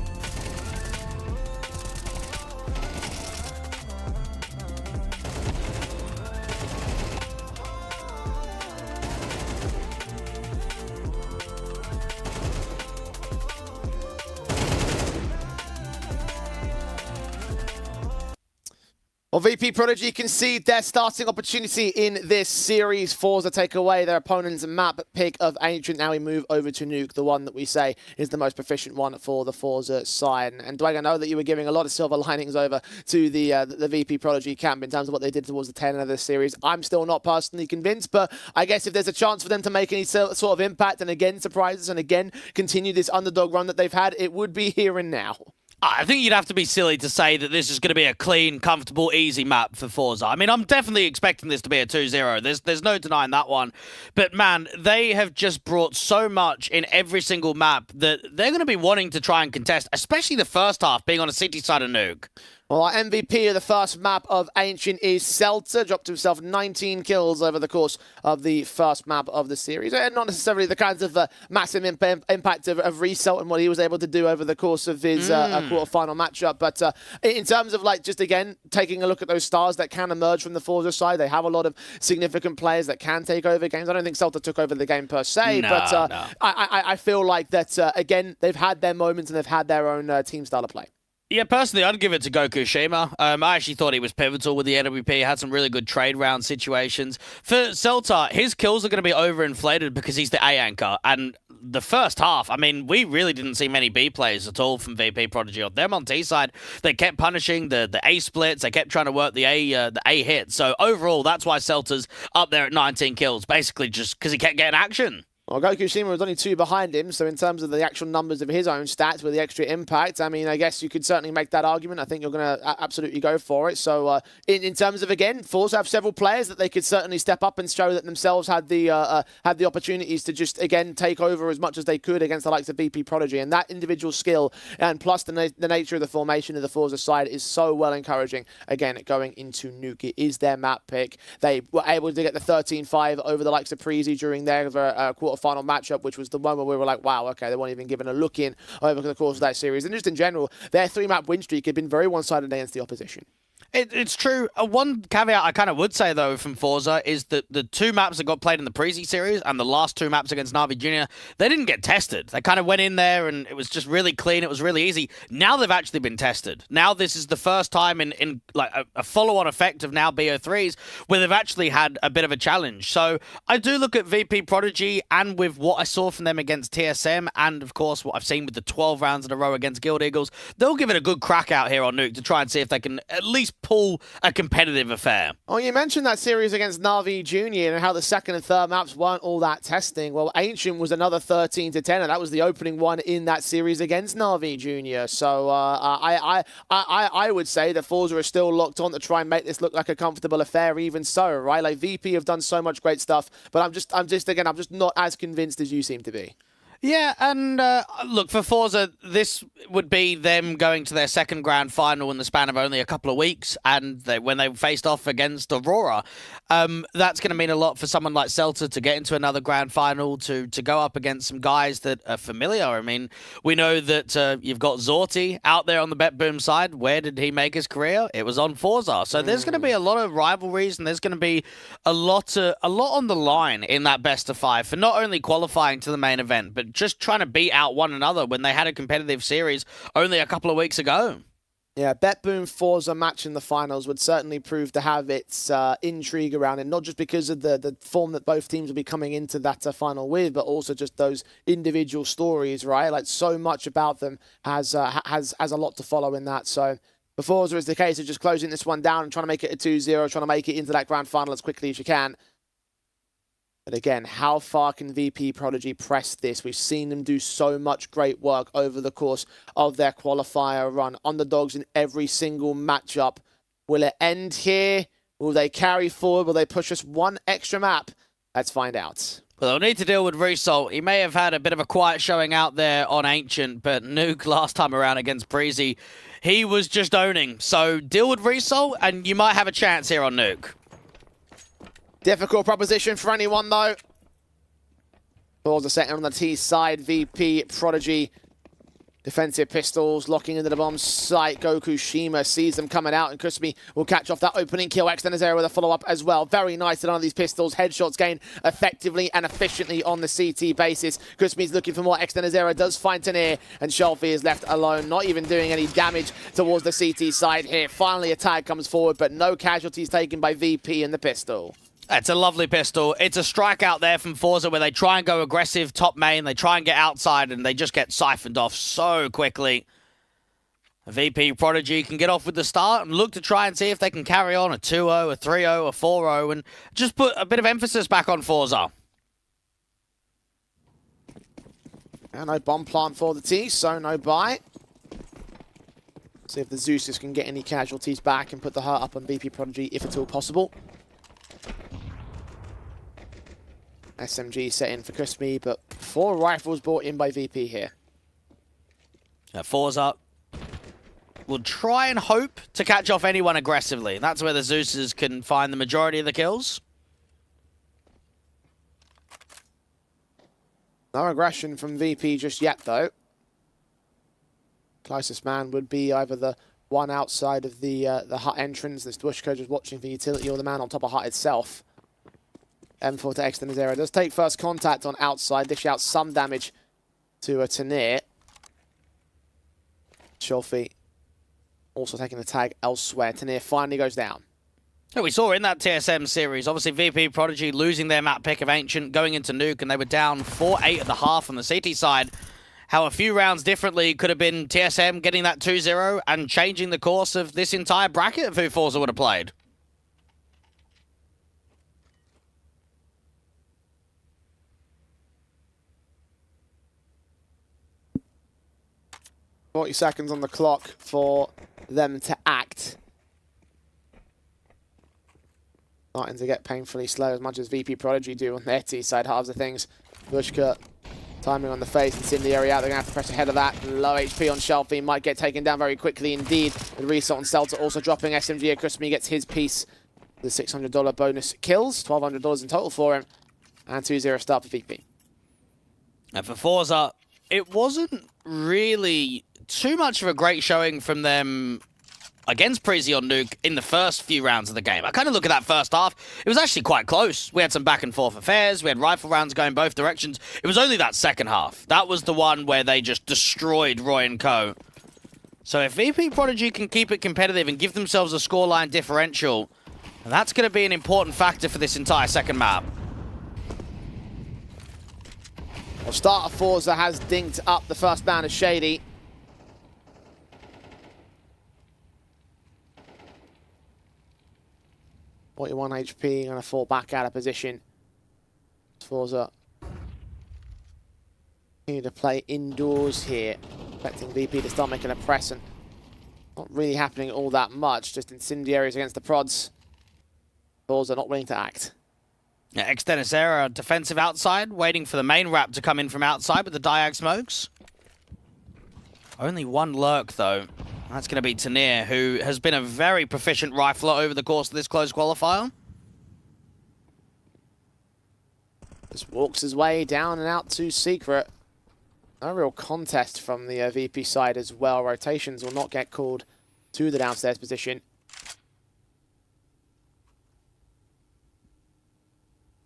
Speaker 3: Well, VP Prodigy concede their starting opportunity in this series. Forze take away their opponent's map pick of Ancient. Now we move over to Nuke, the one that we say is the most proficient one for the Forze side. And Dwayne, I know that you were giving a lot of silver linings over to the VP Prodigy camp in terms of what they did towards the 10 of this series. I'm still not personally convinced, but I guess if there's a chance for them to make any sort of impact and again surprise us and again continue this underdog run that they've had, it would be here and now.
Speaker 4: I think you'd have to be silly to say that this is going to be a clean, comfortable, easy map for Forze. I mean, I'm definitely expecting this to be a 2-0. There's no denying that one. But, man, they have just brought so much in every single map that they're going to be wanting to try and contest, especially the first half being on a city side of Nuke.
Speaker 3: Well, our MVP of the first map of Ancient is Seltzer. Dropped himself 19 kills over the course of the first map of the series. And not necessarily the kinds of massive impact of Result and what he was able to do over the course of his quarterfinal matchup. But in terms of, like, just again, taking a look at those stars that can emerge from the Forza side, they have a lot of significant players that can take over games. I don't think Seltzer took over the game per se, but
Speaker 4: no.
Speaker 3: I feel like that, again, they've had their moments and they've had their own team style of play.
Speaker 4: Yeah, personally, I'd give it to Goku Shima. I actually thought he was pivotal with the AWP, had some really good trade round situations. For Seltzer, his kills are going to be overinflated because he's the A anchor. And the first half, I mean, we really didn't see many B plays at all from VP Prodigy. On them on T side, they kept punishing the A splits. They kept trying to work the A hit. So overall, that's why Seltzer's up there at 19 kills, basically just because he kept getting action.
Speaker 3: Well, Goku Shima was only 2 behind him, so in terms of the actual numbers of his own stats with the extra impact, I mean, I guess you could certainly make that argument. I think you're going to absolutely go for it. So in terms of, again, Forze have several players that they could certainly step up and show that themselves had the opportunities to just, again, take over as much as they could against the likes of VP Prodigy. And that individual skill, and plus the nature of the formation of the Forze side is so well encouraging, again, going into Nuke. It is their map pick. They were able to get the 13-5 over the likes of Prodigy during their quarterfinal matchup, which was the one where we were like, wow, okay, they weren't even given a look in over the course of that series. And just in general, their 3-map win streak had been very one-sided against the opposition.
Speaker 4: It's true. One caveat I kind of would say, though, from Forza is that the 2 maps that got played in the Prezi series and the last 2 maps against Na'Vi Jr., they didn't get tested. They kind of went in there and it was just really clean. It was really easy. Now they've actually been tested. Now this is the first time in like a follow-on effect of now BO3s where they've actually had a bit of a challenge. So I do look at VP Prodigy, and with what I saw from them against TSM and, of course, what I've seen with the 12 rounds in a row against Guild Eagles, they'll give it a good crack out here on Nuke to try and see if they can at least pull a competitive affair.
Speaker 3: Oh, you mentioned that series against Na'Vi Jr. and how the second and third maps weren't all that testing. Well, Ancient was another 13-10, and that was the opening one in that series against Na'Vi Jr. So I would say that Forza are still locked on to try and make this look like a comfortable affair. Even so, right? Like VP have done so much great stuff, but I'm just not as convinced as you seem to be.
Speaker 4: Yeah, and look, for Forza, this would be them going to their second grand final in the span of only a couple of weeks, and when they faced off against Aurora, that's going to mean a lot for someone like Seltzer to get into another grand final, to go up against some guys that are familiar. I mean, we know that you've got Zorti out there on the BetBoom side. Where did he make his career? It was on Forza. So there's going to be a lot of rivalries, and there's going to be a lot on the line in that best of 5 for not only qualifying to the main event, but just trying to beat out one another when they had a competitive series only a couple of weeks ago.
Speaker 3: Yeah, BetBoom Forza match in the finals would certainly prove to have its intrigue around it, not just because of the form that both teams will be coming into that final with, but also just those individual stories, right? Like, so much about them has a lot to follow in that. So for Forza, it's the case of just closing this one down and trying to make it a 2-0, trying to make it into that grand final as quickly as you can. But again, how far can VP Prodigy press this? We've seen them do so much great work over the course of their qualifier run. Underdogs in every single matchup. Will it end here? Will they carry forward? Will they push us one extra map Let's find out.
Speaker 4: Well, they'll need to deal with Result. He may have had a bit of a quiet showing out there on Ancient, but Nuke last time around against Prodigy, he was just owning. So deal with Result, and you might have a chance here on Nuke.
Speaker 3: Difficult proposition for anyone, though. Forze setting on the T side. VP, Prodigy. Defensive pistols locking into the bomb site. Goku Shima sees them coming out, and Kusmi will catch off that opening kill. Extended with a follow-up as well. Very nice that none of these pistols. Headshots gained effectively and efficiently on the CT basis. Kusmi's looking for more. Extended does find Tanir, and Shelfie is left alone, not even doing any damage towards the CT side here. Finally, a tag comes forward, but no casualties taken by VP in the pistol.
Speaker 4: It's a lovely pistol. It's a strike out there from Forze where they try and go aggressive top main. They try and get outside, and they just get siphoned off so quickly. VP Prodigy can get off with the start and look to try and see if they can carry on a 2-0, a 3-0, a 4-0, and just put a bit of emphasis back on Forze.
Speaker 3: And no bomb plant for the T, so no buy. See if the Zeus's can get any casualties back and put the hurt up on VP Prodigy if at all possible. SMG set in for Crispy, but 4 rifles brought in by VP here.
Speaker 4: Forze will try and hope to catch off anyone aggressively. That's where the Zeus's can find the majority of the kills.
Speaker 3: No aggression from VP just yet, though. Closest man would be either the one outside of the hut entrance, this Dwushko just watching for utility, or the man on top of hut itself. M4 to extend his area. Does take first contact on outside. Dish out some damage to Tanir. Shelfie also taking the tag elsewhere. Tanir finally goes down.
Speaker 4: So we saw in that TSM series, obviously VP Prodigy losing their map pick of Ancient, going into Nuke, and they were down 4-8 at the half on the CT side. How a few rounds differently could have been TSM getting that 2-0 and changing the course of this entire bracket of who Forze would have played.
Speaker 3: 40 seconds on the clock for them to act. Starting to get painfully slow as much as VP Prodigy do on their T side halves of things. Bushka timing on the face, incendiary out. They're going to have to press ahead of that. Low HP on Shelfie, might get taken down very quickly indeed. The Result and Celta also dropping. SMG Crispy gets his piece. The $600 bonus kills, $1,200 in total for him. And 2-0 start for VP.
Speaker 4: And for Forze, it wasn't really too much of a great showing from them against Prezi on Nuke in the first few rounds of the game. I kind of look at that first half. It was actually quite close. We had some back and forth affairs. We had rifle rounds going both directions. It was only that second half. That was the one where they just destroyed Roy and Co. So if VP Prodigy can keep it competitive and give themselves a scoreline differential, that's going to be an important factor for this entire second map.
Speaker 3: Well, starter Forza has dinked up the first bound of Shady. .1 HP, going to fall back out of position. Forza need to play indoors here, expecting VP to start making a press, and not really happening all that much, just incendiaries against the prods. Forza not willing to act.
Speaker 4: Yeah, Extenicera defensive outside, waiting for the main wrap to come in from outside with the diag smokes. Only one lurk though. That's going to be Tanir, who has been a very proficient rifler over the course of this closed qualifier.
Speaker 3: Just walks his way down and out to Secret. No real contest from the VP side as well. Rotations will not get called to the downstairs position.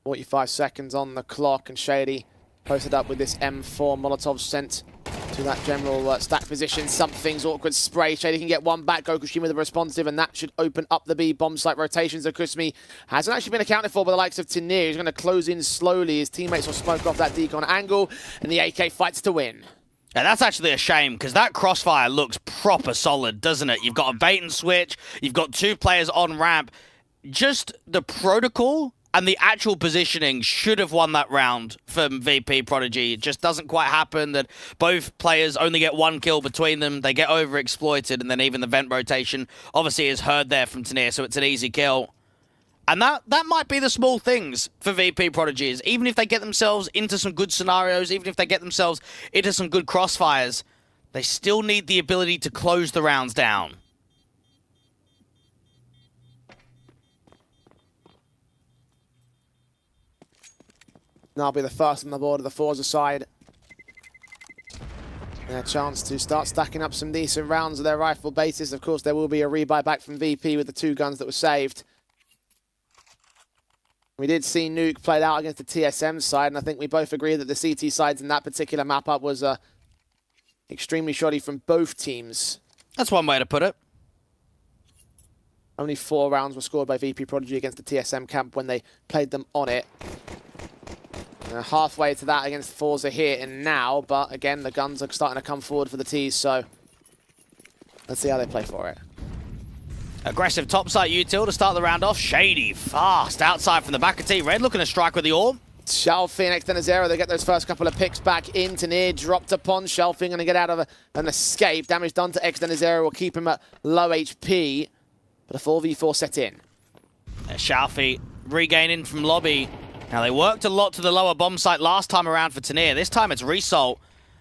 Speaker 3: 45 seconds on the clock, and Shady posted up with this M4 Molotov sent to that general stack position. Something's awkward spray. Shady can get one back. Gokushima with a responsive, and that should open up the B bomb site rotations. Akusmi hasn't actually been accounted for by the likes of Tanir. He's going to close in slowly. His teammates will smoke off that decon angle, and the AK fights to win.
Speaker 4: Yeah, that's actually a shame, because that crossfire looks proper solid, doesn't it? You've got a bait and switch. You've got two players on ramp. Just the protocol and the actual positioning should have won that round from VP Prodigy. It just doesn't quite happen that both players only get one kill between them. They get overexploited, and then even the vent rotation obviously is heard there from Tanir, so it's an easy kill. And that might be the small things for VP Prodigy. Even if they get themselves into some good scenarios, even if they get themselves into some good crossfires, they still need the ability to close the rounds down.
Speaker 3: And I'll be the first on the board of the Forze side. And a chance to start stacking up some decent rounds of their rifle bases. Of course, there will be a rebuy back from VP with the 2 guns that were saved. We did see Nuke played out against the TSM side, and I think we both agree that the CT sides in that particular map-up was extremely shoddy from both teams.
Speaker 4: That's one way to put it.
Speaker 3: Only 4 rounds were scored by VP Prodigy against the TSM camp when they played them on it. Halfway to that against Forze here and now, but again, the guns are starting to come forward for the T's, so let's see how they play for it.
Speaker 4: Aggressive topside util to start the round off. Shady, fast, outside from the back of T. Red looking to strike with the orb.
Speaker 3: Shelfie and Externazero, they get those first couple of picks back into near, dropped upon Shelfie, going to get out of an escape. Damage done to Externazero will keep him at low HP, but a 4v4 set in.
Speaker 4: Shelfie regaining from lobby. Now they worked a lot to the lower bomb site last time around for Tanir. This time it's Result.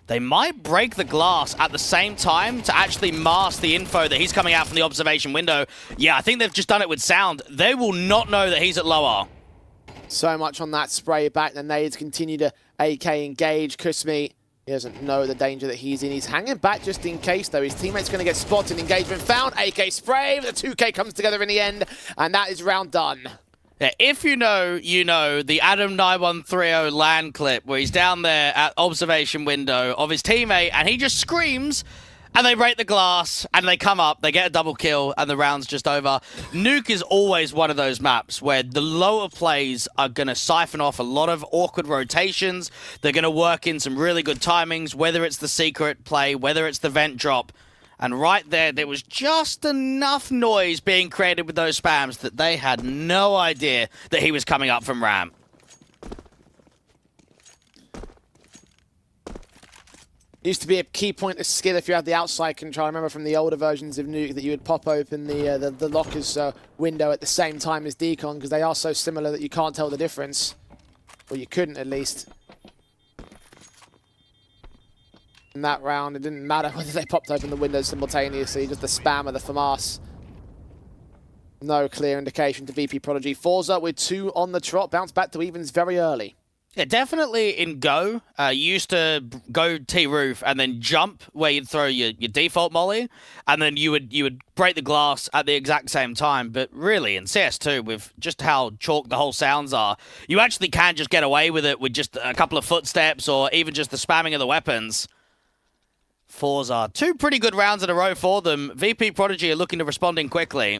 Speaker 4: They might break the glass at the same time to actually mask the info that he's coming out from the observation window. Yeah, I think they've just done it with sound. They will not know that he's at lower.
Speaker 3: So much on that spray back. The nades continue to AK engage. Kusmi, he doesn't know the danger that he's in. He's hanging back just in case, though. His teammate's going to get spotted. Engagement found. AK spray. The 2K comes together in the end, and that is round done.
Speaker 4: Yeah, if you know, you know the Adam 9130 LAN clip where he's down there at observation window of his teammate and he just screams and they break the glass and they come up, they get a double kill and the round's just over. Nuke is always one of those maps where the lower plays are going to siphon off a lot of awkward rotations. They're going to work in some really good timings, whether it's the secret play, whether it's the vent drop. And right there was just enough noise being created with those spams that they had no idea that he was coming up from ramp.
Speaker 3: Used to be a key point of skill if you had the outside control. I remember from the older versions of Nuke that you would pop open the lockers window at the same time as Decon, because they are so similar that you can't tell the difference. Or you couldn't, at least. In that round, it didn't matter whether they popped open the windows simultaneously, just the spam of the FAMAS. No clear indication to VP Prodigy. Forze with 2 on the trot, bounce back to evens very early.
Speaker 4: Yeah, definitely in Go. You used to go T-roof and then jump where you'd throw your default molly, and then you would break the glass at the exact same time. But really, in CS2, with just how chalk the whole sounds are, you actually can just get away with it with just a couple of footsteps or even just the spamming of the weapons. Forze, 2 pretty good rounds in a row for them. VP Prodigy are looking to respond in quickly.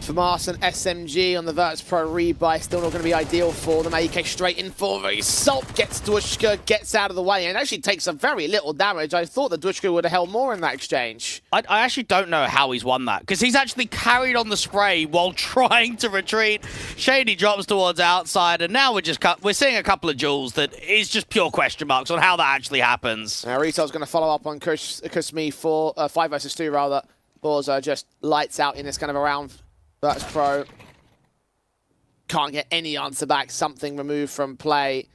Speaker 3: FAMAS and SMG on the Virtus Pro rebuy, still not going to be ideal for them. AK straight in for Result, gets Dushka, gets out of the way, and actually takes a very little damage. I thought that Dushka would have held more in that exchange.
Speaker 4: I actually don't know how he's won that, because he's actually carried on the spray while trying to retreat. Shady drops towards outside, and now we're seeing a couple of duels that is just pure question marks on how that actually happens.
Speaker 3: Now Result's going to follow up on Kusmi for 5 versus 2 rather. Forze just lights out in this kind of a round. Virtus Pro can't get any answer back. Something removed from play.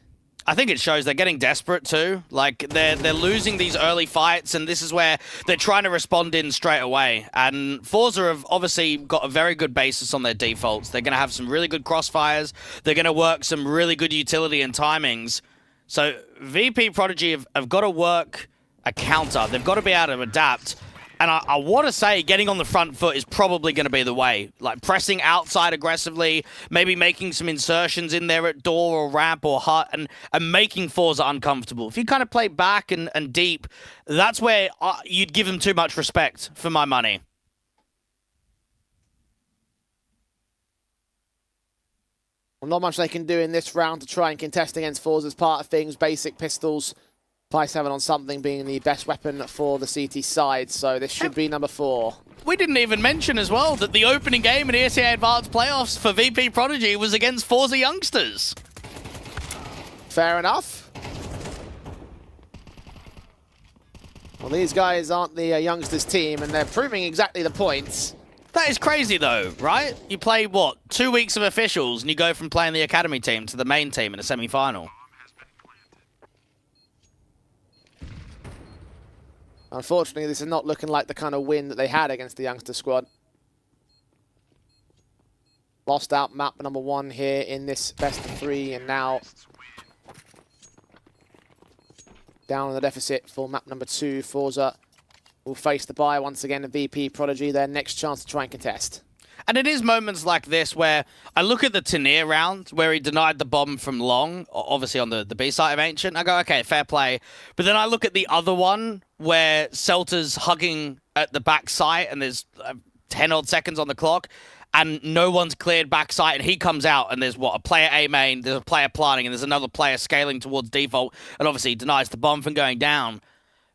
Speaker 4: I think it shows they're getting desperate too. Like they're losing these early fights, and this is where they're trying to respond in straight away. And Forze have obviously got a very good basis on their defaults. They're going to have some really good crossfires. They're going to work some really good utility and timings. So VP Prodigy have got to work a counter. They've got to be able to adapt. And I want to say getting on the front foot is probably going to be the way. Like pressing outside aggressively, maybe making some insertions in there at door or ramp or hut, and making Forze uncomfortable. If you kind of play back and deep, that's where you'd give them too much respect for my money.
Speaker 3: Well, not much they can do in this round to try and contest against Forze as part of things. Basic pistols. 5-7 on something being the best weapon for the CT side, so this should be number 4.
Speaker 4: We didn't even mention as well that the opening game in ESEA Advanced Playoffs for VP Prodigy was against Forze youngsters.
Speaker 3: Fair enough. Well, these guys aren't the youngsters team, and they're proving exactly the points.
Speaker 4: That is crazy, though, right? You play, what, 2 weeks of officials, and you go from playing the academy team to the main team in a semi-final.
Speaker 3: Unfortunately, this is not looking like the kind of win that they had against the youngster squad. Lost out map number 1 here in this best of 3, and now down on the deficit for map number 2. Forze will face the bye once again of VP Prodigy, their next chance to try and contest.
Speaker 4: And it is moments like this where I look at the Tenier round where he denied the bomb from long, obviously on the B side of Ancient. I go, okay, fair play. But then I look at the other one where Celta's hugging at the back site and there's 10 odd seconds on the clock and no one's cleared back site and he comes out and there's, what, a player A main, there's a player planting and there's another player scaling towards default and obviously he denies the bomb from going down.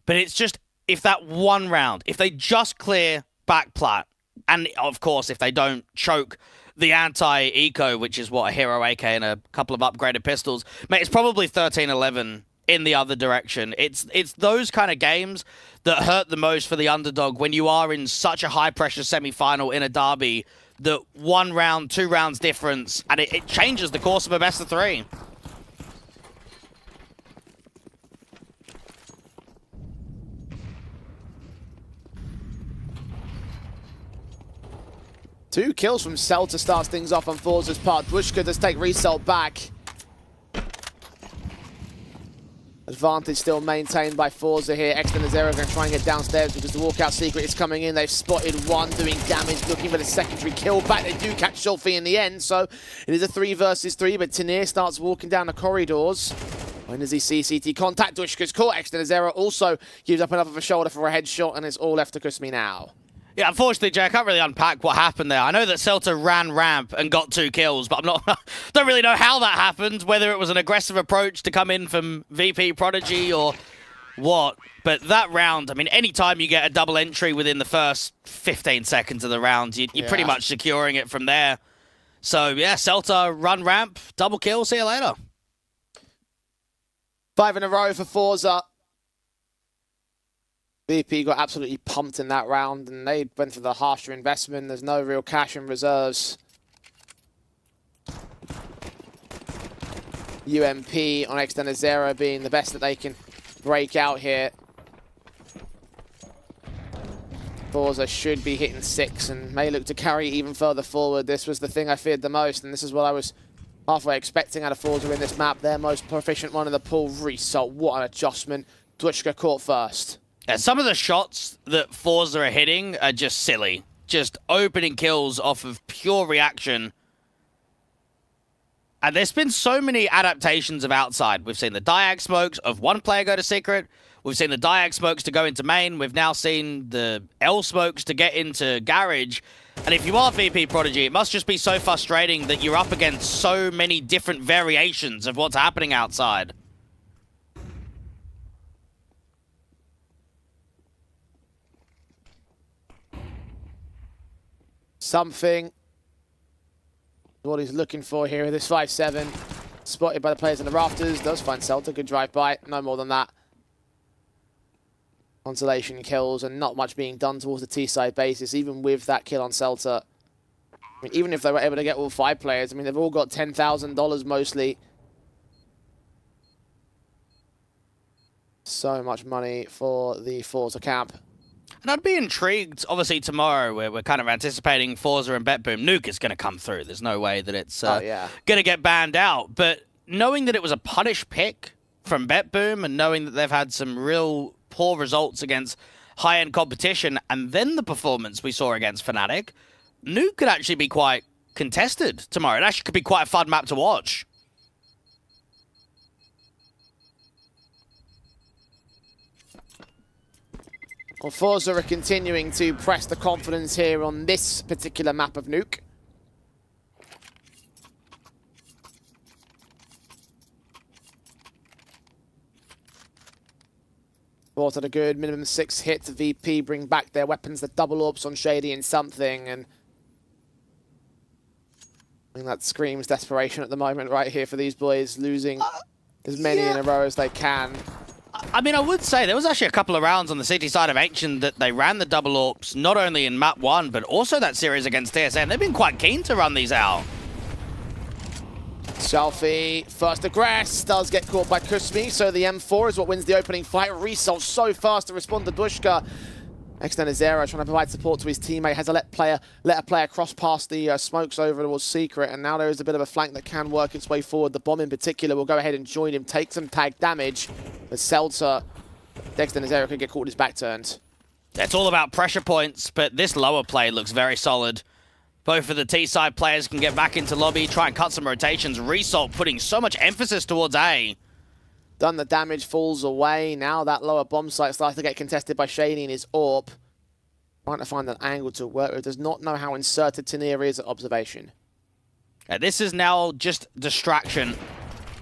Speaker 4: But it's just, if that one round, if they just clear back plat, and of course, if they don't choke the anti-eco, which is what, a hero AK and a couple of upgraded pistols, mate, it's probably 13-11 in the other direction. It's those kind of games that hurt the most for the underdog when you are in such a high-pressure semi-final in a derby that 1 round, 2 rounds difference, and it changes the course of a best of 3.
Speaker 3: Two kills from Celta starts things off on Forze's part. Dwushka does take Result back. Advantage still maintained by Forze here. Externazero going to try and get downstairs because the walkout secret is coming in. They've spotted one doing damage, looking for the secondary kill back. They do catch Shulfi in the end, so it is a 3 versus 3, but Tenier starts walking down the corridors. When does he see CT contact? Dwushka's caught. Externazero also gives up enough of a shoulder for a headshot, and it's all left to Kusmi now.
Speaker 4: Yeah, unfortunately, Jay, I can't really unpack what happened there. I know that Celta ran ramp and got 2 kills, but don't really know how that happened, whether it was an aggressive approach to come in from VP Prodigy or what. But that round, I mean, anytime you get a double entry within the first 15 seconds of the round, you're pretty much securing it from there. So, yeah, Celta run ramp, double kill, see you later.
Speaker 3: 5 in a row for Forze. VP got absolutely pumped in that round, and they went for the harsher investment. There's no real cash in reserves. UMP on Externazero being the best that they can break out here. Forze should be hitting 6 and may look to carry even further forward. This was the thing I feared the most, and this is what I was halfway expecting out of Forze in this map. Their most proficient one in the pool. Result, what an adjustment. Dwushka caught first.
Speaker 4: Yeah, some of the shots that Forze are hitting are just silly. Just opening kills off of pure reaction. And there's been so many adaptations of outside. We've seen the diag smokes of one player go to secret. We've seen the diag smokes to go into main. We've now seen the L smokes to get into garage. And if you are VP Prodigy, it must just be so frustrating that you're up against so many different variations of what's happening outside.
Speaker 3: Something. What he's looking for here with this 5-7. Spotted by the players in the rafters. Does find Celta. Good drive by. No more than that. Consolation kills and not much being done towards the T-side basis, even with that kill on Celta. I mean, even if they were able to get all 5 players, I mean, they've all got $10,000 mostly. So much money for the Forze camp.
Speaker 4: And I'd be intrigued, obviously, tomorrow, where we're kind of anticipating Forze and BetBoom. Nuke is going to come through. There's no way that it's going to get banned out. But knowing that it was a punish pick from BetBoom and knowing that they've had some real poor results against high-end competition and then the performance we saw against Fnatic, Nuke could actually be quite contested tomorrow. It actually could be quite a fun map to watch.
Speaker 3: Well, Forze are continuing to press the confidence here on this particular map of Nuke. Forze had a good minimum 6 hits. VP bring back their weapons, the double orbs on Shady and something, and I think that screams desperation at the moment right here for these boys, losing as many in a row as they can.
Speaker 4: I mean, I would say there was actually a couple of rounds on the City side of Ancient that they ran the double AWPs, not only in map 1, but also that series against TSN. They've been quite keen to run these out.
Speaker 3: Selfie, first aggress, does get caught by Kusmi, so the M4 is what wins the opening fight. Result so fast to respond to Dushka. Extended Zero trying to provide support to his teammate, has let a player cross past the smokes over towards Secret, and now there is a bit of a flank that can work its way forward. The bomb in particular will go ahead and join him, take some tag damage. But Seltzer, Extended Zero could get caught with his back turned.
Speaker 4: It's all about pressure points, but this lower play looks very solid. Both of the T-side players can get back into lobby, try and cut some rotations. Result putting so much emphasis towards A.
Speaker 3: Done the damage, falls away. Now that lower bomb site starts to get contested by Shady and his AWP. Trying to find an angle to work with. Does not know how inserted Tania is at observation.
Speaker 4: This is now just distraction.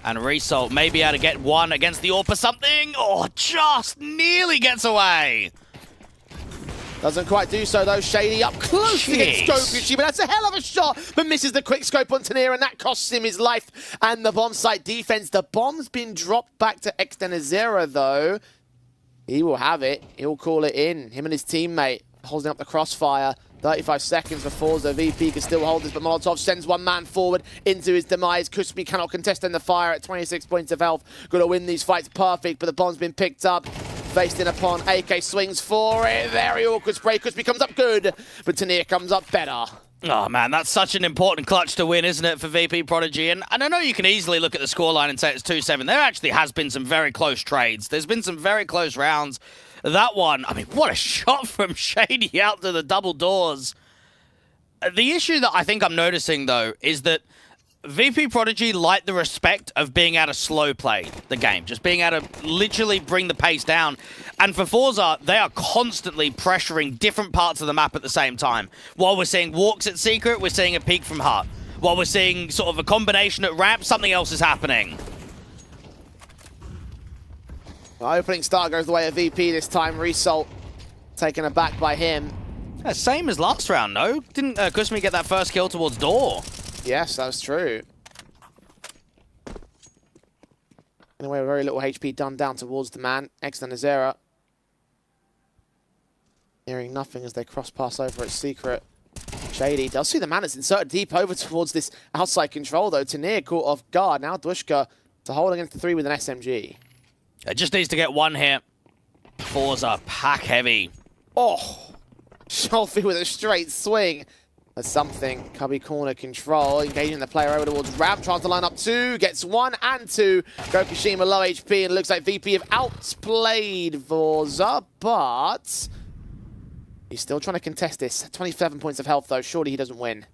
Speaker 4: And Result may be able to get one against the AWP or something. Oh, just nearly gets away.
Speaker 3: Doesn't quite do so though. Shady up close to get Skokuchi, but that's a hell of a shot, but misses the quick scope on Tania, and that costs him his life and the bomb site defense. The bomb's been dropped back to Extenazera though. He will have it. He'll call it in. Him and his teammate holding up the crossfire. 35 seconds for Forze. VP can still hold this, but Molotov sends one man forward into his demise. Kusmi cannot contest in the fire at 26 points of health. Gonna win these fights perfect, but the bomb's been picked up. Faced in upon, AK swings for it. Very awkward spray. Kusmi comes up good, but Tania comes up better.
Speaker 4: Oh man, that's such an important clutch to win, isn't it, for VP Prodigy? And I know you can easily look at the scoreline and say it's 2-7. There actually has been some very close trades. There's been some very close rounds. That one, I mean, what a shot from Shady out to the double doors. The issue that I think I'm noticing, though, is that VP Prodigy like the respect of being able to slow play the game, just being able to literally bring the pace down. And for Forza, they are constantly pressuring different parts of the map at the same time. While we're seeing walks at Secret, we're seeing a peek from Hut. While we're seeing sort of a combination at Ramp, something else is happening.
Speaker 3: The opening start goes the way of VP this time. Result taken aback by him.
Speaker 4: Yeah, same as last round, no? Didn't Kusmi get that first kill towards Door?
Speaker 3: Yes, that's true. Anyway, very little HP done down towards the man. Externazera. Hearing nothing as they cross pass over at Secret. Shady does see the man is inserted deep over towards this outside control though. Tania caught off guard. Now Dushka to hold against the 3 with an SMG.
Speaker 4: It just needs to get one hit. Forza, pack heavy.
Speaker 3: Oh, Shelfie with a straight swing. That's something. Cubby corner control, engaging the player over towards Ramp, tries to line up 2, gets 1 and 2. Gokushima low HP, and it looks like VP have outplayed Forza, but he's still trying to contest this. 27 points of health though, surely he doesn't win.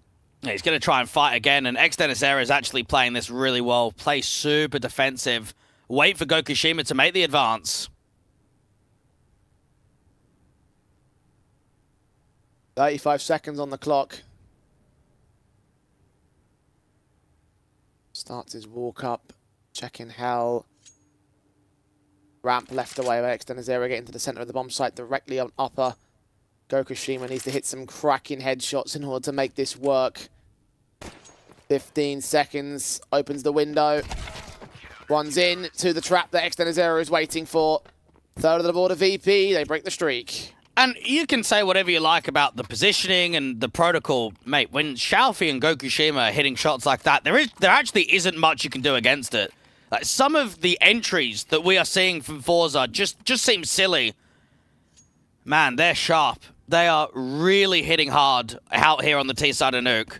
Speaker 4: He's going to try and fight again, and Externazera is actually playing this really well. Play super defensive. Wait for Gokushima to make the advance.
Speaker 3: 35 seconds on the clock. Starts his walk up, checking hell. Ramp left away by Externazera, getting to the center of the bomb site directly on upper. Gokushima needs to hit some cracking headshots in order to make this work. 15 seconds, opens the window. One's in to the trap that Externazera is waiting for. Third of the board of VP, they break the streak.
Speaker 4: And you can say whatever you like about the positioning and the protocol, mate. When Shelfie and Gokushima are hitting shots like that, there actually isn't much you can do against it. Like, some of the entries that we are seeing from Forza just seem silly. Man, they're sharp. They are really hitting hard out here on the T side of Nuke.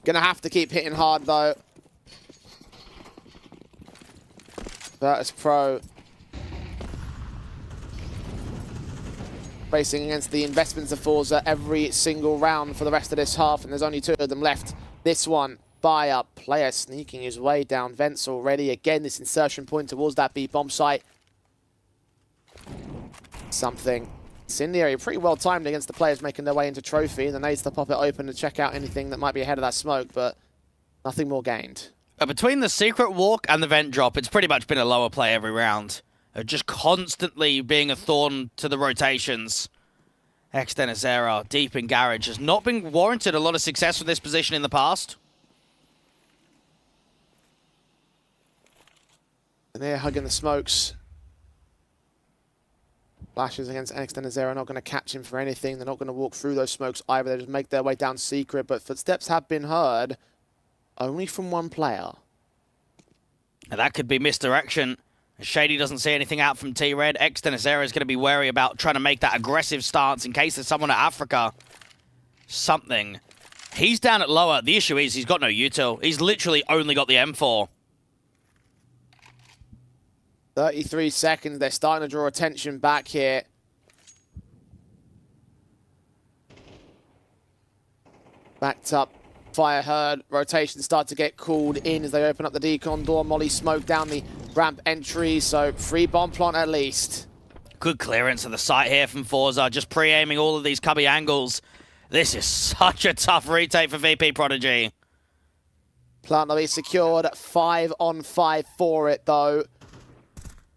Speaker 3: Gonna have to keep hitting hard though. Virtus Pro racing against the investments of Forza every single round for the rest of this half, and there's only 2 of them left. This one by a player sneaking his way down vents already. Again, this insertion point towards that B bomb site. Something. Incendiary pretty well timed against the players making their way into trophy, and the nades to pop it open to check out anything that might be ahead of that smoke, but nothing more gained.
Speaker 4: Between the secret walk and the vent drop, it's pretty much been a lower play every round. Just constantly being a thorn to the rotations. Externazera, deep in garage, has not been warranted a lot of success with this position in the past.
Speaker 3: And they're hugging the smokes. Flashes against ENCE are not going to catch him for anything. They're not going to walk through those smokes either. They just make their way down secret. But footsteps have been heard only from one player.
Speaker 4: And that could be misdirection. Shady doesn't see anything out from T-Red. ENCE is going to be wary about trying to make that aggressive stance in case there's someone at Africa. Something. He's down at lower. The issue is he's got no util. He's literally only got the M4.
Speaker 3: 33 seconds. They're starting to draw attention back here. Backed up. Fire heard. Rotations start to get called in as they open up the decon door. Molly smoke down the ramp entry. So free bomb plant at least.
Speaker 4: Good clearance of the site here from Forze. Just pre-aiming all of these cubby angles. This is such a tough retake for VP Prodigy.
Speaker 3: Plant will be secured. 5 on 5 for it though.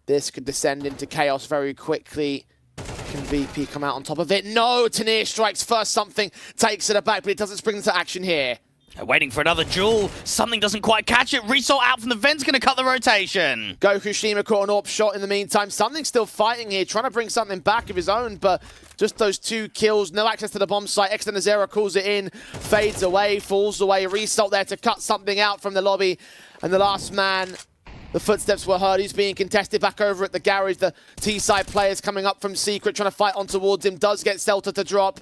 Speaker 3: This could descend into chaos very quickly. Can VP come out on top of it? No! Tanir strikes first. Something takes it aback, but it doesn't spring into action here.
Speaker 4: They're waiting for another duel. Something doesn't quite catch it. Result out from the vent's going to cut the rotation.
Speaker 3: Goku Shima caught an AWP shot in the meantime. Something's still fighting here, trying to bring something back of his own, but just those 2 kills. No access to the bomb site. ENCE calls it in, fades away, falls away. Result there to cut something out from the lobby. And the last man, the footsteps were heard. He's being contested back over at the garage. The T-side players coming up from secret, trying to fight on towards him. Does get Celta to drop.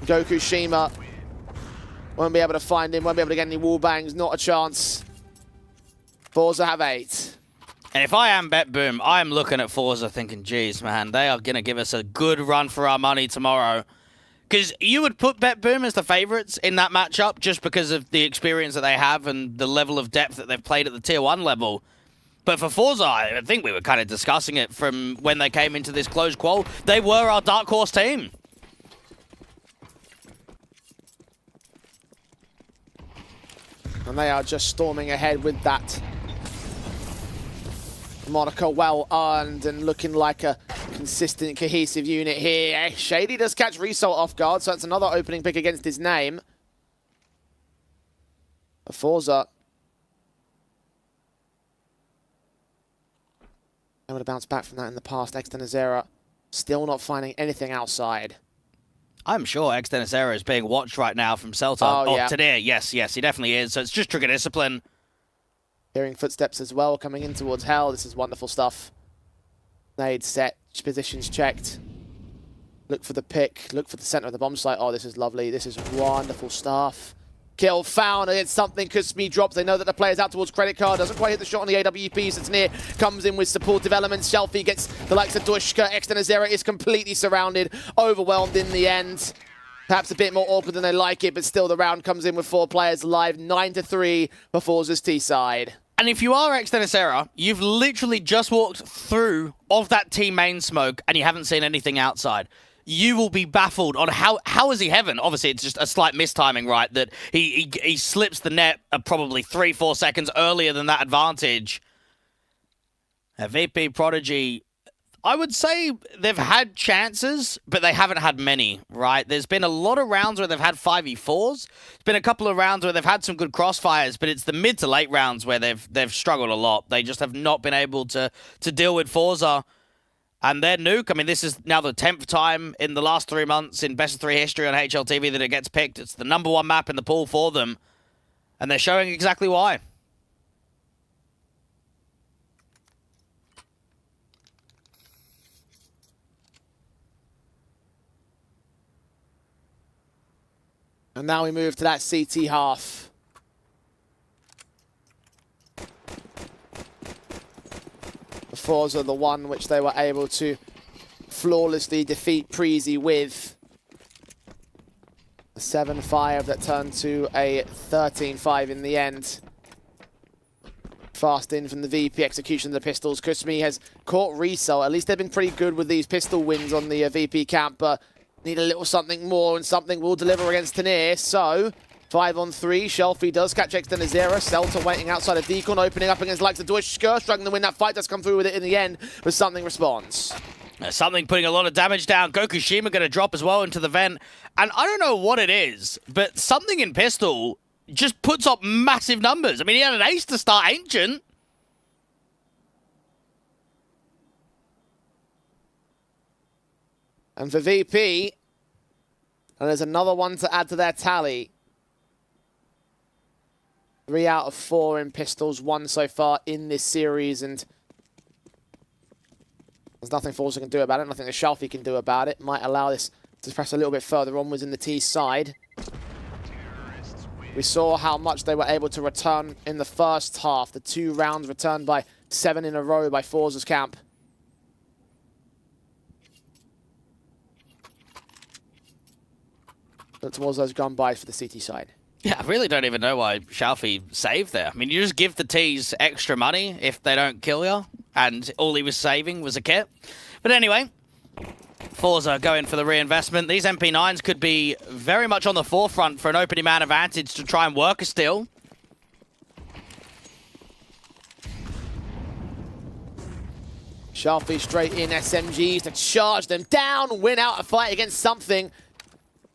Speaker 3: Goku Shima won't be able to find him, won't be able to get any wall bangs, not a chance. Forze have 8.
Speaker 4: And if I am BetBoom, I am looking at Forze thinking, geez, man, they are going to give us a good run for our money tomorrow. Because you would put BetBoom as the favourites in that matchup just because of the experience that they have and the level of depth that they've played at the Tier 1 level. But for Forze, I think we were kind of discussing it from when they came into this closed qual. They were our dark horse team.
Speaker 3: And they are just storming ahead with that Monaco well earned and looking like a consistent, cohesive unit here. Shady does catch Result off guard, so that's another opening pick against his name. Forze able to bounce back from that in the past. ENCE still not finding anything outside.
Speaker 4: I'm sure ENCE is being watched right now from Celta.
Speaker 3: Oh, yeah.
Speaker 4: Today, yes, he definitely is. So it's just trigger discipline.
Speaker 3: Hearing footsteps as well coming in towards Hell. This is wonderful stuff. Nade set, positions checked. Look for the pick, look for the center of the bomb site. Oh, this is lovely. This is wonderful stuff. Kill found against something. Kusmi drops. They know that the player's out towards credit card. Doesn't quite hit the shot on the AWPs. It's near. Comes in with supportive elements. Shelfie gets the likes of Dushka. ENCE is completely surrounded. Overwhelmed in the end. Perhaps a bit more awkward than they like it, but still the round comes in with 4 players live. 9-3 for Forze's T-side.
Speaker 4: And if you are ENCE, you've literally just walked through of that team main smoke and you haven't seen anything outside. You will be baffled on how is he heaven? Obviously, it's just a slight mistiming, right? That he slips the net probably 3-4 seconds earlier than that advantage. VP Prodigy, I would say they've had chances, but they haven't had many, right? There's been a lot of rounds where they've had 5v4s. There's been a couple of rounds where they've had some good crossfires, but it's the mid to late rounds where they've struggled a lot. They just have not been able to deal with Forze. And their nuke, I mean, this is now the 10th time in the last 3 months in Best of 3 history on HLTV that it gets picked. It's the #1 map in the pool for them. And they're showing exactly why.
Speaker 3: And now we move to that CT half. The Forze are the one which they were able to flawlessly defeat Prezi with. A 7-5 that turned to a 13-5 in the end. Fast in from the VP execution of the pistols. Kusmi has caught Resell. At least they've been pretty good with these pistol wins on the VP camp, but need a little something more, and something will deliver against Tanir. So 5-on-3, Shelfie does catch ENCE. Celta waiting outside of Deacon, opening up against the likes of Duishka, struggling to win that fight, does come through with it in the end, but something responds.
Speaker 4: Something putting a lot of damage down. Goku Shima going to drop as well into the vent. And I don't know what it is, but something in pistol just puts up massive numbers. I mean, he had an ace to start Ancient.
Speaker 3: And for VP, and there's another one to add to their tally. 3 out of 4 in pistols, 1 so far in this series, and there's nothing Forze can do about it, nothing the Shelfie can do about it. Might allow this to press a little bit further onwards in the T side. We saw how much they were able to return in the first half. The 2 rounds returned by 7 in a row by Forze's camp. Look towards those gun buys for the CT side.
Speaker 4: Yeah, I really don't even know why Shelfie saved there. I mean, you just give the T's extra money if they don't kill you, and all he was saving was a kit. But anyway, Forze going for the reinvestment. These MP9s could be very much on the forefront for an opening man advantage to try and work a steal.
Speaker 3: Shelfie straight in SMGs to charge them down, win out a fight against something.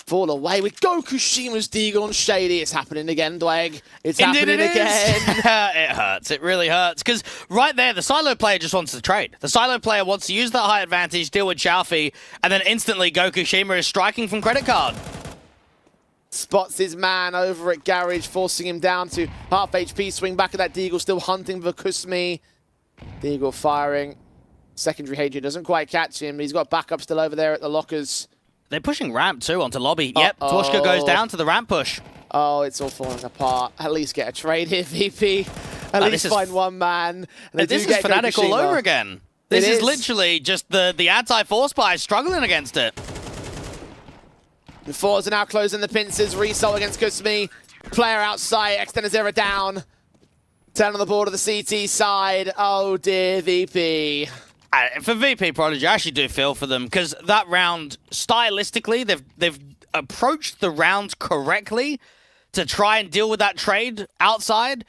Speaker 3: Fall away with Gokushima's Deagle on Shady. It's happening again, Dweg. It's happening again.
Speaker 4: It hurts. It really hurts. Because right there, the silo player just wants to trade. The silo player wants to use that high advantage, deal with Shelfie, and then instantly Gokushima is striking from credit card.
Speaker 3: Spots his man over at Garage, forcing him down to half HP. Swing back at that Deagle, still hunting for Kusmi. Deagle firing. Secondary Hatred doesn't quite catch him. He's got backup still over there at the lockers.
Speaker 4: They're pushing ramp too onto lobby. Yep, Torshka goes down to the ramp push.
Speaker 3: Oh, it's all falling apart. At least get a trade here, VP. At least find one man.
Speaker 4: This is Fnatic all over again. This is literally just the anti-force buy struggling against it.
Speaker 3: The Forze are now closing the pincers. Result against Kusmi. Player outside. Extended Zero down. 10 on the board of the CT side. Oh dear, VP.
Speaker 4: For VP Prodigy, I actually do feel for them because that round, stylistically, they've approached the round correctly to try and deal with that trade outside,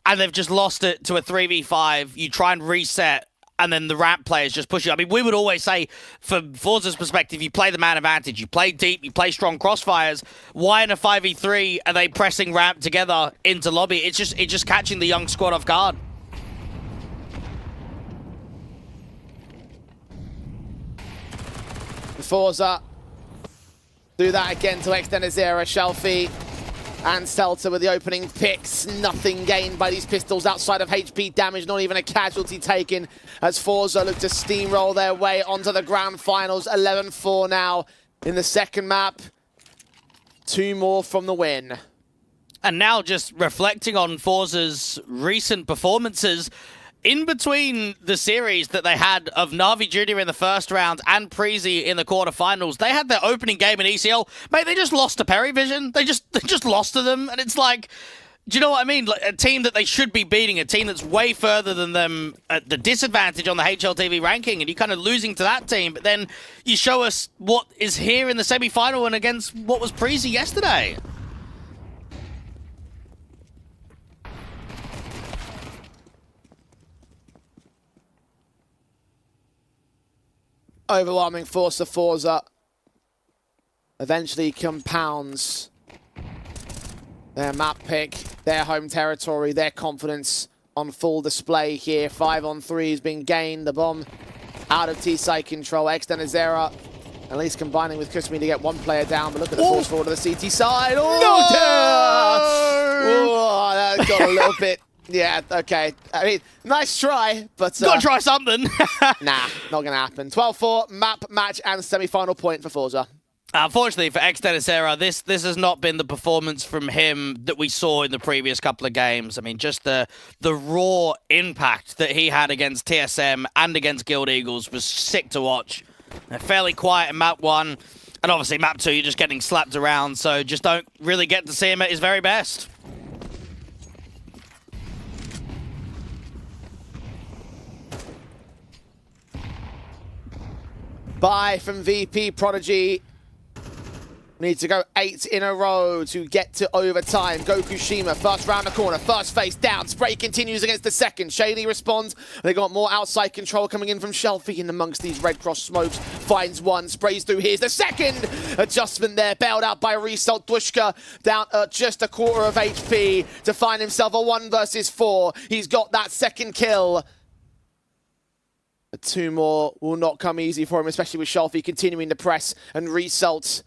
Speaker 4: and they've just lost it to a 3v5. You try and reset, and then the ramp players just push you. I mean, we would always say, from Forze's perspective, you play the man advantage, you play deep, you play strong crossfires. Why in a 5v3 are they pressing ramp together into lobby? It's just catching the young squad off guard.
Speaker 3: Forze do that again to extend a zero. Shelfie and Selta with the opening picks. Nothing gained by these pistols outside of HP damage, not even a casualty taken as Forze look to steamroll their way onto the grand finals. 11-4 now in the second map. 2 more from the win.
Speaker 4: And now just reflecting on Forze's recent performances, in between the series that they had of Na'Vi Jr. in the first round and Prezi in the quarterfinals, they had their opening game in ECL. Mate, they just lost to Perivision. They just lost to them. And it's like, do you know what I mean? Like a team that they should be beating, a team that's way further than them at the disadvantage on the HLTV ranking, and you're kind of losing to that team. But then you show us what is here in the semi-final and against what was Prezi yesterday.
Speaker 3: Overwhelming force of Forze eventually compounds their map pick, their home territory, their confidence on full display here. 5-on-3 has been gained. The bomb out of T-side control. Extendazera at least combining with Kusmi to get one player down. But look at the force forward to the CT side. Oh, no! Oh, that got a little bit. Yeah, okay. I mean, nice try, but...
Speaker 4: Gotta try something.
Speaker 3: Nah, not gonna happen. 12-4, map, match, and semi-final point for Forze.
Speaker 4: Unfortunately for Extendacera, this has not been the performance from him that we saw in the previous couple of games. I mean, just the raw impact that he had against TSM and against Guild Eagles was sick to watch. Fairly quiet in map 1, and obviously map 2, you're just getting slapped around, so just don't really get to see him at his very best.
Speaker 3: Bye from VP Prodigy. Need to go 8 in a row to get to overtime. Gokushima, first round the corner, first face down. Spray continues against the second. Shady responds. They got more outside control coming in from Shelfie in amongst these Red Cross smokes. Finds one, sprays through. Here's the second adjustment there. Bailed out by Result. Dushka down at just a quarter of HP to find himself a 1 versus 4. He's got that second kill. 2 more will not come easy for him, especially with Shelfie continuing to press and result.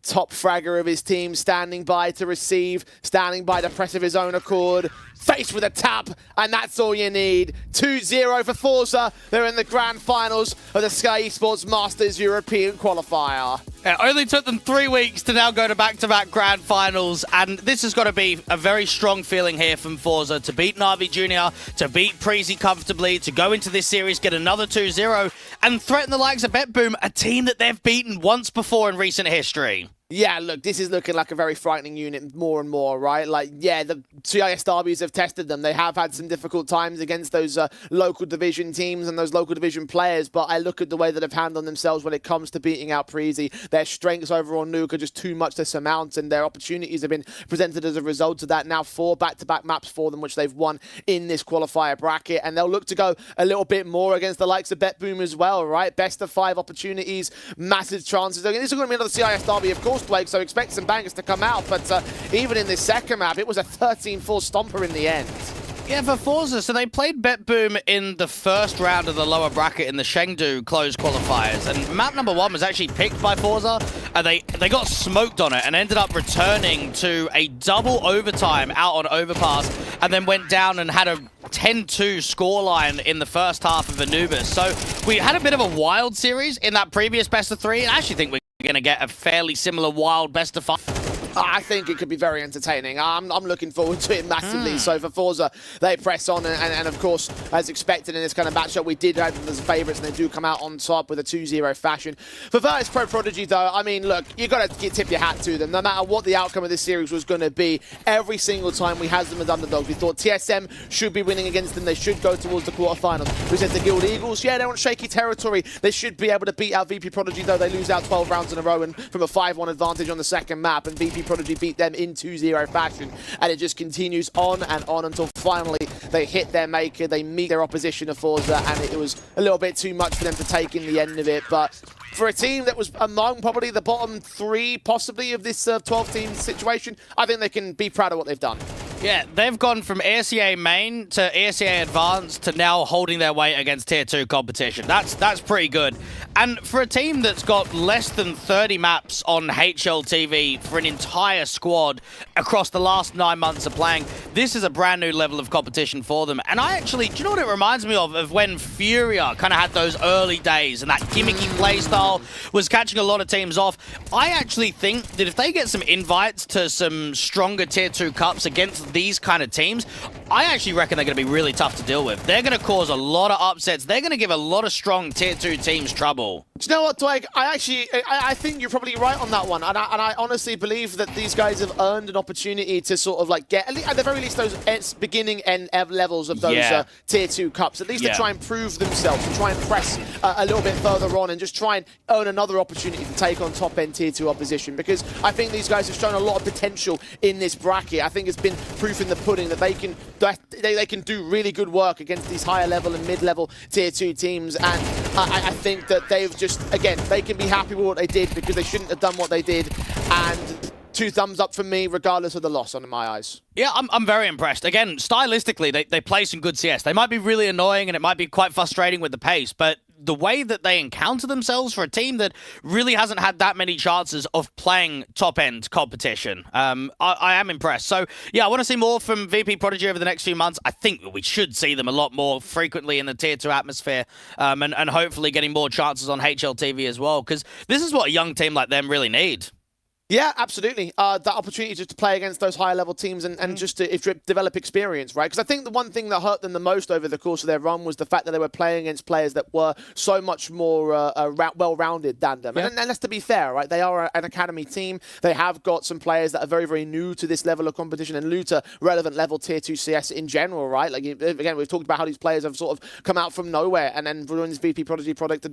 Speaker 3: Top fragger of his team, standing by to receive, standing by to press of his own accord, faced with a tap, and that's all you need. 2-0 for Forze. They're in the grand finals of the Skyesports Masters European Qualifier.
Speaker 4: It only took them 3 weeks to now go to back-to-back grand finals, and this has got to be a very strong feeling here from Forze to beat Na'Vi Jr., to beat Prodigy comfortably, to go into this series, get another 2-0, and threaten the likes of BetBoom, a team that they've beaten once before in recent history.
Speaker 3: Yeah, look, this is looking like a very frightening unit more and more, right? Like, yeah, the CIS derbies have tested them. They have had some difficult times against those local division teams and those local division players, but I look at the way that they've handled themselves when it comes to beating out Prodigy. Their strengths over on Nuke are just too much to surmount, and their opportunities have been presented as a result of that. Now 4 back-to-back maps for them, which they've won in this qualifier bracket, and they'll look to go a little bit more against the likes of BetBoom as well, right? Best of 5 opportunities, massive chances. Again, this is going to be another CIS derby, of course, Blake, so expect some bangers to come out, but even in this second map, it was a 13-4 stomper in the end.
Speaker 4: Yeah, for Forze, so they played BetBoom in the first round of the lower bracket in the Chengdu Closed Qualifiers, and map number 1 was actually picked by Forze, and they got smoked on it and ended up returning to a double overtime out on Overpass, and then went down and had a 10-2 scoreline in the first half of Anubis. So we had a bit of a wild series in that previous best of 3, and I actually think we're going to get a fairly similar wild best of 5.
Speaker 3: I think it could be very entertaining. I'm looking forward to it massively. So for Forze, they press on, and of course, as expected in this kind of matchup, we did have them as favourites, and they do come out on top with a 2-0 fashion. For Virtus Pro Prodigy, though, I mean, look, you've got to tip your hat to them. No matter what the outcome of this series was going to be, every single time we had them as underdogs, we thought TSM should be winning against them. They should go towards the quarterfinals. We said the Guild Eagles, yeah, they're on shaky territory. They should be able to beat out VP Prodigy, though they lose out 12 rounds in a row and from a 5-1 advantage on the second map, and VP Prodigy beat them in 2-0 fashion, and it just continues on and on until finally they hit their maker, they meet their opposition of Forze, and it was a little bit too much for them to take in the end of it. But for a team that was among probably the bottom 3 possibly of this 12-team situation, I think they can be proud of what they've done.
Speaker 4: Yeah, they've gone from ESEA main to ESEA advanced to now holding their weight against tier 2 competition. That's pretty good. And for a team that's got less than 30 maps on HLTV for an entire squad across the last 9 months of playing, this is a brand new level of competition for them. And I actually, do you know what it reminds me of when Furia kind of had those early days and that gimmicky playstyle was catching a lot of teams off? I actually think that if they get some invites to some stronger tier 2 cups against these kind of teams, I actually reckon they're going to be really tough to deal with. They're going to cause a lot of upsets. They're going to give a lot of strong tier 2 teams trouble.
Speaker 3: Do you know what, Dwight? I think you're probably right on that one, and I honestly believe that these guys have earned an opportunity to sort of like get, at the very least, those beginning end levels of those tier 2 cups. At least to try and prove themselves, to try and press a little bit further on, and just try and earn another opportunity to take on top end tier 2 opposition. Because I think these guys have shown a lot of potential in this bracket. I think it's been proof in the pudding that they can do really good work against these higher level and mid-level tier 2 teams, and I think that they've just, again, they can be happy with what they did because they shouldn't have done what they did, and 2 thumbs up from me regardless of the loss in my eyes.
Speaker 4: Yeah, I'm very impressed. Again, stylistically, they play some good CS. They might be really annoying and it might be quite frustrating with the pace, but the way that they encounter themselves for a team that really hasn't had that many chances of playing top-end competition, I am impressed. So, yeah, I want to see more from VP Prodigy over the next few months. I think we should see them a lot more frequently in the Tier 2 atmosphere, and hopefully getting more chances on HLTV as well, because this is what a young team like them really need.
Speaker 3: Yeah, absolutely. That opportunity just to play against those higher level teams and just to develop experience, right? Because I think the one thing that hurt them the most over the course of their run was the fact that they were playing against players that were so much more well-rounded than them. Yeah. And that's to be fair, right? They are an academy team. They have got some players that are very, very new to this level of competition and new to relevant level Tier 2 CS in general, right? Like, again, we've talked about how these players have sort of come out from nowhere and then joined this VP Prodigy product to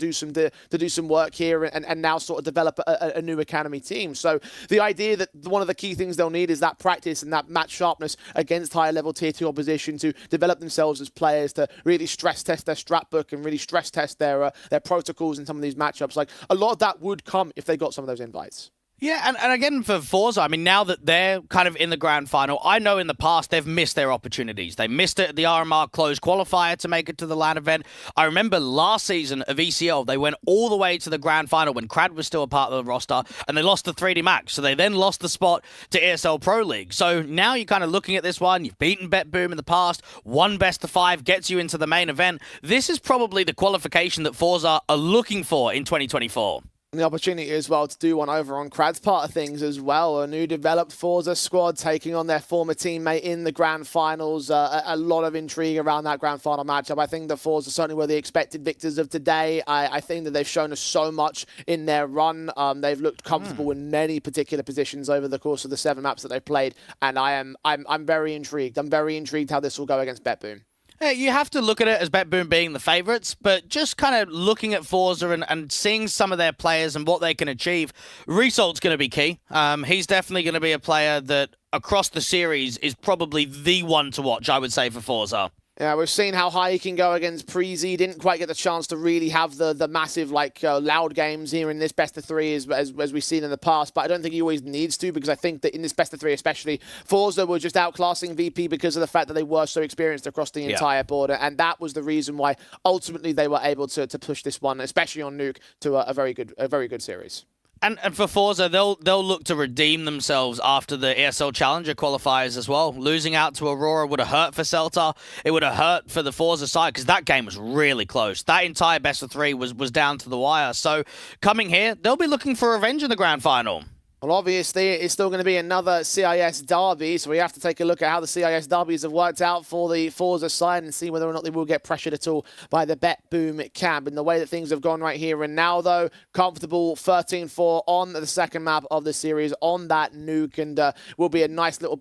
Speaker 3: do some work here and now sort of develop a new academy team. So the idea that one of the key things they'll need is that practice and that match sharpness against higher level tier 2 opposition to develop themselves as players, to really stress test their strat book and really stress test their protocols in some of these matchups. Like, a lot of that would come if they got some of those invites.
Speaker 4: Yeah, and again for Forza, I mean, now that they're kind of in the grand final, I know in the past they've missed their opportunities. They missed it at the RMR Closed Qualifier to make it to the LAN event. I remember last season of ECL, they went all the way to the grand final when Crad was still a part of the roster, and they lost to 3D Max. So they then lost the spot to ESL Pro League. So now you're kind of looking at this one. You've beaten BetBoom in the past. One best of 5 gets you into the main event. This is probably the qualification that Forza are looking for in 2024.
Speaker 3: The opportunity as well to do one over on Crad's part of things as well. A new developed Forza squad taking on their former teammate in the grand finals. A lot of intrigue around that grand final matchup. I think the Forza certainly were the expected victors of today. I think that they've shown us so much in their run. They've looked comfortable in many particular positions over the course of the 7 maps that they've played, and I'm very intrigued. I'm very intrigued how this will go against BetBoom.
Speaker 4: You have to look at it as BetBoom being the favourites, but just kind of looking at Forza and seeing some of their players and what they can achieve, Resolt's going to be key. He's definitely going to be a player that across the series is probably the one to watch, I would say, for Forza.
Speaker 3: Yeah, we've seen how high he can go against Prodigy. Didn't quite get the chance to really have the massive, loud games here in this best of 3 as we've seen in the past. But I don't think he always needs to, because I think that in this best of 3 especially, Forza were just outclassing VP because of the fact that they were so experienced across the entire border. And that was the reason why ultimately they were able to push this one, especially on Nuke, to a very good series.
Speaker 4: And for Forza, they'll look to redeem themselves after the ESL Challenger qualifiers as well. Losing out to Aurora would have hurt for Celta. It would have hurt for the Forza side, because that game was really close. That entire best of 3 was down to the wire. So coming here, they'll be looking for revenge in the grand final.
Speaker 3: Well, obviously, it's still going to be another CIS derby, so we have to take a look at how the CIS derbies have worked out for the Forza side and see whether or not they will get pressured at all by the BetBoom camp. And the way that things have gone right here and now, though, comfortable 13-4 on the second map of the series on that Nuke, and will be a nice little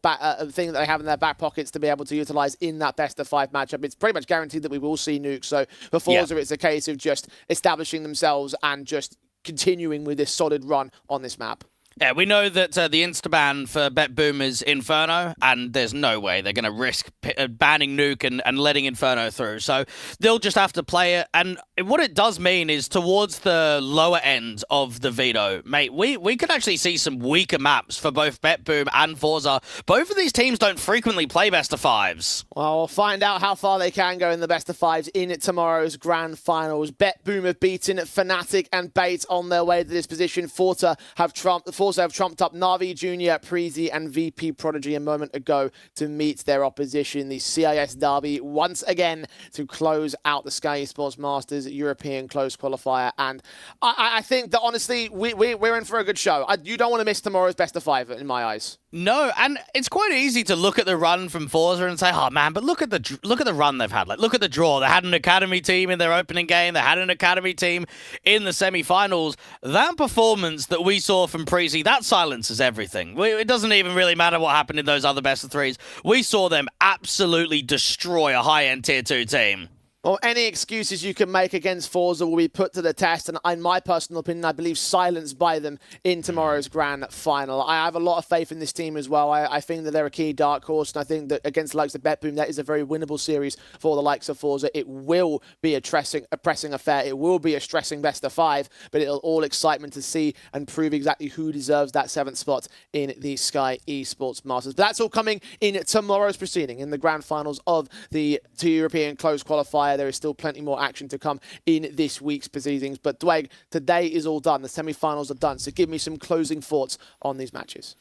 Speaker 3: thing that they have in their back pockets to be able to utilize in that best of 5 matchup. It's pretty much guaranteed that we will see Nuke, so for Forza, It's a case of just establishing themselves and just continuing with this solid run on this map.
Speaker 4: Yeah, we know that the Instaban for BetBoom is Inferno, and there's no way they're going to risk banning Nuke and letting Inferno through. So they'll just have to play it. And what it does mean is towards the lower end of the veto, mate, we could actually see some weaker maps for both BetBoom and Forza. Both of these teams don't frequently play best of 5s.
Speaker 3: Well, we'll find out how far they can go in the best of 5s in tomorrow's grand finals. BetBoom have beaten Fnatic and Bait on their way to this position. Forza have trumped up Na'Vi Jr., Prezi, and VP Prodigy a moment ago to meet their opposition. The CIS derby once again to close out the Skyesports Masters European Closed Qualifier. And I think that honestly, we're in for a good show. You don't want to miss tomorrow's best of 5 in my eyes.
Speaker 4: No, and it's quite easy to look at the run from Forza and say, oh man, but look at the run they've had. Like, look at the draw. They had an academy team in their opening game. They had an academy team in the semi-finals. That performance that we saw from Prezi, that silences everything. It doesn't even really matter what happened in those other best of 3s. We saw them absolutely destroy a high-end tier 2 team.
Speaker 3: Well, any excuses you can make against Forza will be put to the test, and in my personal opinion, I believe silenced by them in tomorrow's grand final. I have a lot of faith in this team as well. I think that they're a key dark horse, and I think that against the likes of BetBoom, that is a very winnable series for the likes of Forza. It will be a pressing affair. It will be a stressing best of 5, but it'll all excitement to see and prove exactly who deserves that 7th spot in the Skyesports Masters. But that's all coming in tomorrow's proceeding in the grand finals of the European Closed Qualifier. There is still plenty more action to come in this week's proceedings. But Dwayne, today is all done. The semi-finals are done. So give me some closing thoughts on these matches.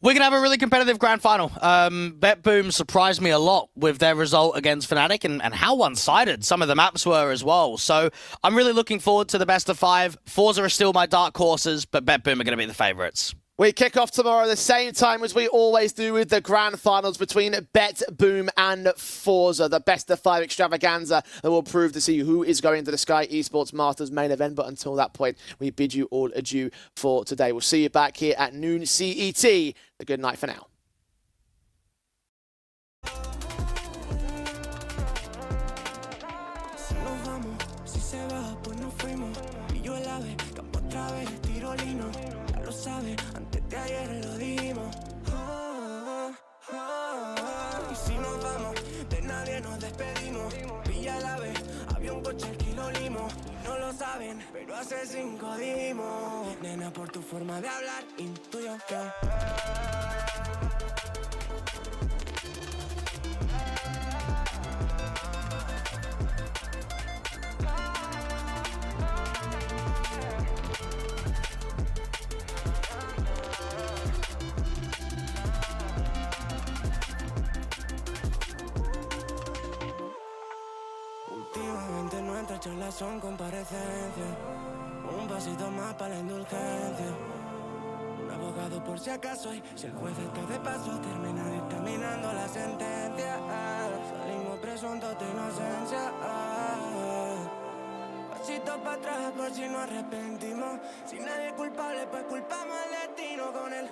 Speaker 4: We're going to have a really competitive grand final. BetBoom surprised me a lot with their result against Fnatic and how one-sided some of the maps were as well. So I'm really looking forward to the best of 5. Forza are still my dark horses, but BetBoom are going to be the favourites.
Speaker 3: We kick off tomorrow at the same time as we always do with the grand finals between BetBoom and Forza, the best of 5 extravaganza that will prove to see who is going to the Skyesports Masters main event. But until that point, we bid you all adieu for today. We'll see you back here at noon CET. A good night for now.
Speaker 1: Antes de ayer lo dijimos. Y si nos vamos, de nadie nos despedimos. Pilla la vez, avión. coche alquilo limo. No lo saben, pero hace 5 dimos. Nena, por tu forma de hablar, intuyo que últimamente nuestras charlas son comparecencias. Un pasito más para la indulgencia. Un abogado por si acaso, y si el juez está de paso, termina dictaminando la sentencia. Salimos presuntos de inocencia. Pasito para atrás por si nos arrepentimos. Si nadie es culpable, pues culpamos al destino con él.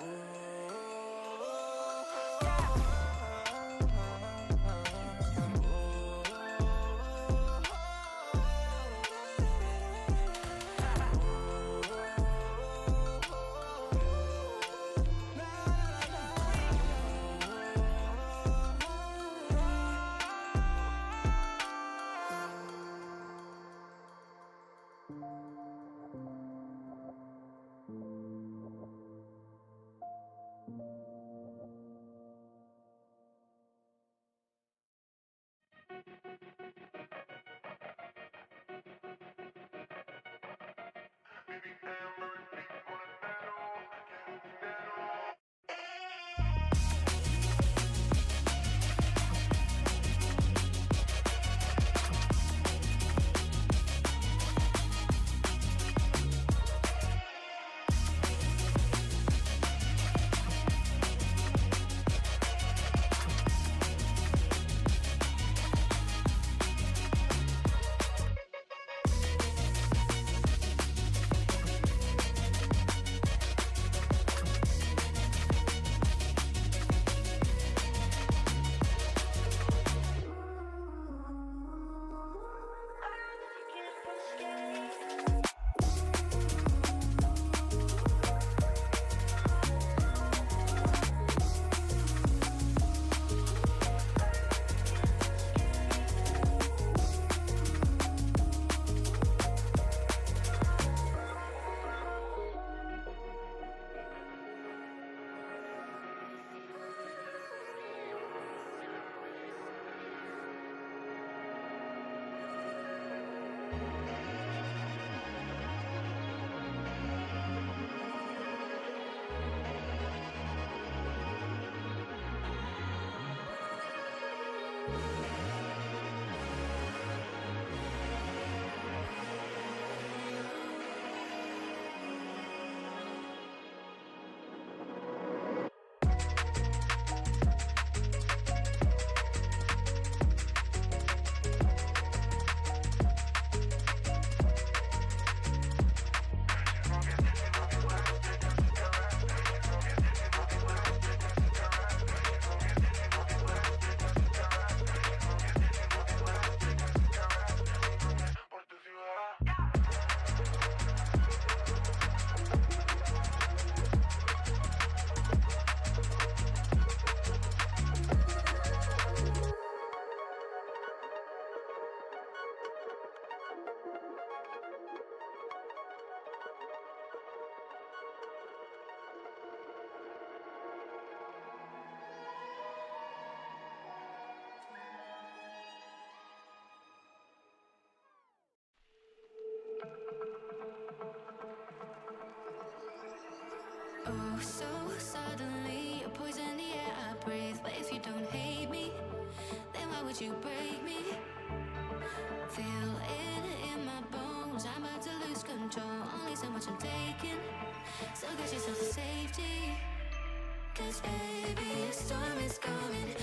Speaker 2: Oh, so suddenly, you're poison the air I breathe. But if you don't hate me, then why would you break me? Feel it in my bones, I'm about to lose control. Only so much I'm taking, so get yourself to safety. 'Cause baby, a storm is coming.